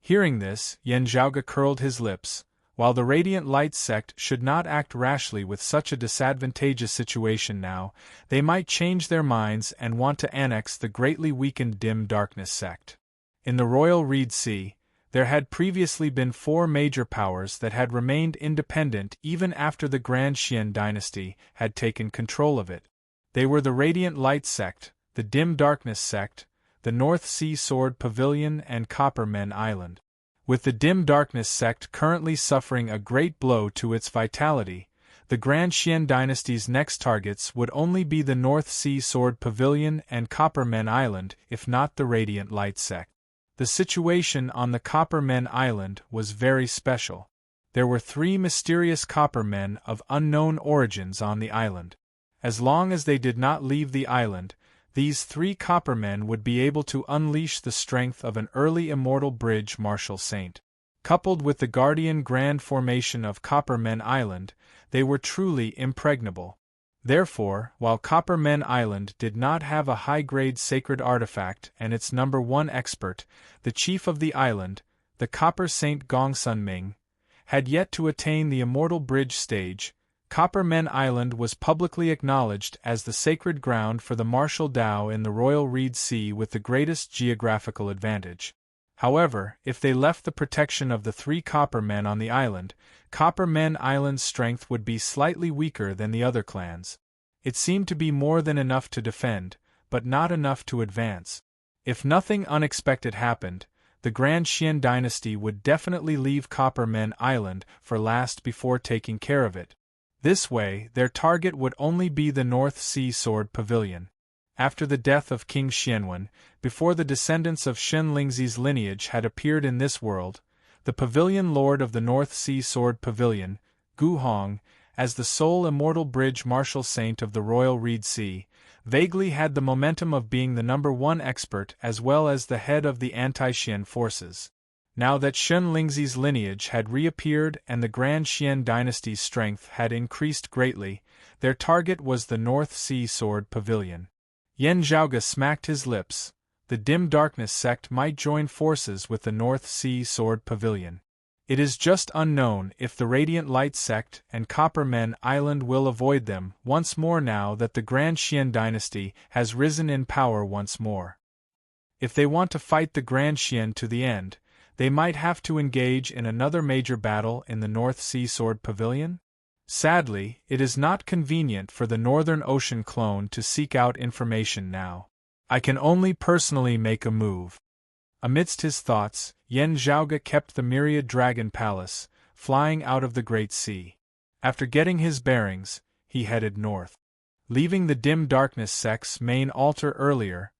A: Hearing this, Yan Zhaoge curled his lips. While the Radiant Light sect should not act rashly with such a disadvantageous situation now, they might change their minds and want to annex the greatly weakened dim darkness sect. In the Royal Reed Sea, there had previously been 4 major powers that had remained independent even after the Grand Xian dynasty had taken control of it. They were the Radiant Light sect, the dim darkness sect, the North Sea Sword Pavilion and Copper Men Island. With the dim darkness sect currently suffering a great blow to its vitality, the Grand Xian dynasty's next targets would only be the North Sea Sword Pavilion and Copper Men Island, if not the Radiant Light sect. The situation on the Copper Men Island was very special. There were 3 mysterious copper men of unknown origins on the island. As long as they did not leave the island, these 3 copper men would be able to unleash the strength of an early immortal bridge martial saint. Coupled with the guardian grand formation of Copper Men Island, they were truly impregnable. Therefore, while Copper Men Island did not have a high-grade sacred artifact and its number 1 expert, the chief of the island, the Copper Saint Gong Sunming, had yet to attain the immortal bridge stage, Copper Men Island was publicly acknowledged as the sacred ground for the martial Dao in the Royal Reed Sea with the greatest geographical advantage. However, if they left the protection of the 3 copper men on the island, Copper Men Island's strength would be slightly weaker than the other clans. It seemed to be more than enough to defend, but not enough to advance. If nothing unexpected happened, the Grand Xian dynasty would definitely leave Copper Men Island for last before taking care of it. This way, their target would only be the North Sea Sword Pavilion. After the death of King Xianwen, before the descendants of Shen Lingzi's lineage had appeared in this world, the Pavilion Lord of the North Sea Sword Pavilion, Gu Hong, as the sole immortal bridge martial saint of the Royal Reed Sea, vaguely had the momentum of being the number 1 expert as well as the head of the anti-Xian forces. Now that Shun Lingzi's lineage had reappeared and the Grand Xian dynasty's strength had increased greatly, their target was the North Sea Sword Pavilion. Yan Zhaoge smacked his lips. The Dim Darkness sect might join forces with the North Sea Sword Pavilion. It is just unknown if the Radiant Light sect and Copper Men Island will avoid them once more now that the Grand Xian dynasty has risen in power once more. If they want to fight the Grand Xian to the end, they might have to engage in another major battle in the North Sea Sword Pavilion? Sadly, it is not convenient for the Northern Ocean clone to seek out information now. I can only personally make a move. Amidst his thoughts, Yan Zhaoge kept the Myriad Dragon Palace, flying out of the Great Sea. After getting his bearings, he headed north. Leaving the Dim Darkness sect's main altar earlier,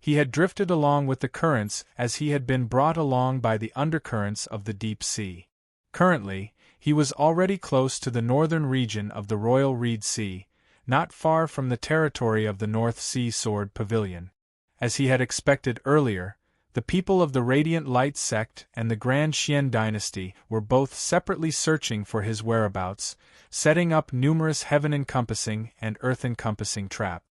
A: he had drifted along with the currents as he had been brought along by the undercurrents of the deep sea. Currently, he was already close to the northern region of the Royal Reed Sea, not far from the territory of the North Sea Sword Pavilion. As he had expected earlier, the people of the Radiant Light sect and the Grand Xian dynasty were both separately searching for his whereabouts, setting up numerous heaven-encompassing and earth-encompassing traps.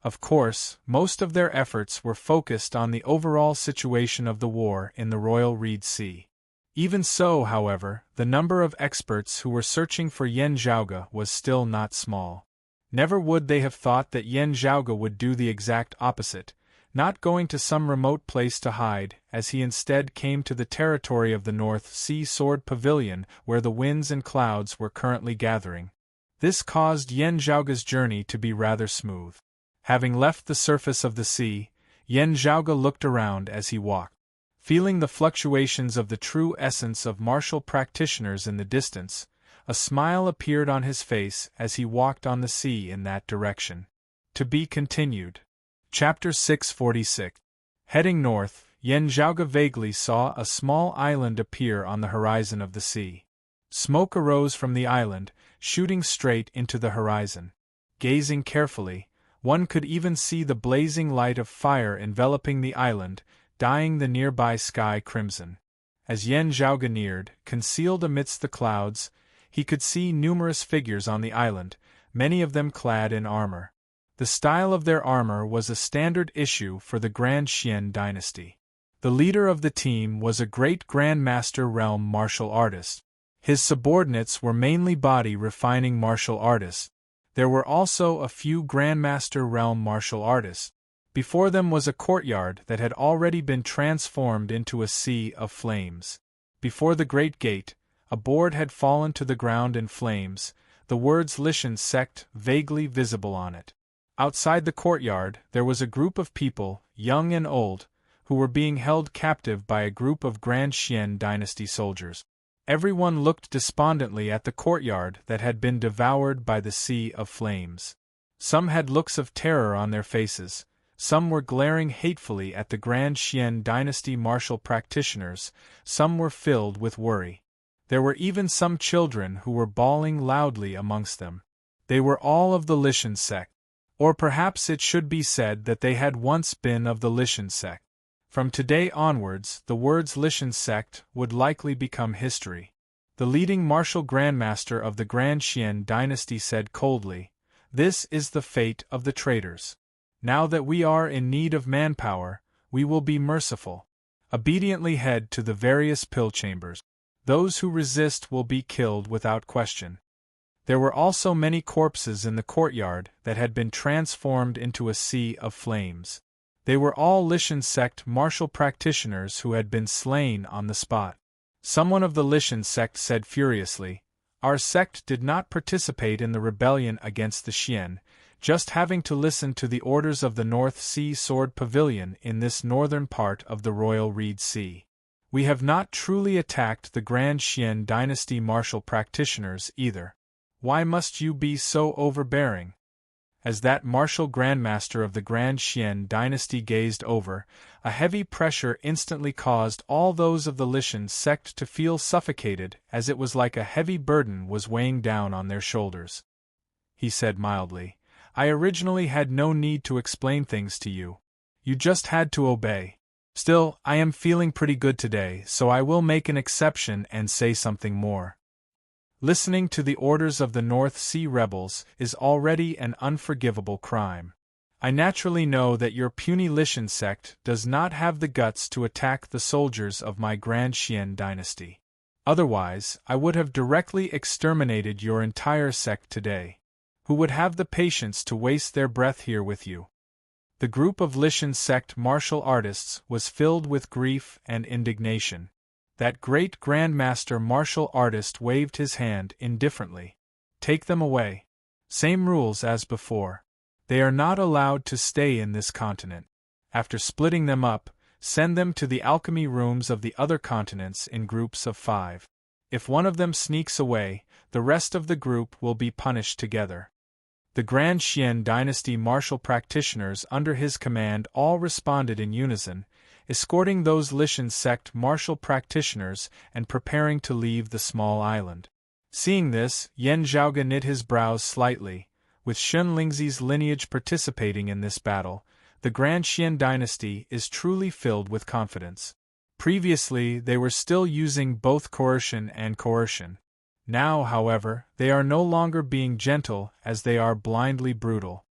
A: Of course, most of their efforts were focused on the overall situation of the war in the Royal Reed Sea. Even so, however, the number of experts who were searching for Yan Zhaoge was still not small. Never would they have thought that Yan Zhaoge would do the exact opposite, not going to some remote place to hide, as he instead came to the territory of the North Sea Sword Pavilion where the winds and clouds were currently gathering. This caused Yan Zhaoge's journey to be rather smooth. Having left the surface of the sea, Yan Zhaoge looked around as he walked. Feeling the fluctuations of the true essence of martial practitioners in the distance, a smile appeared on his face as he walked on the sea in that direction. To be continued. Chapter 646. Heading north, Yan Zhaoge vaguely saw a small island appear on the horizon of the sea. Smoke arose from the island, shooting straight into the horizon. Gazing carefully, one could even see the blazing light of fire enveloping the island, dyeing the nearby sky crimson. As Yan Zhaoge neared, concealed amidst the clouds, he could see numerous figures on the island, many of them clad in armor. The style of their armor was a standard issue for the Grand Xian dynasty. The leader of the team was a great Grandmaster realm martial artist. His subordinates were mainly body refining martial artists. There were also a few Grandmaster realm martial artists. Before them was a courtyard that had already been transformed into a sea of flames. Before the great gate, a board had fallen to the ground in flames, the words Lishan sect vaguely visible on it. Outside the courtyard, there was a group of people, young and old, who were being held captive by a group of Grand Xian dynasty soldiers. Everyone looked despondently at the courtyard that had been devoured by the sea of flames. Some had looks of terror on their faces, some were glaring hatefully at the Grand Xian dynasty martial practitioners, some were filled with worry. There were even some children who were bawling loudly amongst them. They were all of the Lishan sect. Or perhaps it should be said that they had once been of the Lishan sect. From today onwards, the words Lishan sect would likely become history. The leading martial grandmaster of the Grand Xian dynasty said coldly, "This is the fate of the traitors. Now that we are in need of manpower, we will be merciful. Obediently head to the various pill chambers. Those who resist will be killed without question." There were also many corpses in the courtyard that had been transformed into a sea of flames. They were all Lishan sect martial practitioners who had been slain on the spot. Someone of the Lishan sect said furiously, "Our sect did not participate in the rebellion against the Xian, just having to listen to the orders of the North Sea Sword Pavilion in this northern part of the Royal Reed Sea. We have not truly attacked the Grand Xian dynasty martial practitioners either. Why must you be so overbearing?" As that martial grandmaster of the Grand Xian dynasty gazed over, a heavy pressure instantly caused all those of the Lishan sect to feel suffocated, as it was like a heavy burden was weighing down on their shoulders. He said mildly, "I originally had no need to explain things to you. You just had to obey." Still, I am feeling pretty good today, so I will make an exception and say something more. Listening to the orders of the North Sea rebels is already an unforgivable crime. I naturally know that your puny Lishan sect does not have the guts to attack the soldiers of my Grand Xian dynasty. Otherwise, I would have directly exterminated your entire sect today. Who would have the patience to waste their breath here with you? The group of Lishan sect martial artists was filled with grief and indignation. That great Grandmaster martial artist waved his hand indifferently. Take them away. Same rules as before. They are not allowed to stay in this continent. After splitting them up, send them to the alchemy rooms of the other continents in groups of 5. If one of them sneaks away, the rest of the group will be punished together. The Grand Xian dynasty martial practitioners under his command all responded in unison, escorting those Lishan sect martial practitioners and preparing to leave the small island. Seeing this, Yan Zhaoge knit his brows slightly. With Shun Lingzi's lineage participating in this battle, the Grand Xian dynasty is truly filled with confidence. Previously, they were still using both coercion and coercion. Now, however, they are no longer being gentle as they are blindly brutal.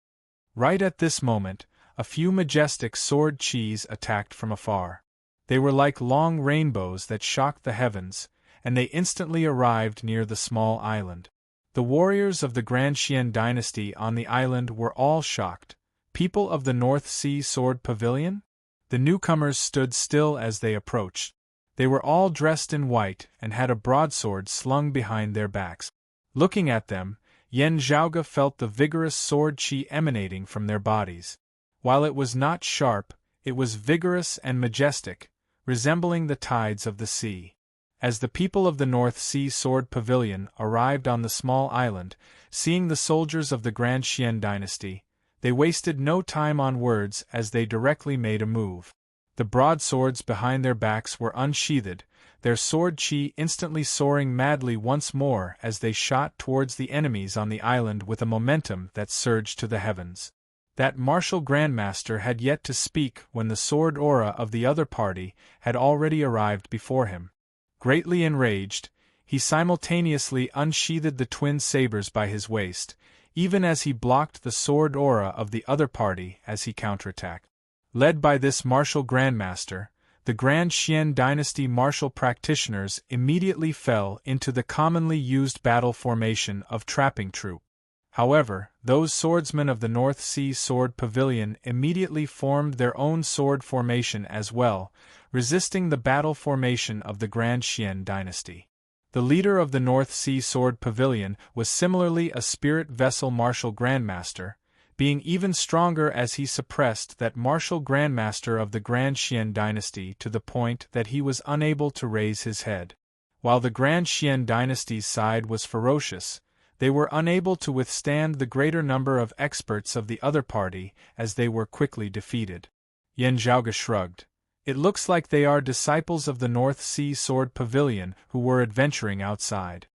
A: Right at this moment, a few majestic sword chis attacked from afar. They were like long rainbows that shocked the heavens, and they instantly arrived near the small island. The warriors of the Grand Xian dynasty on the island were all shocked. People of the North Sea Sword Pavilion? The newcomers stood still as they approached. They were all dressed in white and had a broadsword slung behind their backs. Looking at them, Yan Zhaoge felt the vigorous sword chi emanating from their bodies. While it was not sharp, it was vigorous and majestic, resembling the tides of the sea. As the people of the North Sea Sword Pavilion arrived on the small island, seeing the soldiers of the Grand Xian dynasty, they wasted no time on words as they directly made a move. The broadswords behind their backs were unsheathed, their sword chi instantly soaring madly once more as they shot towards the enemies on the island with a momentum that surged to the heavens. That martial grandmaster had yet to speak when the sword aura of the other party had already arrived before him. Greatly enraged, he simultaneously unsheathed the twin sabers by his waist, even as he blocked the sword aura of the other party as he counterattacked. Led by this martial grandmaster, the Grand Xian dynasty martial practitioners immediately fell into the commonly used battle formation of trapping troop. However, those swordsmen of the North Sea Sword Pavilion immediately formed their own sword formation as well, resisting the battle formation of the Grand Xian dynasty. The leader of the North Sea Sword Pavilion was similarly a spirit vessel martial grandmaster, being even stronger as he suppressed that martial grandmaster of the Grand Xian dynasty to the point that he was unable to raise his head. While the Grand Xian dynasty's side was ferocious, they were unable to withstand the greater number of experts of the other party as they were quickly defeated. Yan Zhaoge shrugged. It looks like they are disciples of the North Sea Sword Pavilion who were adventuring outside.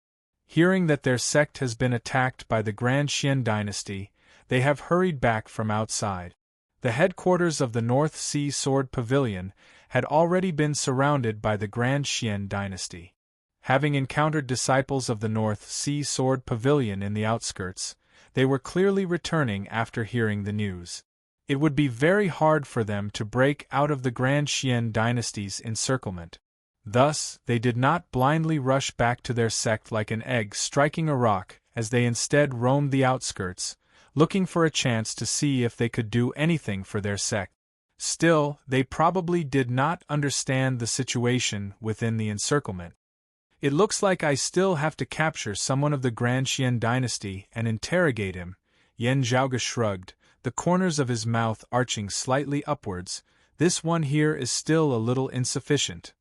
A: Hearing that their sect has been attacked by the Grand Xian dynasty, they have hurried back from outside. The headquarters of the North Sea Sword Pavilion had already been surrounded by the Grand Xian dynasty. Having encountered disciples of the North Sea Sword Pavilion in the outskirts, they were clearly returning after hearing the news. It would be very hard for them to break out of the Grand Xian dynasty's encirclement. Thus, they did not blindly rush back to their sect like an egg striking a rock, as they instead roamed the outskirts, looking for a chance to see if they could do anything for their sect. Still, they probably did not understand the situation within the encirclement. It looks like I still have to capture someone of the Grand Xian dynasty and interrogate him. Yan Zhaoge shrugged, the corners of his mouth arching slightly upwards. This one here is still a little insufficient.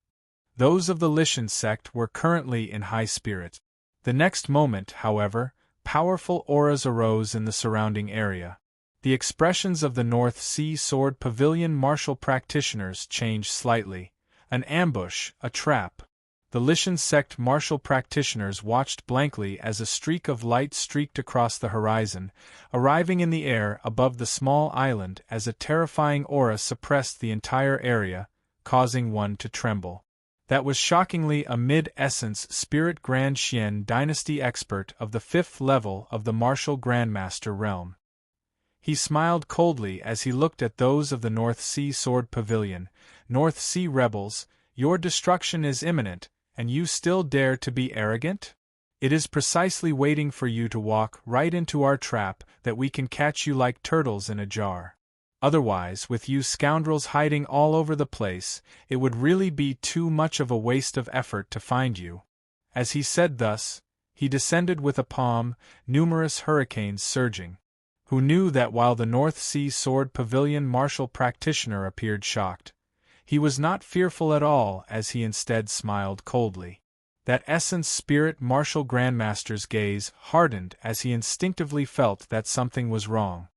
A: Those of the Lishan sect were currently in high spirit. The next moment, however, powerful auras arose in the surrounding area. The expressions of the North Sea Sword Pavilion martial practitioners changed slightly. An ambush, a trap. The Lishan sect martial practitioners watched blankly as a streak of light streaked across the horizon, arriving in the air above the small island as a terrifying aura suppressed the entire area, causing one to tremble. That was shockingly a mid-essence spirit Grand Xian dynasty expert of the 5th level of the martial Grandmaster realm. He smiled coldly as he looked at those of the North Sea Sword Pavilion. North Sea rebels, your destruction is imminent, and you still dare to be arrogant? It is precisely waiting for you to walk right into our trap that we can catch you like turtles in a jar. Otherwise, with you scoundrels hiding all over the place, it would really be too much of a waste of effort to find you. As he said thus, he descended with a palm, numerous hurricanes surging. Who knew that while the North Sea Sword Pavilion martial practitioner appeared shocked, he was not fearful at all, as he instead smiled coldly. That essence spirit martial Grandmaster's gaze hardened as he instinctively felt that something was wrong.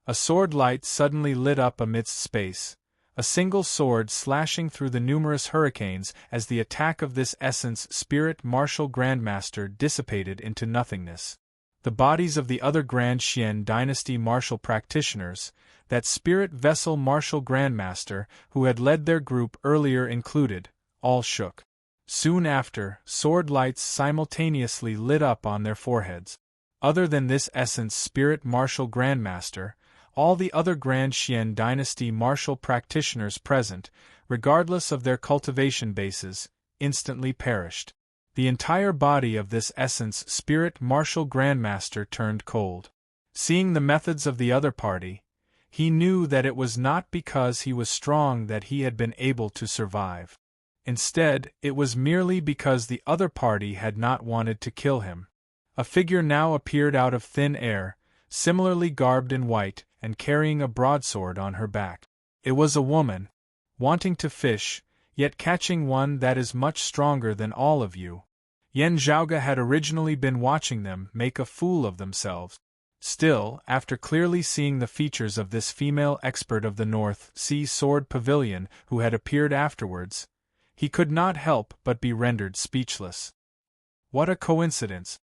A: A sword light suddenly lit up amidst space, a single sword slashing through the numerous hurricanes as the attack of this essence spirit martial Grandmaster dissipated into nothingness. The bodies of the other Grand Xian dynasty martial practitioners, that spirit vessel martial Grandmaster who had led their group earlier included, all shook. Soon after, sword lights simultaneously lit up on their foreheads. Other than this essence spirit martial Grandmaster, all the other Grand Xian dynasty martial practitioners present, regardless of their cultivation bases, instantly perished. The entire body of this essence spirit martial Grandmaster turned cold. Seeing the methods of the other party, he knew that it was not because he was strong that he had been able to survive. Instead, it was merely because the other party had not wanted to kill him. A figure now appeared out of thin air, similarly garbed in white, and carrying a broadsword on her back. It was a woman, wanting to fish, yet catching one that is much stronger than all of you. Yan Zhaoge had originally been watching them make a fool of themselves. Still, after clearly seeing the features of this female expert of the North Sea Sword Pavilion who had appeared afterwards, he could not help but be rendered speechless. What a coincidence!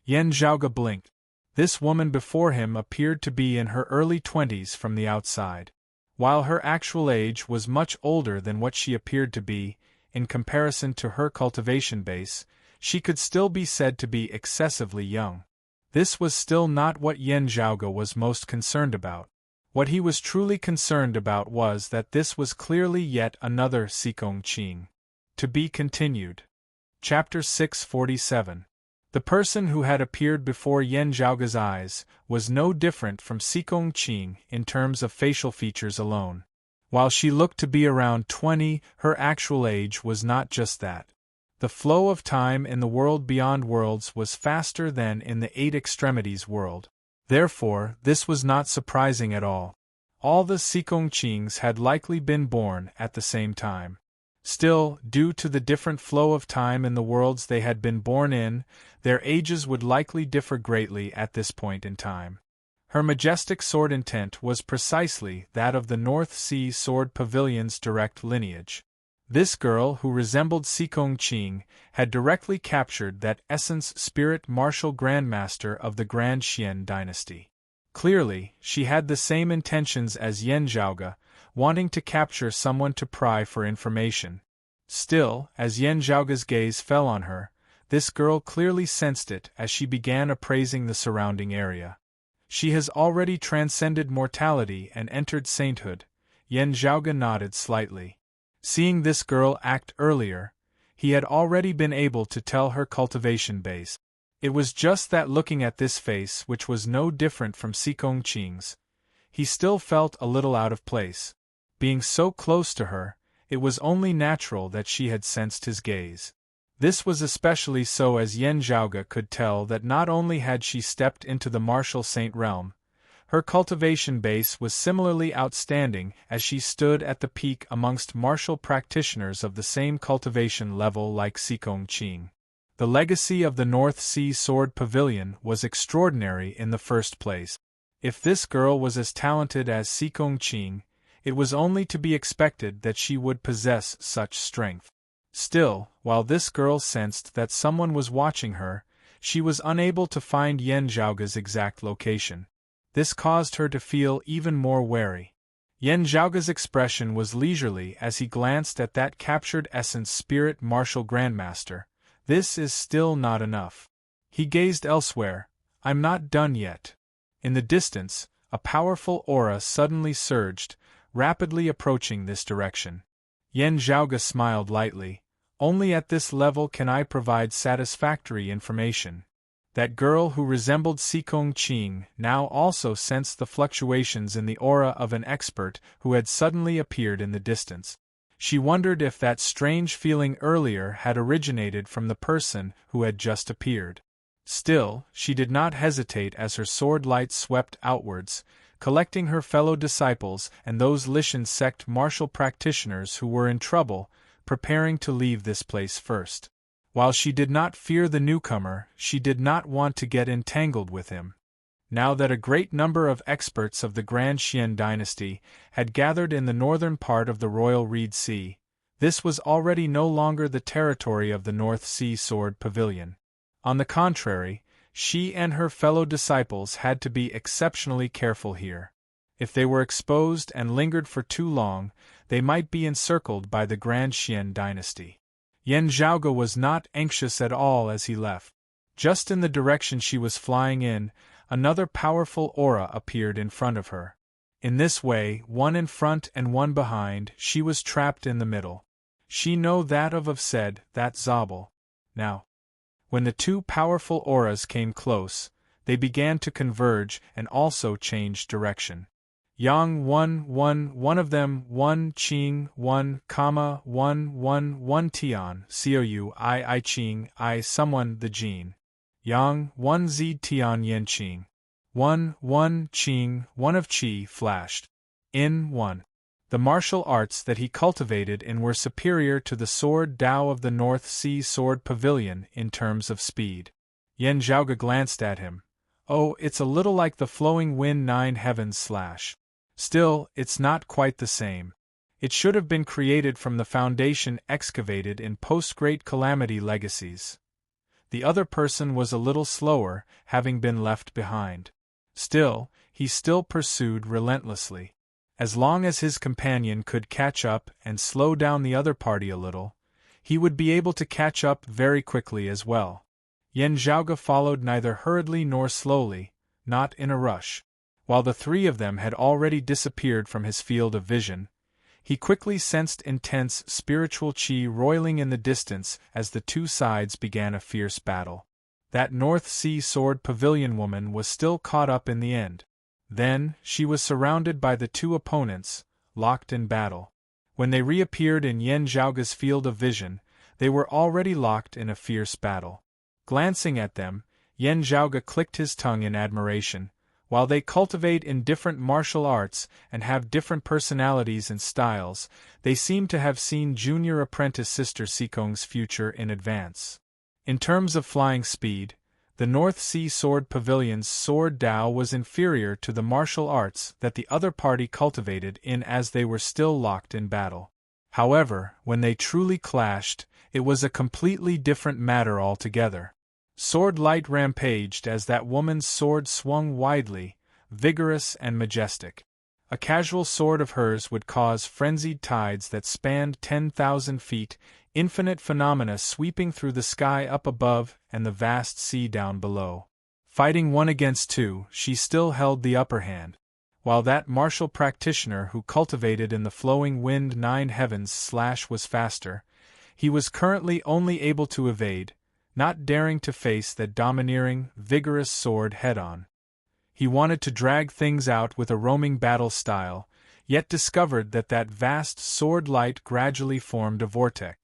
A: Yan Zhaoge blinked. This woman before him appeared to be in her early 20s from the outside. While her actual age was much older than what she appeared to be, in comparison to her cultivation base, she could still be said to be excessively young. This was still not what Yan Zhaoge was most concerned about. What he was truly concerned about was that this was clearly yet another Sikong Qing. To be continued. Chapter 647. The person who had appeared before Yan Zhaoge's eyes was no different from Sikong Qing in terms of facial features alone. While she looked to be around 20, her actual age was not just that. The flow of time in the world beyond worlds was faster than in the Eight Extremities world. Therefore, this was not surprising at all. All the Sikong Qings had likely been born at the same time. Still, due to the different flow of time in the worlds they had been born in, their ages would likely differ greatly at this point in time. Her majestic sword intent was precisely that of the North Sea Sword Pavilion's direct lineage. This girl, who resembled Sikong Qing, had directly captured that essence spirit martial Grandmaster of the Grand Xian dynasty. Clearly, she had the same intentions as Yan Zhaoge, wanting to capture someone to pry for information. Still, as Yan Zhaoge's gaze fell on her, this girl clearly sensed it as she began appraising the surrounding area. She has already transcended mortality and entered sainthood. Yan Zhaoge nodded slightly. Seeing this girl act earlier, he had already been able to tell her cultivation base. It was just that looking at this face, which was no different from Sikong Qing's, he still felt a little out of place. Being so close to her, it was only natural that she had sensed his gaze. This was especially so as Yan Zhaoge could tell that not only had she stepped into the martial saint realm, her cultivation base was similarly outstanding as she stood at the peak amongst martial practitioners of the same cultivation level like Sikong Qing. The legacy of the North Sea Sword Pavilion was extraordinary in the first place. If this girl was as talented as Sikong Qing, it was only to be expected that she would possess such strength. Still, while this girl sensed that someone was watching her, she was unable to find Yan Zhaoge's exact location. This caused her to feel even more wary. Yen Zhaoge's expression was leisurely as he glanced at that captured essence spirit martial grandmaster. This is still not enough. He gazed elsewhere. I'm not done yet. In the distance, a powerful aura suddenly surged, rapidly approaching this direction. Yen Zhaoge smiled lightly. Only at this level can I provide satisfactory information. That girl who resembled Sikong Qing now also sensed the fluctuations in the aura of an expert who had suddenly appeared in the distance. She wondered if that strange feeling earlier had originated from the person who had just appeared. Still, she did not hesitate as her sword light swept outwards, collecting her fellow disciples and those Lishan sect martial practitioners who were in trouble, preparing to leave this place first. While she did not fear the newcomer, she did not want to get entangled with him. Now that a great number of experts of the Grand Xian dynasty had gathered in the northern part of the Royal Reed Sea, this was already no longer the territory of the North Sea Sword Pavilion. On the contrary, she and her fellow disciples had to be exceptionally careful here. If they were exposed and lingered for too long, they might be encircled by the Grand Xian dynasty. Yen Zhaoge was not anxious at all as he left. Just in the direction she was flying in, another powerful aura appeared in front of her. In this way, one in front and one behind, she was trapped in the middle. She know that of said, that Zabel. Now, when the two powerful auras came close, they began to converge and also change direction. Yang 1 of them 1 Qing 1, 1 Tian Xiu I Qing I someone the Jin. Yang 1 Z Tian Yen Qing 1 Qing 1 of Qi flashed. In 1. The martial arts that he cultivated in were superior to the sword Dao of the North Sea Sword Pavilion in terms of speed. Yen Zhaoge glanced at him. Oh, it's a little like the flowing wind 9 heavens slash. Still, it's not quite the same. It should have been created from the foundation excavated in post-Great Calamity legacies. The other person was a little slower, having been left behind. Still, he still pursued relentlessly. As long as his companion could catch up and slow down the other party a little, he would be able to catch up very quickly as well. Yen Zhaoge followed neither hurriedly nor slowly, not in a rush. While the three of them had already disappeared from his field of vision, he quickly sensed intense spiritual qi roiling in the distance as the two sides began a fierce battle. That North Sea Sword Pavilion woman was still caught up in the end. Then, she was surrounded by the two opponents, locked in battle. When they reappeared in Yen Zhaoge's field of vision, they were already locked in a fierce battle. Glancing at them, Yen Zhaoge clicked his tongue in admiration. While they cultivate in different martial arts and have different personalities and styles, they seem to have seen junior apprentice sister Sikong's future in advance. In terms of flying speed, the North Sea Sword Pavilion's sword Dao was inferior to the martial arts that the other party cultivated in as they were still locked in battle. However, when they truly clashed, it was a completely different matter altogether. Sword light rampaged as that woman's sword swung widely, vigorous and majestic. A casual sword of hers would cause frenzied tides that spanned 10,000 feet, infinite phenomena sweeping through the sky up above and the vast sea down below. Fighting one against two, she still held the upper hand. While that martial practitioner who cultivated in the flowing wind 9 heavens was faster, he was currently only able to evade, not daring to face that domineering, vigorous sword head-on. He wanted to drag things out with a roaming battle style, yet discovered that vast sword light gradually formed a vortex.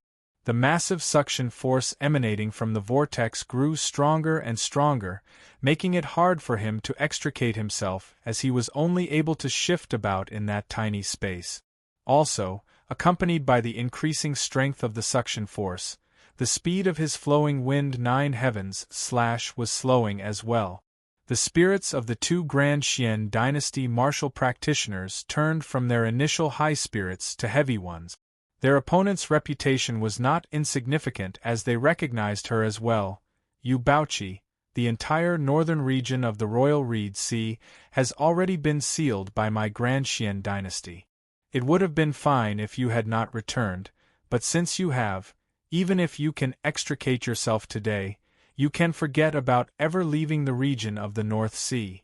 A: The massive suction force emanating from the vortex grew stronger and stronger, making it hard for him to extricate himself as he was only able to shift about in that tiny space. Also, accompanied by the increasing strength of the suction force, the speed of his flowing wind 9 heavens was slowing as well. The spirits of the two Grand Xian dynasty martial practitioners turned from their initial high spirits to heavy ones. Their opponent's reputation was not insignificant as they recognized her as well. Yu Baoqi, the entire northern region of the Royal Reed Sea has already been sealed by my Grand Xian dynasty. It would have been fine if you had not returned, but since you have, even if you can extricate yourself today, you can forget about ever leaving the region of the North Sea.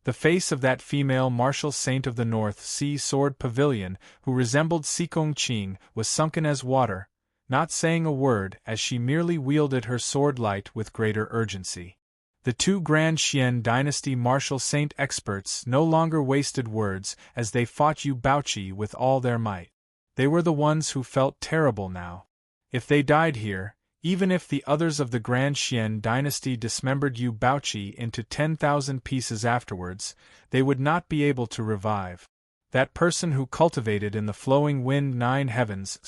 A: The face of that female martial saint of the North Sea Sword Pavilion, who resembled Sikong Qing, was sunken as water, not saying a word as she merely wielded her sword light with greater urgency. The two Grand Xian dynasty martial saint experts no longer wasted words as they fought Yu Baoqi with all their might. They were the ones who felt terrible now. If they died here, even if the others of the Grand Xian dynasty dismembered Yu Baoqi into 10,000 pieces afterwards, they would not be able to revive. That person who cultivated in the flowing wind 9 heavens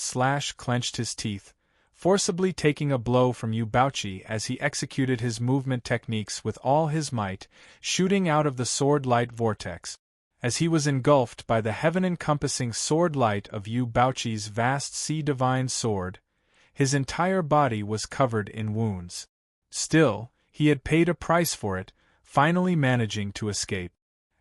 A: clenched his teeth, forcibly taking a blow from Yu Baoqi as he executed his movement techniques with all his might, shooting out of the sword light vortex. As he was engulfed by the heaven-encompassing sword light of Yu Baoqi's vast sea divine sword, his entire body was covered in wounds. Still, he had paid a price for it, finally managing to escape.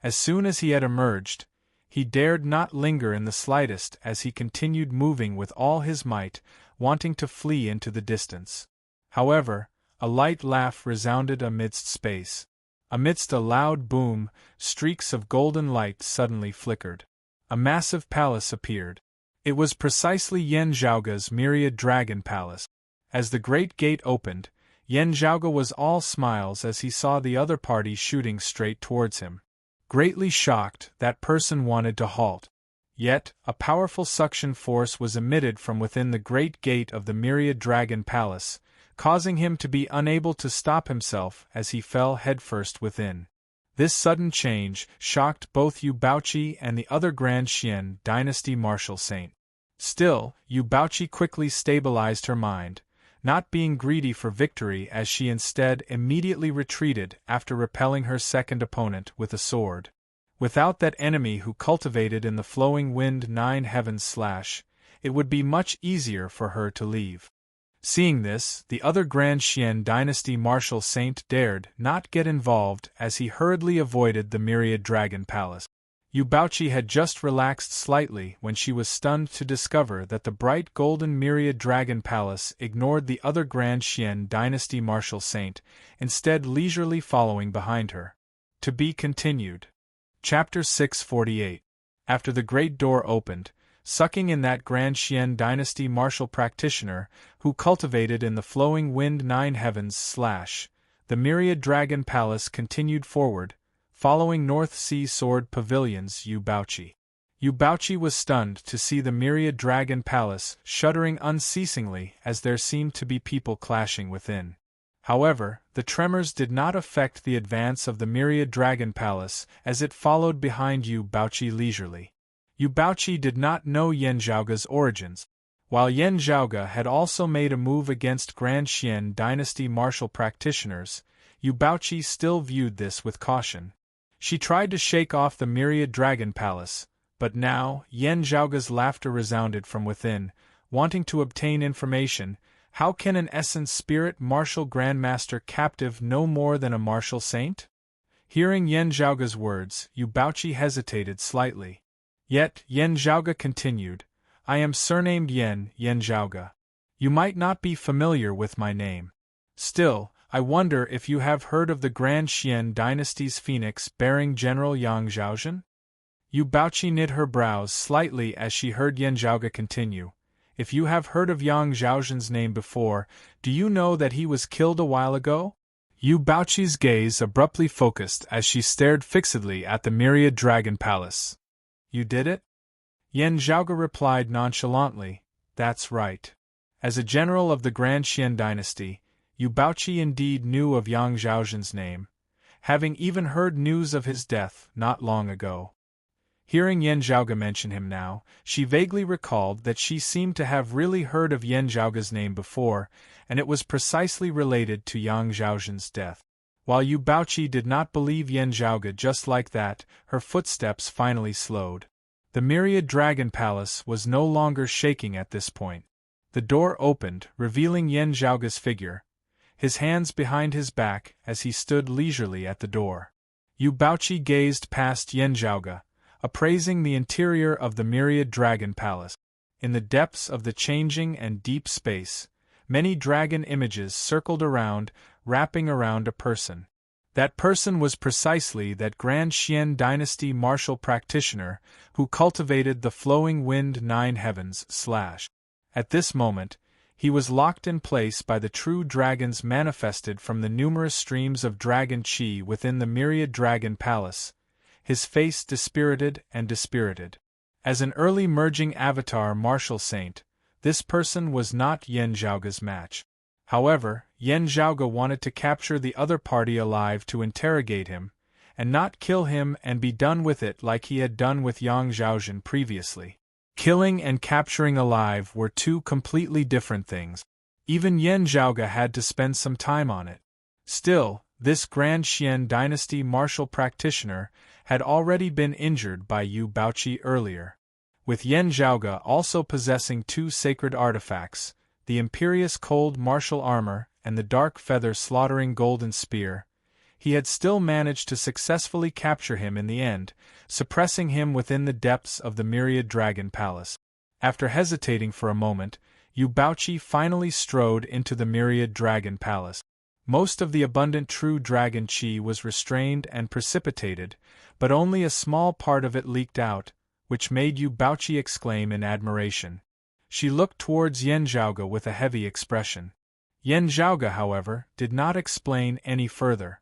A: As soon as he had emerged, he dared not linger in the slightest as he continued moving with all his might, wanting to flee into the distance. However, a light laugh resounded amidst space. Amidst a loud boom, streaks of golden light suddenly flickered. A massive palace appeared. It was precisely Yan Zhaoge's myriad dragon palace. As the great gate opened, Yan Zhaoge was all smiles as he saw the other party shooting straight towards him. Greatly shocked, that person wanted to halt. Yet, a powerful suction force was emitted from within the great gate of the myriad dragon palace, causing him to be unable to stop himself as he fell headfirst within. This sudden change shocked both Yu Baoqi and the other Grand Xian dynasty martial saint. Still, Yu Baoqi quickly stabilized her mind, not being greedy for victory as she instead immediately retreated after repelling her second opponent with a sword. Without that enemy who cultivated in the flowing wind 9 heavens it would be much easier for her to leave. Seeing this, the other Grand Xian dynasty martial saint dared not get involved as he hurriedly avoided the myriad dragon palace. Yu Baoqi had just relaxed slightly when she was stunned to discover that the bright golden myriad dragon palace ignored the other Grand Xian dynasty martial saint, instead leisurely following behind her. To be continued. Chapter 648. After the great door opened, sucking in that Grand Xian dynasty martial practitioner who cultivated in the flowing wind 9 heavens the myriad dragon palace continued forward, following North Sea Sword Pavilion's Yu Baoqi. Yu Baoqi was stunned to see the myriad dragon palace shuddering unceasingly as there seemed to be people clashing within. However, the tremors did not affect the advance of the myriad dragon palace as it followed behind Yu Baoqi leisurely. Yu Baoqi did not know Yan Zhaoge's origins. While Yan Zhaoge had also made a move against Grand Xian dynasty martial practitioners, Yu Baoqi still viewed this with caution. She tried to shake off the myriad dragon palace, but now Yan Zhaoge's laughter resounded from within, wanting to obtain information. How can an essence spirit martial grandmaster captive no more than a martial saint? Hearing Yan Zhaoge's words, Yu Baoqi hesitated slightly. Yet, Yan Zhaoge continued, I am surnamed Yan Zhaoge. You might not be familiar with my name. Still, I wonder if you have heard of the Grand Xian dynasty's phoenix-bearing general Yang Zhaozhen? Yu Baoqi knit her brows slightly as she heard Yan Zhaoge continue. If you have heard of Yang Zhaozhen's name before, do you know that he was killed a while ago? Yu Baoqi's gaze abruptly focused as she stared fixedly at the myriad dragon palace. You did it? Yan Zhaoge replied nonchalantly, That's right. As a general of the Grand Xian dynasty, Yu Baoqi indeed knew of Yang Zhaozhen's name, having even heard news of his death not long ago. Hearing Yan Zhaoge mention him now, she vaguely recalled that she seemed to have really heard of Yan Zhaoge's name before, and it was precisely related to Yang Zhaozhen's death. While Yu Baoqi did not believe Yan Zhaoge just like that, her footsteps finally slowed. The myriad dragon palace was no longer shaking at this point. The door opened, revealing Yan Zhaoge's figure. his hands behind his back as he stood leisurely at the door. Yu Baoqi gazed past Yan Zhaoge, appraising the interior of the myriad dragon palace. In the depths of the changing and deep space, many dragon images circled around, wrapping around a person. That person was precisely that Grand Xian dynasty martial practitioner who cultivated the flowing wind nine heavens / At this moment, he was locked in place by the true dragons manifested from the numerous streams of dragon qi within the myriad dragon palace, his face dispirited and dispirited. As an early merging avatar martial saint, this person was not Yan Zhaoge's match. However, Yan Zhaoge wanted to capture the other party alive to interrogate him, and not kill him and be done with it like he had done with Yang Zhaozhen previously. Killing and capturing alive were two completely different things. Even Yan Zhaoge had to spend some time on it. Still, this Grand Xian dynasty martial practitioner had already been injured by Yu Baoqi earlier. With Yan Zhaoge also possessing two sacred artifacts, the imperious cold martial armor and the dark feather slaughtering golden spear, he had still managed to successfully capture him in the end, suppressing him within the depths of the myriad dragon palace. After hesitating for a moment, Yu Baoqi finally strode into the myriad dragon palace. Most of the abundant true dragon qi was restrained and precipitated, but only a small part of it leaked out, which made Yu Baoqi exclaim in admiration. She looked towards Yan Zhaoge with a heavy expression. Yan Zhaoge, however, did not explain any further.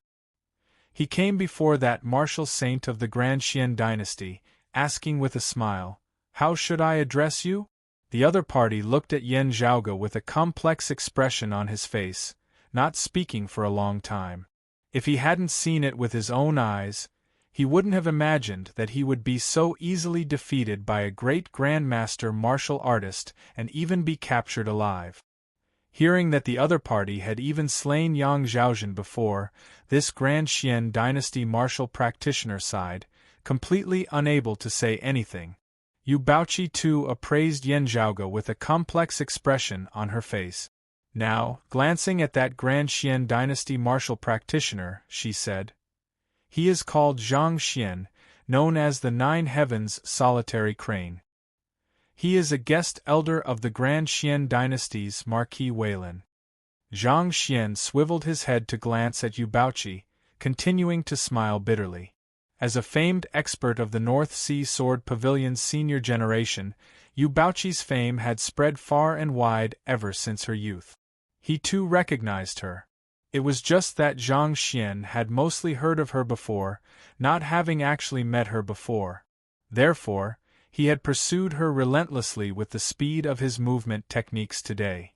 A: He came before that martial saint of the Grand Xian dynasty, asking with a smile, "How should I address you?" The other party looked at Yan Zhaoge with a complex expression on his face, not speaking for a long time. If he hadn't seen it with his own eyes, he wouldn't have imagined that he would be so easily defeated by a great grandmaster martial artist and even be captured alive. Hearing that the other party had even slain Yang Zhaozhen before, this Grand Xian dynasty martial practitioner sighed, completely unable to say anything. Yu Baoqi too appraised Yan Zhaoge with a complex expression on her face. Now, glancing at that Grand Xian dynasty martial practitioner, she said, "He is called Zhang Xian, known as the Nine Heavens Solitary Crane. He is a guest elder of the Grand Xian dynasty's Marquis Weilin." Zhang Xian swiveled his head to glance at Yu Baoqi, continuing to smile bitterly. As a famed expert of the North Sea Sword Pavilion's senior generation, Yu Baoqi's fame had spread far and wide ever since her youth. He too recognized her. It was just that Zhang Xian had mostly heard of her before, not having actually met her before. Therefore, he had pursued her relentlessly with the speed of his movement techniques today.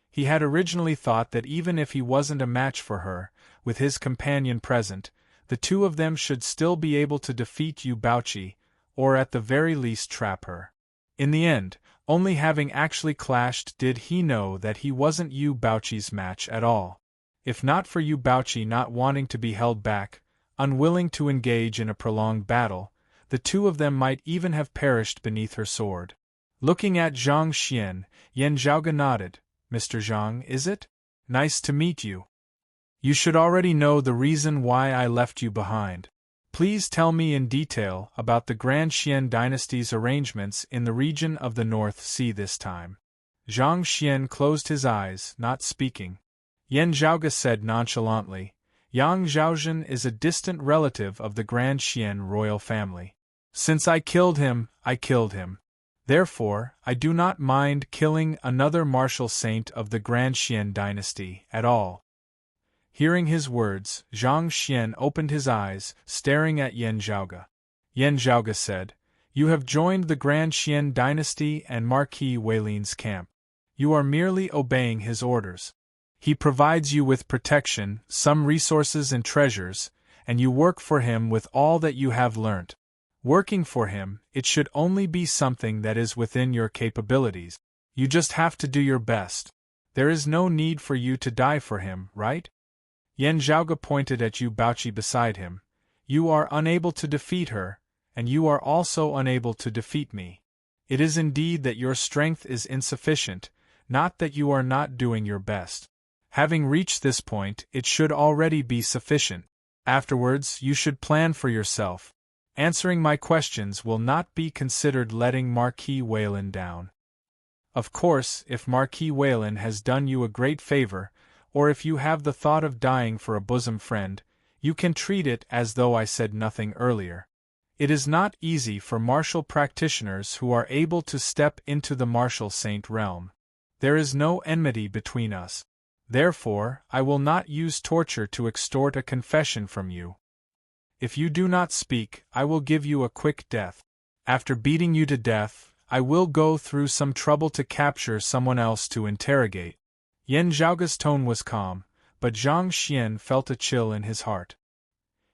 A: He had originally thought that even if he wasn't a match for her, with his companion present, the two of them should still be able to defeat Yu Baoqi, or at the very least trap her. In the end, only having actually clashed did he know that he wasn't Yu Baoqi's match at all. If not for Yu Baoqi not wanting to be held back, unwilling to engage in a prolonged battle, the two of them might even have perished beneath her sword. Looking at Zhang Xian, Yan Zhaoge nodded. "Mr. Zhang, is it? Nice to meet you. You should already know the reason why I left you behind. Please tell me in detail about the Grand Xian dynasty's arrangements in the region of the North Sea this time." Zhang Xian closed his eyes, not speaking. Yan Zhaoge said nonchalantly, "Yang Zhaozhen is a distant relative of the Grand Xian royal family. Since I killed him, I killed him. Therefore, I do not mind killing another martial saint of the Grand Xian dynasty at all." Hearing his words, Zhang Xian opened his eyes, staring at Yan Zhaoge. Yan Zhaoge said, "You have joined the Grand Xian dynasty and Marquis Weilin's camp. You are merely obeying his orders. He provides you with protection, some resources and treasures, and you work for him with all that you have learnt. Working for him, it should only be something that is within your capabilities. You just have to do your best. There is no need for you to die for him, right?" Yan Zhaoge pointed at Yu Baoqi beside him. "You are unable to defeat her, and you are also unable to defeat me. It is indeed that your strength is insufficient, not that you are not doing your best. Having reached this point, it should already be sufficient. Afterwards, you should plan for yourself. Answering my questions will not be considered letting Marquis Wayland down. Of course, if Marquis Wayland has done you a great favor, or if you have the thought of dying for a bosom friend, you can treat it as though I said nothing earlier. It is not easy for martial practitioners who are able to step into the martial saint realm. There is no enmity between us. Therefore, I will not use torture to extort a confession from you. If you do not speak, I will give you a quick death. After beating you to death, I will go through some trouble to capture someone else to interrogate. Yan Zhaoge's tone was calm, but Zhang Xian felt a chill in his heart.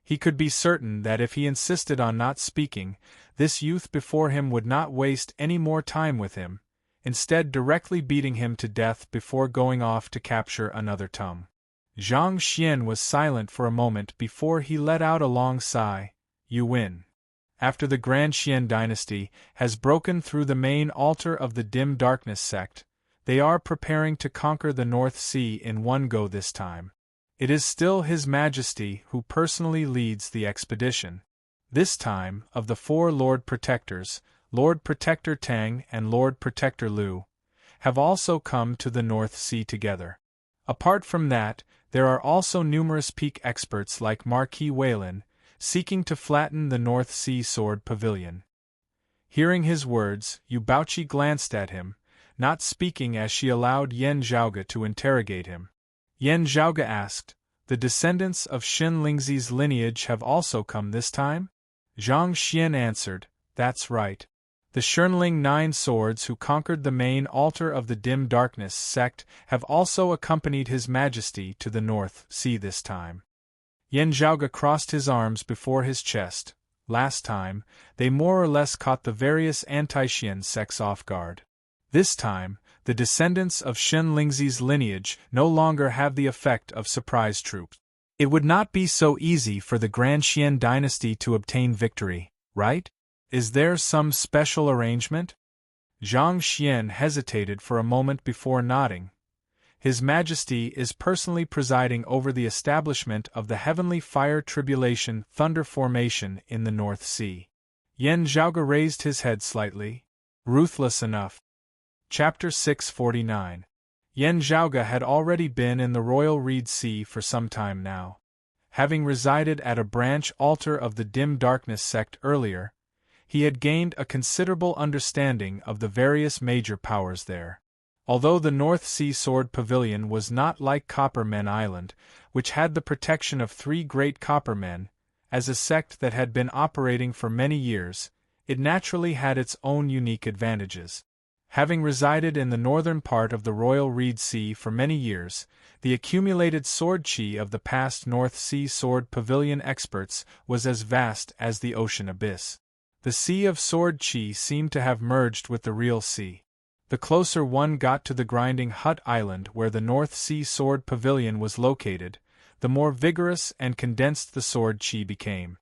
A: He could be certain that if he insisted on not speaking, this youth before him would not waste any more time with him, instead directly beating him to death before going off to capture another tongue. Zhang Xian was silent for a moment before he let out a long sigh. You win. After the Grand Xian dynasty has broken through the main altar of the Dim Darkness sect, they are preparing to conquer the North Sea in one go this time. It is still His Majesty who personally leads the expedition. This time, of the 4 Lord Protectors, Lord Protector Tang and Lord Protector Lu, have also come to the North Sea together. Apart from that, there are also numerous peak experts like Marquis Wayland, seeking to flatten the North Sea Sword Pavilion. Hearing his words, Yu Baoqi glanced at him, not speaking as she allowed Yan Zhaoge to interrogate him. Yan Zhaoge asked, The descendants of Xin Lingzi's lineage have also come this time? Zhang Xian answered, That's right. The Shernling 9 swords who conquered the main altar of the Dim Darkness sect have also accompanied His Majesty to the North Sea this time. Yan Zhaoge crossed his arms before his chest. Last time, they more or less caught the various anti-Xian sects off guard. This time, the descendants of Xin Lingzi's lineage no longer have the effect of surprise troops. It would not be so easy for the Grand Xian dynasty to obtain victory, right? Is there some special arrangement? Zhang Xian hesitated for a moment before nodding. His Majesty is personally presiding over the establishment of the Heavenly Fire Tribulation Thunder Formation in the North Sea. Yan Zhaoge raised his head slightly. Ruthless enough. Chapter 649. Yan Zhaoge had already been in the Royal Reed Sea for some time now. Having resided at a branch altar of the Dim Darkness sect earlier, he had gained a considerable understanding of the various major powers there. Although the North Sea Sword Pavilion was not like Coppermen Island, which had the protection of 3 great Coppermen, as a sect that had been operating for many years, it naturally had its own unique advantages. Having resided in the northern part of the Royal Reed Sea for many years, the accumulated sword chi of the past North Sea Sword Pavilion experts was as vast as the ocean abyss. The sea of sword chi seemed to have merged with the real sea. The closer one got to the grinding hut island where the North Sea Sword Pavilion was located, the more vigorous and condensed the sword chi became.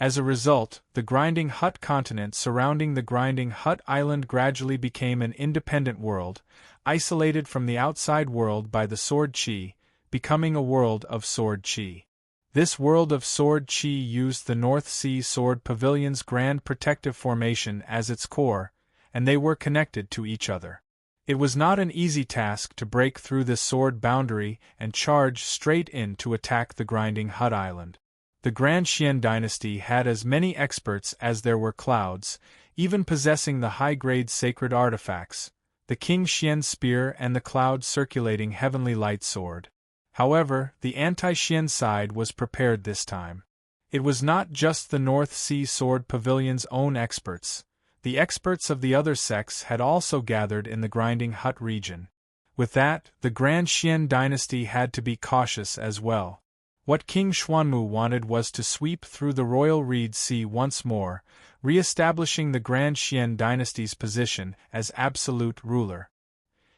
A: As a result, the grinding hut continent surrounding the grinding hut island gradually became an independent world, isolated from the outside world by the sword chi, becoming a world of sword chi. This world of sword chi used the North Sea Sword Pavilion's Grand Protective Formation as its core, and they were connected to each other. It was not an easy task to break through this sword boundary and charge straight in to attack the grinding hut island. The Grand Xian dynasty had as many experts as there were clouds, even possessing the high-grade sacred artifacts, the King Xian spear and the cloud-circulating heavenly light sword. However, the anti-Xian side was prepared this time. It was not just the North Sea Sword Pavilion's own experts. The experts of the other sects had also gathered in the grinding hut region. With that, the Grand Xian dynasty had to be cautious as well. What King Xuanmu wanted was to sweep through the Royal Reed Sea once more, re-establishing the Grand Xian dynasty's position as absolute ruler.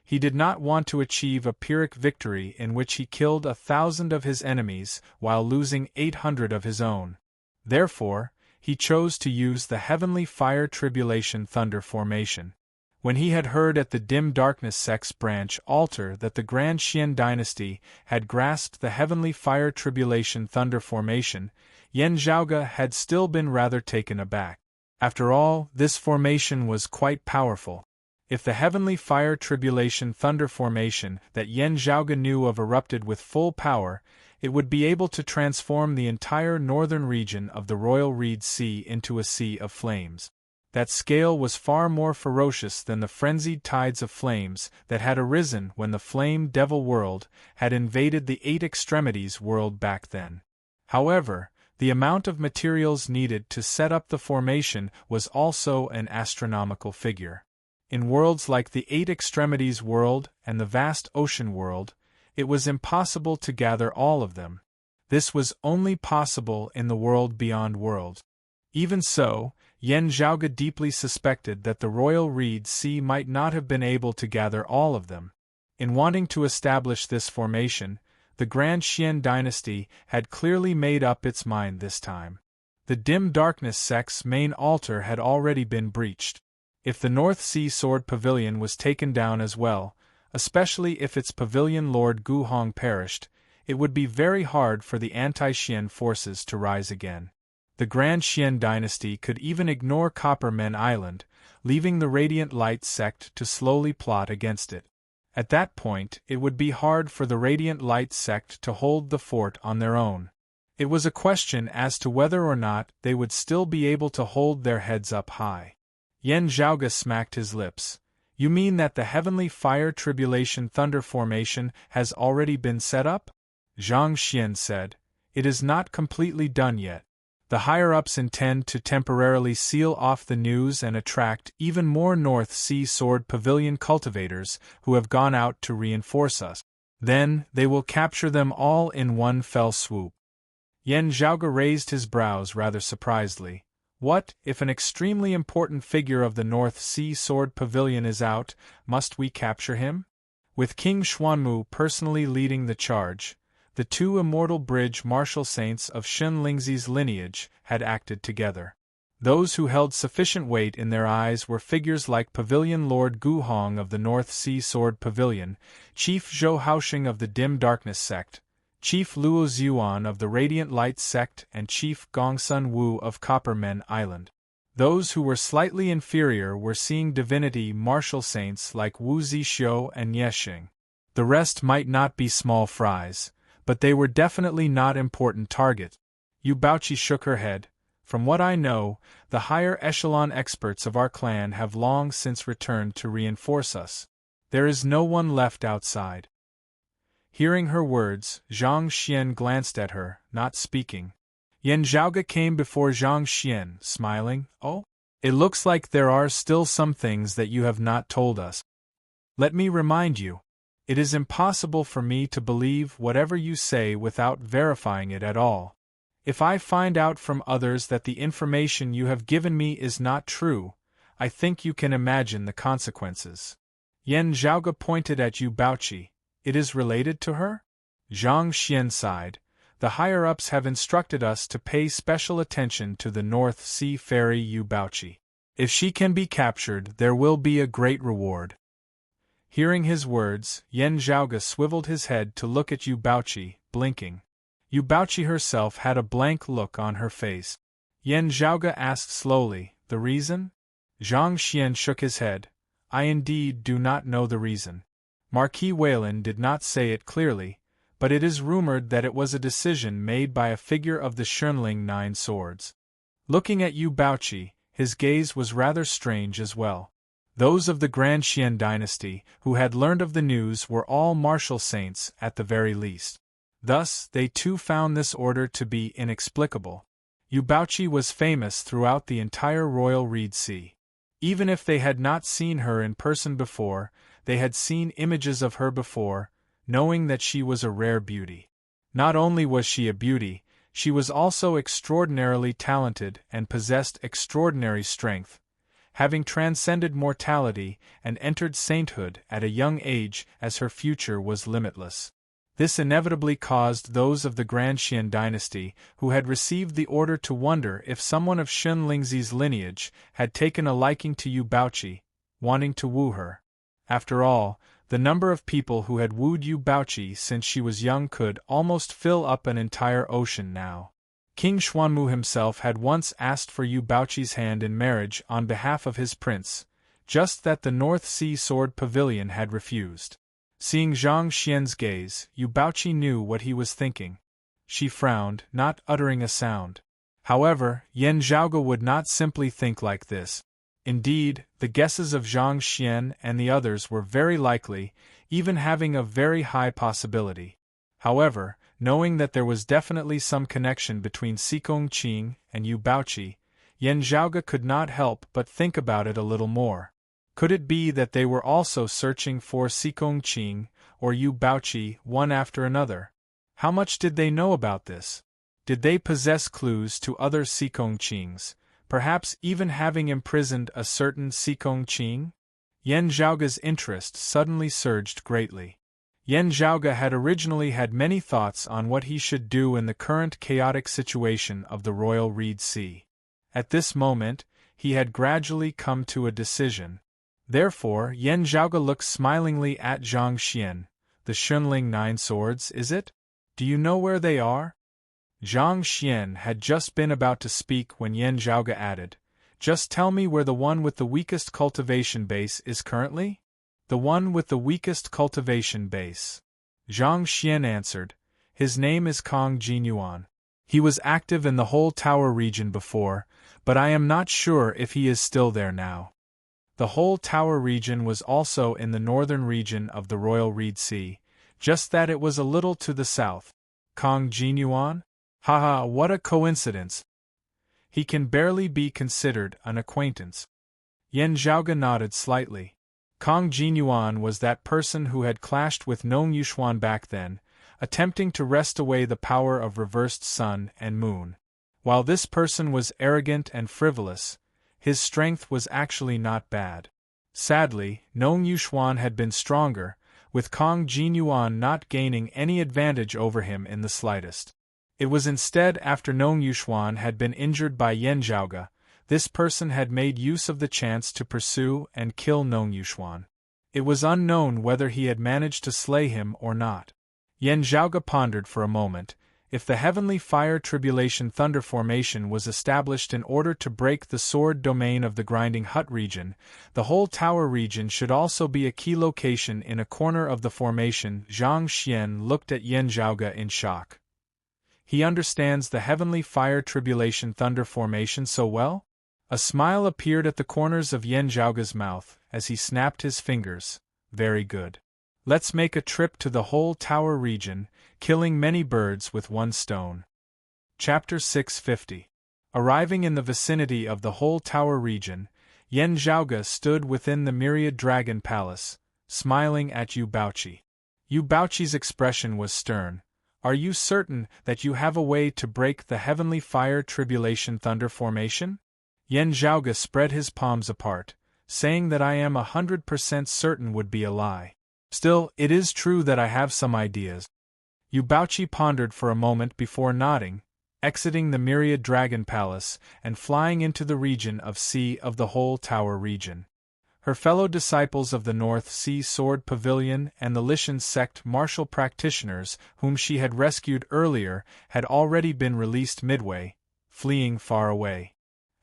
A: He did not want to achieve a Pyrrhic victory in which he killed 1,000 of his enemies while losing 800 of his own. Therefore, he chose to use the Heavenly Fire Tribulation Thunder Formation. When he had heard at the dim darkness sect's branch altar that the Grand Xian dynasty had grasped the heavenly fire tribulation thunder formation, Yan Zhaoge had still been rather taken aback. After all, this formation was quite powerful. If the heavenly fire tribulation thunder formation that Yan Zhaoge knew of erupted with full power, it would be able to transform the entire northern region of the Royal Reed Sea into a sea of flames. That scale was far more ferocious than the frenzied tides of flames that had arisen when the Flame Devil world had invaded the Eight Extremities world back then. However, the amount of materials needed to set up the formation was also an astronomical figure. In worlds like the Eight Extremities world and the vast ocean world, it was impossible to gather all of them. This was only possible in the world beyond worlds. Even so, Yan Zhaoge deeply suspected that the Royal Reed Sea might not have been able to gather all of them. In wanting to establish this formation, the Grand Xian dynasty had clearly made up its mind this time. The dim darkness sect's main altar had already been breached. If the North Sea Sword Pavilion was taken down as well, especially if its pavilion Lord Gu Hong perished, it would be very hard for the anti-Xian forces to rise again. The Grand Xian dynasty could even ignore Copper Men Island, leaving the Radiant Light sect to slowly plot against it. At that point, it would be hard for the Radiant Light sect to hold the fort on their own. It was a question as to whether or not they would still be able to hold their heads up high. Yan Zhaoge smacked his lips. You mean that the heavenly fire tribulation thunder formation has already been set up? Zhang Xian said. It is not completely done yet. The higher-ups intend to temporarily seal off the news and attract even more North Sea Sword Pavilion cultivators who have gone out to reinforce us. Then, they will capture them all in one fell swoop. Yan Zhaoge raised his brows rather surprisedly. What, if an extremely important figure of the North Sea Sword Pavilion is out, must we capture him? With King Xuanmu personally leading the charge, the two immortal bridge martial saints of Shen Lingzi's lineage had acted together. Those who held sufficient weight in their eyes were figures like Pavilion Lord Gu Hong of the North Sea Sword Pavilion, Chief Zhou Haoxing of the Dim Darkness sect, Chief Luo Xuan of the Radiant Light sect and Chief Gongsun Wu of Copper Men Island. Those who were slightly inferior were seeing divinity martial saints like Wu Zixio and Yexing. The rest might not be small fries, but they were definitely not important targets. Yu Baoqi shook her head. From what I know, the higher echelon experts of our clan have long since returned to reinforce us. There is no one left outside. Hearing her words, Zhang Xian glanced at her, not speaking. Yan Zhaoge came before Zhang Xian, smiling. Oh? It looks like there are still some things that you have not told us. Let me remind you. It is impossible for me to believe whatever you say without verifying it at all. If I find out from others that the information you have given me is not true, I think you can imagine the consequences. Yan Zhaoge pointed at Yu Baoqi. It is related to her? Zhang Xian sighed. The higher-ups have instructed us to pay special attention to the North Sea Fairy Yu Baoqi. If she can be captured, there will be a great reward. Hearing his words, Yan Zhaoge swiveled his head to look at Yu Baoqi, blinking. Yu Baoqi herself had a blank look on her face. Yan Zhaoge asked slowly, the reason? Zhang Xian shook his head. I indeed do not know the reason. Marquis Weilin did not say it clearly, but it is rumored that it was a decision made by a figure of the Shunling Nine Swords. Looking at Yu Baoqi, his gaze was rather strange as well. Those of the Grand Xian dynasty who had learned of the news were all martial saints at the very least. Thus, they too found this order to be inexplicable. Yu Baoqi was famous throughout the entire Royal Reed Sea. Even if they had not seen her in person before, they had seen images of her before, knowing that she was a rare beauty. Not only was she a beauty, she was also extraordinarily talented and possessed extraordinary strength, having transcended mortality and entered sainthood at a young age as her future was limitless. This inevitably caused those of the Grand Xian dynasty who had received the order to wonder if someone of Shen Lingzi's lineage had taken a liking to Yu Baoqi, wanting to woo her. After all, the number of people who had wooed Yu Baoqi since she was young could almost fill up an entire ocean now. King Xuanmu himself had once asked for Yu Baoqi's hand in marriage on behalf of his prince, just that the North Sea Sword Pavilion had refused. Seeing Zhang Xian's gaze, Yu Baoqi knew what he was thinking. She frowned, not uttering a sound. However, Yan Zhaoge would not simply think like this. Indeed, the guesses of Zhang Xian and the others were very likely, even having a very high possibility. However, knowing that there was definitely some connection between Xikong Qing and Yu Baoqi, Yan Zhaoge could not help but think about it a little more. Could it be that they were also searching for Xikong Qing or Yu Baoqi one after another? How much did they know about this? Did they possess clues to other Xikong Qings, perhaps even having imprisoned a certain Xikong Qing? Yan Zhaoge's interest suddenly surged greatly. Yan Zhaoge had originally had many thoughts on what he should do in the current chaotic situation of the Royal Reed Sea. At this moment, he had gradually come to a decision. Therefore, Yan Zhaoge looked smilingly at Zhang Xian. The Shunling 9 swords, is it? Do you know where they are? Zhang Xian had just been about to speak when Yan Zhaoge added, "Just tell me where the one with the weakest cultivation base is currently?" "The one with the weakest cultivation base," Zhang Xian answered. "His name is Kong Jinyuan. He was active in the whole tower region before, but I am not sure if he is still there now." The whole tower region was also in the northern region of the Royal Reed Sea, just that it was a little to the south. Kong Jinyuan? Haha, what a coincidence! He can barely be considered an acquaintance. Yan Zhaoge nodded slightly. Kong Jinyuan was that person who had clashed with Nong Yuxuan back then, attempting to wrest away the power of reversed sun and moon. While this person was arrogant and frivolous, his strength was actually not bad. Sadly, Nong Yuxuan had been stronger, with Kong Jinyuan not gaining any advantage over him in the slightest. It was instead after Nong Yuxuan had been injured by Yan Zhaoge, this person had made use of the chance to pursue and kill Nong Yuxuan. It was unknown whether he had managed to slay him or not. Yan Zhaoge pondered for a moment. If the Heavenly Fire Tribulation Thunder Formation was established in order to break the sword domain of the Grinding Hut region, the whole tower region should also be a key location in a corner of the formation. Zhang Xian looked at Yan Zhaoge in shock. He understands the Heavenly Fire Tribulation Thunder Formation so well? A smile appeared at the corners of Yan Zhaoge's mouth as he snapped his fingers. Very good. Let's make a trip to the whole tower region, killing many birds with one stone. Chapter 650. Arriving in the vicinity of the whole tower region, Yan Zhaoge stood within the Myriad Dragon Palace, smiling at Yu Baoqi. Yu Baoqi's expression was stern. "Are you certain that you have a way to break the Heavenly Fire Tribulation Thunder Formation?" Yan Zhaoge spread his palms apart, saying that I am 100% certain would be a lie. Still, it is true that I have some ideas. Yu Baoqi pondered for a moment before nodding, exiting the Myriad Dragon Palace and flying into the region of sea of the whole tower region. Her fellow disciples of the North Sea Sword Pavilion and the Lishan sect martial practitioners whom she had rescued earlier had already been released midway, fleeing far away.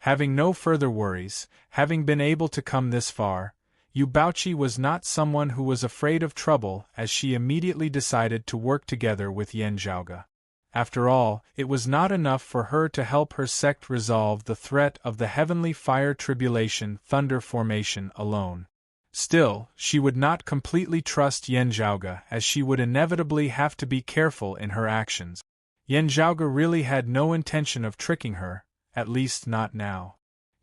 A: Having no further worries, having been able to come this far, Yu Baoqi was not someone who was afraid of trouble, as she immediately decided to work together with Yan Zhaoge. After all, it was not enough for her to help her sect resolve the threat of the Heavenly Fire Tribulation Thunder Formation alone. Still, she would not completely trust Yan Zhaoge, as she would inevitably have to be careful in her actions. Yan Zhaoge really had no intention of tricking her, at least not now.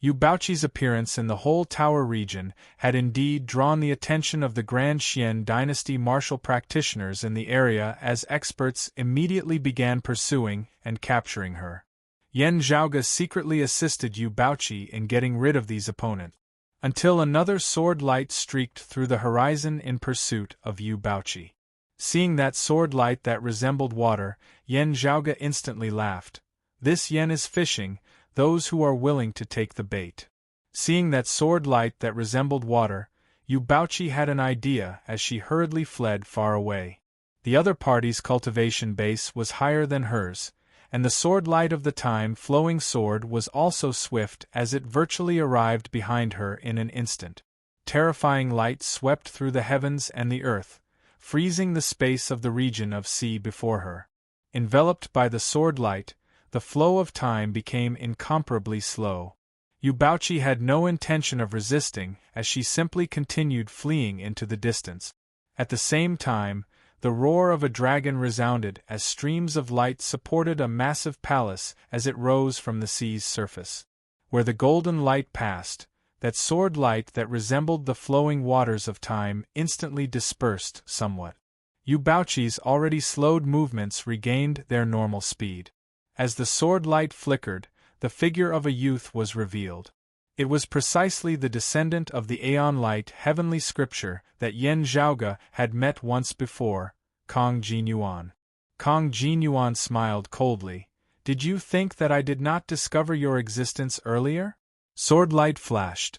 A: Yu Baoqi's appearance in the whole tower region had indeed drawn the attention of the Grand Xian dynasty martial practitioners in the area, as experts immediately began pursuing and capturing her. Yan Zhaoge secretly assisted Yu Baoqi in getting rid of these opponents, until another sword light streaked through the horizon in pursuit of Yu Baoqi. Seeing that sword light that resembled water, Yan Zhaoge instantly laughed. "This yen is fishing, those who are willing to take the bait." Seeing that sword light that resembled water, Yubaochi had an idea as she hurriedly fled far away. The other party's cultivation base was higher than hers, and the sword light of the time-flowing sword was also swift as it virtually arrived behind her in an instant. Terrifying light swept through the heavens and the earth, freezing the space of the region of sea before her. Enveloped by the sword light, the flow of time became incomparably slow. Yubaochi had no intention of resisting as she simply continued fleeing into the distance. At the same time, the roar of a dragon resounded as streams of light supported a massive palace as it rose from the sea's surface. Where the golden light passed, that sword light that resembled the flowing waters of time instantly dispersed somewhat. Yubaochi's already slowed movements regained their normal speed. As the sword light flickered, the figure of a youth was revealed. It was precisely the descendant of the Aeon Light heavenly scripture that Yan Zhaoge had met once before, Kong Jinyuan. Kong Jinyuan smiled coldly. "Did you think that I did not discover your existence earlier?" Sword light flashed.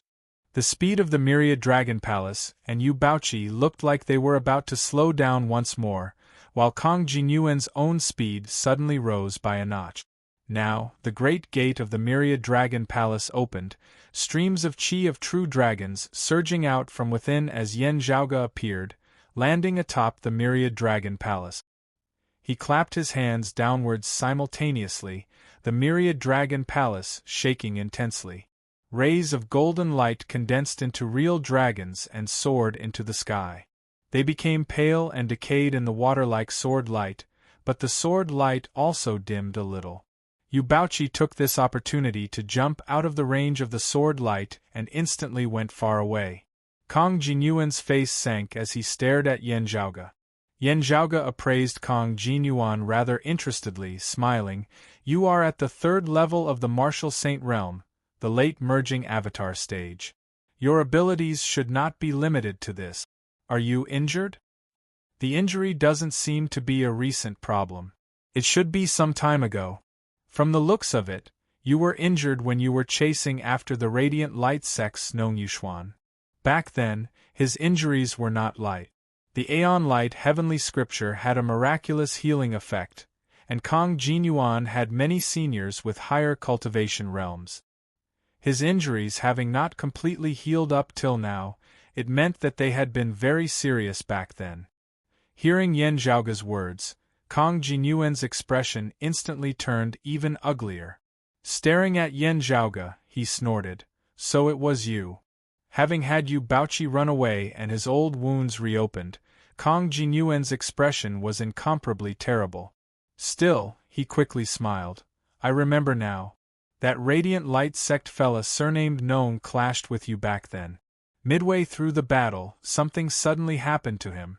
A: The speed of the myriad dragon palace and Yubaochi looked like they were about to slow down once more, while Kong Jinyuan's own speed suddenly rose by a notch. Now, the great gate of the myriad dragon palace opened, streams of chi of true dragons surging out from within as Yan Zhaoge appeared, landing atop the myriad dragon palace. He clapped his hands downwards simultaneously, the myriad dragon palace shaking intensely. Rays of golden light condensed into real dragons and soared into the sky. They became pale and decayed in the water like sword light, but the sword light also dimmed a little. Yubaochi took this opportunity to jump out of the range of the sword light and instantly went far away. Kong Jinyuan's face sank as he stared at Yan Zhaoge. Yan Zhaoge appraised Kong Jinyuan rather interestedly, smiling. "You are at the third level of the martial saint realm, the late merging avatar stage. Your abilities should not be limited to this. Are you injured?" "The injury doesn't seem to be a recent problem. It should be some time ago. From the looks of it, you were injured when you were chasing after the radiant light sex Nong Yuxuan. Back then, his injuries were not light. The Aeon Light heavenly scripture had a miraculous healing effect, and Kong Jinyuan had many seniors with higher cultivation realms. His injuries having not completely healed up till now, it meant that they had been very serious back then." Hearing Yan Zhaoge's words, Kong Jinyuan's expression instantly turned even uglier. Staring at Yan Zhaoge, he snorted, "So it was you." Having had Yubaochi run away and his old wounds reopened, Kong Jinyuan's expression was incomparably terrible. Still, he quickly smiled. "I remember now. That radiant light sect fella surnamed Nong clashed with you back then. Midway through the battle, something suddenly happened to him.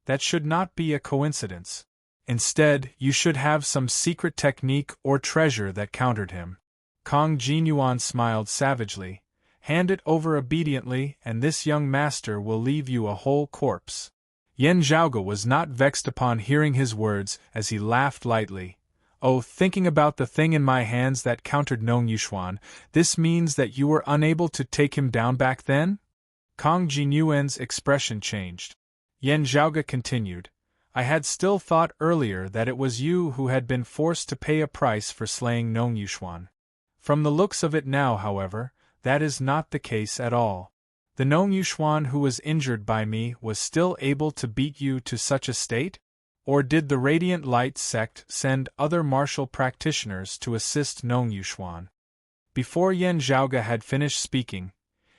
A: That should not be a coincidence. Instead, you should have some secret technique or treasure that countered him." Kong Jinyuan smiled savagely. "Hand it over obediently, and this young master will leave you a whole corpse." Yan Zhaoge was not vexed upon hearing his words as he laughed lightly. "Oh, thinking about the thing in my hands that countered Nong Yuxuan, this means that you were unable to take him down back then?" Kong Jinyuan's expression changed. Yan Zhaoge continued. "I had still thought earlier that it was you who had been forced to pay a price for slaying Nong Yuxuan. From the looks of it now, however, that is not the case at all. The Nong Yuxuan who was injured by me was still able to beat you to such a state? Or did the Radiant Light sect send other martial practitioners to assist Nong Yuxuan?" Before Yan Zhaoge had finished speaking,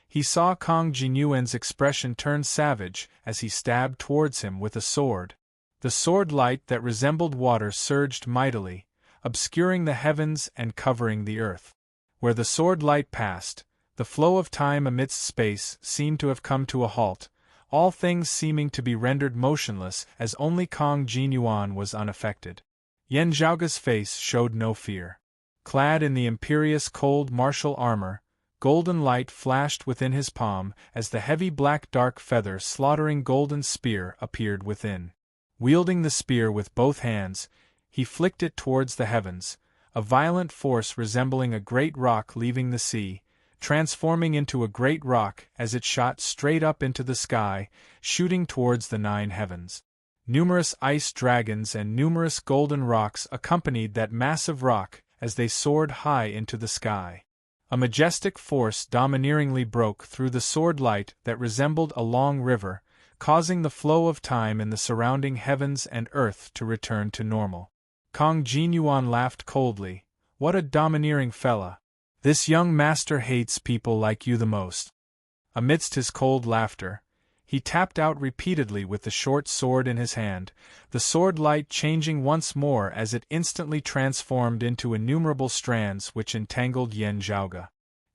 A: he saw Kong Jinyuan's expression turn savage as he stabbed towards him with a sword. The sword light that resembled water surged mightily, obscuring the heavens and covering the earth. Where the sword light passed, the flow of time amidst space seemed to have come to a halt, all things seeming to be rendered motionless as only Kong Jinyuan was unaffected. Yan Zhaoge's face showed no fear. Clad in the imperious cold martial armor, golden light flashed within his palm as the heavy black dark feather slaughtering golden spear appeared within. Wielding the spear with both hands, he flicked it towards the heavens, a violent force resembling a great rock leaving the sea, transforming into a great rock as it shot straight up into the sky, shooting towards the 9 heavens. Numerous ice dragons and numerous golden rocks accompanied that massive rock as they soared high into the sky. A majestic force domineeringly broke through the sword light that resembled a long river, causing the flow of time in the surrounding heavens and earth to return to normal. Kong Jinyuan laughed coldly. What a domineering fella. This young master hates people like you the most. Amidst his cold laughter, he tapped out repeatedly with the short sword in his hand, the sword light changing once more as it instantly transformed into innumerable strands which entangled Yen Zhaoge.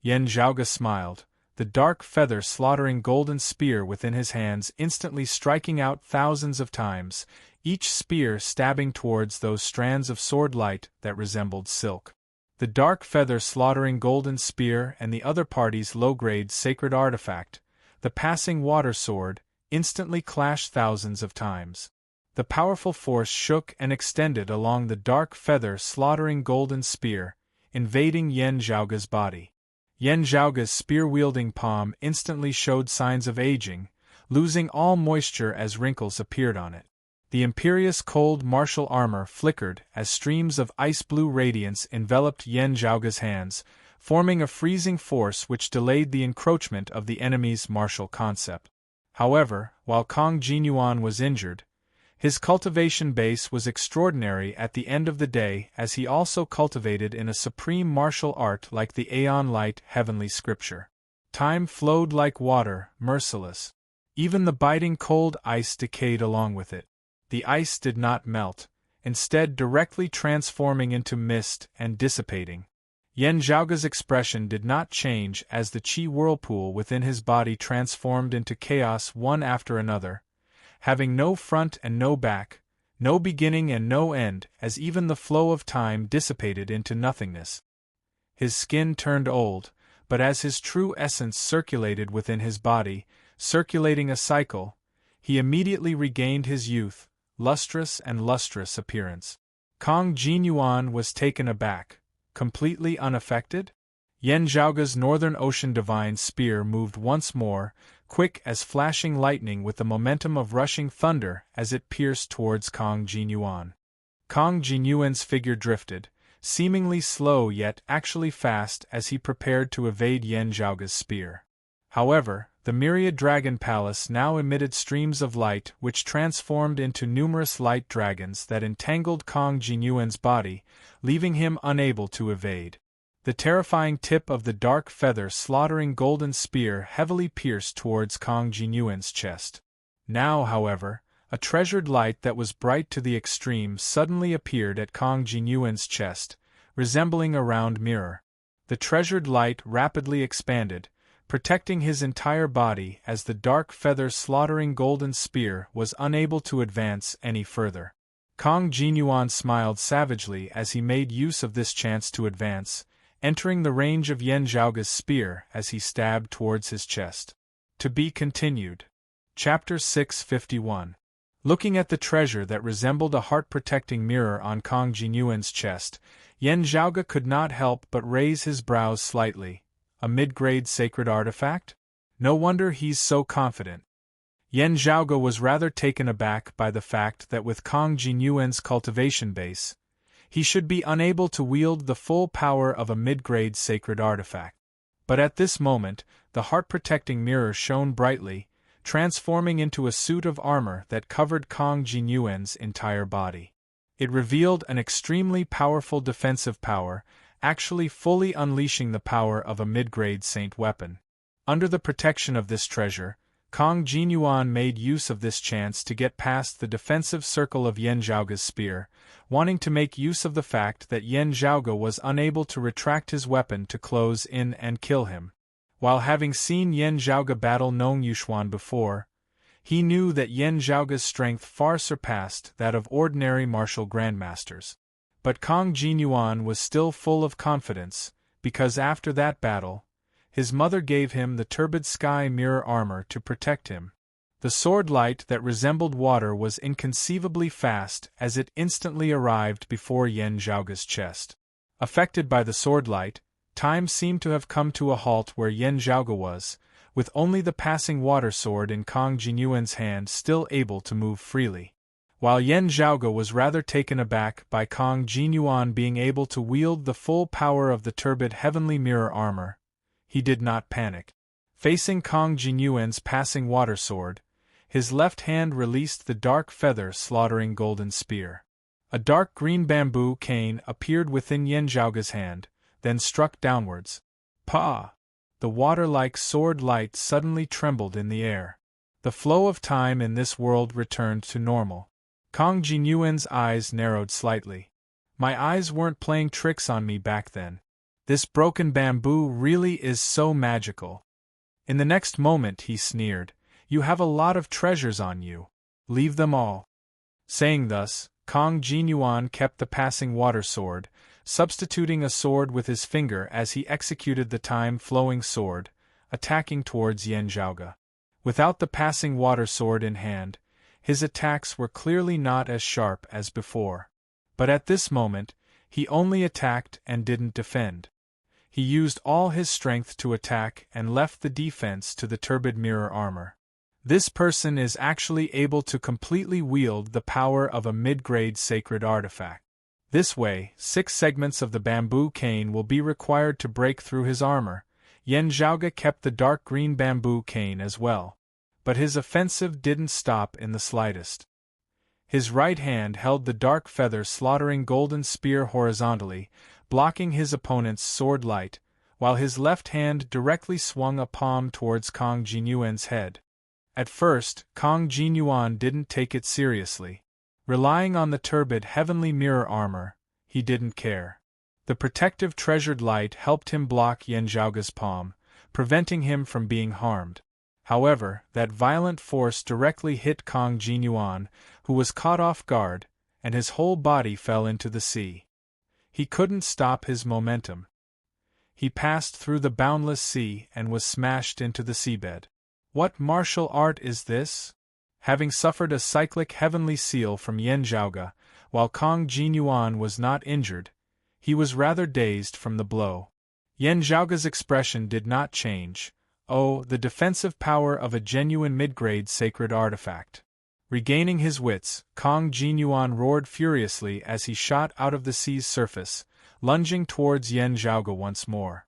A: Yen Zhaoge smiled, the dark feather slaughtering golden spear within his hands instantly striking out thousands of times, each spear stabbing towards those strands of sword light that resembled silk. The dark feather slaughtering golden spear and the other party's low-grade sacred artifact, the passing water sword, instantly clashed thousands of times. The powerful force shook and extended along the dark feather slaughtering golden spear, invading Yen Zhaoge's body. Yen Zhaoge's spear-wielding palm instantly showed signs of aging, losing all moisture as wrinkles appeared on it. The imperious cold martial armor flickered as streams of ice-blue radiance enveloped Yen Zhaoge's hands, forming a freezing force which delayed the encroachment of the enemy's martial concept. However, while Kong Jinyuan was injured, his cultivation base was extraordinary at the end of the day, as he also cultivated in a supreme martial art like the Aeon Light heavenly scripture. Time flowed like water, merciless. Even the biting cold ice decayed along with it. The ice did not melt, instead directly transforming into mist and dissipating. Yen Zhaoge's expression did not change as the qi whirlpool within his body transformed into chaos one after another, having no front and no back, no beginning and no end, as even the flow of time dissipated into nothingness. His skin turned old, but as his true essence circulated within his body, circulating a cycle, he immediately regained his youth, lustrous appearance. Kong Jinyuan was taken aback. Completely unaffected? Yen Zhaoge's Northern Ocean Divine Spear moved once more, quick as flashing lightning with the momentum of rushing thunder as it pierced towards Kong Jinyuan. Kong Jinyuan's figure drifted, seemingly slow yet actually fast as he prepared to evade Yen Zhaoge's spear. However, the myriad dragon palace now emitted streams of light which transformed into numerous light dragons that entangled Kong Jinyuan's body, leaving him unable to evade. The terrifying tip of the dark feather slaughtering golden spear heavily pierced towards Kong Jinyuan's chest. Now, however, a treasured light that was bright to the extreme suddenly appeared at Kong Jinyuan's chest, resembling a round mirror. The treasured light rapidly expanded, protecting his entire body as the dark feather slaughtering golden spear was unable to advance any further. Kong Jinyuan smiled savagely as he made use of this chance to advance, entering the range of Yen Zhaoge's spear as he stabbed towards his chest. To be continued. Chapter 651. Looking at the treasure that resembled a heart-protecting mirror on Kong Jinyuan's chest, Yen Zhaoge could not help but raise his brows slightly. A mid-grade sacred artifact? No wonder he's so confident. Yen Zhaoge was rather taken aback by the fact that with Kong Jinyuan's cultivation base, he should be unable to wield the full power of a mid-grade sacred artifact. But at this moment, the heart-protecting mirror shone brightly, transforming into a suit of armor that covered Kong Jinyuan's entire body. It revealed an extremely powerful defensive power, actually fully unleashing the power of a mid-grade saint weapon. Under the protection of this treasure, Kong Jinyuan made use of this chance to get past the defensive circle of Yen Zhaoge's spear, wanting to make use of the fact that Yen Zhaoge was unable to retract his weapon to close in and kill him. While having seen Yen Zhaoge battle Nong Yuxuan before, he knew that Yen Zhaoge's strength far surpassed that of ordinary martial grandmasters. But Kong Jinyuan was still full of confidence, because after that battle, his mother gave him the turbid sky mirror armor to protect him. The sword light that resembled water was inconceivably fast as it instantly arrived before Yen Zhaoge's chest. Affected by the sword light, time seemed to have come to a halt where Yan Zhaoge was, with only the passing water sword in Kang Jinyuan's hand still able to move freely. While Yan Zhaoge was rather taken aback by Kang Jinyuan being able to wield the full power of the turbid heavenly mirror armor, he did not panic. Facing Kang Jinyuan's passing water sword, his left hand released the dark feather slaughtering golden spear. A dark green bamboo cane appeared within Yan Zhaoge's hand, then struck downwards. Pa! The water-like sword light suddenly trembled in the air. The flow of time in this world returned to normal. Kang Jinyuan's eyes narrowed slightly. My eyes weren't playing tricks on me back then. This broken bamboo really is so magical. In the next moment he sneered, "You have a lot of treasures on you. Leave them all." Saying thus, Kang Jinyuan kept the passing water sword, substituting a sword with his finger as he executed the time-flowing sword, attacking towards Yan Zhaoge. Without the passing water sword in hand, his attacks were clearly not as sharp as before. But at this moment, he only attacked and didn't defend. He used all his strength to attack and left the defense to the turbid mirror armor. This person is actually able to completely wield the power of a mid-grade sacred artifact. This way, 6 segments of the bamboo cane will be required to break through his armor. Yan Zhaoge kept the dark green bamboo cane as well. But his offensive didn't stop in the slightest. His right hand held the dark feather slaughtering golden spear horizontally, blocking his opponent's sword light, while his left hand directly swung a palm towards Kang Jinyuan's head. At first, Kang Jinyuan didn't take it seriously. Relying on the turbid heavenly mirror armor, he didn't care. The protective treasured light helped him block Yan Zhaoge's palm, preventing him from being harmed. However, that violent force directly hit Kang Jinyuan, who was caught off guard, and his whole body fell into the sea. He couldn't stop his momentum. He passed through the boundless sea and was smashed into the seabed. What martial art is this? Having suffered a cyclic heavenly seal from Yan Zhaoge, while Kang Jinyuan was not injured, he was rather dazed from the blow. Yan Zhaoge's expression did not change. Oh, the defensive power of a genuine mid-grade sacred artifact. Regaining his wits, Kang Jinyuan roared furiously as he shot out of the sea's surface, lunging towards Yan Zhaoge once more.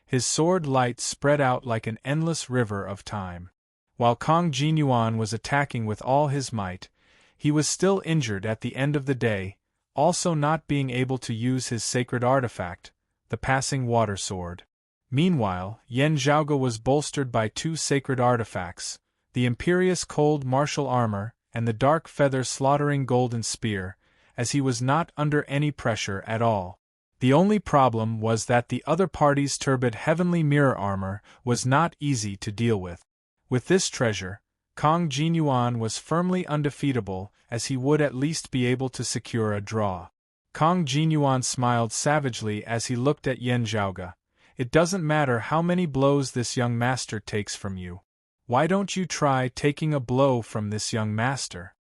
A: His sword light spread out like an endless river of time. While Kang Jinyuan was attacking with all his might, he was still injured at the end of the day, also not being able to use his sacred artifact, the passing water sword. Meanwhile, Yan Zhaoge was bolstered by 2 sacred artifacts, the imperious cold martial armor and the dark feather slaughtering golden spear, as he was not under any pressure at all. The only problem was that the other party's turbid heavenly mirror armor was not easy to deal with. With this treasure, Kang Jinyuan was firmly undefeatable, as he would at least be able to secure a draw. Kang Jinyuan smiled savagely as he looked at Yan Zhaoge. It doesn't matter how many blows this young master takes from you. Why don't you try taking a blow from this young master?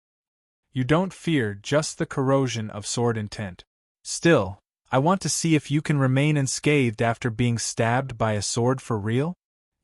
A: You don't fear just the corrosion of sword intent. Still, I want to see if you can remain unscathed after being stabbed by a sword for real?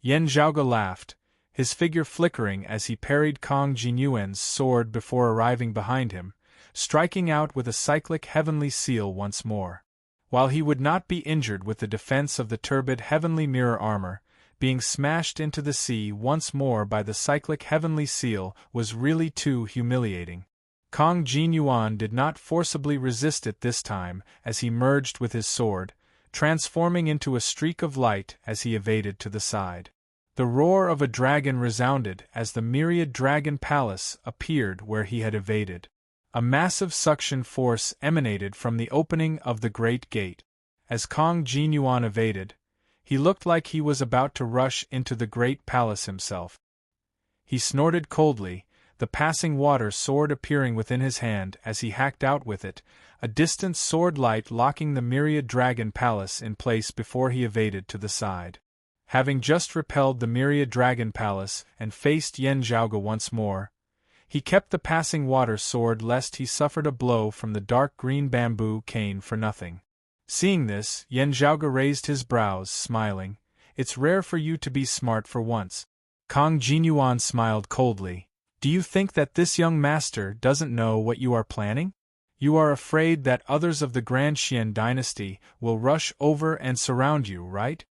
A: Yan Zhaoge laughed, his figure flickering as he parried Kang Jinyuan's sword before arriving behind him, striking out with a cyclic heavenly seal once more. While he would not be injured with the defense of the turbid heavenly mirror armor, being smashed into the sea once more by the cyclic heavenly seal was really too humiliating. Kang Jinyuan did not forcibly resist it this time as he merged with his sword, transforming into a streak of light as he evaded to the side. The roar of a dragon resounded as the myriad dragon palace appeared where he had evaded. A massive suction force emanated from the opening of the great gate. As Kang Jinyuan evaded, he looked like he was about to rush into the great palace himself. He snorted coldly, the passing water sword appearing within his hand as he hacked out with it, a distant sword light locking the myriad dragon palace in place before he evaded to the side. Having just repelled the myriad dragon palace and faced Yan Zhaoge once more, he kept the passing water sword lest he suffered a blow from the dark green bamboo cane for nothing. Seeing this, Yan Zhaoge raised his brows, smiling. It's rare for you to be smart for once. Kong Jinyuan smiled coldly. Do you think that this young master doesn't know what you are planning? You are afraid that others of the Grand Xian dynasty will rush over and surround you, right?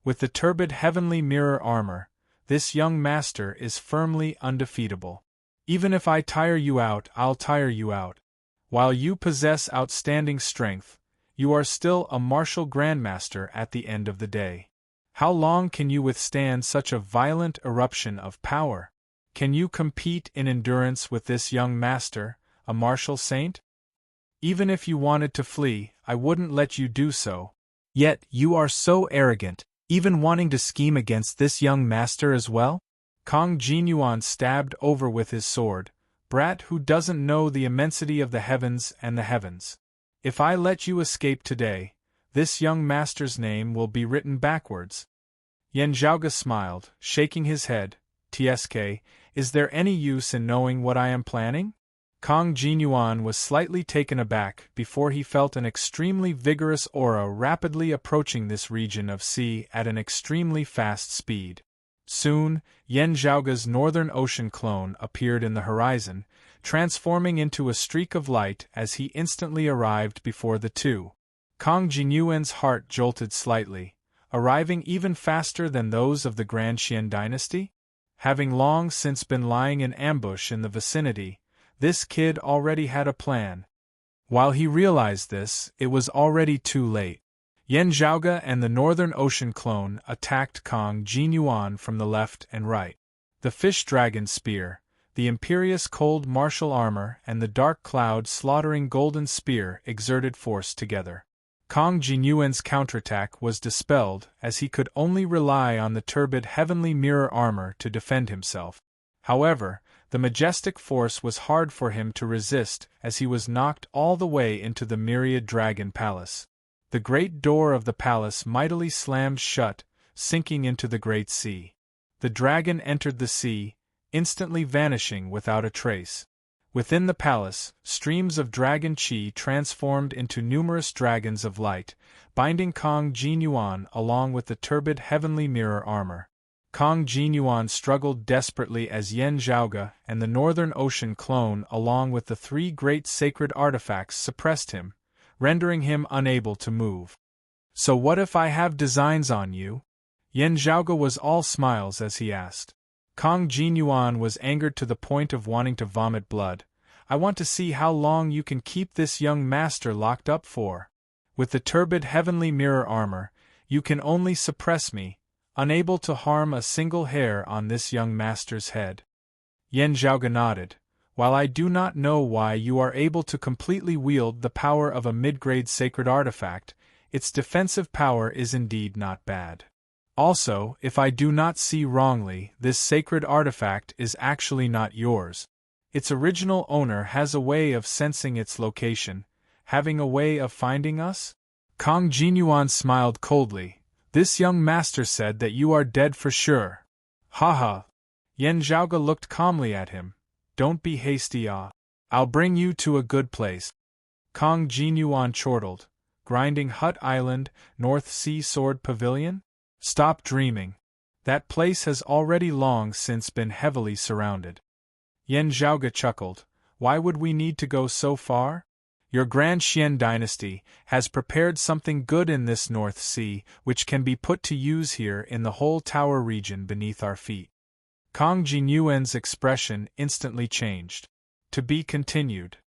A: With the turbid heavenly mirror armor, this young master is firmly undefeatable. Even if I tire you out, I'll tire you out. While you possess outstanding strength, you are still a martial grandmaster at the end of the day. How long can you withstand such a violent eruption of power? Can you compete in endurance with this young master, a martial saint? Even if you wanted to flee, I wouldn't let you do so. Yet you are so arrogant, even wanting to scheme against this young master as well? Kong Jinyuan stabbed over with his sword. Brat who doesn't know the immensity of the heavens and the heavens. If I let you escape today, this young master's name will be written backwards. Yan Zhaoge smiled, shaking his head. TSK, is there any use in knowing what I am planning? Kong Jinyuan was slightly taken aback before he felt an extremely vigorous aura rapidly approaching this region of sea at an extremely fast speed. Soon, Yan Zhaoge's Northern Ocean clone appeared in the horizon, transforming into a streak of light as he instantly arrived before the two. Kong Jinyuan's heart jolted slightly, arriving even faster than those of the Grand Xian dynasty? Having long since been lying in ambush in the vicinity, this kid already had a plan. While he realized this, it was already too late. Yan Zhaoge and the Northern Ocean clone attacked Kong Jinyuan from the left and right. The Fish Dragon Spear, the imperious cold martial armor and the dark cloud slaughtering golden spear exerted force together. Kong Jinyuan's counterattack was dispelled as he could only rely on the turbid heavenly mirror armor to defend himself. However, the majestic force was hard for him to resist as he was knocked all the way into the Myriad Dragon Palace. The great door of the palace mightily slammed shut, sinking into the great sea. The dragon entered the sea, instantly vanishing without a trace. Within the palace, streams of dragon chi transformed into numerous dragons of light, binding Kong Jinyuan along with the turbid heavenly mirror armor. Kong Jinyuan struggled desperately as Yan Zhaoge and the Northern Ocean clone along with the three great sacred artifacts suppressed him, rendering him unable to move. So what if I have designs on you? Yan Zhaoge was all smiles as he asked. Kong Jinyuan was angered to the point of wanting to vomit blood. I want to see how long you can keep this young master locked up for. With the turbid heavenly mirror armor, you can only suppress me, unable to harm a single hair on this young master's head. Yan Zhaoge nodded. While I do not know why you are able to completely wield the power of a mid-grade sacred artifact, its defensive power is indeed not bad. Also, if I do not see wrongly, this sacred artifact is actually not yours. Its original owner has a way of sensing its location, having a way of finding us? Kong Jinyuan smiled coldly. This young master said that you are dead for sure. Haha. Yan Zhaoge looked calmly at him. Don't be hasty, I'll bring you to a good place. Kong Jinyuan chortled. Grinding Hut Island, North Sea Sword Pavilion? Stop dreaming. That place has already long since been heavily surrounded. Yan Zhaoge chuckled. Why would we need to go so far? Your Grand Xian dynasty has prepared something good in this North Sea, which can be put to use here in the whole tower region beneath our feet. Kong Jinyuan's expression instantly changed. To be continued.